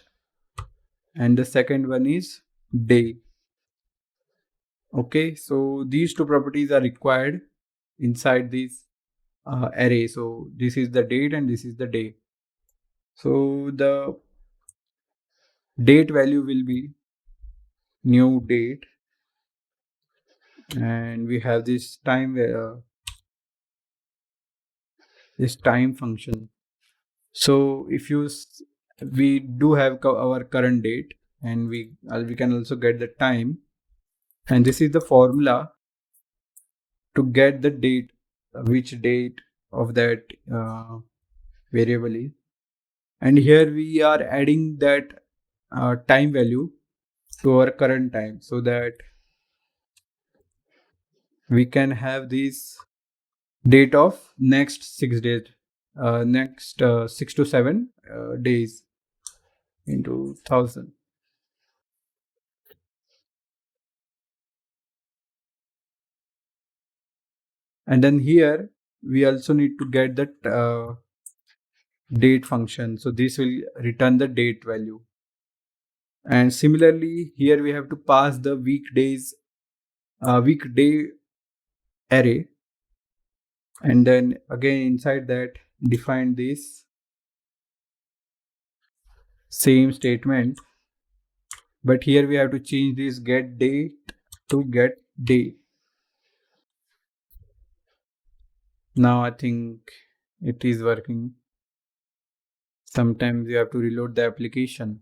and the second one is day. Okay, so these two properties are required inside this array. So this is the date and this is the day. So the date value will be new date, and we have this time function. So if you we do have our current date, and we can also get the time, and this is the formula to get the date, which date of that variable is. And here we are adding that time value to our current time, so that we can have this date of next 6 days, next 6 to 7 days into 1000. And then here we also need to get that date function, so this will return the date value. And similarly here we have to pass the weekday array, and then again inside that define this same statement, but here we have to change this get date to get day. Now I think it is working. Sometimes you have to reload the application.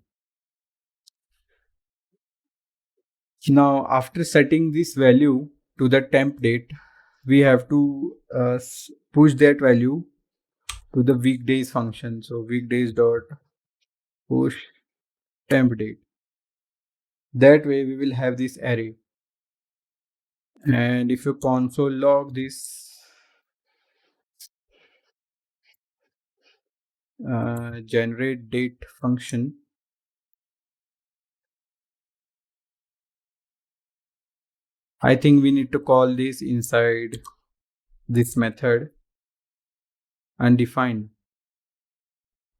Now after setting this value to the temp date, we have to push that value to the weekdays function. So weekdays dot push temp date. That way we will have this array. And if you console log this generate date function, I think we need to call this inside this method undefined.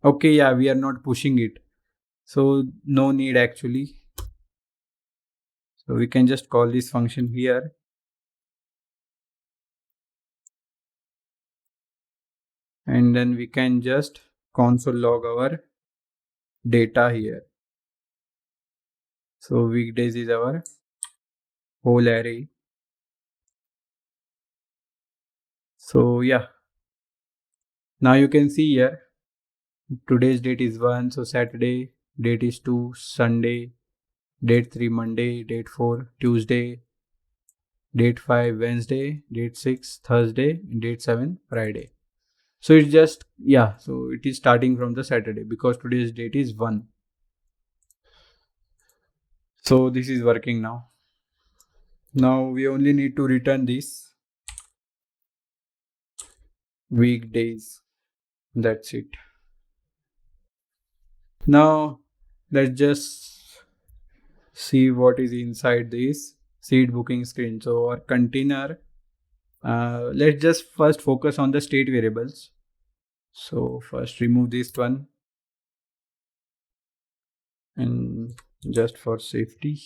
Okay, yeah, we are not pushing it, so no need actually. So we can just call this function here, and then we can just console log our data here. So weekdays is our whole array. So yeah, now you can see here today's date is 1, so Saturday, date is 2 Sunday, date 3 Monday, date 4 Tuesday, date 5 Wednesday, date 6 Thursday, and date 7 Friday. So it's just, yeah, so it is starting from the Saturday because today's date is 1. So this is working now. Now we only need to return this weekdays. That's it. Now let's just see what is inside this seat booking screen. So our container, let's just first focus on the state variables. So first remove this one, and just for safety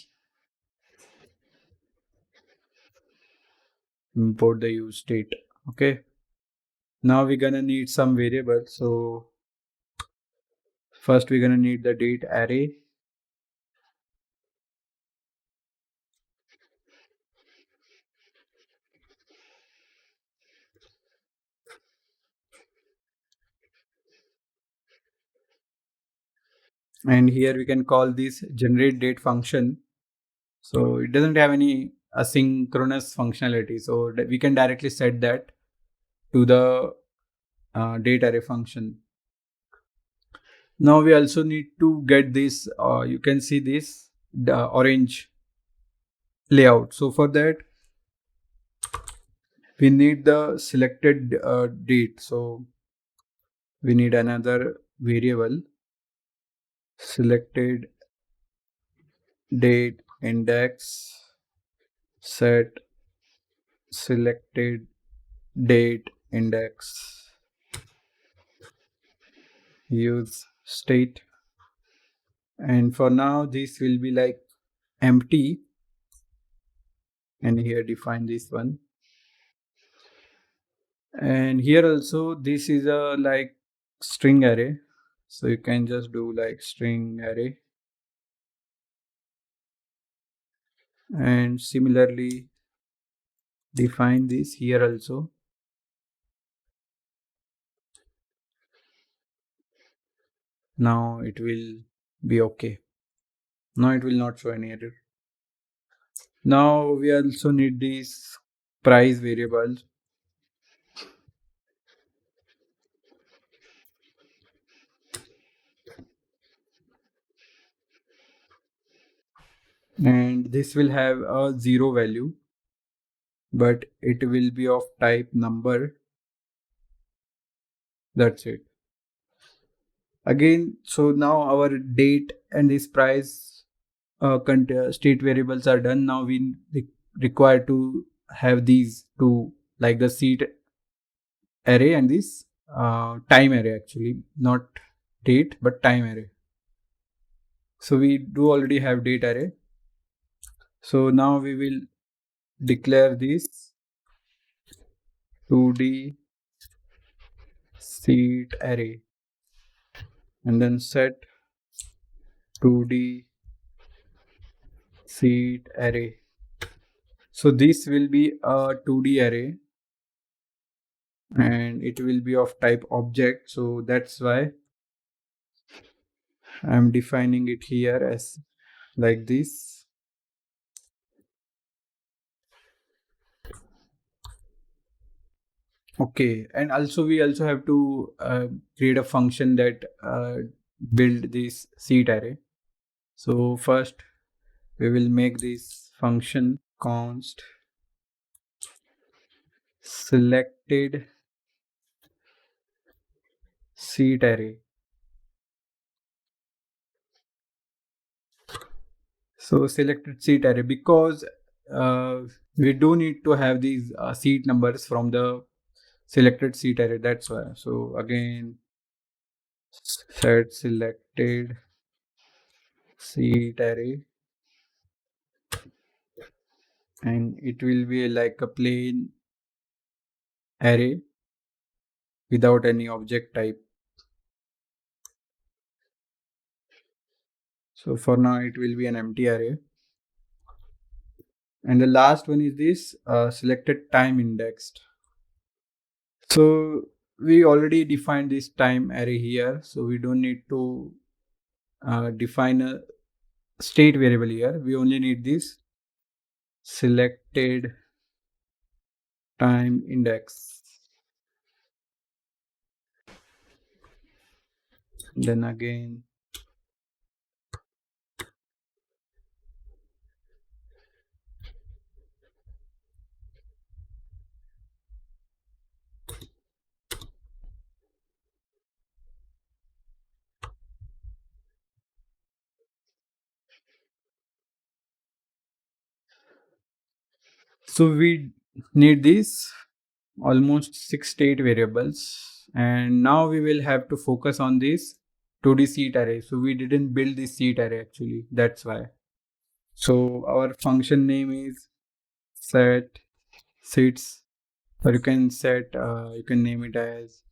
import the use state. Okay, now we're gonna need some variables. So first we're gonna need the date array, and here we can call this generate date function. So it doesn't have any asynchronous functionality, so that we can directly set that to the date array function. Now we also need to get this, you can see this, the orange layout. So for that we need the selected date. So we need another variable, selected date index set selected date index use state, and for now this will be like empty, and here define this one. And here also this is a like string array, so you can just do like string array, and similarly define this here also. Now it will be okay. Now it will not show any error. Now we also need these price variables. And this will have a 0 value, but it will be of type number. That's it. Again, so now our date and this price state variables are done. Now we require to have these two, like the seat array and this time array, actually not date but time array. So we do already have date array. So now we will declare this 2D seat array and then set 2D seat array. So this will be a 2D array and it will be of type object. So that's why I'm defining it here as like this. Okay, and also we also have to create a function that build this seat array. So first we will make this function const selected seat array. So selected seat array, because we do need to have these seat numbers from the selected seat array. That's why. So again, set selected seat array, and it will be like a plain array without any object type. So for now it will be an empty array. And the last one is this selected time indexed. So we already defined this time array here, so we don't need to define a state variable here. We only need this selected time index. Then again, so we need these almost 6 state variables, and now we will have to focus on this 2D seat array. So we didn't build this seat array actually, that's why. So our function name is set seats, or you can you can name it as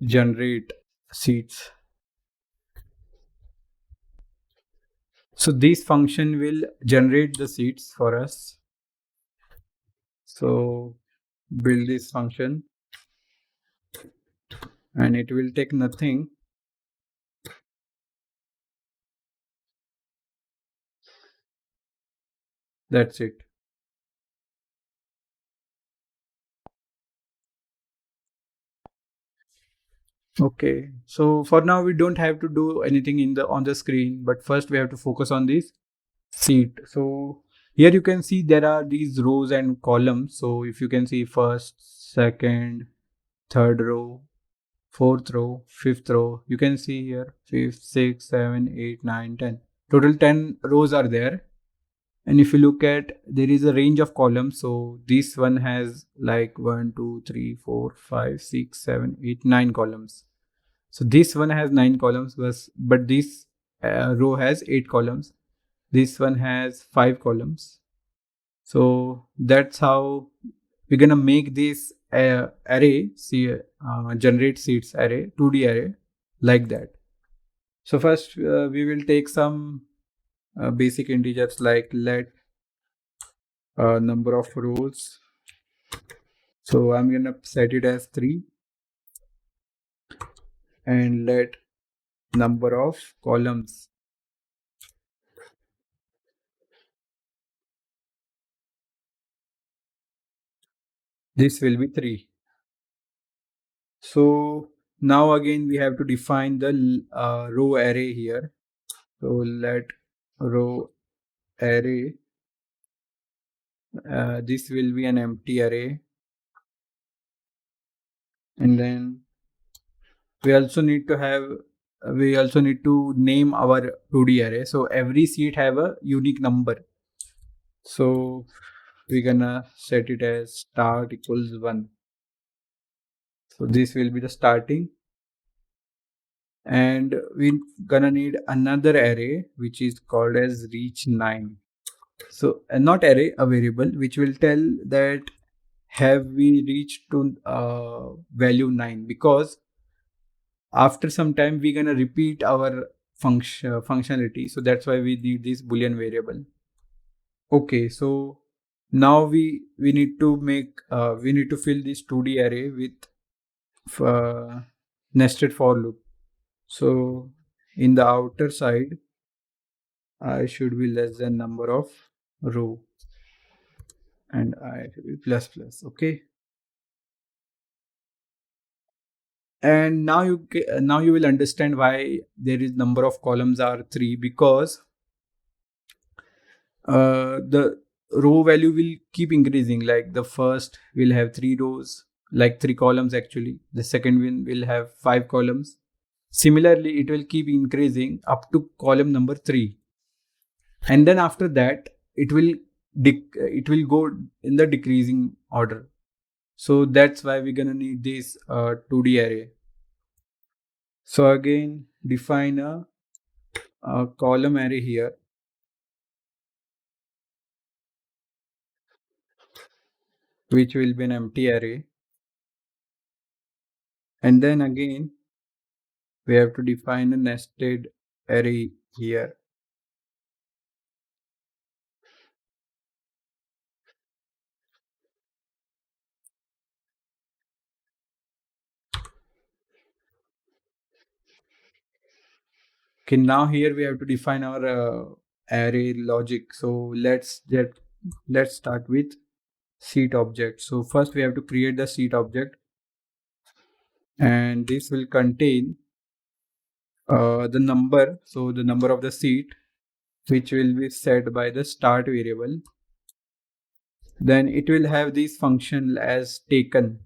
generate seats. So this function will generate the seats for us. So build this function and it will take nothing. That's it. Okay, so for now we don't have to do anything on the screen, but first we have to focus on this seat. So here you can see there are these rows and columns. So if you can see first, second, third row, fourth row, fifth row, you can see here fifth, sixth, seven, eight, nine, 10. Total 10 rows are there. And if you look at, there is a range of columns. So this one has like 1, 2, 3, 4, 5, 6, 7, 8, 9 columns. So this one has 9 columns, but this row has 8 columns. This one has 5 columns. So that's how we're gonna make this array, generate seats array, 2D array, like that. So first we will take some basic integers like let number of rows. So I'm gonna set it as 3, and let number of columns, this will be 3. So now again we have to define the row array here. So let row array, this will be an empty array, and then we also need to name our 2D array. So every seat have a unique number. So we're gonna set it as start equals 1. So this will be the starting, and we're gonna need another array which is called as reach 9. So not array, a variable which will tell that have we reached to value 9, because after some time we're gonna repeat our functionality. So that's why we need this boolean variable. Okay, so now we need to fill this 2D array with nested for loop. So in the outer side, I should be less than number of row, and I should be plus plus. Okay, and now you will understand why there is number of columns are 3, because the row value will keep increasing. Like the first will have 3 rows, like 3 columns actually. The second one will have 5 columns. Similarly, it will keep increasing up to column number 3, and then after that it will go in the decreasing order. So that's why we're gonna need this 2D array. So again, define a column array here, which will be an empty array, and then again we have to define a nested array here. Okay, now here we have to define our array logic. So let's start with seat object. So first we have to create the seat object, and this will contain the number. So the number of the seat, which will be set by the start variable. Then it will have this function as taken.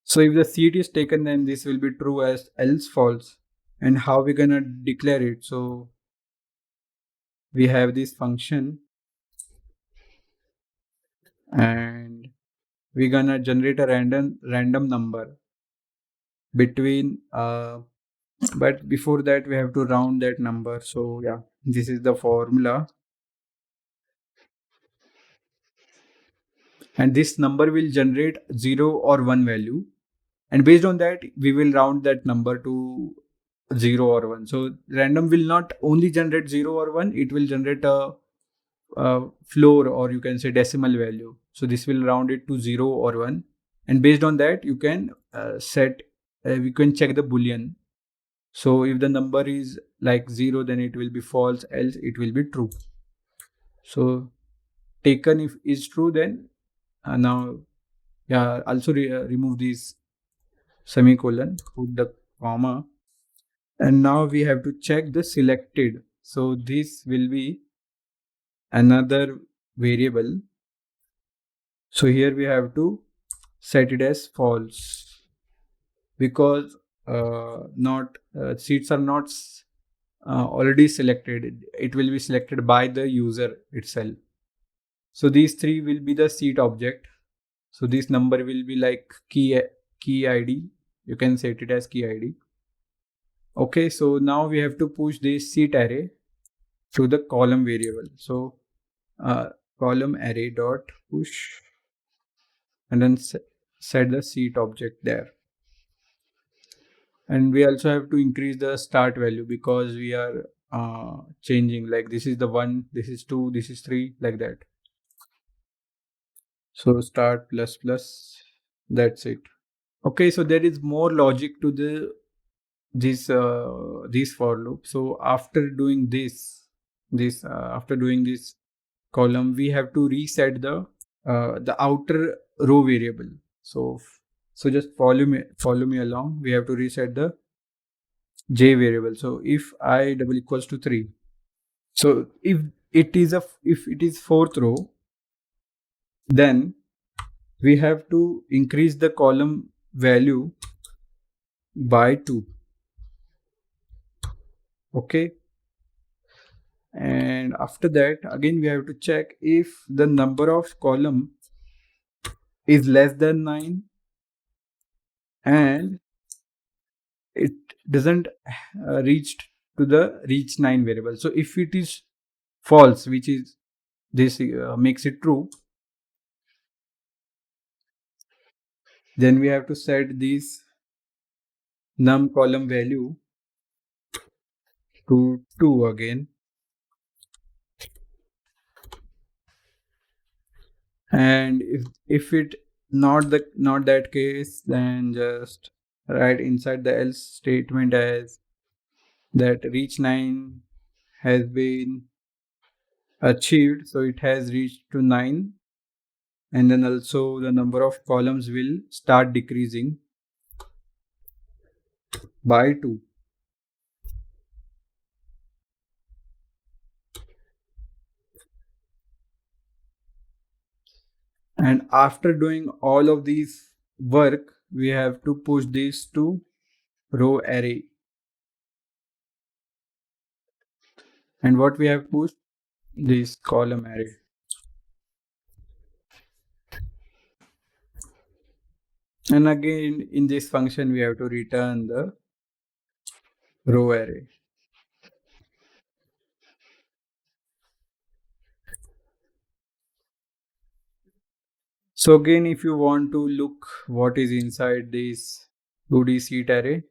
So if the seat is taken, then this will be true, as else false. And how we're gonna declare it? So we have this function, and we're gonna generate a random number between but before that we have to round that number. So yeah, this is the formula, and this number will generate 0 or 1 value, and based on that we will round that number to 0 or 1. So random will not only generate 0 or 1, it will generate a floor, or you can say decimal value. So this will round it to 0 or 1, and based on that you can we can check the boolean. So if the number is like 0, then it will be false, else it will be true. So taken if is true, then now yeah, also remove this semicolon, put the comma, and now we have to check the selected. So this will be another variable. So here we have to set it as false, because not seats are not already selected. It will be selected by the user itself. So these 3 will be the seat object. So this number will be like key ID. You can set it as key ID. Okay, so now we have to push this seat array to the column variable. So column array dot push, and then set the seat object there. And we also have to increase the start value, because we are changing, like this is the 1, this is 2, this is 3, like that. So start plus plus, that's it. Okay, so there is more logic to this for loop. So after doing after doing this column, we have to reset the outer row variable. So just follow me along. We have to reset the j variable. So if I double equals to 3, so if it is fourth row, then we have to increase the column value by 2. Okay, and after that again we have to check if the number of column is less than 9 and it doesn't reach to the reach 9 variable. So if it is false, which is this makes it true, then we have to set this num column value to 2 again. And if it not that case, then just write inside the else statement as that reach 9 has been achieved, so it has reached to 9, and then also the number of columns will start decreasing by 2. And after doing all of these work, we have to push this to row array. And what we have pushed? This column array. And again, in this function, we have to return the row array. So again, if you want to look what is inside this 2D seat array,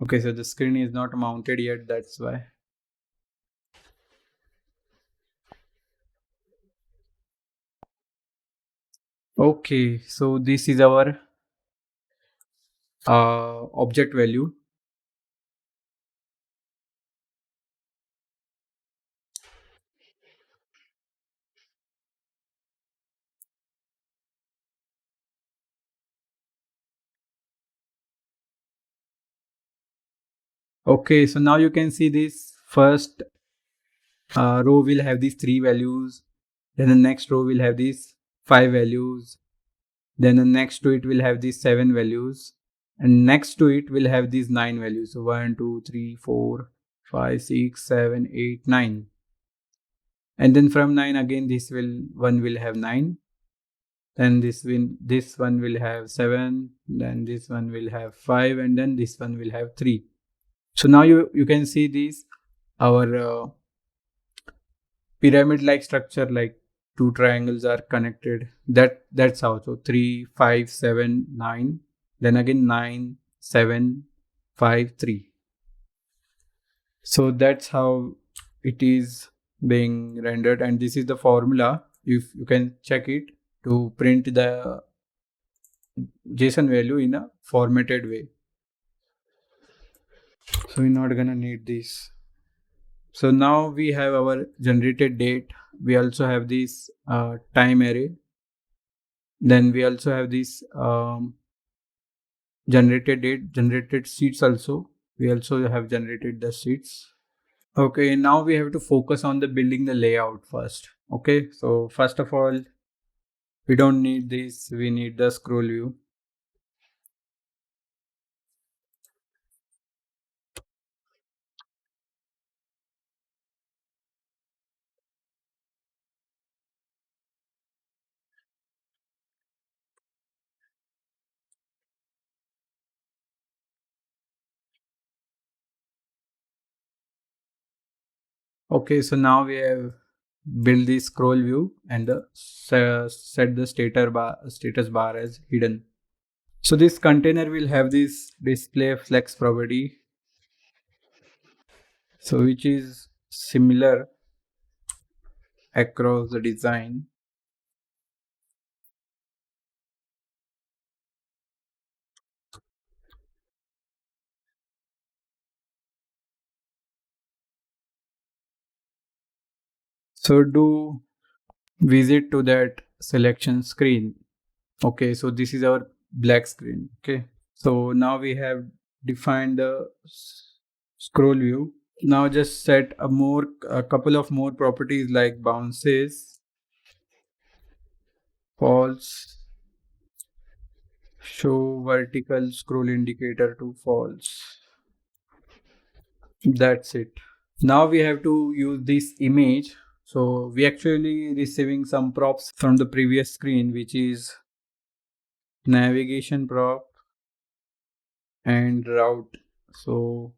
okay, so the screen is not mounted yet, that's why. Okay, so this is our object value. Okay, so now you can see this first row will have these 3 values, then the next row will have these 5 values, then the next to it will have these 7 values, and next to it will have these 9 values. So 1 2 3 4 5 6 7 8 9, and then from 9 again this one will have 9, then this one will have 7, then this one will have 5, and then this one will have 3. So now you can see these our pyramid like structure, like two triangles are connected. That's how. So 3 5 7 9, then again 9 7 5 3. So that's how it is being rendered, and this is the formula. If you can check it to print the JSON value in a formatted way. So we're not gonna need this. So now we have our generated date. We also have this time array. Then we also have this generated date, generated seats also. We also have generated the seats. Okay, now we have to focus on the building the layout first. Okay, so first of all, we don't need this. We need the scroll view. Okay, so now we have built the scroll view and the set the status bar as hidden. So this container will have this display flex property, so which is similar across the design. So do visit to that selection screen. Okay, so this is our black screen. Okay, so now we have defined the scroll view. Now just set a couple of more properties like bounces, false, show vertical scroll indicator to false. That's it. Now we have to use this image. So we actually receiving some props from the previous screen, which is navigation prop and route. So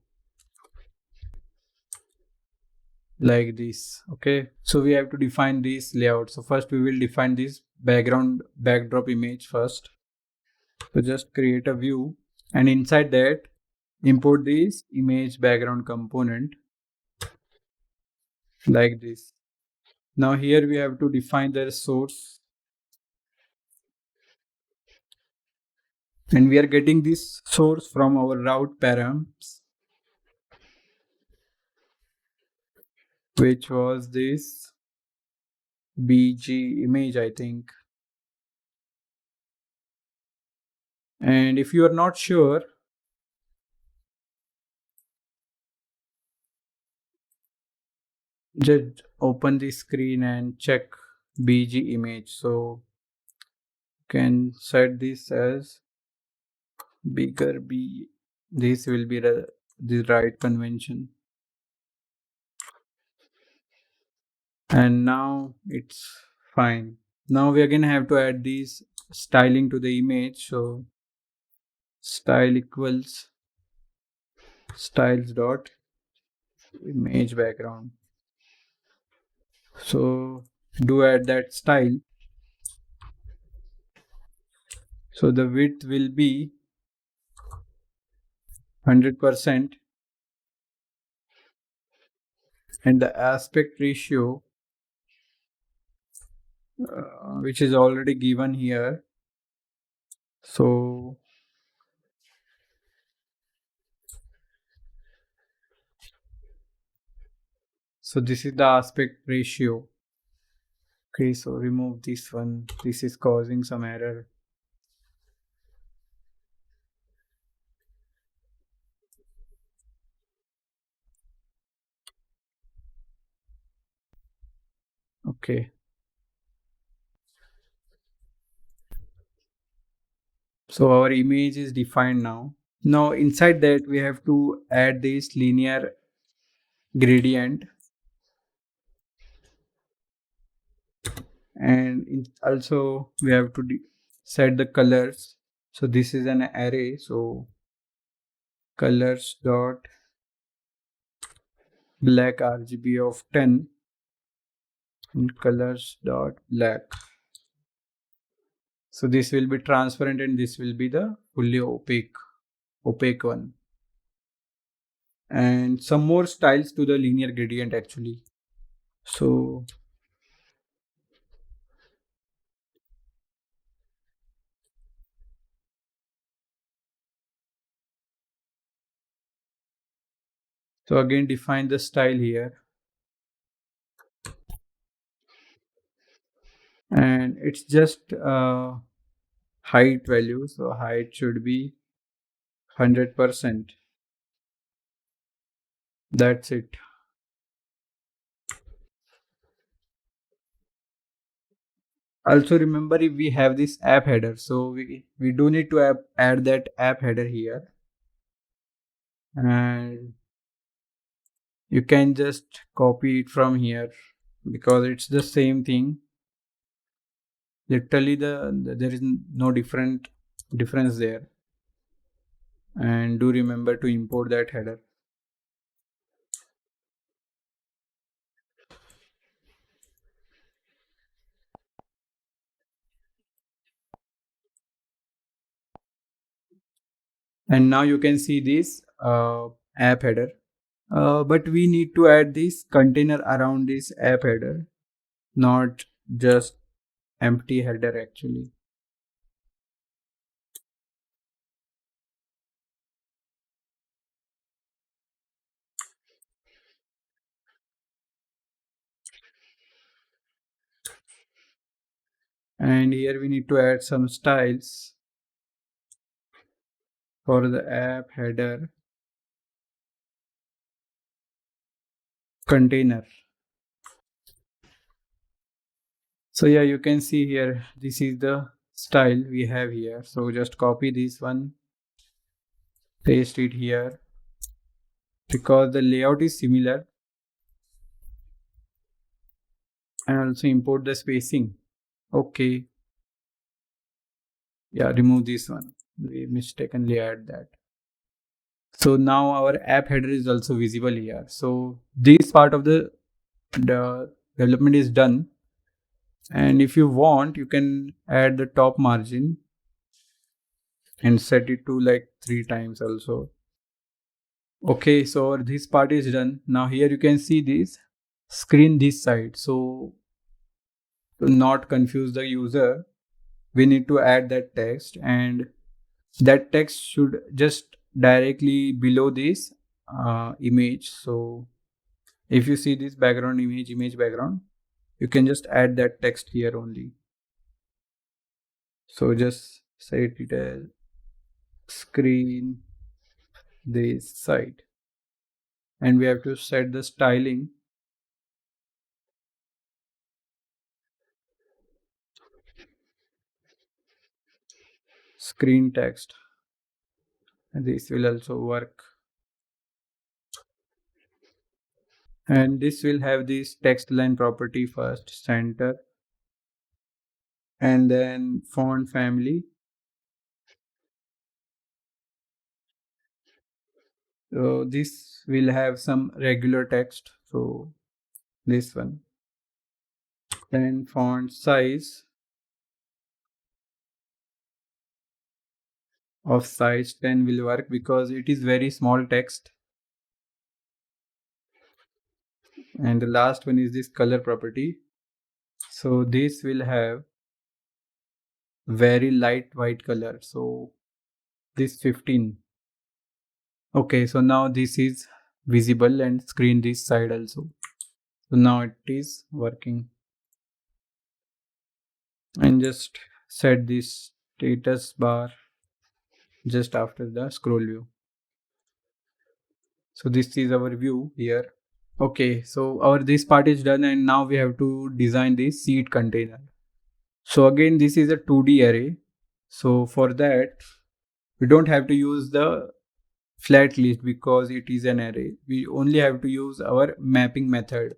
like this. Okay, so we have to define this layout. So first we will define this backdrop image first. So just create a view, and inside that import this image background component like this. Now here we have to define the source, and we are getting this source from our route params, which was this bg image, I think. And if you are not sure, just open the screen and check bg image. So can set this as bigger b. This will be the right convention. And now it's fine. Now we again have to add these styling to the image. So style equals styles dot image background. So do add that style. So the width will be 100% and the aspect ratio, which is already given here. So this is the aspect ratio. Okay, so remove this one. This is causing some error. Okay. So our image is defined now. Now inside that we have to add this linear gradient, and also we have to set the colors. So this is an array. So colors dot black RGB of 10 and colors dot black. So this will be transparent and this will be the fully opaque one. And some more styles to the linear gradient actually. So again define the style here. And it's just height value. So height should be 100%. That's it. Also remember, if we have this app header, so we do need to add that app header here. And you can just copy it from here because it's the same thing. Literally there is no difference there. And do remember to import that header. And now you can see this app header. But we need to add this container around this app header. not just empty header actually. And here we need to add some styles for the app header container. So yeah, you can see here, this is the style we have here. So just copy this one, paste it here because the layout is similar, and also import the spacing. Okay, yeah, remove this one. We mistakenly add that. So now our app header is also visible here. So this part of the development is done. And if you want, you can add the top margin and set it to like 3 times also. Okay, so this part is done. Now here you can see this screen this side. So to not confuse the user, we need to add that text, and that text should just directly below this image. So if you see this background image background, you can just add that text here only. So just set it as screen this side, and we have to set the styling screen text, and this will also work. And this will have this text line property first, center, and then font family. So this will have some regular text, so this one. Then font size of size 10 will work because it is very small text. And the last one is this color property. So this will have very light white color, so this 15. Okay, so now this is visible, and screen this side also. So now it is working. And just set this status bar just after the scroll view. So this is our view here. Okay, so our this part is done, and now we have to design this seed container. So again, this is a 2D array. So for that, we don't have to use the flat list because it is an array. We only have to use our mapping method.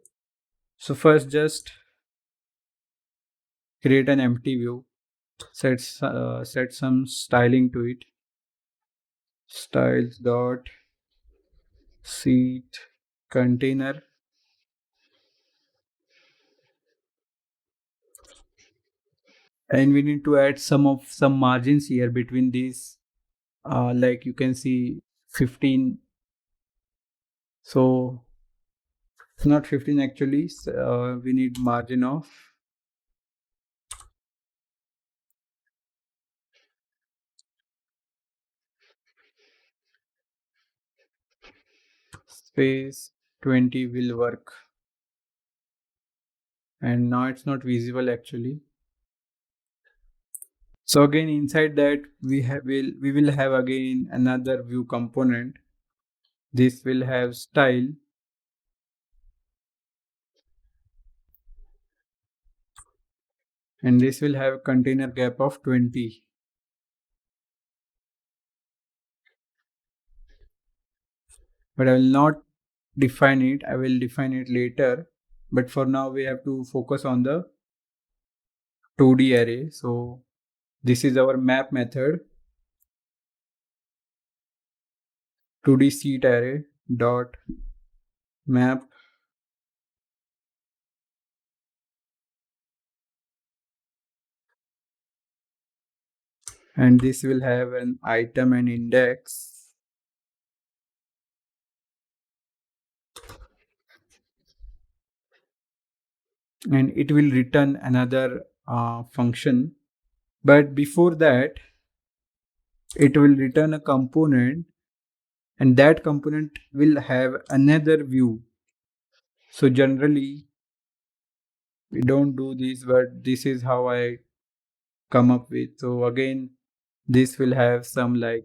So first just create an empty view, set some styling to it, styles dot seed container, and we need to add some margins here between these, like you can see 15. So it's not 15 actually. We need margin of space 20 will work. And now it's not visible actually. So again, inside that we will have again another view component. This will have style, and this will have container gap of 20. But I will not define it. I will define it later. But for now, we have to focus on the 2D array. So this is our map method, 2D seat array dot map, and this will have an item and index. and it will return another function. But before that, it will return a component, and that component will have another view. So generally we don't do this, but this is how I come up with. So again, this will have some like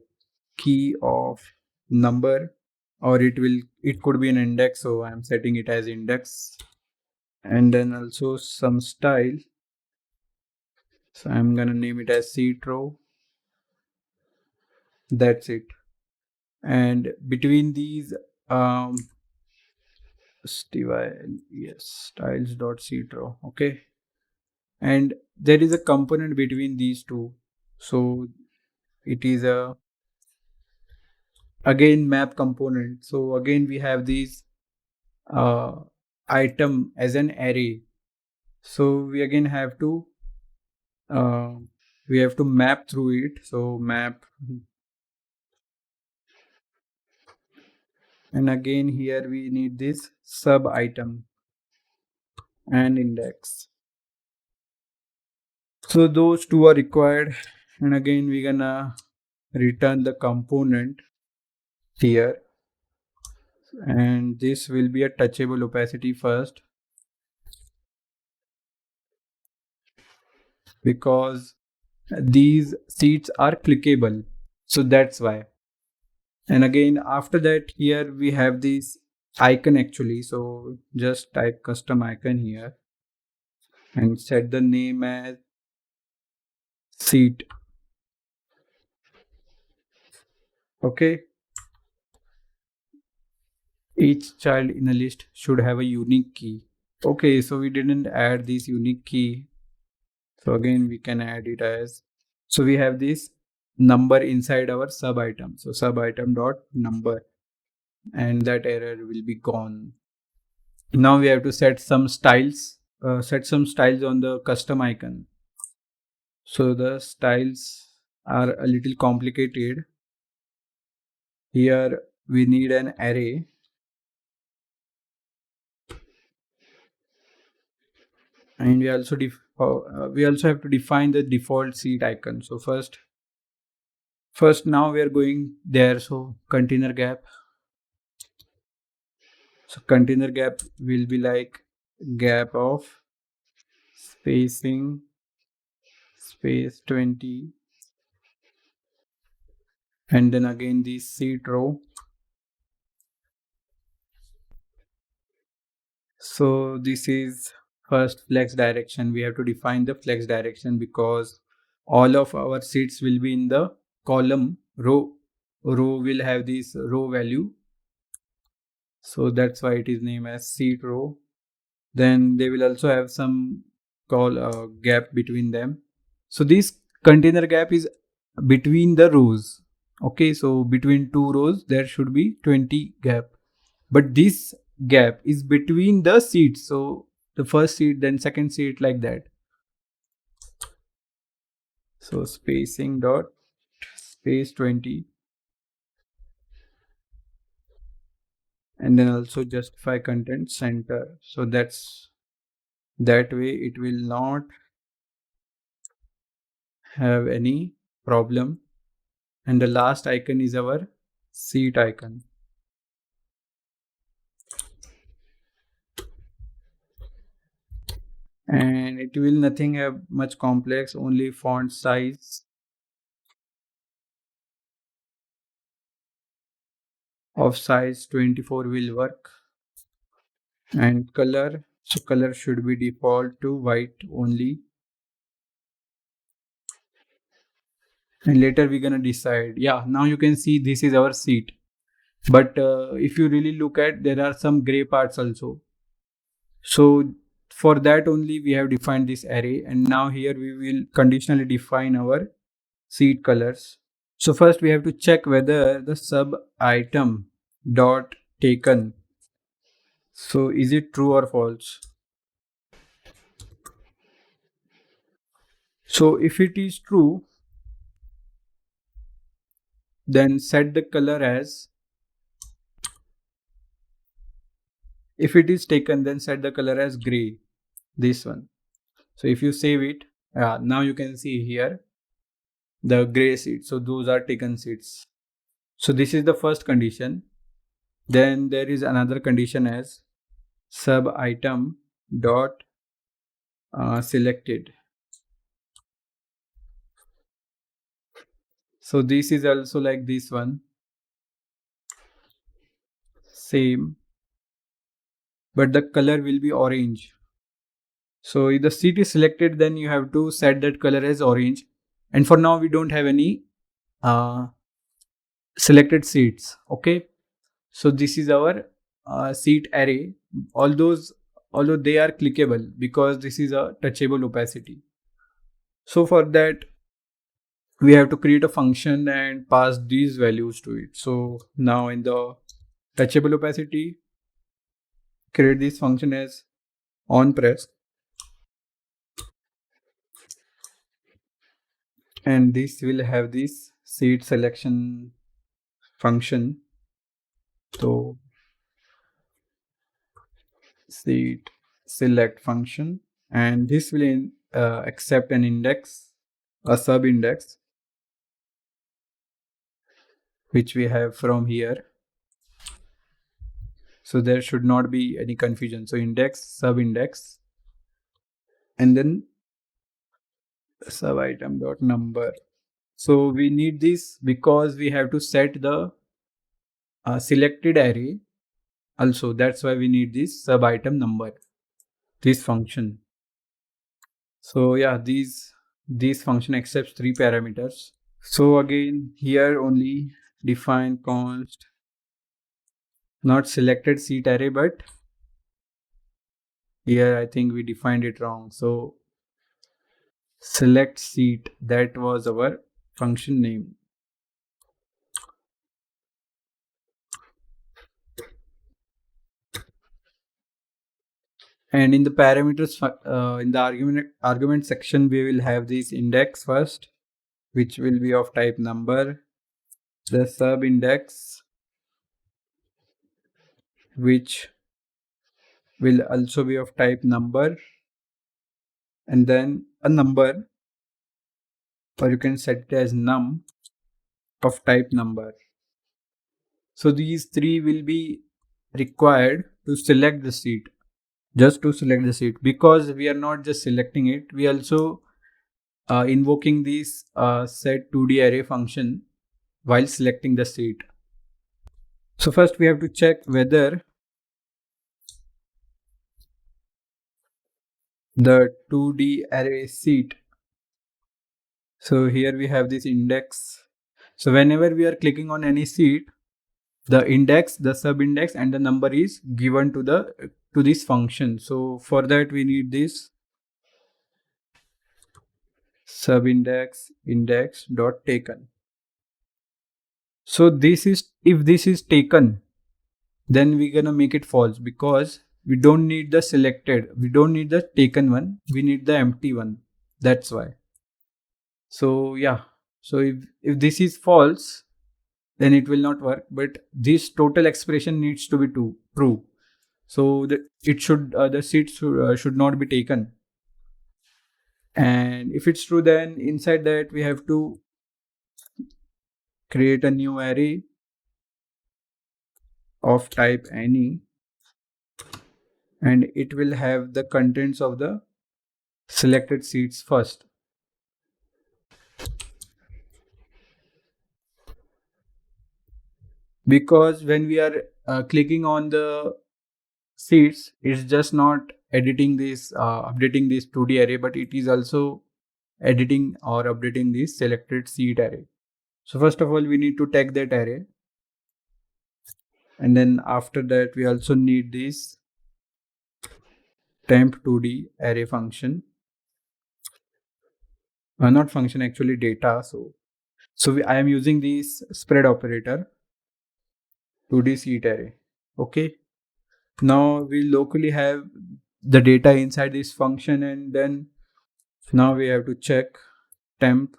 key of number, or it could be an index, so I'm setting it as index, and then also some style, so I'm gonna name it as seat row. That's it. And between these um yes, styles dot seat row, okay, and there is a component between these two, so it is a again map component. So again we have these uh, item as an array, so we again have to uh, map through it. So map, and again here we need this sub item and index. So those two are required, and again we're gonna return the component here, and this will be a touchable opacity first, because these seats are clickable, so that's why. And again after that, here we have this icon actually, so just type custom icon here and set the name as seat. Okay, each child in a list should have a unique key. Okay, so we didn't add this unique key, so again we can add it as, so we have this number inside our sub item, so sub item dot number, and that error will be gone. Now we have to set some styles, on the custom icon. So the styles are a little complicated. Here we need an array, and we also have to define the default seat icon. So first now we are going there. So container gap. So container gap will be like gap of spacing space 20, and then again the seat row. So this is first flex direction. We have to define the flex direction because all of our seats will be in the column row. Row will have this row value, so that's why it is named as seat row. Then they will also have some gap between them. So this container gap is between the rows. Okay, so between two rows there should be 20 gap, but this gap is between the seats, so the first seat then second seat, like that. So spacing dot space 20, and then also justify content center, so that way it will not have any problem. And the last icon is our seat icon, and it will nothing have much complex, only font size of size 24 will work. And color, so color should be default to white only, and later we're gonna decide. Yeah, now you can see this is our seat, but if you really look at, there are some gray parts also. So for that only we have defined this array, and now here we will conditionally define our seat colors. So first we have to check whether the sub item dot taken, so is it true or false. So if it is true, then set the color as, if it is taken, then set the color as gray. this one. So if you save it, now you can see here the gray seats. So those are taken seats. So this is the first condition. Then there is another condition as sub item dot selected. So this is also like this one, same, but the color will be orange. So if the seat is selected, then you have to set that color as orange. And for now, we don't have any uh, selected seats. Okay. So this is our seat array. Although they are clickable because this is a touchable opacity. So for that, we have to create a function and pass these values to it. So now in the touchable opacity, create this function as onPress, and this will have this seat selection function. So seat select function, and this will accept an index, a sub index, which we have from here. So there should not be any confusion. So index, sub index, and then sub item dot number. So we need this because we have to set the selected array also. That's why we need this sub item number, this function. So yeah, these function accepts 3 parameters. So again, here only define const, not selected seat array, but here I think we defined it wrong. So select seat, that was our function name. And in the parameters, in the argument section, we will have this index first, which will be of type number, the sub index, which will also be of type number, and then a number, or you can set it as num of type number. So these three will be required to select the seat, just to select the seat, because we are not just selecting it, we also invoking this set 2D array function while selecting the seat. So first we have to check whether the 2D array seat. So here we have this index. So whenever we are clicking on any seat, the index, the sub index, and the number is given to this function. So for that we need this sub index index dot taken. So this is, if this is taken, then we're gonna make it false because we don't need the selected, we don't need the taken one, we need the empty one. That's why. So yeah, so if this is false, then it will not work, but this total expression needs to be true. So it should the seat should not be taken. And if it's true, then inside that we have to create a new array of type any, and it will have the contents of the selected seats first. Because when we are clicking on the seats, it's just not editing this updating this 2D array, but it is also editing or updating this selected seat array. So first of all, we need to tag that array, and then after that we also need this temp 2D array function, not function, actually data. So I am using this spread operator 2D seat array. Okay, now we locally have the data inside this function, and then now we have to check temp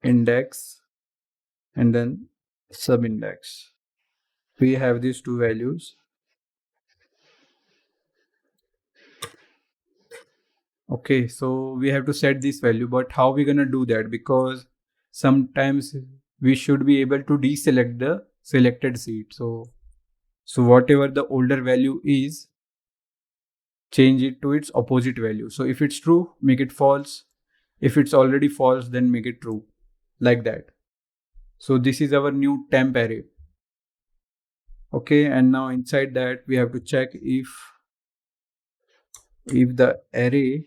index and then sub index. We have these two values. Okay, so we have to set this value, but how we gonna do that? Because sometimes we should be able to deselect the selected seat. So whatever the older value is, change it to its opposite value. So if it's true, make it false. If it's already false, then make it true, like that. So this is our new temp array. Okay, and now inside that we have to check if the array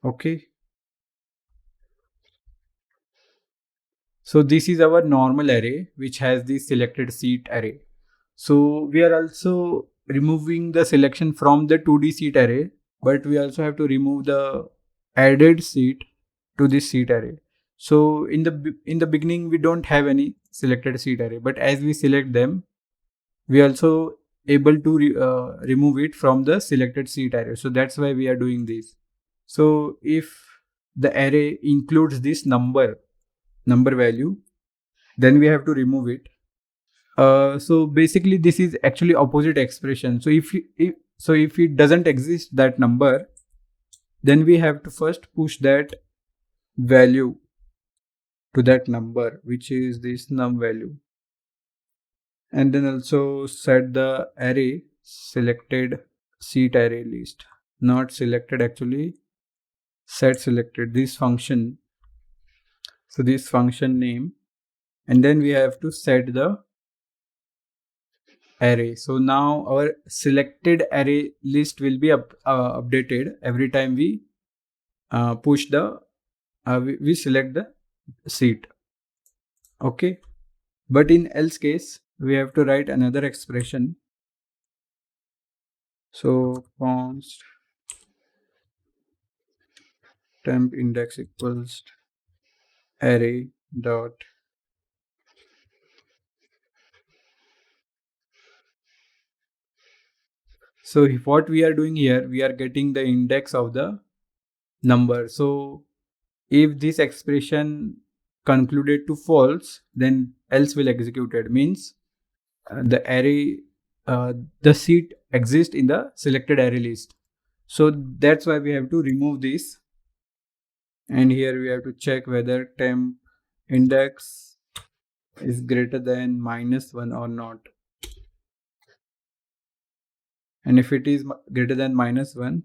okay. So this is our normal array which has the selected seat array. So we are also removing the selection from the 2D seat array, but we also have to remove the added seat to this seat array. So in the beginning we don't have any selected seat array, but as we select them, we also able to remove it from the selected seat array. So that's why we are doing this. So if the array includes this number value, then we have to remove it. So basically this is actually opposite expression. So if it doesn't exist that number, then we have to first push that value to that number, which is this num value, and then also set the array selected seat array list, not selected actually, set selected, this function. So this function name, and then we have to set the array. So now our selected array list will be updated every time we push the we select the seat. Okay, but in else case we have to write another expression. So const temp index equals array dot. So what we are doing here, we are getting the index of the number. So if this expression concluded to false, then else will executed, means the array the seat exists in the selected array list. So that's why we have to remove this, and here we have to check whether temp index is greater than -1 or not. And if it is greater than -1,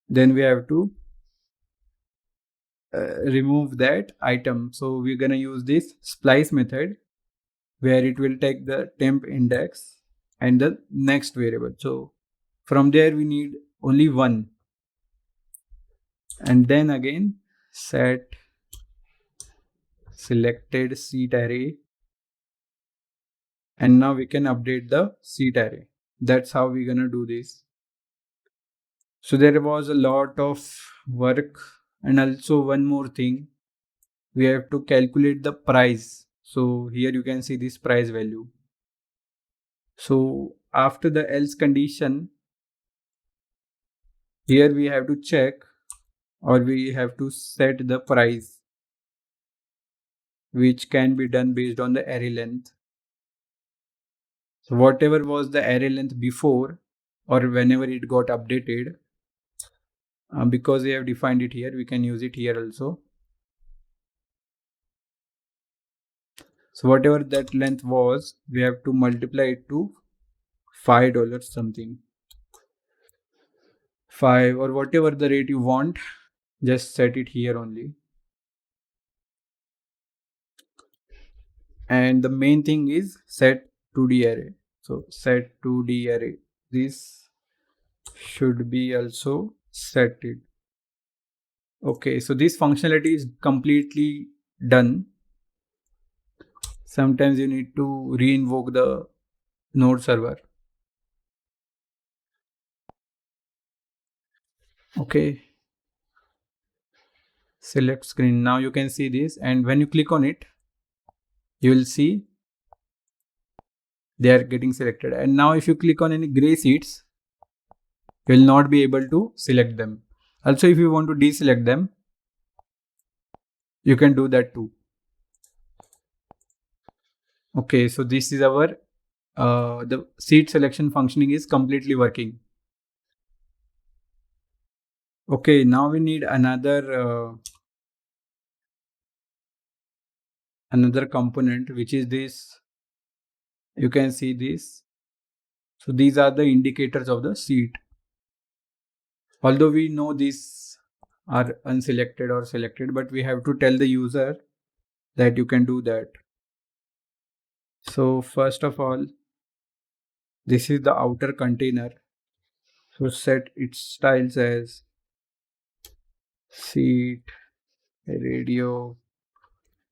then we have to remove that item. So we're gonna use this splice method, where it will take the temp index and the next variable. So from there we need only one, and then again set selected seat array, and now we can update the seat array. That's how we're gonna do this. So there was a lot of work, and also one more thing, we have to calculate the price. So here you can see this price value. So after the else condition, here we have to check, or we have to set the price, which can be done based on the array length. So whatever was the array length before, or whenever it got updated, because we have defined it here, we can use it here also. So whatever that length was, we have to multiply it to $5 something, 5, or whatever the rate you want, just set it here only. And the main thing is set 2D array. So set 2D array, this should be also set it. Okay, so this functionality is completely done. Sometimes you need to re-invoke the node server. Okay, select screen. Now you can see this, and when you click on it, you will see they are getting selected. And now if you click on any gray seats, you will not be able to select them. Also, if you want to deselect them, you can do that too. Okay, so this is our the seat selection functioning is completely working. Okay, now we need another component, which is this. You can see this. So these are the indicators of the seat. Although we know these are unselected or selected, but we have to tell the user that you can do that. So first of all, this is the outer container. So set its styles as seat radio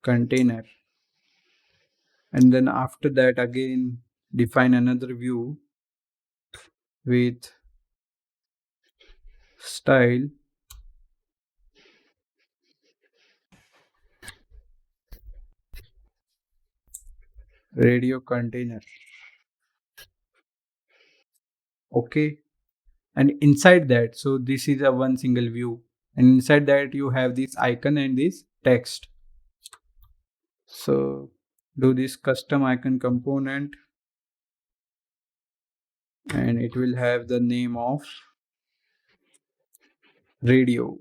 container, and then after that again define another view with style radio container. Okay, and inside that, so this is a one single view, and inside that you have this icon and this text. So do this custom icon component, and it will have the name of radio.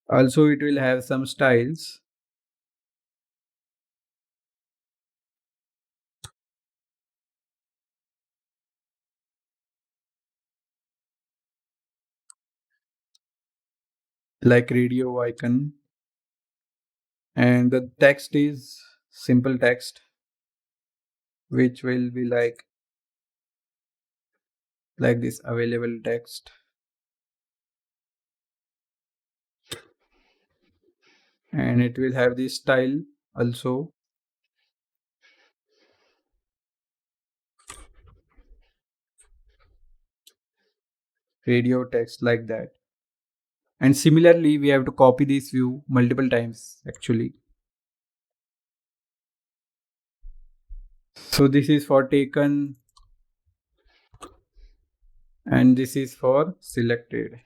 Also it will have some styles. Like radio icon, and the text is simple text, which will be like this available text, and it will have this style also, radio text, like that. And similarly we have to copy this view multiple times actually. So this is for taken, and this is for selected.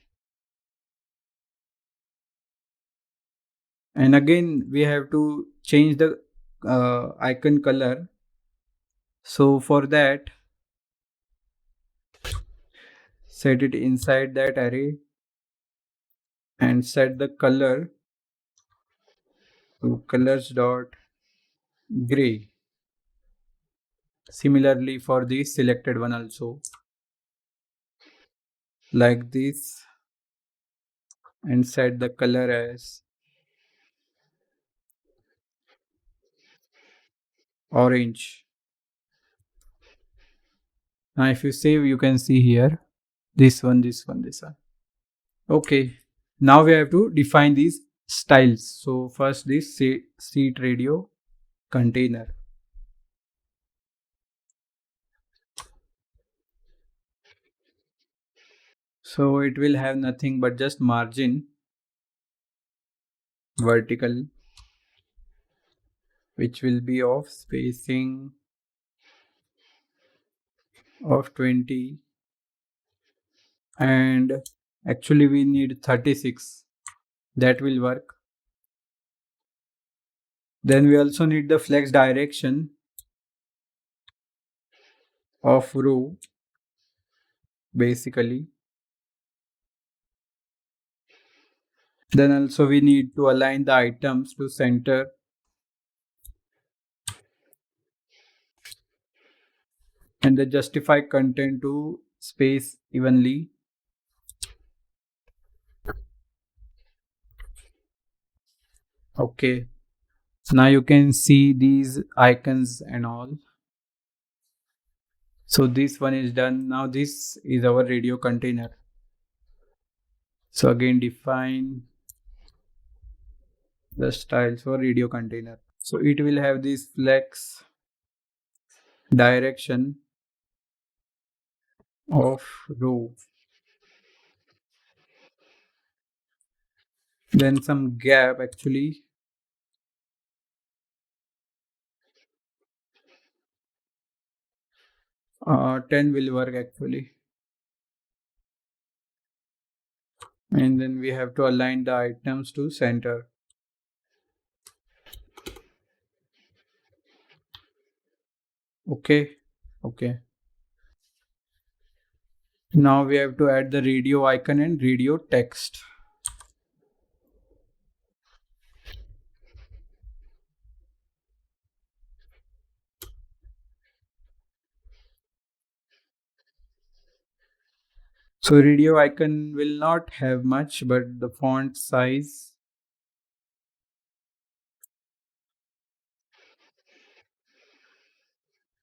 And again we have to change the icon color. So for that, set it inside that array and set the color to colors dot gray. Similarly for the selected one also, like this, and set the color as orange. Now if you save, you can see here this one, this one, this one. Okay, now we have to define these styles. So first this seat radio container. So it will have nothing but just margin vertical, which will be of spacing of 20, and actually we need 36. That will work. Then we also need the flex direction of row, basically. Then also we need to align the items to center, and the justify content to space evenly. Okay, now you can see these icons and all. So this one is done. Now this is our radio container. So again define the styles for radio container. So it will have this flex direction of row, then some gap actually, 10 will work actually. And then we have to align the items to center. Okay. Okay. Now we have to add the radio icon and radio text. So radio icon will not have much, but the font size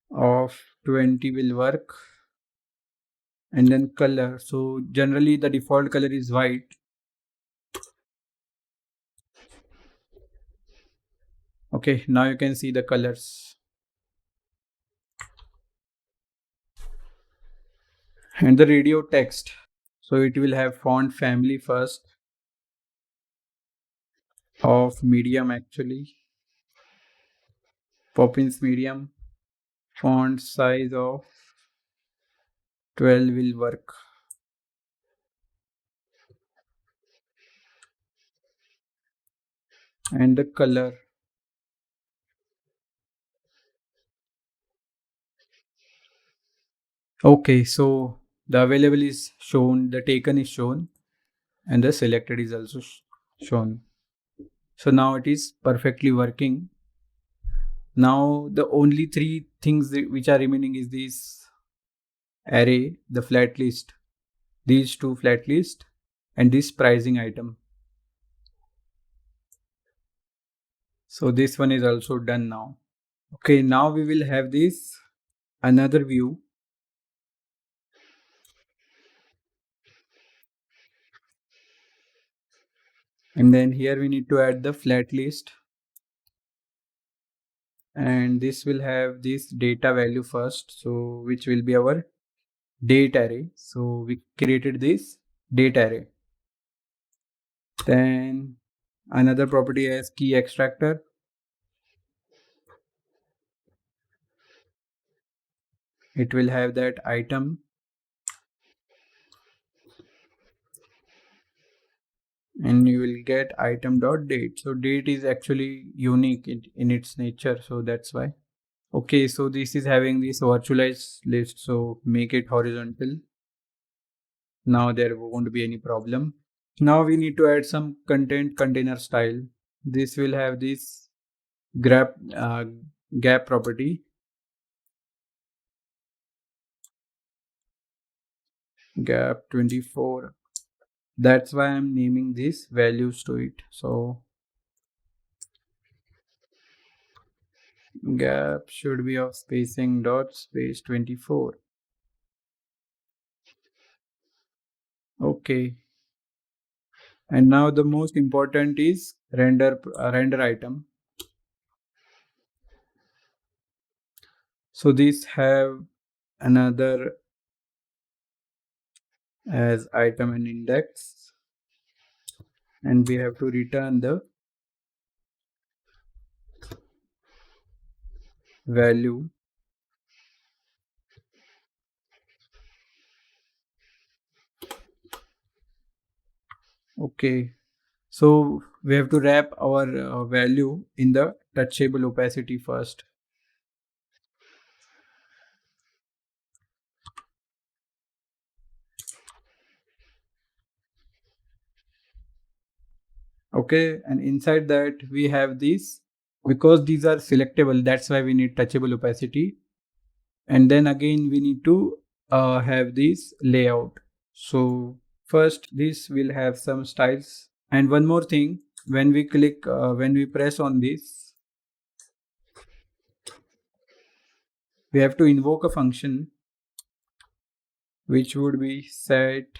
of 20 will work. And then color. So generally the default color is white. Okay, now you can see the colors. And the radio text. So it will have font family first of medium actually. Poppins medium. Font size of 12 will work. And the color. Okay, so the available is shown, the taken is shown, and the selected is also shown. So now it is perfectly working. Now the only three things which are remaining is this array, the flat list, these two flat list, and this pricing item. So this one is also done now. Okay, now we will have this another view. And then here we need to add the flat list. And this will have this data value first. So which will be our date array. So we created this date array. Then another property as key extractor. It will have that item. And you will get item.date. So date is actually unique in its nature. So that's why. Okay, so this is having this virtualized list. So make it horizontal. Now there won't be any problem. Now we need to add some content container style. This will have this gap property. Gap 24. That's why I'm naming these values to it. So gap should be of spacing dot space 24. Okay. And now the most important is render item. So these have another as item and index, and we have to return the value. Okay, so we have to wrap our value in the touchable opacity first. Okay, and inside that we have these, because these are selectable, that's why we need touchable opacity. And then again we need to have this layout. So first this will have some styles. And one more thing, when we click when we press on this, we have to invoke a function which would be set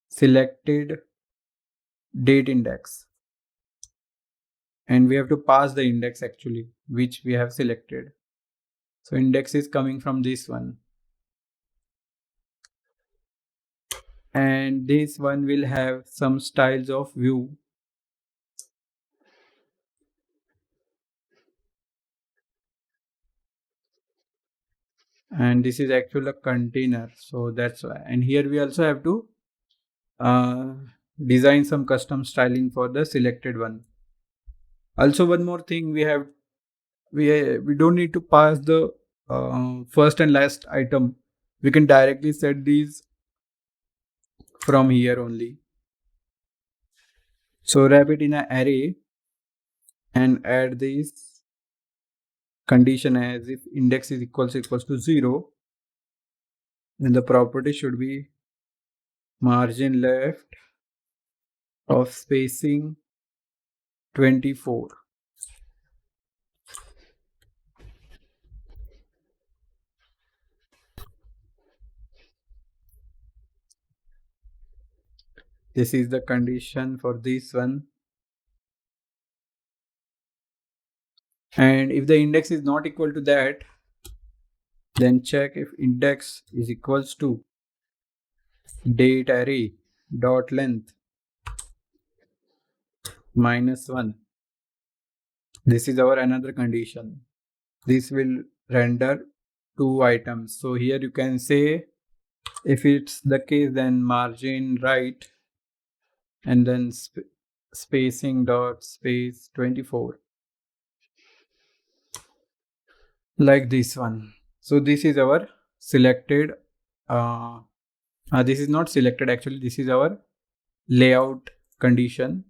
selected date index, and we have to pass the index actually which we have selected. So index is coming from this one, and this one will have some styles of view. And this is actually a container, so that's why. And here we also have to design some custom styling for the selected one. Also one more thing we have we don't need to pass the first and last item. We can directly set these from here only. So wrap it in an array and add this condition as if index is equals to 0. Then the property should be margin left of spacing 24. This is the condition for this one. And if the index is not equal to that, then check if index is equals to date array dot length -1. This is our another condition. This will render 2 items. So here you can say if it's the case, then margin right and then spacing dot space 24, like this one. So this is our selected this is not selected, actually this is our layout condition,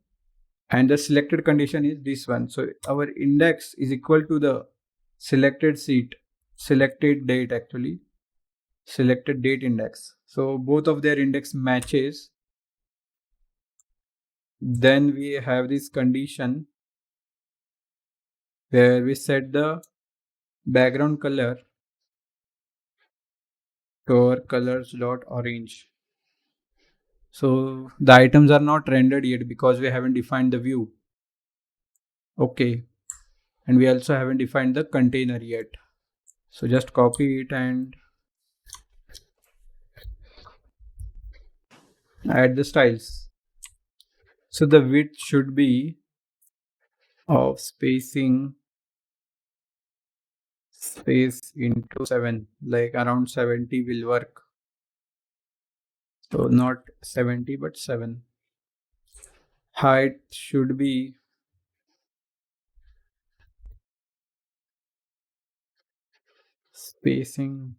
and the selected condition is this one. So our index is equal to the selected date, actually selected date index. So both of their index matches. Then we have this condition where we set the background color to our colors.orange. So the items are not rendered yet because we haven't defined the view. Okay. And we also haven't defined the container yet. So just copy it and add the styles. So the width should be of spacing space into 7, like around 70 will work. So not 70 but 7. Height should be spacing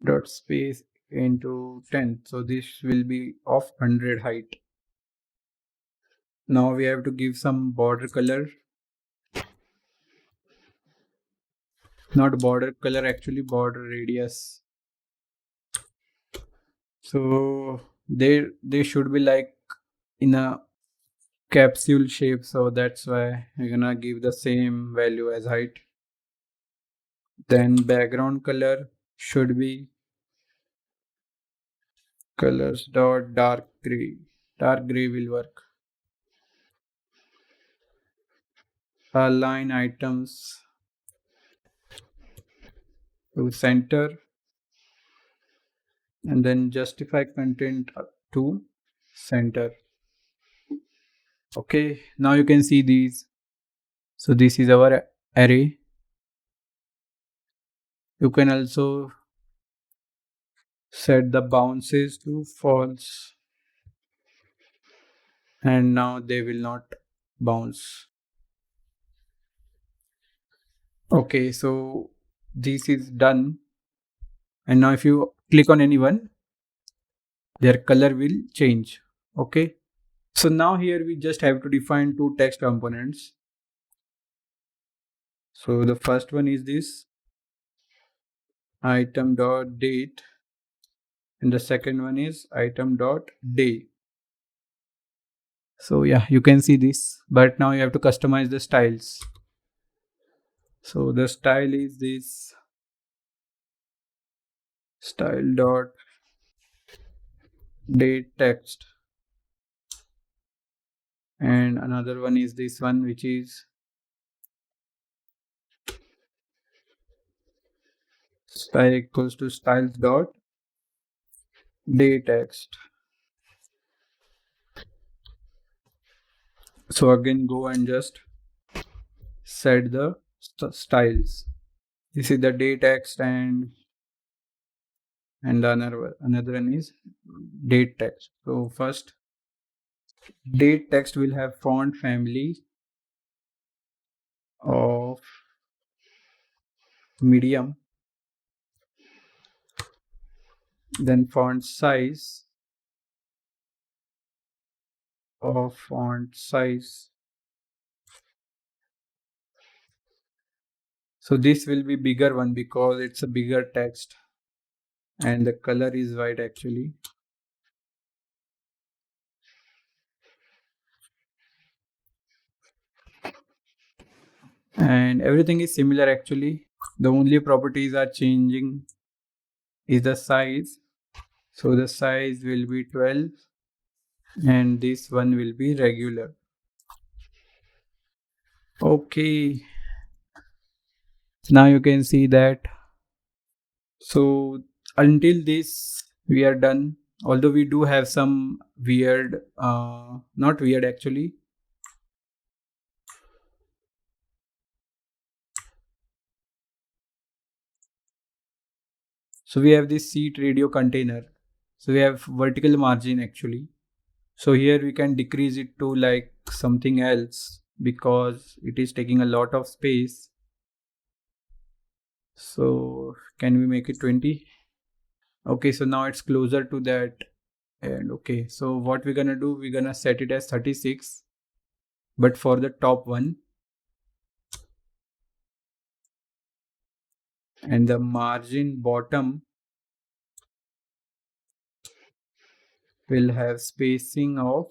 dot space into 10. So this will be of 100 height. Now we have to give some border color. Not border color, actually border radius. So they should be like in a capsule shape, so that's why we're gonna give the same value as height. Then background color should be colors dot dark gray. Dark gray will work. Align items to center and then justify content to center. Okay, now you can see these. So this is our array. You can also set the bounces to false, and now they will not bounce. Okay, so this is done, and now if you click on anyone, their color will change. Okay, so now here we just have to define two text components. So the first one is this item dot date, and the second one is item dot day. So yeah, you can see this, but now you have to customize the styles. So the style is this style dot date text, and another one is this one, which is style equals to styles dot day text. So again, go and just set the styles. This is the day text, and the another one is date text. So first, date text will have font family of medium, then font size of font size. So this will be bigger one because it's a bigger text and the color is white actually. And everything is similar actually. The only properties are changing is the size. So the size will be 12 and this one will be regular. Okay, now you can see that. So until this we are done, although we do have some weird not weird actually. So we have this seat radio container. So we have vertical margin actually. So here we can decrease it to like something else because it is taking a lot of space. So can we make it 20? Okay, so now it's closer to that. And okay, so what we're gonna do, we're gonna set it as 36, but for the top one, and the margin bottom will have spacing of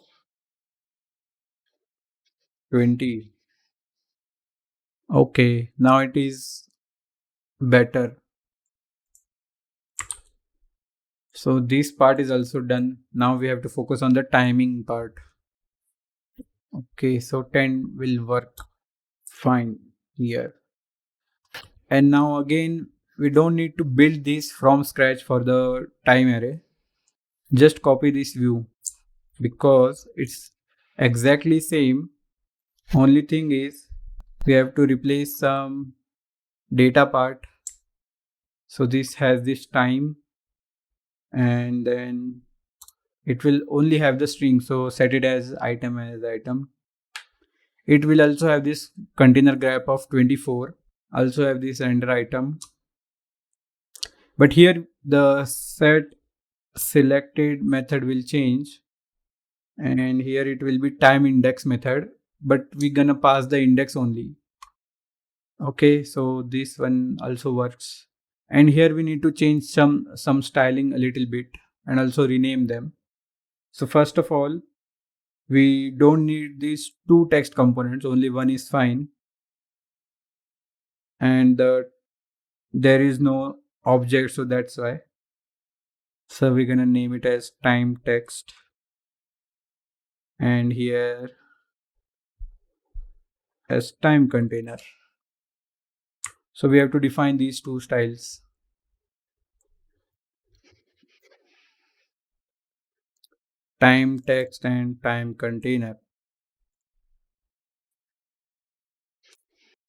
20. Okay, now it is better. So this part is also done. Now we have to focus on the timing part. Okay, so 10 will work fine here. And now again, we don't need to build this from scratch for the time array. Just copy this view because it's exactly same. Only thing is we have to replace some data part. So this has this time and then it will only have the string. So set it as item as item. It will also have this container grep of 24. Also have this render item. But here the set selected method will change. And here it will be time index method. But we're gonna pass the index only. Okay, so this one also works. And here we need to change some styling a little bit and also rename them. So first of all, we don't need these two text components, only one is fine. And there is no object, so that's why. So we're gonna name it as time text. And here as time container. So we have to define these two styles. Time text and time container.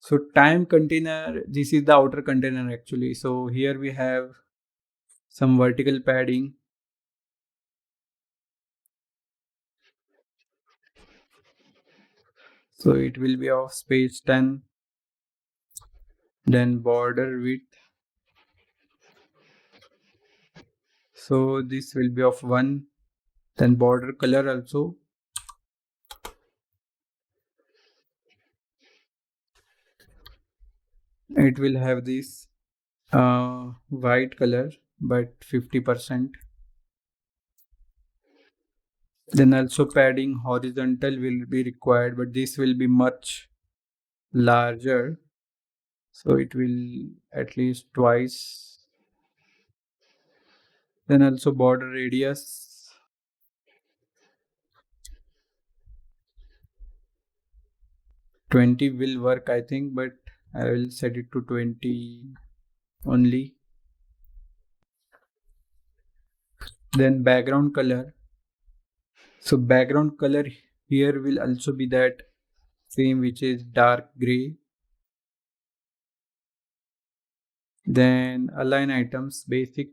So time container, this is the outer container actually. So here we have some vertical padding. So it will be of space 10. Then border width. So this will be of 1. Then border color also. It will have this white color but 50%. Then also padding horizontal will be required, but this will be much larger. So it will at least twice. Then also border radius. "20" will work I think, but I will set it to 20 only. Then background color. So background color here will also be that same, which is dark gray. Then align items basic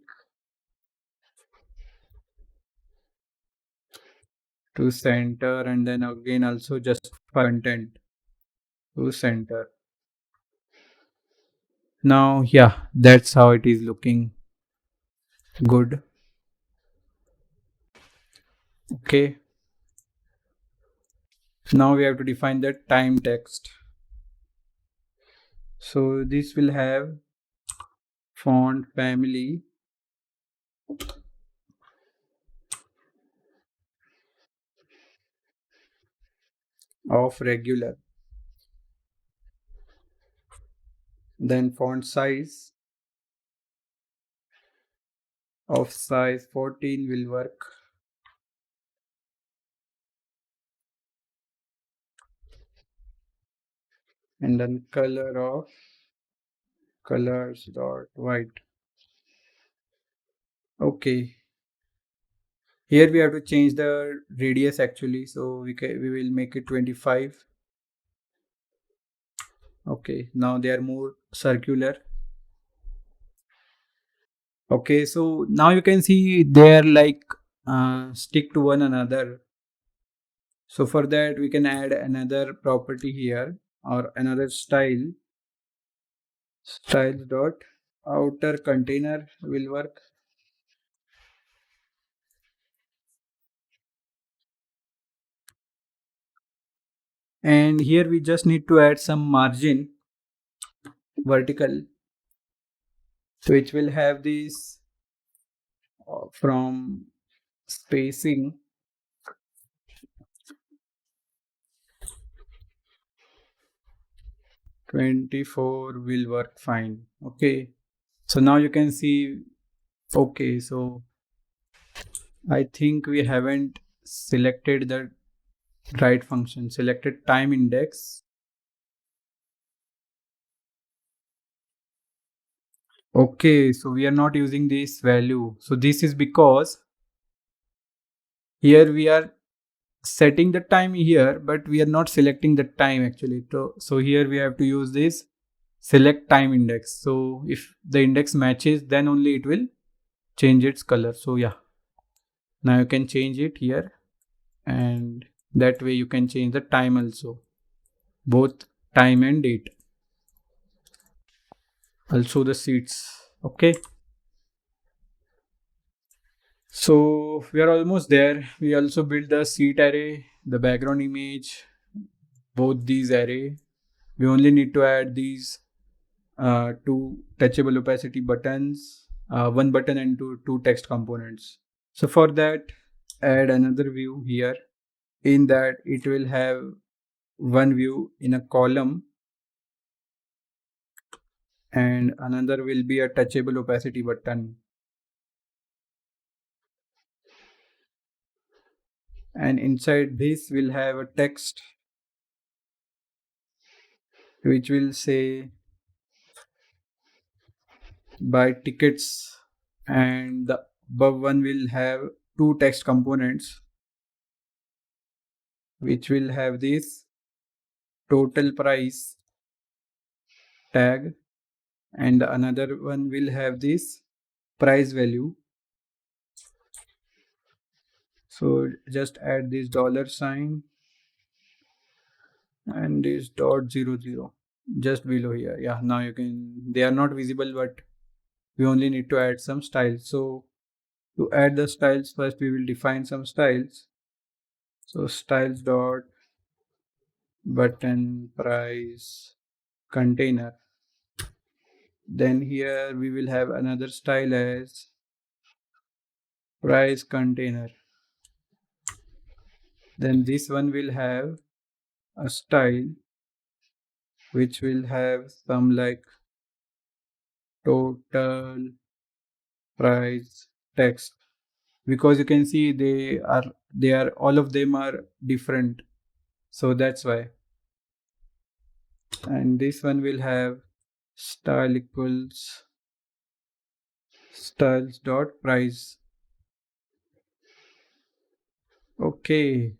to center, and then again also just content to center. Now, yeah, that's how it is looking good. Okay. Now we have to define the time text. So this will have font family of regular. Then font size of size 14 will work. And then color of colors dot white. Okay. Here we have to change the radius actually. So we will make it 25. Okay. Now they are more circular. Okay. So now you can see they are like stick to one another. So for that we can add another property here or another style. Styles dot outer container will work. And here we just need to add some margin vertical, which will have this from spacing 24 will work fine. Okay. So now you can see, okay, so I think we haven't selected the right function, selected time index. Okay, so we are not using this value. So this is because here we are setting the time here, but we are not selecting the time actually. So here we have to use this select time index. So if the index matches, then only it will change its color. So yeah, now you can change it here, and that way you can change the time also, both time and date, also the seats. Okay, so we are almost there. We also build the seat array, the background image, both these array. We only need to add these two touchable opacity buttons, one button and two text components. So for that, add another view here. In that it will have one view in a column and another will be a touchable opacity button. And inside this will have a text which will say buy tickets, and the above one will have two text components which will have this total price tag, and another one will have this price value. So just add this dollar sign and this dot 00 just below here. Yeah, now you can, they are not visible, but we only need to add some styles. So to add the styles, first we will define some styles. So styles dot button price container. Then here we will have another style as price container. Then this one will have a style which will have some like total price text, because you can see they are all of them are different, so that's why. And this one will have style equals styles dot price. Okay,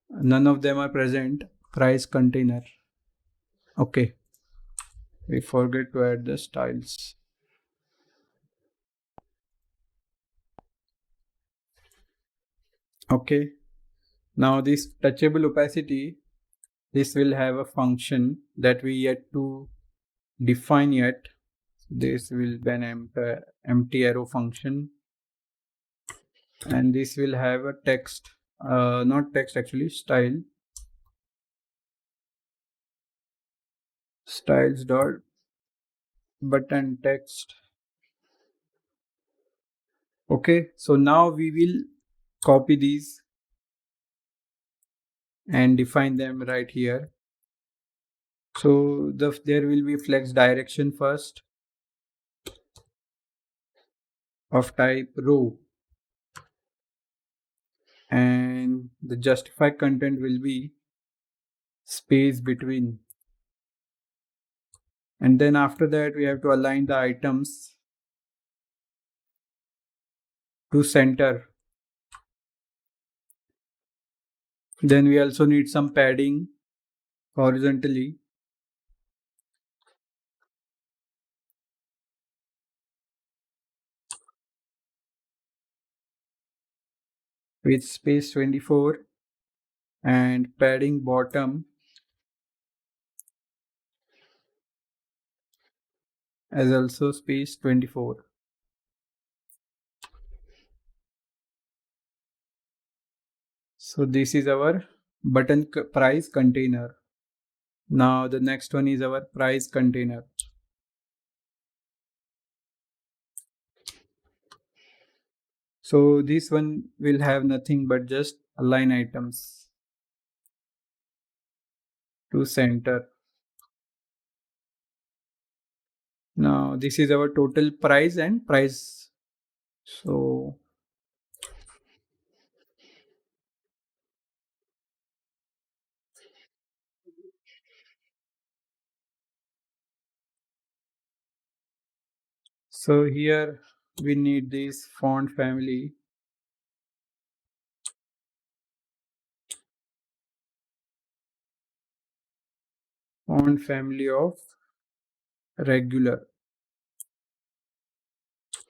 none of them are present. Price container. Okay, we forget to add the styles. Okay, now this touchable opacity, this will have a function that we yet to define yet. This will be an empty arrow function, and this will have a text, not text actually, styles dot button text. Okay, so now we will copy these and define them right here. So there will be flex direction first of type row, and the justify content will be space between, and then after that we have to align the items to center. Then we also need some padding horizontally, with space 24, and padding bottom as also space 24. So this is our button price container. Now the next one is our price container. So this one will have nothing but just align items to center. Now this is our total price and price. So here we need this font family. Font family of regular,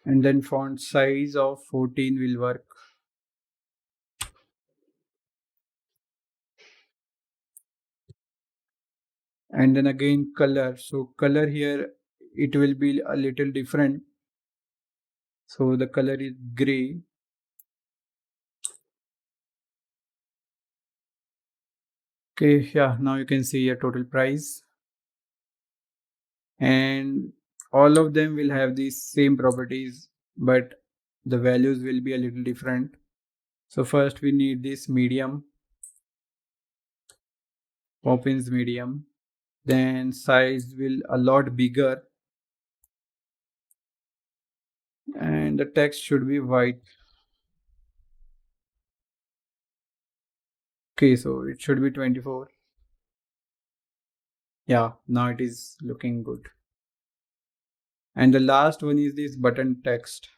and then font size of 14 will work. And then again color. So color here it will be a little different. So the color is gray. Okay, yeah, now you can see your total price. And all of them will have these same properties, but the values will be a little different. So first we need this medium, Poppins medium. Then size will a lot bigger, and the text should be white. Okay, so it should be 24. Yeah, now it is looking good. And the last one is this button text.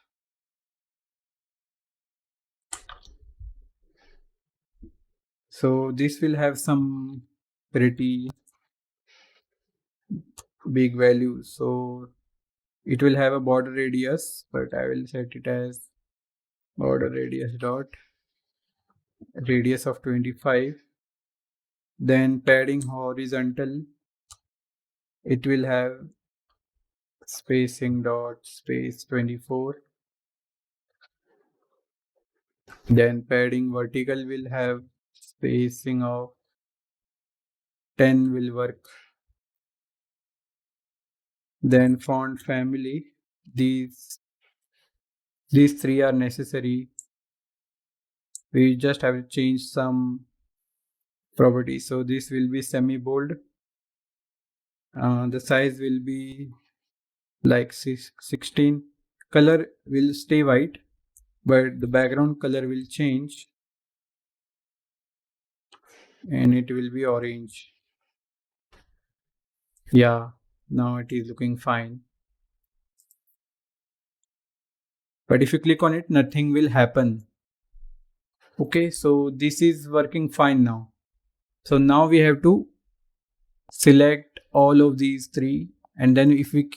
So this will have some pretty big values. So it will have a border radius, but I will set it as border radius dot radius of 25. Then padding horizontal, it will have spacing dot space 24. Then padding vertical will have spacing of 10 will work. Then font family, these three are necessary. We just have to change some properties. So this will be semi bold. The size will be like 16. Color will stay white, but the background color will change and it will be orange. Yeah, now it is looking fine. But if you click on it, nothing will happen. Okay, so this is working fine now. So now we have to select all of these three, and then if we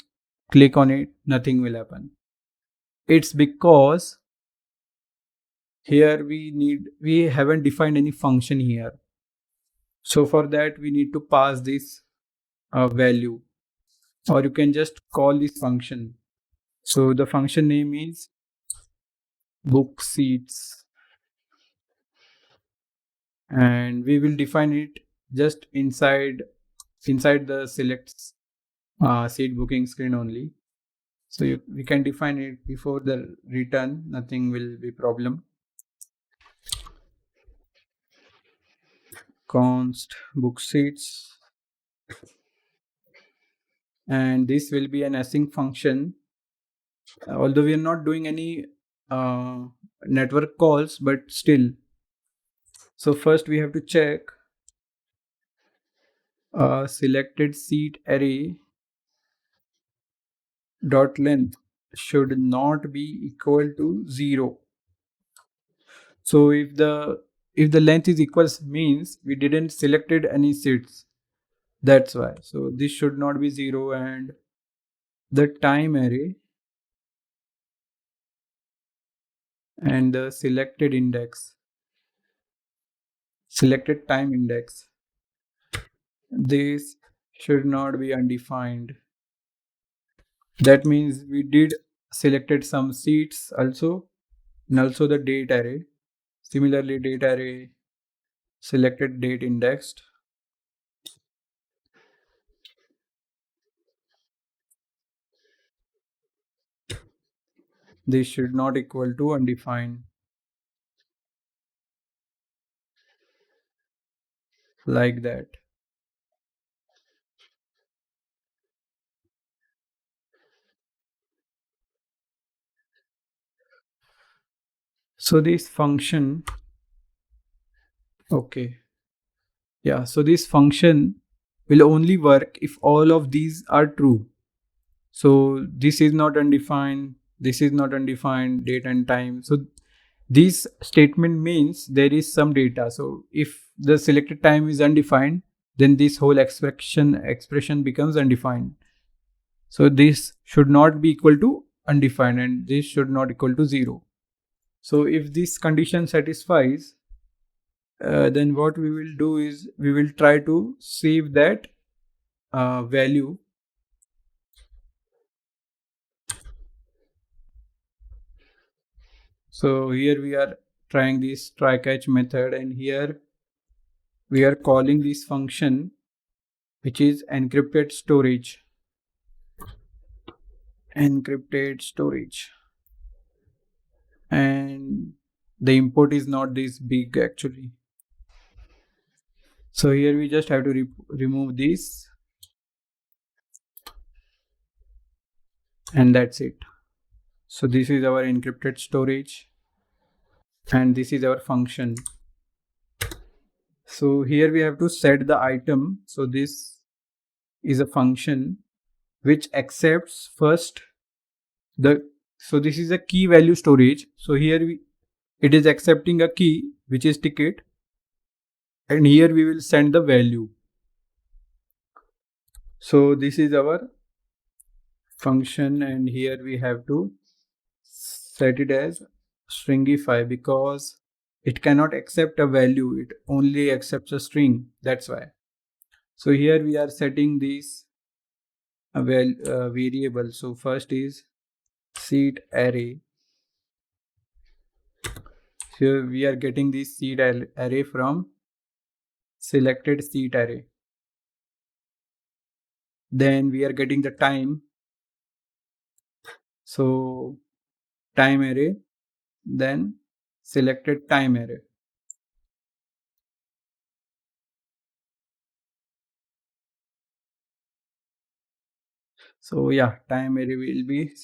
click on it, nothing will happen. It's because here we haven't defined any function here. So for that we need to pass this value. or you can just call this function. So the function name is book seats, and we will define it just inside the select seat booking screen only. So we can define it before the return, nothing will be problem. Const book seats, and this will be an async function. Although we are not doing any network calls, but still. So first we have to check selected seat array dot length should not be equal to 0. So if the length is equals, means we didn't selected any seats, that's why. So this should not be 0, and the time array and the selected time index, this should not be undefined. That means we did selected some seats also, and also the date array. Similarly, date array selected date indexed. This should not equal to undefined, like that. So this function, okay, yeah, so this function will only work if all of these are true. So this is not undefined, this is not undefined, date and time. So this statement means there is some data. So if the selected time is undefined, then this whole expression becomes undefined. So this should not be equal to undefined, and this should not equal to 0. So if this condition satisfies, then what we will do is we will try to save that value. So here we are trying this try catch method, and here we are calling this function, which is encrypted storage. And the import is not this big actually. So here we just have to remove this, and that's it. So this is our encrypted storage, and this is our function. So here we have to set the item. So this is a function which accepts first so this is a key value storage. So here it is accepting a key, which is ticket, and here we will send the value. So this is our function, and here we have to set it as stringify, because it cannot accept a value, it only accepts a string, that's why. So here we are setting these variable. So first is seat array. Here we are getting this seat array from selected seat array. Then we are getting the time. So time array, then selected time array. So yeah, time array will be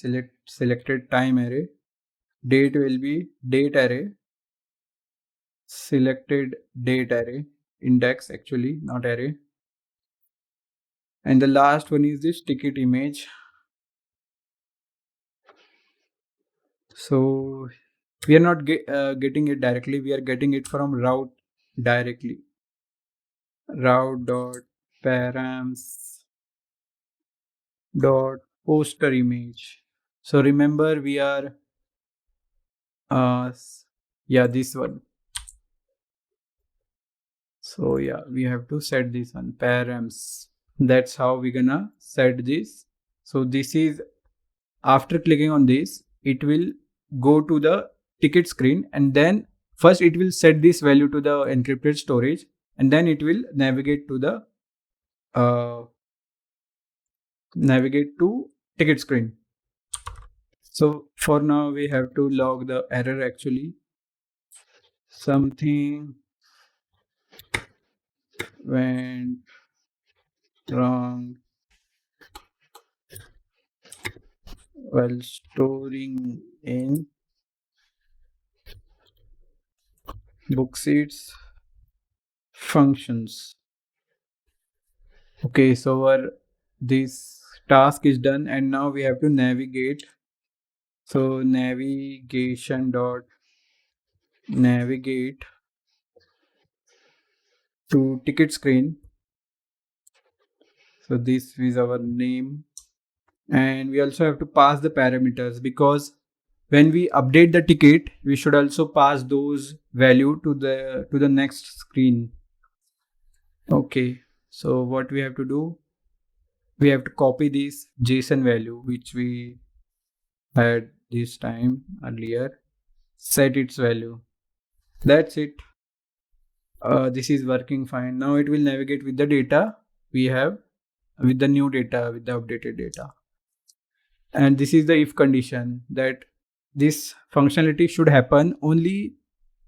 selected time array. Date will be date array. Selected date array. Index actually, not array. And the last one is this ticket image. So we are not getting it directly, we are getting it from route directly. Route dot params dot poster image. So remember we are yeah, this one. So yeah, we have to set this one params. That's how we're gonna set this So this is, after clicking on this, it will go to the ticket screen, and then first it will set this value to the encrypted storage, and then it will navigate to the navigate to ticket screen. So for now we have to log the error actually. Something went wrong while storing in book seats functions. Okay, so our this task is done, and now we have to navigate. So navigation dot navigate to ticket screen. So this is our name, and we also have to pass the parameters, because when we update the ticket, we should also pass those value to the next screen. Okay, so what we have to do, we have to copy this JSON value which we had this time earlier, set its value. That's it. This is working fine. Now it will navigate with the data we have, with the new data, with the updated data. And this is the if condition, that this functionality should happen only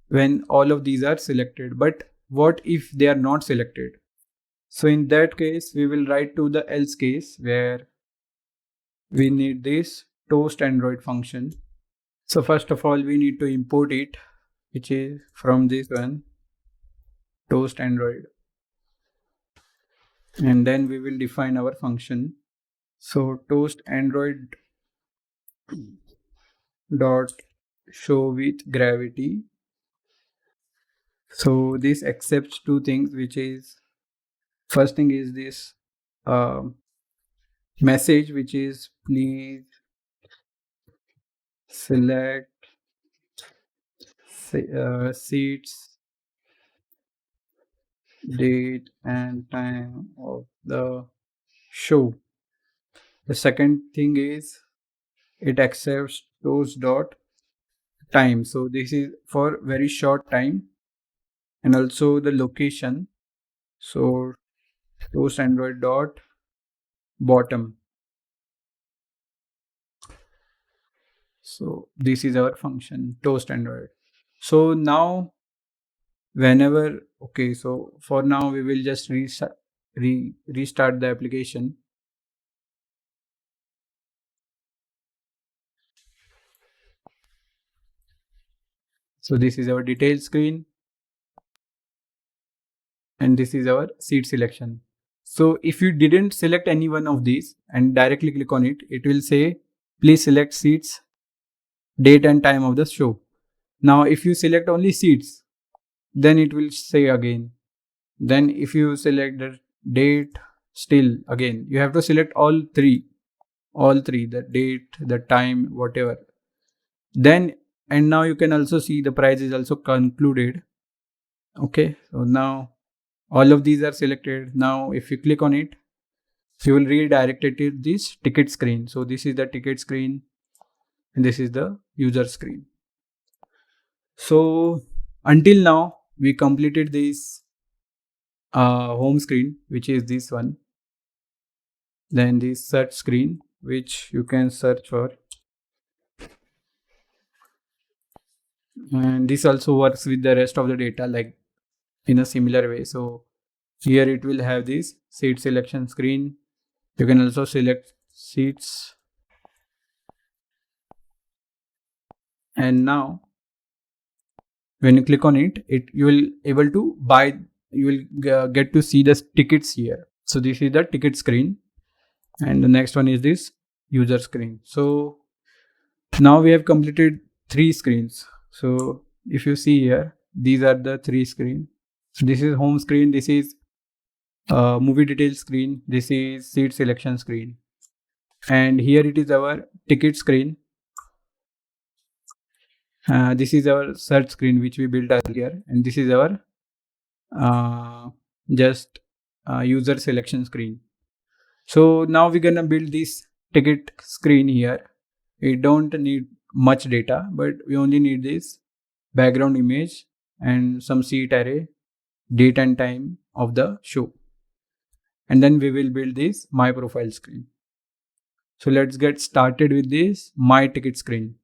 when all of these are selected. But what if they are not selected? So in that case, we will write to the else case, where we need this toast Android function. So first of all, we need to import it, which is from this one, toast Android. And then we will define our function. So toast Android dot show with gravity. So this accepts two things, which is, first thing is this message, which is please select seats, date and time of the show. The second thing is it accepts those dot time. So this is for very short time, and also the location. So toast Android dot bottom. So this is our function toast Android. So now whenever, okay, so for now we will just restart the application. So this is our detail screen, and this is our seat selection. So if you didn't select any one of these and directly click on it, it will say please select seats, date and time of the show. Now if you select only seats, then it will say again. Then if you select the date, still again you have to select all three, the date, the time, whatever. Then, and now you can also see the price is also concluded. Okay, so now all of these are selected. Now if you click on it, you will redirect it to this ticket screen. So this is the ticket screen, and this is the user screen. So until now we completed this home screen, which is this one. Then this search screen, which you can search for, and this also works with the rest of the data like in a similar way. So here it will have this seat selection screen. You can also select seats, and now when you click on it, you will able to buy, you will get to see the tickets here. So this is the ticket screen, and the next one is this user screen. So now we have completed three screens. So if you see here, these are the three screens. So this is home screen, this is movie details screen, this is seat selection screen, and here it is our ticket screen. This is our search screen which we built earlier, and this is our just user selection screen. So now we're gonna build this ticket screen here. We don't need much data, but we only need this background image and some seat array, date and time of the show. And then we will build this my profile screen. So let's get started with this my ticket screen.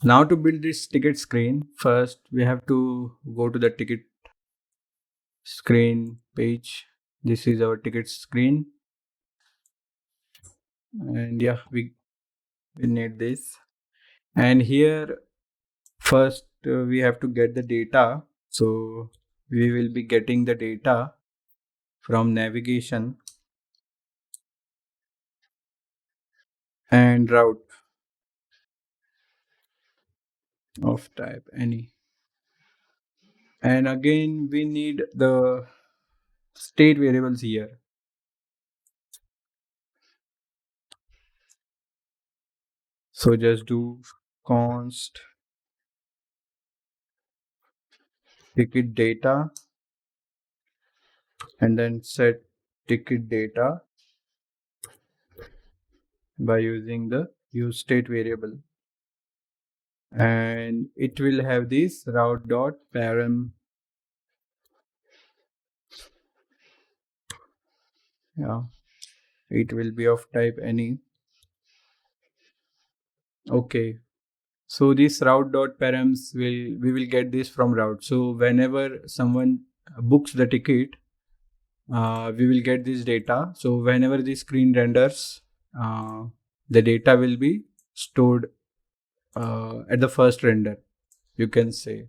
Now to build this ticket screen, first we have to go to the ticket screen page. This is our ticket screen. And yeah, we need this. And here first we have to get the data. So we will be getting the data from navigation and route of type any. And again we need the state variables here. So just do const ticket data and then set ticket data by using the use state variable, and it will have this route dot param. Yeah, it will be of type any. Okay, so this route dot params we will get this from route. So whenever someone books the ticket, we will get this data. So whenever the screen renders, the data will be stored at the first render, you can say.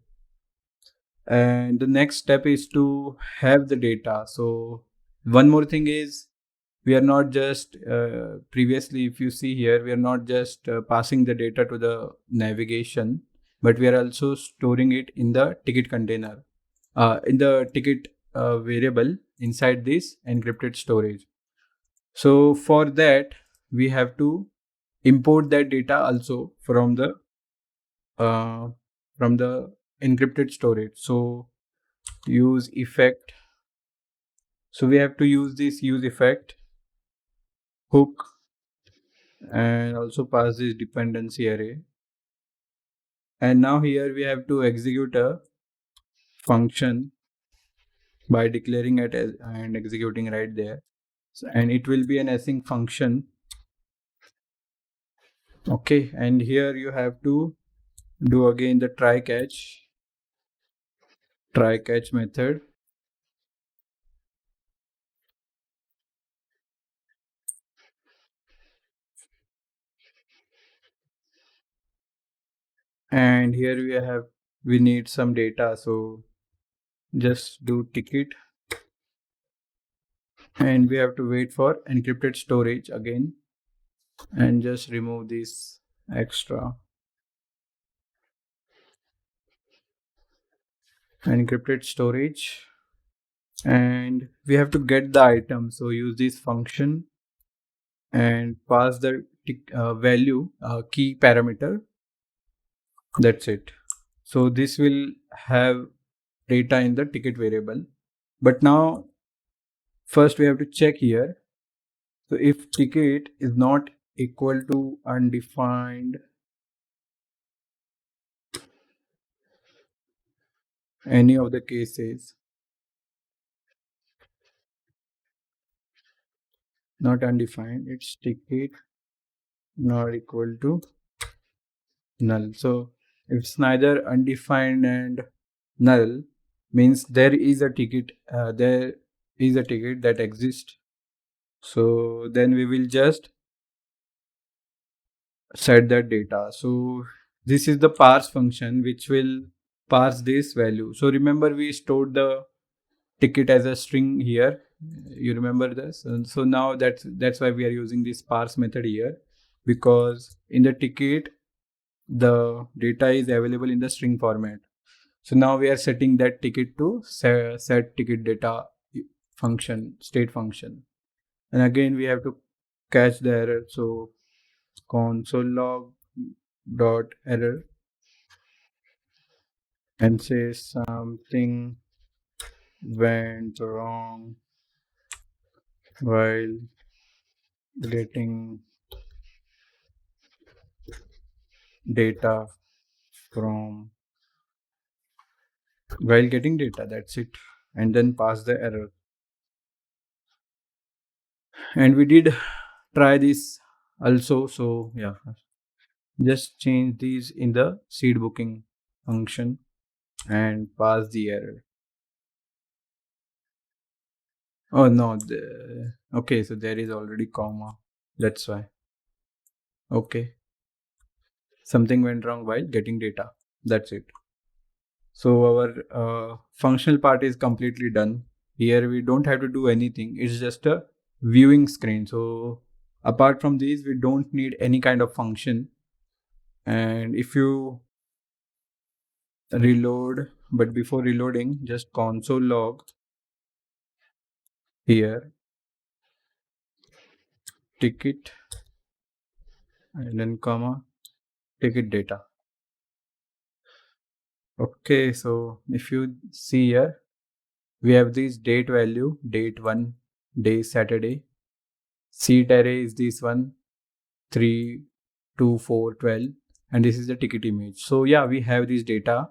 And the next step is to have the data. So one more thing is, we are not just previously, if you see here, we are not just passing the data to the navigation, but we are also storing it in the ticket container, in the ticket variable inside this encrypted storage. So for that, we have to import that data also uh, from the encrypted storage. So use effect. So we have to use this use effect hook and also pass this dependency array. And now here we have to execute a function by declaring it as, and executing right there. So, and it will be an async function. Okay, and here you have to do again the try catch method. And here we need some data, so just do ticket, and we have to wait for encrypted storage again, and just remove this extra encrypted storage. And we have to get the item, so use this function and pass the value key parameter. That's it. So this will have data in the ticket variable. But now first we have to check here. So if ticket is not equal to undefined, any of the cases, not undefined, it's ticket not equal to null. So if it's neither undefined and null, means there is a ticket that exists. So then we will just set that data. So this is the parse function which will parse this value. So remember, we stored the ticket as a string here, you remember this, and so now that's why we are using this parse method here, because in the ticket the data is available in the string format. So now we are setting that ticket to set ticket data function, state function. And again we have to catch the error. So console log dot error and say something went wrong while getting data from while getting data, that's it, and then pass the error. And we did try this also, so yeah, just change these in the seed booking function and pass the error. Oh no, okay, so there is already comma, that's why. Okay, something went wrong while getting data, that's it. So our functional part is completely done. Here we don't have to do anything, it's just a viewing screen. So apart from these, we don't need any kind of function. And if you reload, but before reloading, just console log here ticket and then comma ticket data. Okay, so if you see here, we have this date value, date 1, day Saturday. Seat array is this one, 3, 2, 4, 12, and this is the ticket image. So yeah, we have this data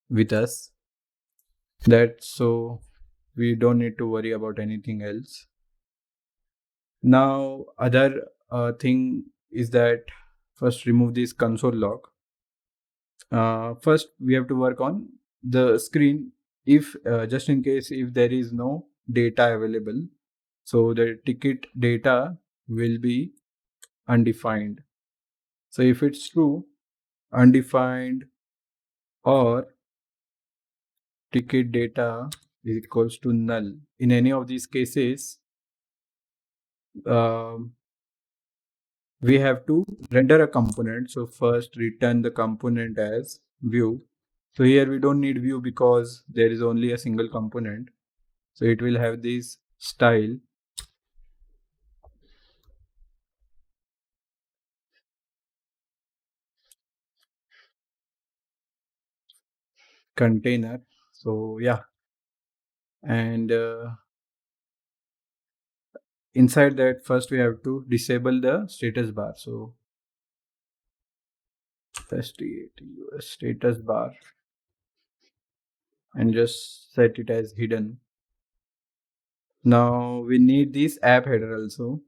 with us. That so we don't need to worry about anything else. Now other thing is that first remove this console log. First we have to work on the screen. If just in case if there is no data available, so the ticket data will be undefined. So if it's true, undefined or ticket data is equals to null. In any of these cases, um, we have to render a component. So first return the component as view. So here we don't need view because there is only a single component. So it will have this style container. So yeah, and inside that first we have to disable the status bar. So status bar and just set it as hidden. Now we need this app header also.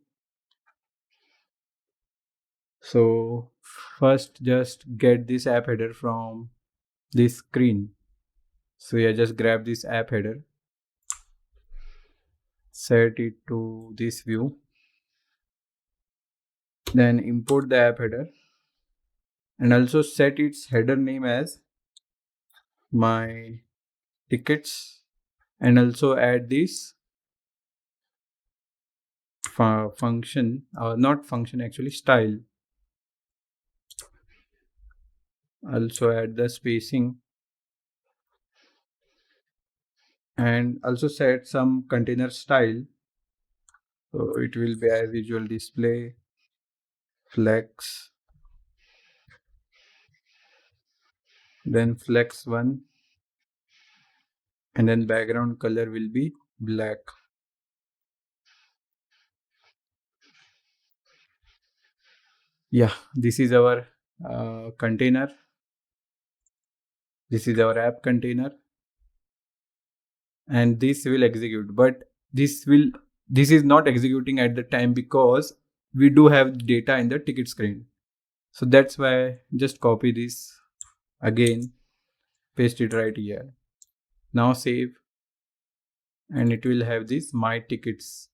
So first just get this app header from this screen. So yeah, just grab this app header, set it to this view, then import the app header and also set its header name as my tickets and also add this function or not function, actually style. Also add the spacing and also set some container style. So it will be as visual display, flex, then flex 1, and then background color will be black. Yeah, this is our container. This is our app container, and this will execute. But this is not executing at the time because we do have data in the ticket screen. So that's why just copy this again, paste it right here. Now save, and it will have this my tickets.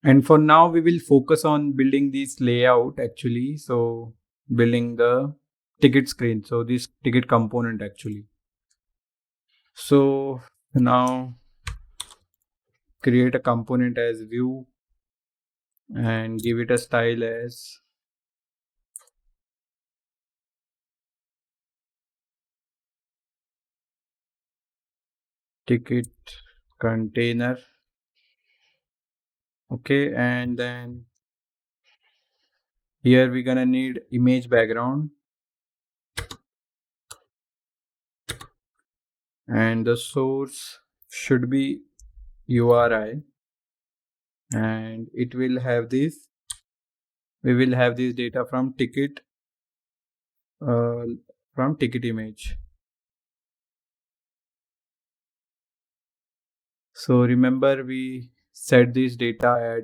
And for now, we will focus on building this layout actually. So building the ticket screen. So this ticket component actually. So now create a component as view and give it a style as ticket container. Okay, and then here we're gonna need image background and the source should be URI and it will have this we will have this data from ticket image. So remember we set this data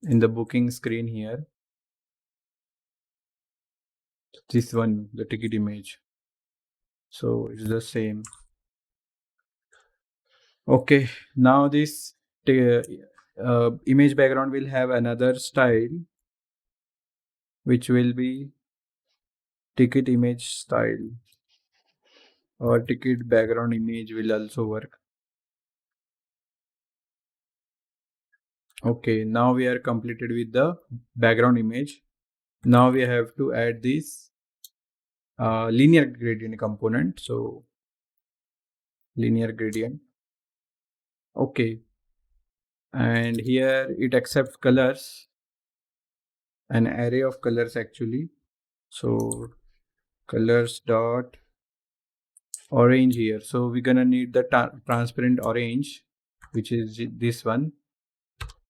in the booking screen here. This one, the ticket image. So it's the same. Okay, now this image background will have another style, which will be ticket image style, or ticket background image will also work. Okay, now we are completed with the background image. Now we have to add this linear gradient component. So linear gradient. Okay, and here it accepts colors, an array of colors actually. So colors dot orange here. So we're gonna need the transparent orange, which is this one,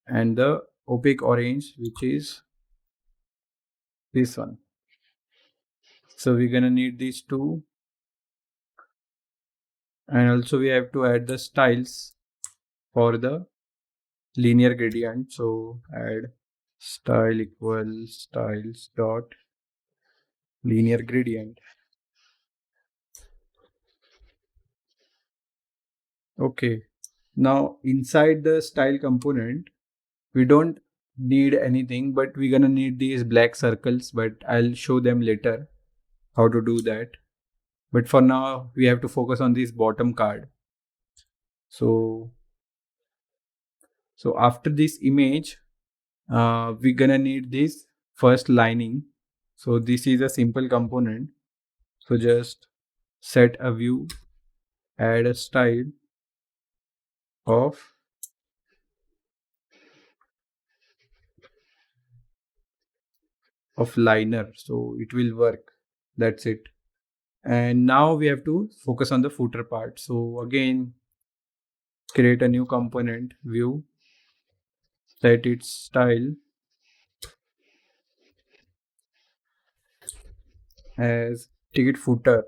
and the opaque orange, which is this one. So we're gonna need these two, and also we have to add the styles for the linear gradient. So add style equals styles dot linear gradient. Okay, now inside the style component we don't need anything, but we're gonna need these black circles, but I'll show them later how to do that. But for now we have to focus on this bottom card. So after this image we're gonna need this first lining. So this is a simple component. So just set a view, add a style of liner, so it will work. That's it. And now we have to focus on the footer part. So again, create a new component, view, set its style as ticket footer,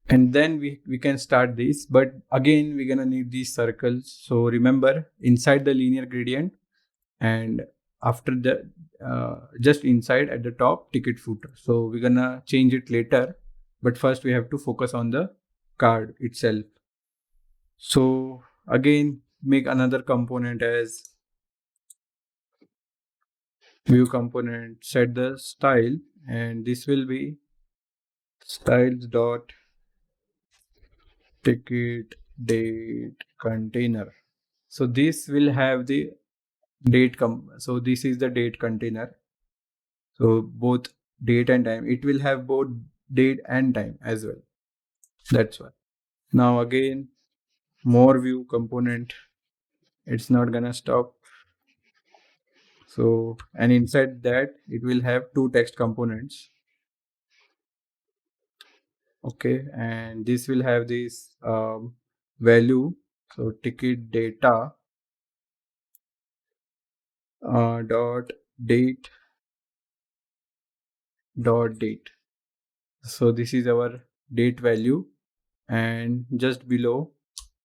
and then we can start this. But again we're gonna need these circles. So remember, inside the linear gradient, and after the just inside at the top, ticket footer. So we're gonna change it later, but first we have to focus on the card itself. So again, make another component as view component, set the style, and this will be styles dot ticket date container. So this will have the date so this is the date container. So both date and time, it will have both date and time as well. That's why. Now again, more view component, it's not gonna stop. So, and inside that it will have two text components. Okay, and this will have this value. So ticket data dot date dot date. So this is our date value, and just below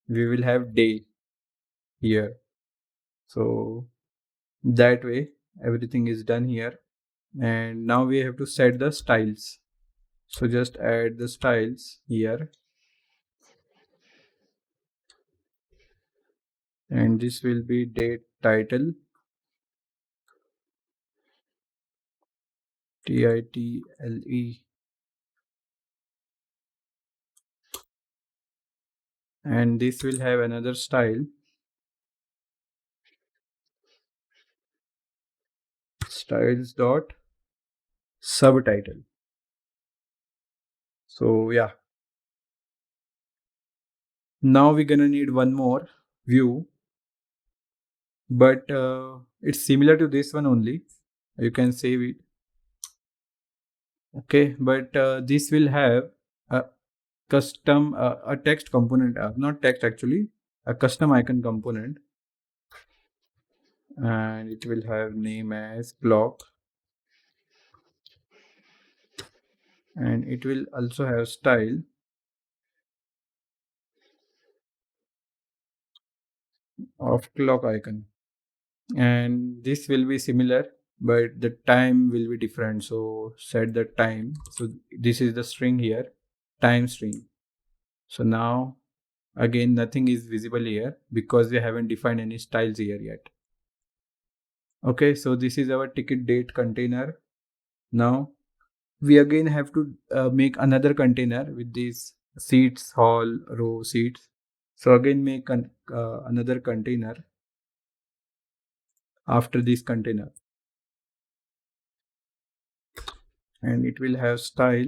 we will have day here. So that way everything is done here. And now we have to set the styles. So just add the styles here, and this will be date title, title, and this will have another style, styles dot subtitle. So yeah, now we're gonna need one more view, but it's similar to this one only. You can save it. Okay, but this will have a custom a text component, not text actually, a custom icon component. and it will have name as clock, and it will also have style of clock icon, and this will be similar but the time will be different. So set the time. So this is the string here, time string. So now again nothing is visible here because we haven't defined any styles here yet. Okay, so this is our ticket date container. Now we again have to make another container with these seats, hall, row, seats. So again make another container after this container, and it will have style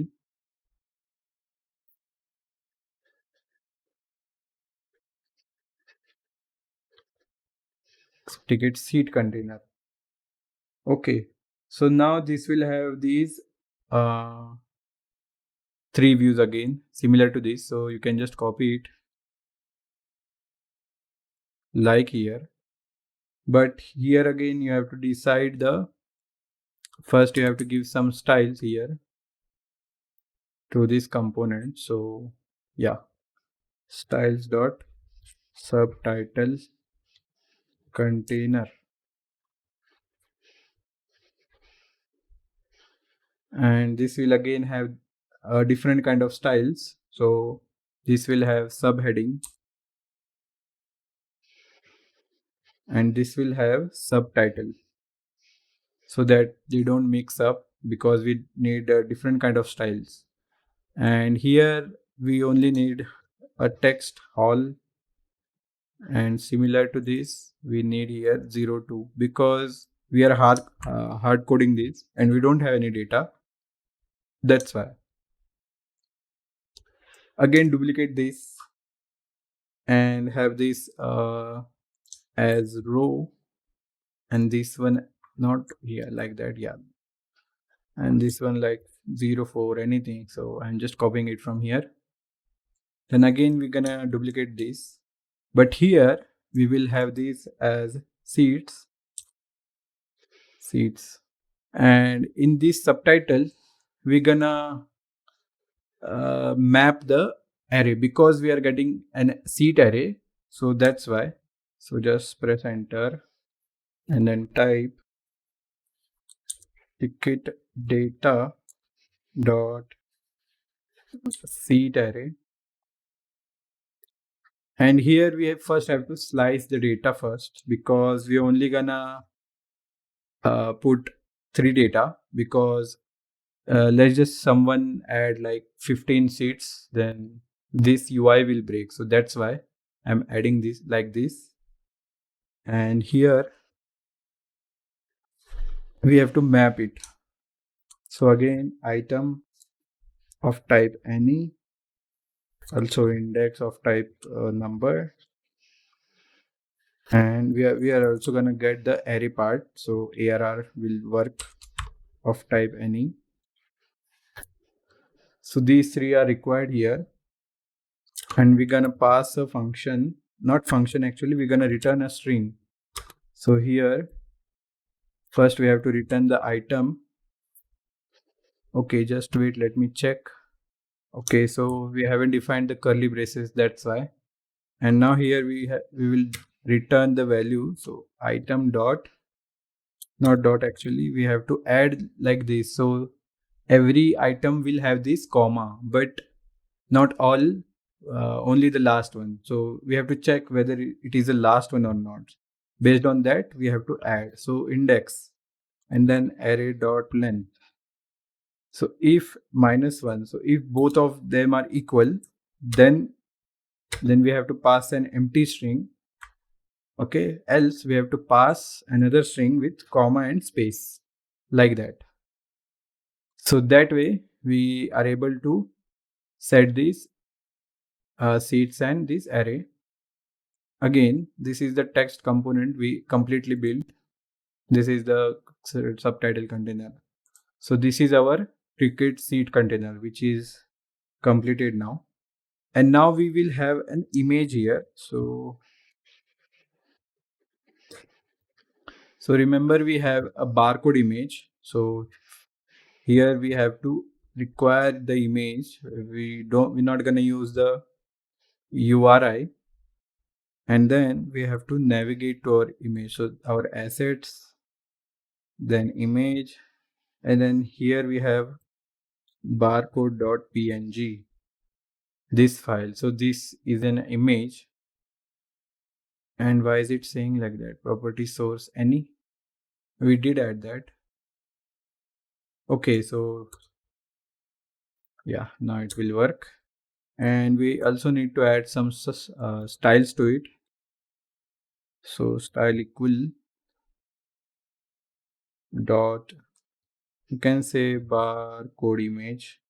ticket seat container. Okay, so now this will have these uh, three views again similar to this. So you can just copy it like here, but here again you have to decide the first you have to give some styles here to this component. So yeah, styles dot subtitle container, and this will again have a different kind of styles. So this will have subheading, and this will have subtitle, so that they don't mix up because we need different kind of styles. And here we only need a text hall, and similar to this we need here 02 because we are hard coding this and we don't have any data. That's why again duplicate this and have this as row, and this one not here like that, yeah, and this one like 04 anything. So I'm just copying it from here. Then again we're gonna duplicate this, but here we will have this as seats, and in this subtitle we're gonna map the array because we are getting an seat array. So that's why. So just press enter and then type ticket data dot seat array, and here we first have to slice the data first because we're only gonna put 3 data because let's just someone add like 15 seats, then this UI will break. So that's why I'm adding this like this, and here we have to map it. So again item of type any, also index of type number, and we are also gonna get the array part. So ARR will work of type any. So these three are required here, and we're gonna pass a function, not function actually, we're gonna return a string. So here first we have to return the item. Okay, just wait, let me check. Okay, so we haven't defined the curly braces, that's why. And now here we will return the value. So item dot, not dot actually, we have to add like this. So every item will have this comma, but not all, only the last one. So we have to check whether it is the last one or not. Based on that we have to add. So index and then array dot length. So if -1, so if both of them are equal, then we have to pass an empty string. Okay, else we have to pass another string with comma and space like that. So that way we are able to set these seats and this array. Again, this is the text component we completely built. This is the subtitle container. So this is our ticket seat container, which is completed now. And now we will have an image here. So So remember we have a barcode image. So here we have to require the image. We're not gonna use the URI, and then we have to navigate to our image. So our assets, then image, and then here we have barcode.png, this file. So this is an image. And why is it saying like that? Property source any? We did add that. Okay, so yeah, now it will work. And we also need to add some styles to it. So style equal dot, you can say barcode image.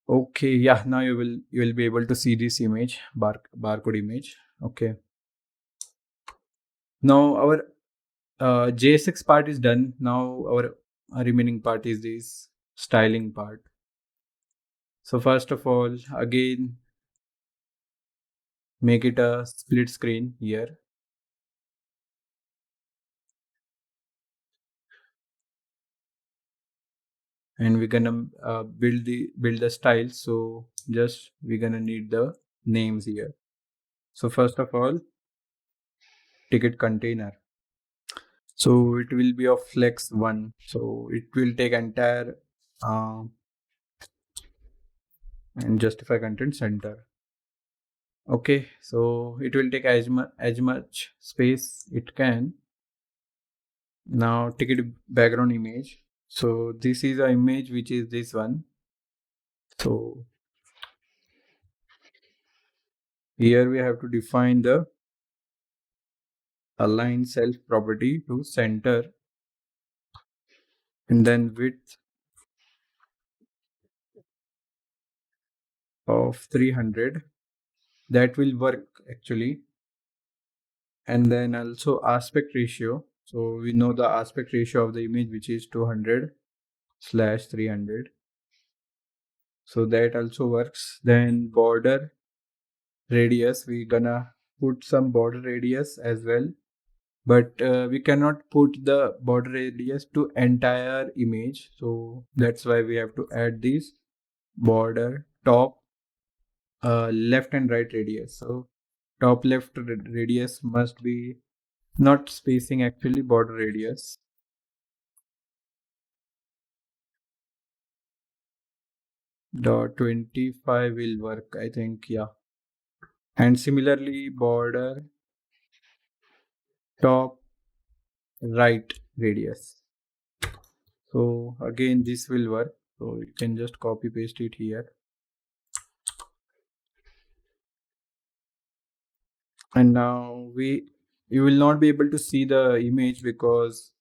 Okay, yeah, now you will be able to see this image, barcode image. Okay. Now our JSX part is done. Now our remaining part is this styling part. So first of all, again, make it a split screen here. And we're gonna build the style. So just we're gonna need the names here. So first of all, ticket container. So it will be of flex 1. So it will take entire and justify content center. Okay, so it will take as much space it can. Now ticket background image. So this is an image which is this one. So here we have to define the align self property to center, and then width of 300. That will work actually. And then also aspect ratio. So we know the aspect ratio of the image, which is 200/300. So that also works. Then border radius, we gonna put some border radius as well, but we cannot put the border radius to entire image. So that's why we have to add this border top left and right radius. So top left radius must be not spacing, actually border radius. Dot 25 will work, I think. Yeah. And similarly border top right radius. So again this will work. So you can just copy paste it here. And now you will not be able to see the image because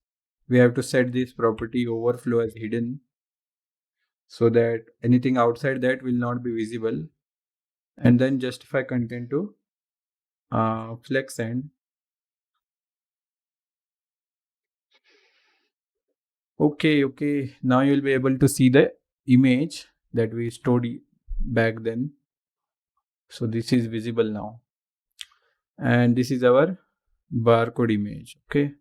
we have to set this property overflow as hidden, so that anything outside that will not be visible. And then justify content to flex end. Okay, now you'll be able to see the image that we stored back then. So this is visible now, and this is our barcode image. Okay,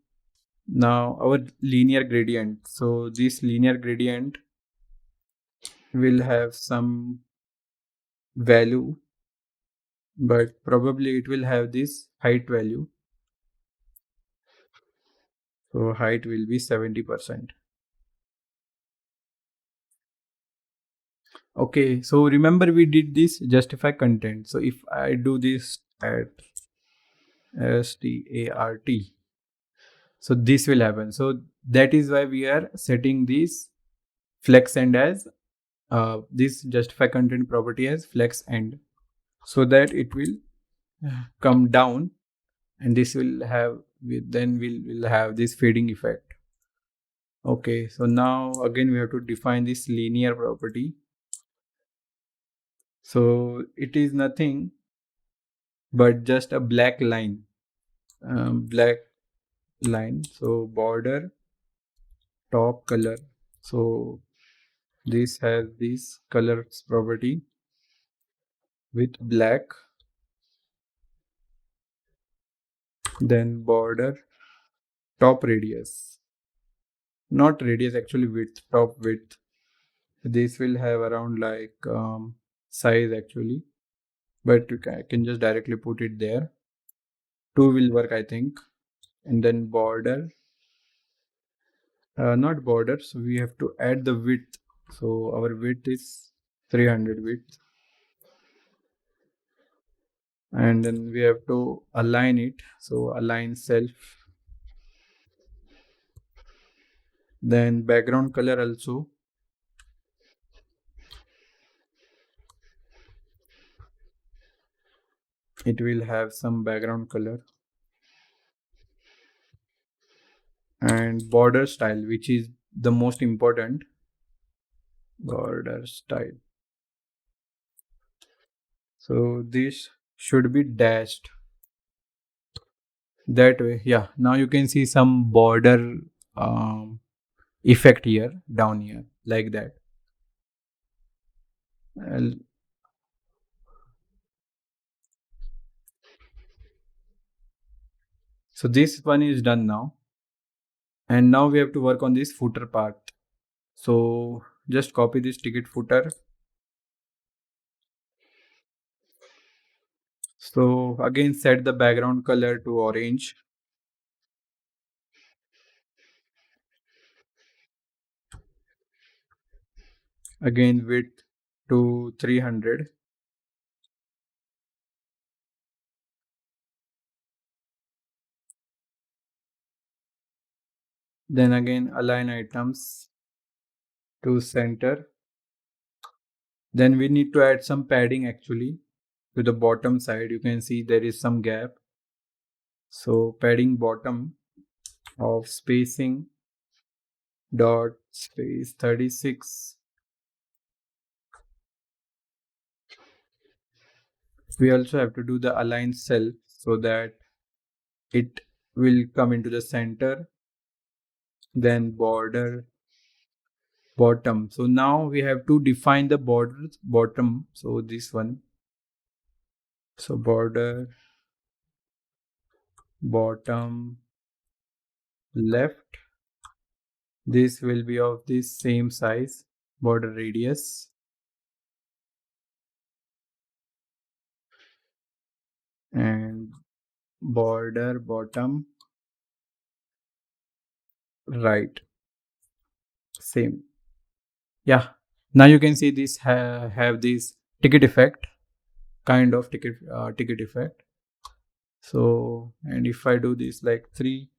now our linear gradient. So this linear gradient will have some value, but probably it will have this height value. So height will be 70%. Okay, so remember we did this justify content. So if I do this at start, so this will happen. So that is why we are setting this flex end as this justify content property as flex end, so that it will come down, and this will have, then we'll have this fading effect. Okay, so now again we have to define this linear property. So it is nothing but just a black line. So border top color. So this has this colors property with black. Then border, top radius, not radius, actually width, top width. This will have around like size actually, but I can just directly put it there. 2 will work, I think. And then border, not border, so we have to add the width. So our width is 300 width, and then we have to align it. So align self. Then background color also, it will have some background color. And border style, which is the most important, border style. So this should be dashed that way. Yeah, now you can see some border effect here, down here, like that. I'll- so this one is done now, and now we have to work on this footer part. So just copy this ticket footer. So again, set the background color to orange. Again, width to 300. Then again, align items to center. Then we need to add some padding actually to the bottom side. You can see there is some gap. So padding bottom of spacing dot space 36. We also have to do the align self so that it will come into the center. Then border bottom. So now we have to define the border bottom. So this one. So border bottom left. This will be of this same size. Border radius. And border bottom right, same. Yeah, now you can see this have this ticket effect, kind of ticket effect. So, and if I do this like 3,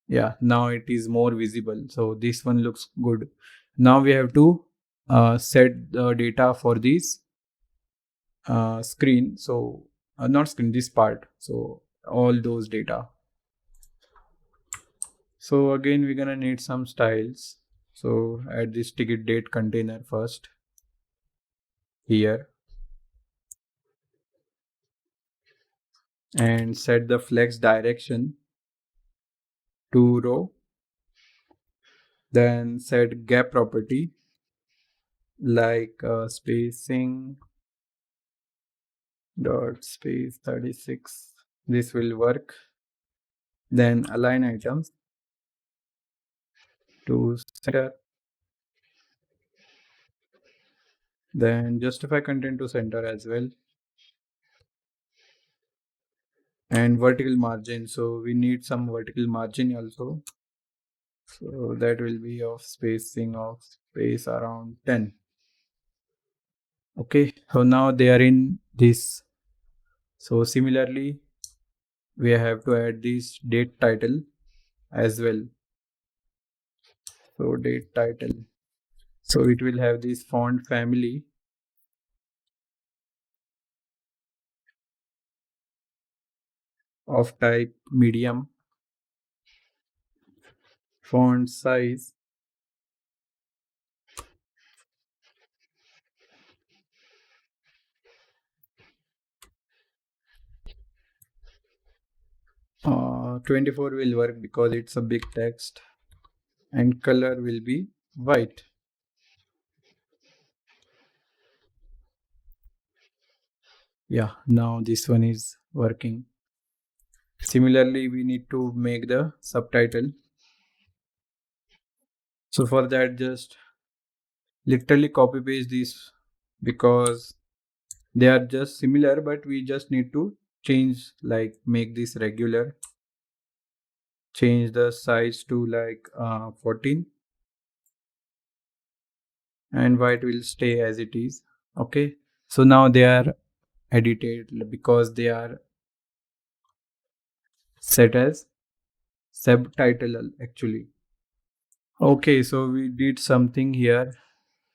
yeah, now it is more visible. So this one looks good. Now we have to set the data for this screen. So not screen, this part. So all those data. So again, we're gonna need some styles. So add this ticket date container first here, and set the flex direction to row. Then set gap property like spacing dot space 36. This will work. Then align items to center. Then justify content to center as well. And vertical margin. So we need some vertical margin also. So that will be of spacing of space around 10. Okay, so now they are in this. So similarly, we have to add this date title as well. So date title. So it will have this font family. Of type medium. Font size. Uh, 24 will work because it's a big text. And color will be white. Yeah, now this one is working. Similarly, we need to make the subtitle. So for that, just literally copy paste these because they are just similar, but we just need to change, like make this regular, change the size to like 14, and white will stay as it is. Okay, so now they are edited because they are set as subtitle actually. Okay, so we did something here,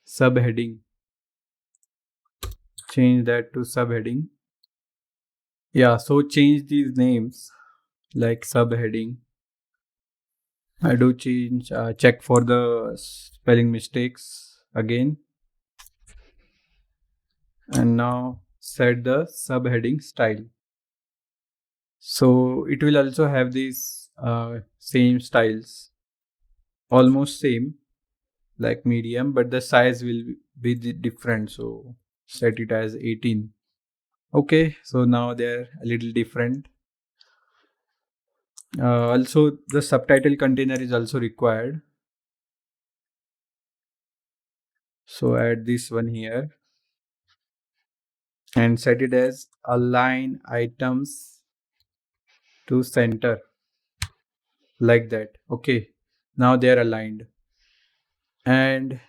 subheading, change that to subheading. Yeah, so change these names like subheading. I do change, check for the spelling mistakes again, and now set the subheading style. So it will also have these same styles, almost same like medium, but the size will be different. So set it as 18. Okay, so now they're a little different. Also, the subtitle container is also required. So add this one here and set it as align items to center, like that. Okay, now they are aligned. And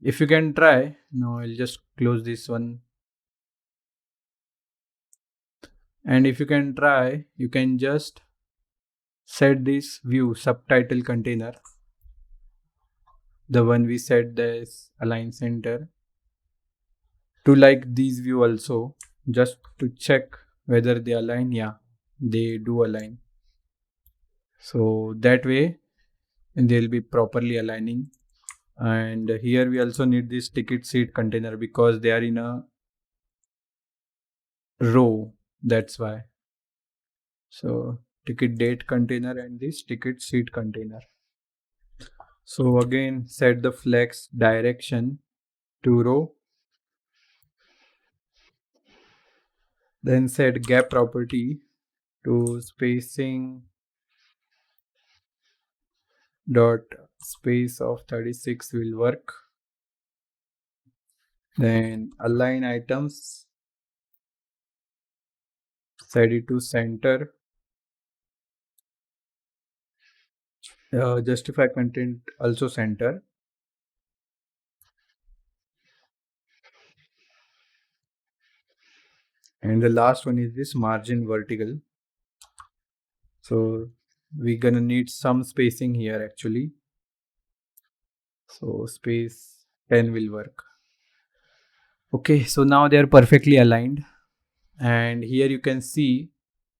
if you can try, no, I'll just close this one. And if you can try, you can just set this view subtitle container, the one we set this align center, to like these view also, just to check whether they align. Yeah, they do align. So that way they'll be properly aligning. And here we also need this ticket seat container because they are in a row, that's why. So ticket date container and this ticket seat container. So again, set the flex direction to row, then set gap property to spacing dot space of 36 will work. Then align items, set it to center. Justify content also center. And the last one is this margin vertical. So we're gonna need some spacing here actually. So space 10 will work. Okay, so now they are perfectly aligned. And here you can see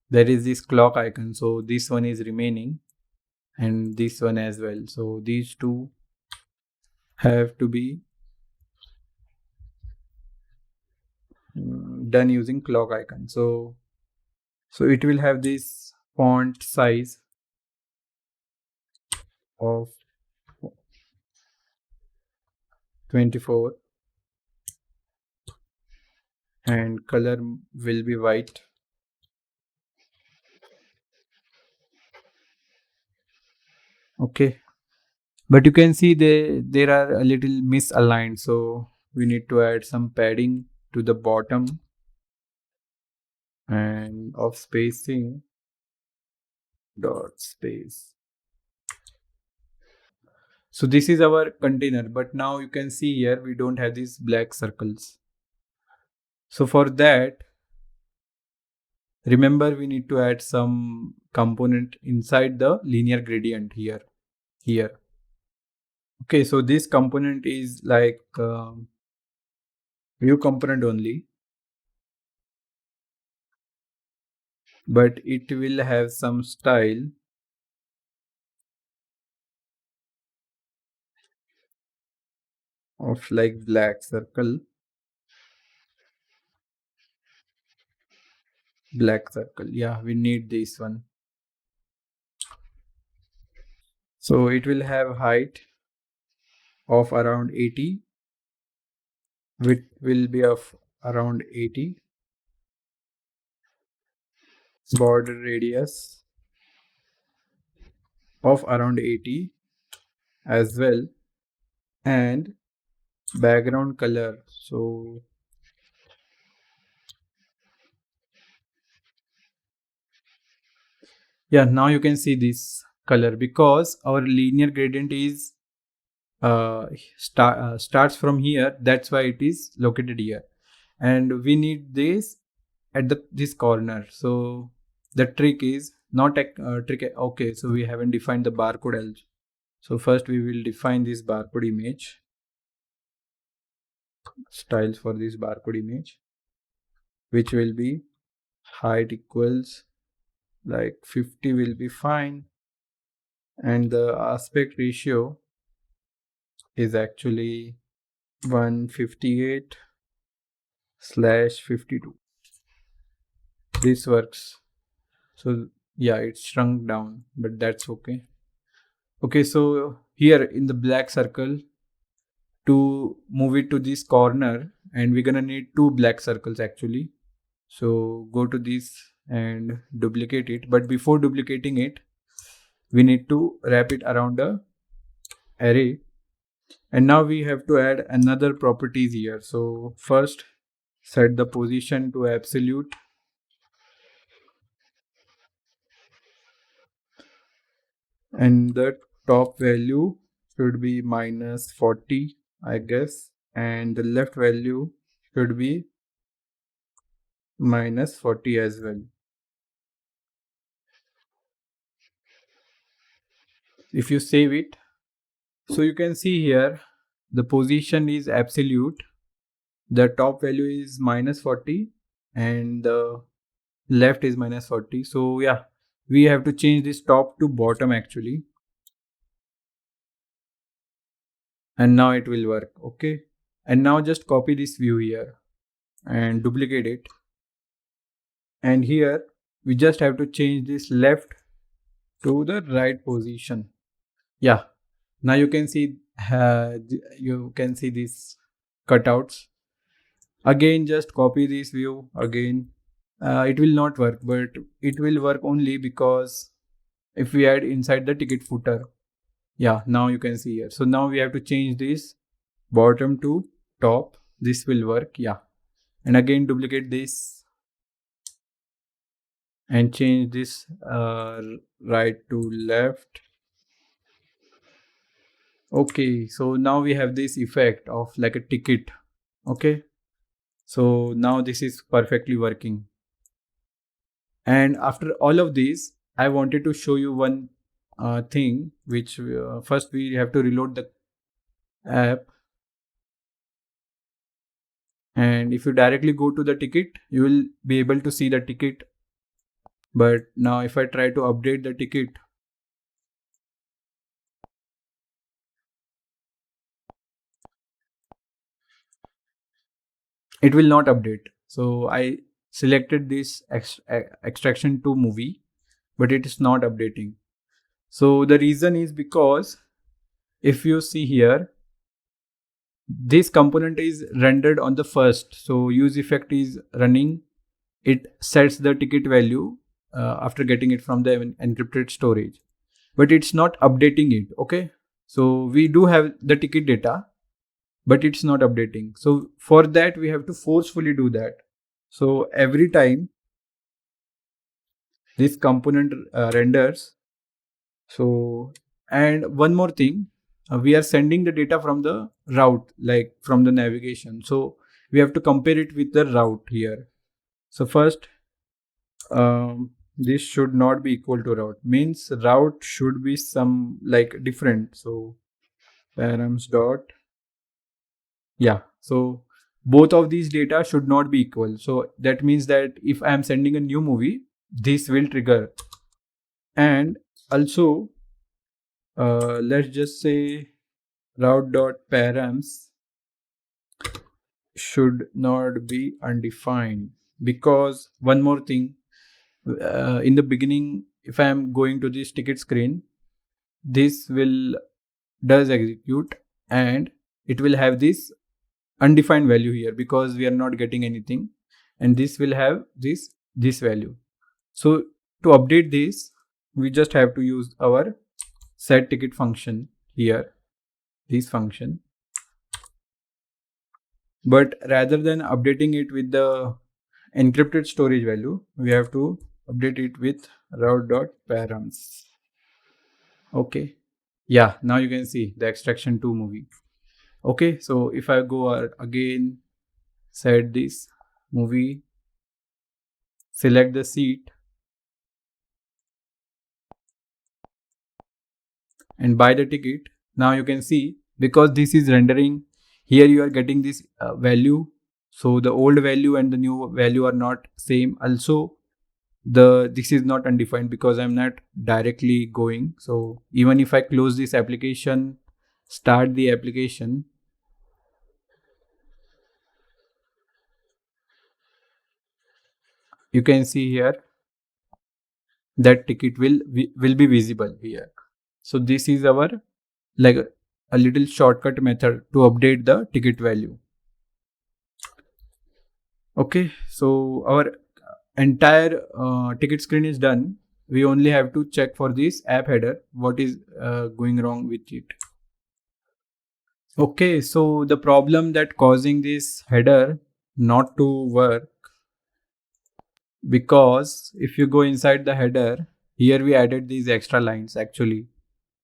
there is this clock icon. So this one is remaining and this one as well. So these two have to be done using clock icon. So it will have this font size of 24 and color will be white. Okay, but you can see there are a little misaligned, so we need to add some padding to the bottom and of spacing dot space. So this is our container, but now you can see here we don't have these black circles. So for that, remember we need to add some component inside the linear gradient here. Okay, so this component is like view component only, but it will have some style of like black circle, yeah, we need this one. So it will have height of around 80, width will be of around 80, border radius of around 80 as well, and background color. So yeah, now you can see this color because our linear gradient is starts from here. That's why it is located here, and we need this at this corner. So the trick is not a trick. Okay, so we haven't defined the barcode else. So first we will define this barcode image, styles for this barcode image, which will be height equals like 50 will be fine, and the aspect ratio is actually 158 slash 52. This works. So yeah, it's shrunk down, but that's okay. Okay, so here in the black circle, to move it to this corner, and we're gonna need two black circles actually. So go to this and duplicate it, but before duplicating it, we need to wrap it around a array. And now we have to add another properties here. So first set the position to absolute, and the top value should be minus 40, I guess, and the left value should be minus 40 as well. If you save it, so you can see here the position is absolute, the top value is minus 40, and the left is minus 40. So yeah, we have to change this top to bottom actually, and now it will work. Okay, and now just copy this view here and duplicate it, and here we just have to change this left to the right position. Yeah, now you can see these cutouts. Again, just copy this view again. It will not work, but it will work only because if we add inside the ticket footer. Yeah, now you can see here. So now we have to change this bottom to top. This will work. Yeah, and again duplicate this and change this right to left. Okay, so now we have this effect of like a ticket. Okay, so now this is perfectly working. And after all of this, I wanted to show you one thing, which first we have to reload the app. And if you directly go to the ticket, you will be able to see the ticket. But now if I try to update the ticket, it will not update. So I selected this extraction to movie, but it is not updating. So the reason is because if you see here, this component is rendered on the first. So use effect is running. It sets the ticket value after getting it from the encrypted storage, but it's not updating it. Okay. So we do have the ticket data, but it's not updating. So for that, we have to forcefully do that. So every time this component renders. So, and one more thing, we are sending the data from the route, like from the navigation. So we have to compare it with the route here. So first, this should not be equal to route, means route should be some like different. So params dot, yeah. So both of these data should not be equal. So that means that if I am sending a new movie, this will trigger. And also, let's just say route dot params should not be undefined, because one more thing, in the beginning, if I am going to this ticket screen, this will does execute, and it will have this undefined value here because we are not getting anything, and this will have this value. So to update this, we just have to use our set ticket function here, this function. But rather than updating it with the encrypted storage value, we have to update it with route.params. Okay. Yeah, now you can see the extraction to movie. Okay, so if I go again, set this movie, select the seat, and buy the ticket. Now you can see, because this is rendering here, you are getting this value. So the old value and the new value are not same. Also, this is not undefined because I'm not directly going. So even if I close this application, start the application, you can see here that ticket will be visible here. So this is our like a little shortcut method to update the ticket value. Okay, so our entire ticket screen is done. We only have to check for this app header, what is going wrong with it. Okay, so the problem that causing this header not to work, because if you go inside the header, here we added these extra lines actually.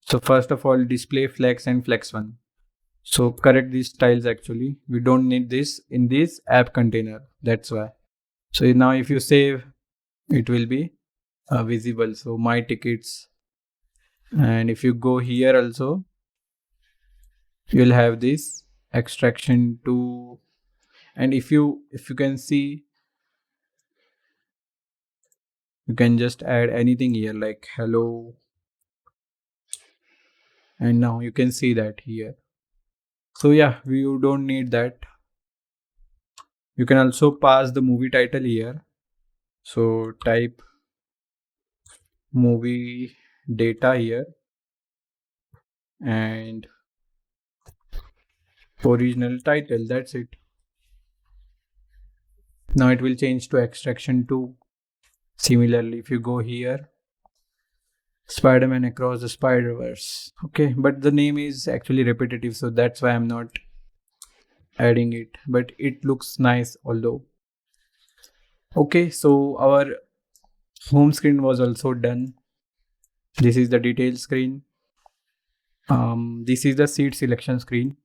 So first of all, display flex and flex one. So correct these styles actually. We don't need this in this app container. That's why. So now if you save, it will be visible. So my tickets. And if you go here also, you'll have this extraction to, and if you can see, you can just add anything here like hello, and now you can see that here. So yeah, you don't need that. You can also pass the movie title here. So type movie data here and original title. That's it. Now it will change to extraction 2. Similarly, if you go here, Spider-Man Across the Spider-Verse. Okay, but the name is actually repetitive, so that's why I'm not adding it. But it looks nice although. Okay, so our home screen was also done. This is the detail screen. This is the seat selection screen.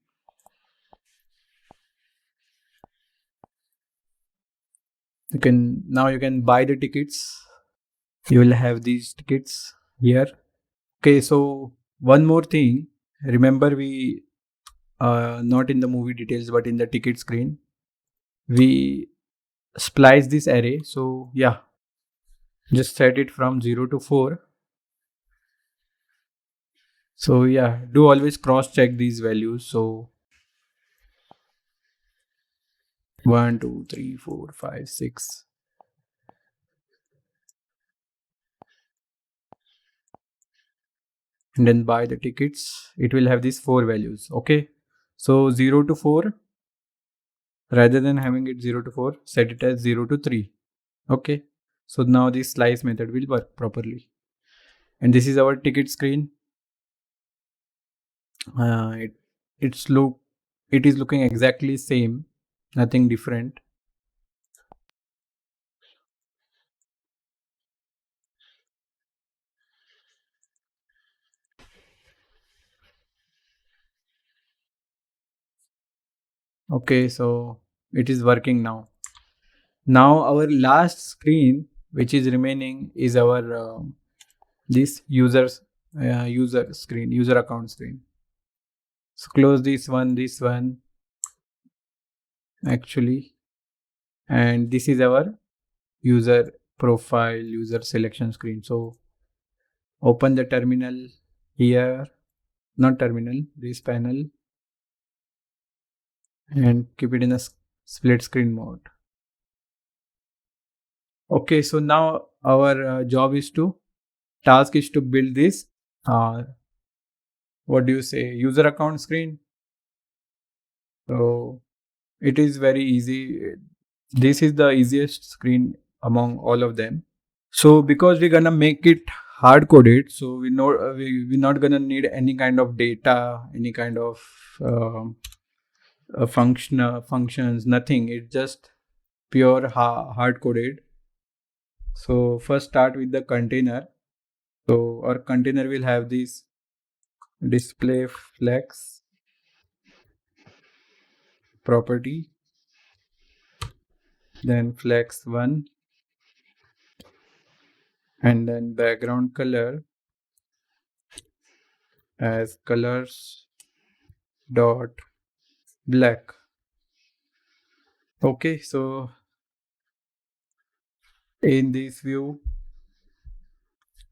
You can buy the tickets. You will have these tickets here. Okay, so one more thing. Remember, we not in the movie details, but in the ticket screen, we splice this array. So yeah, just set it from 0 to 4. So yeah, do always cross check these values. So 1, 2, 3, 4, 5, 6. And then buy the tickets. It will have these 4 values. Okay. So 0 to 4, rather than having it 0 to 4, set it as 0 to 3. Okay. So now this slice method will work properly. And this is our ticket screen. It is looking exactly same, nothing different. Okay, so it is working now. Now our last screen which is remaining is our this user screen, user account screen. So close this one actually, and this is our user profile, user selection screen. So open the terminal here, not terminal, this panel, and keep it in a split screen mode. Okay, so now our task is to build this what do you say, user account screen. So it is very easy. This is the easiest screen among all of them. So because we're gonna make it hard coded, so we know we're not gonna need any kind of data, any kind of functions, nothing. It's just pure hard coded. So first start with the container. So our container will have this display flex property, then flex 1, and then background color as colors dot black. Okay, so in this view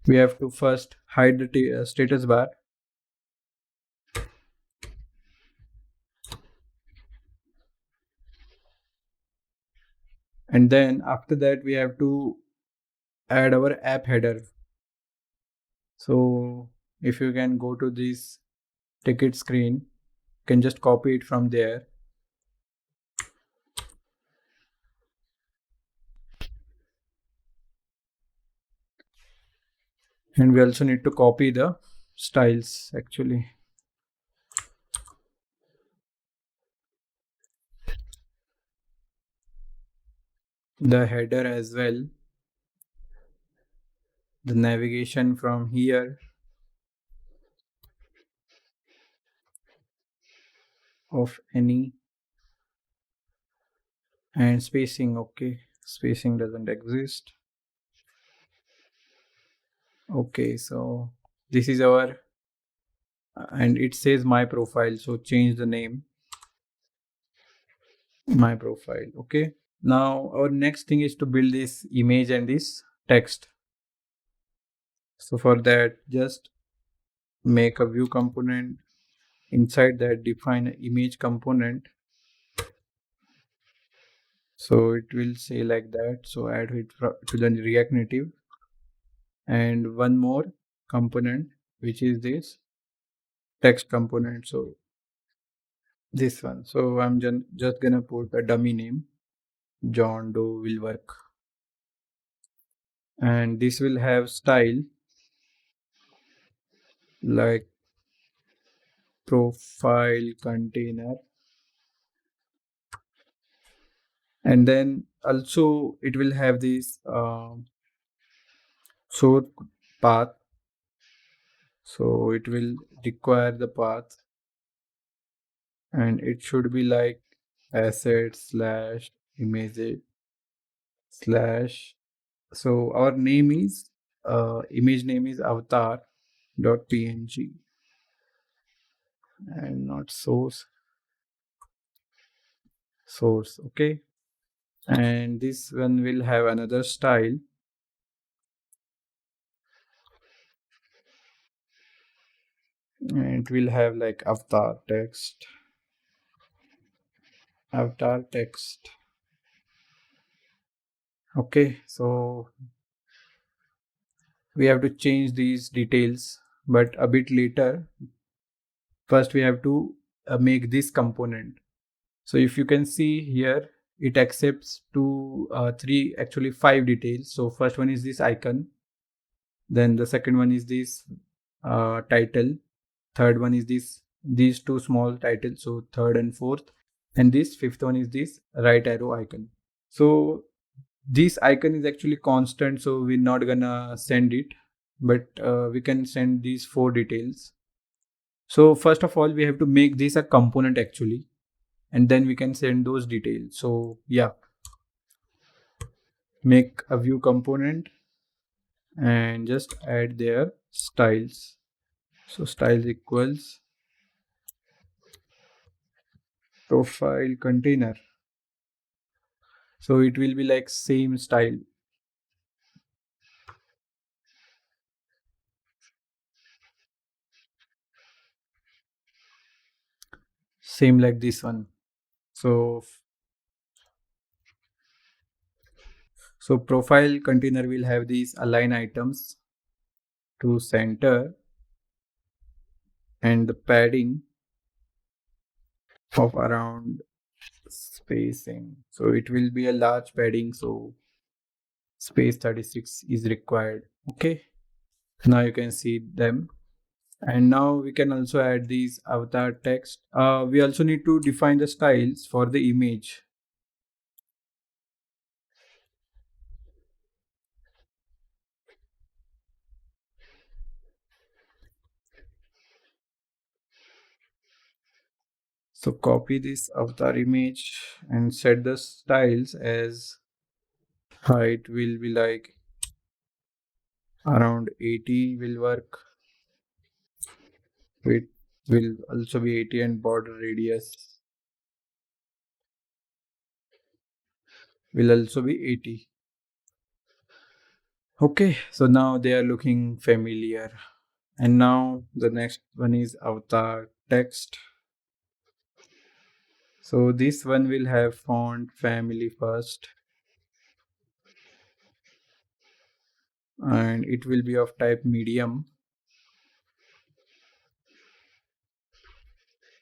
we have to first hide the status bar, and then after that we have to add our app header. So if you can go to this ticket screen, you can just copy it from there, and we also need to copy the styles actually, the header as well, the navigation from here of any, and spacing. Okay, spacing doesn't exist. Okay, so this is our and it says my profile, so change the name my profile. Okay, now our next thing is to build this image and this text. So for that, just make a view component, inside that define an image component. So it will say like that, so add it to the React Native, and one more component which is this text component, so this one. So I'm just gonna put a dummy name, John Doe will work, and this will have style like profile container, and then also it will have this source path, so it will require the path, and it should be like asset slash image slash, so our name is image name is avatar dot png and not source. Okay, and this one will have another style, and it will have like avatar text. Okay, so we have to change these details, but a bit later. First we have to make this component. So if you can see here, it accepts actually five details. So first one is this icon, then the second one is this title, third one is these two small titles, so third and fourth, and this fifth one is this right arrow icon. So this icon is actually constant, so we're not gonna send it, but we can send these four details. So first of all, we have to make this a component actually, and then we can send those details. So yeah, make a view component and just add their styles. So styles equals profile container. So it will be like same style, same like this one. So profile container will have these align items to center and the padding of around spacing. So it will be a large padding, so space 36 is required. Okay, now you can see them. And now we can also add these avatar text. We also need to define the styles for the image. So copy this avatar image and set the styles as height will be like around 80 will work. Width will also be 80 and border radius will also be 80. Okay, so now they are looking familiar. And now the next one is avatar text. So this one will have font family first, and it will be of type medium.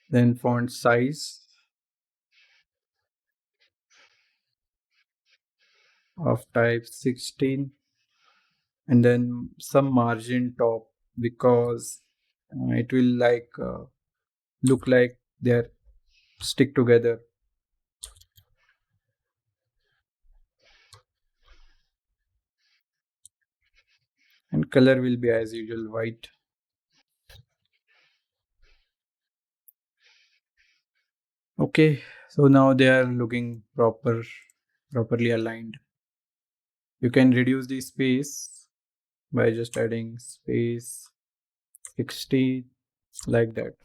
Then font size of type 16, and then some margin top because it will look like they're stick together. And color will be as usual white. Okay, so now they are looking properly aligned. You can reduce the space by just adding space 60 like that.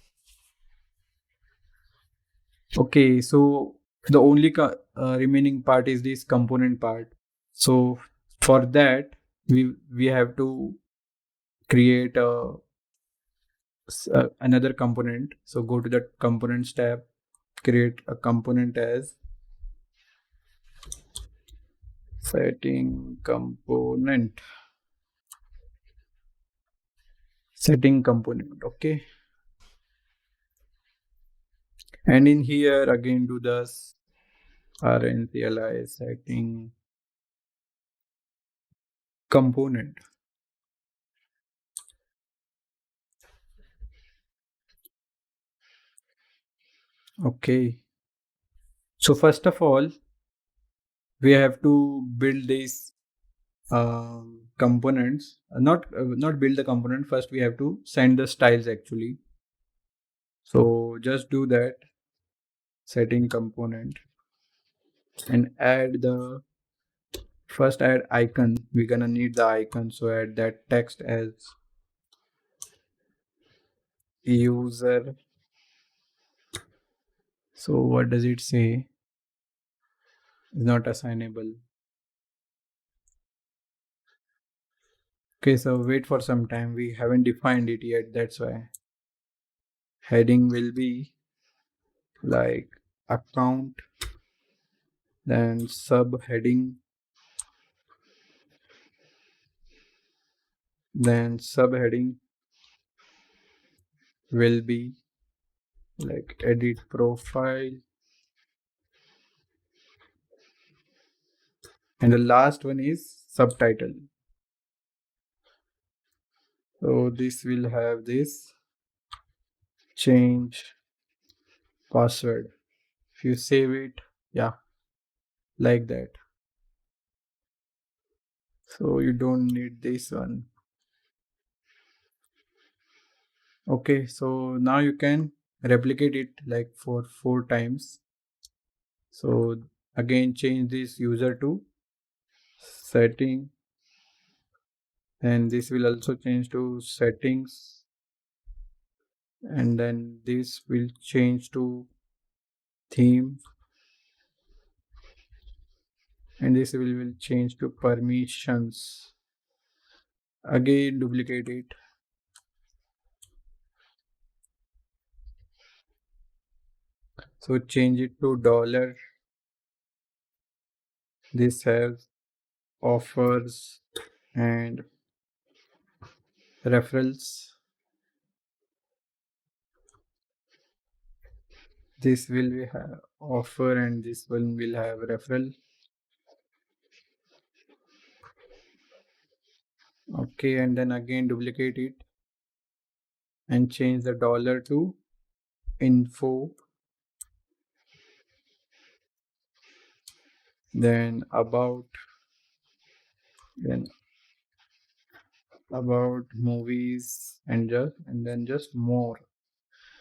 Okay, so the only remaining part is this component part. So for that we have to create another component. So go to the components tab, create a component as setting component. Okay, and in here again do this rncli setting component. Okay, so first of all we have to build these components. Not build the component. First we have to send the styles actually. So just do that, setting component, and add the first add icon. We're gonna need the icon, so add that text as user. So what does it say? Is not assignable. Okay, so wait for some time. We haven't defined it yet, that's why. Heading will be like account, then subheading, then subheading will be like edit profile, and the last one is subtitle. So this will have this change password. If you save it, yeah, like that. So you don't need this one. Okay, so now you can replicate it like for 4 times. So again change this user to setting, and this will also change to settings, and then this will change to theme, and this will change to permissions. Again duplicate it. So change it to dollar. This has offers and referrals. This will have offer and this one will have referral. Okay, and then again duplicate it and change the dollar to info, then then about movies, and then just more.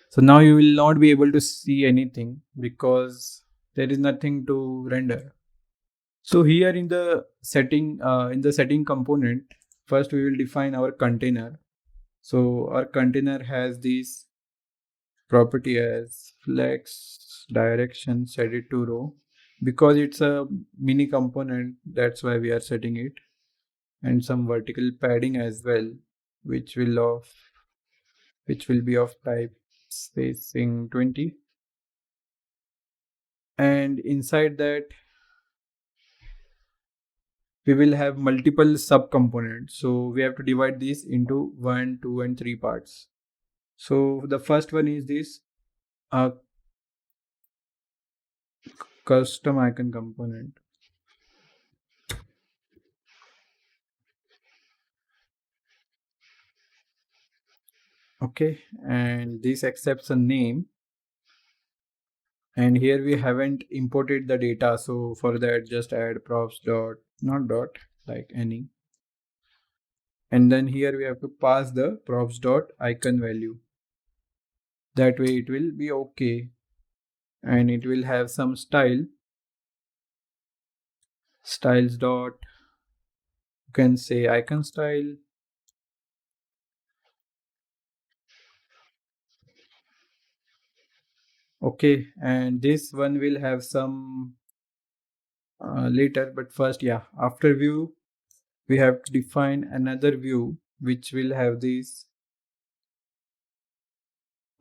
So now you will not be able to see anything because there is nothing to render. So here in the setting component, first we will define our container. So our container has this property as flex direction set it to row. Because it's a mini component, that's why we are setting it. And some vertical padding as well, which will of which will be of type spacing 20. And inside that we will have multiple sub components, so we have to divide these into 1, 2 and 3 parts. So the first one is this uh, custom icon component. Okay, and this accepts a name, and here we haven't imported the data, so for that just add props dot, not dot, like any. And then here we have to pass the props dot icon value. That way it will be okay, and it will have some styles dot, you can say icon style. Okay, and this one will have some later, but first, yeah, after view we have to define another view which will have these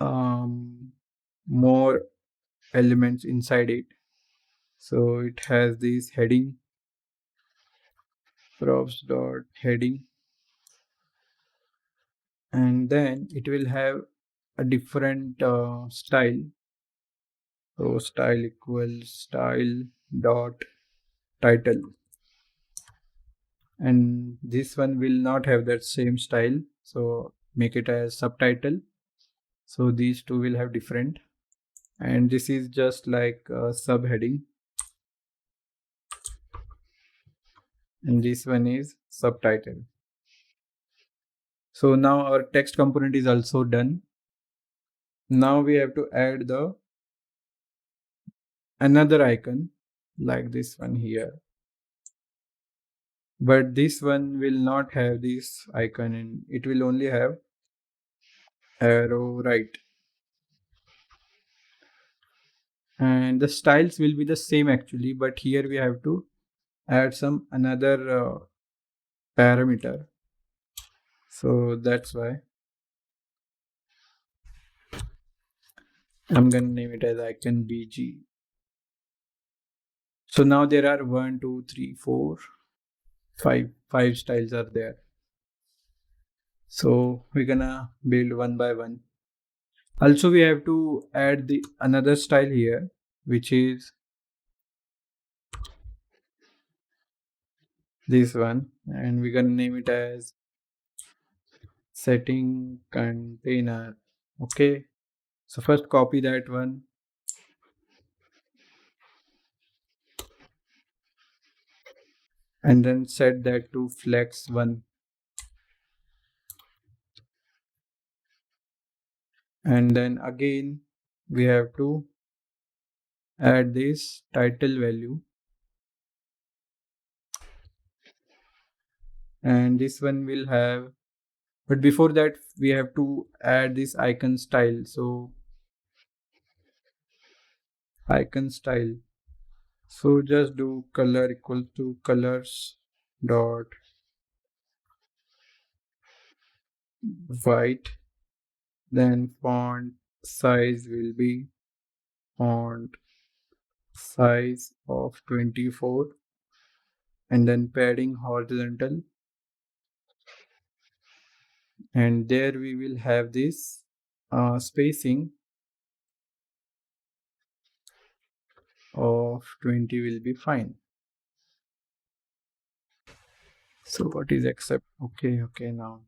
more elements inside it. So it has this heading, props dot heading, and then it will have a different style. So style equals style dot title, and this one will not have that same style, so make it as subtitle. So these two will have different, and this is just like a subheading, and this one is subtitle. So now our text component is also done. Now we have to add the another icon like this one here, but this one will not have this icon, and it will only have arrow right. And the styles will be the same actually, but here we have to add some another parameter, so that's why I'm gonna name it as icon bg. So now there are 1, 2, 3, 4, 5 styles are there. So we're gonna build one by one. Also we have to add the another style here, which is this one, and we're gonna name it as setting container. Okay, so first copy that one, and then set that to flex 1, and then again we have to add this title value, and this one will have, but before that we have to add this icon style. So icon style, so just do color equal to colors dot white, then font size will be font size of 24, and then padding horizontal, and there we will have this spacing of 20 will be fine. So what is accept? Okay, now.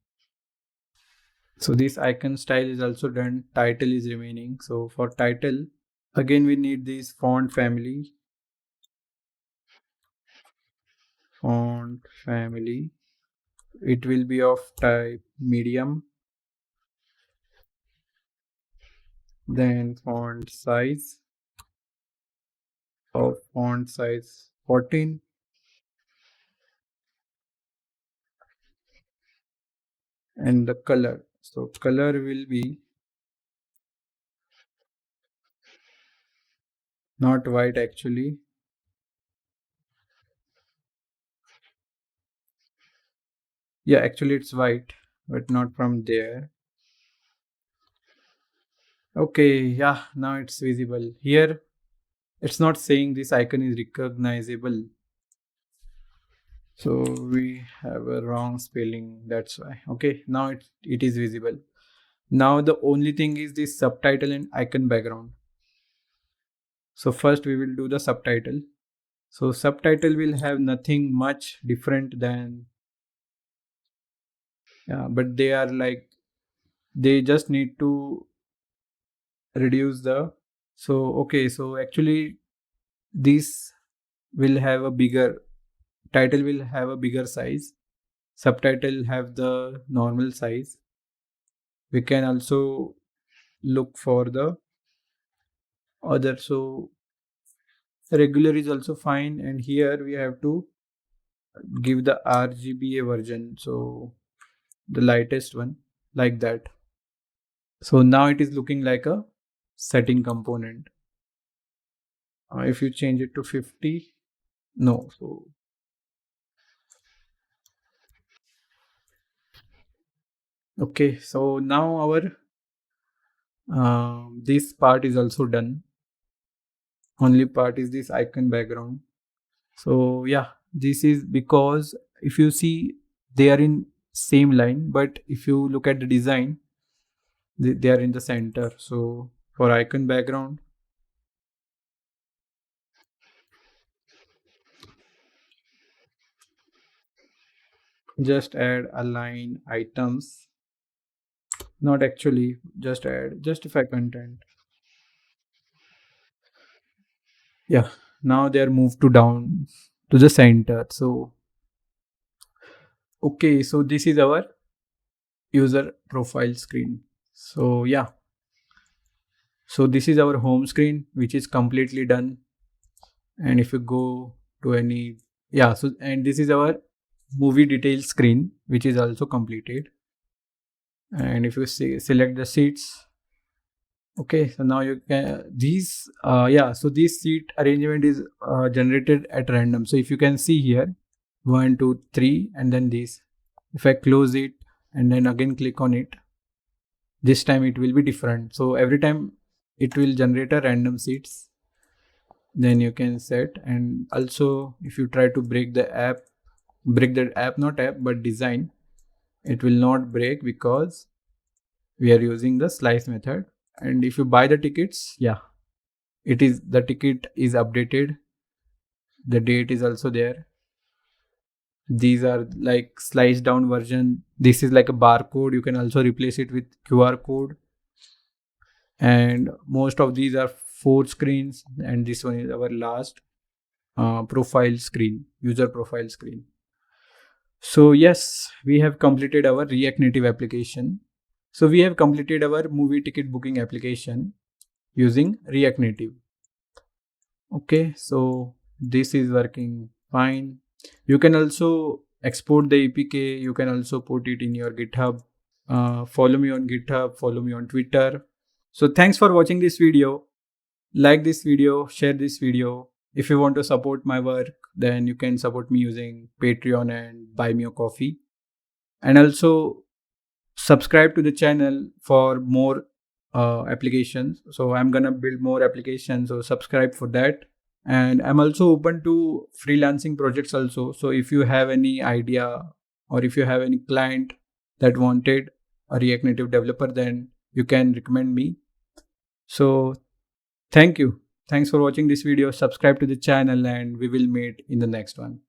So this icon style is also done. Title is remaining. So for title, again we need this font family. Font family. It will be of type medium. Then font size of font size 14. And the color. So color will be not white actually. Yeah, actually it's white, but not from there. Okay, yeah, now it's visible. Here, it's not saying this icon is recognizable. So we have a wrong spelling, that's why. Okay, now it is visible. Now the only thing is this subtitle and icon background. So first we will do the subtitle. So subtitle will have nothing much different than, yeah, but they are like, they just need to reduce the, so okay, so actually this will have a bigger, title will have a bigger size, subtitle have the normal size. We can also look for the other, so regular is also fine, and here we have to give the RGBA version, so the lightest one, like that. So now it is looking like a setting component. If you change it to 50, no, so okay, so now our this part is also done. Only part is this icon background. So yeah, this is because if you see, they are in same line, but if you look at the design, they are in the center. So for icon background, just add align items. Not actually, just add justify content. Yeah, now they are moved to down to the center. So okay, so this is our user profile screen. So yeah, so this is our home screen, which is completely done. And if you go to any, yeah, so and this is our movie details screen, which is also completed. And if you select the seats, okay, so now you can these yeah, so this seat arrangement is generated at random. So if you can see here, 1 2 3, and then this, if I close it and then again click on it, this time it will be different. So every time it will generate a random seats, then you can set. And also if you try to break the app, not app but design, it will not break because we are using the slice method. And if you buy the tickets, yeah, it is, the ticket is updated, the date is also there. These are like sliced down version. This is like a barcode, you can also replace it with QR code. And most of these are 4 screens, and this one is our last profile screen, user profile screen. So yes, we have completed our React Native application. So we have completed our movie ticket booking application using React Native. Okay, so this is working fine. You can also export the APK. You can also put it in your GitHub. Follow me on GitHub, follow me on Twitter. So thanks for watching this video. Like this video, share this video. If you want to support my work, then you can support me using Patreon and buy me a coffee. And also subscribe to the channel for more applications. So I'm gonna build more applications, so subscribe for that. And I'm also open to freelancing projects also. So if you have any idea, or if you have any client that wanted a React Native developer, then you can recommend me. So thank you. Thanks for watching this video. Subscribe to the channel, and we will meet in the next one.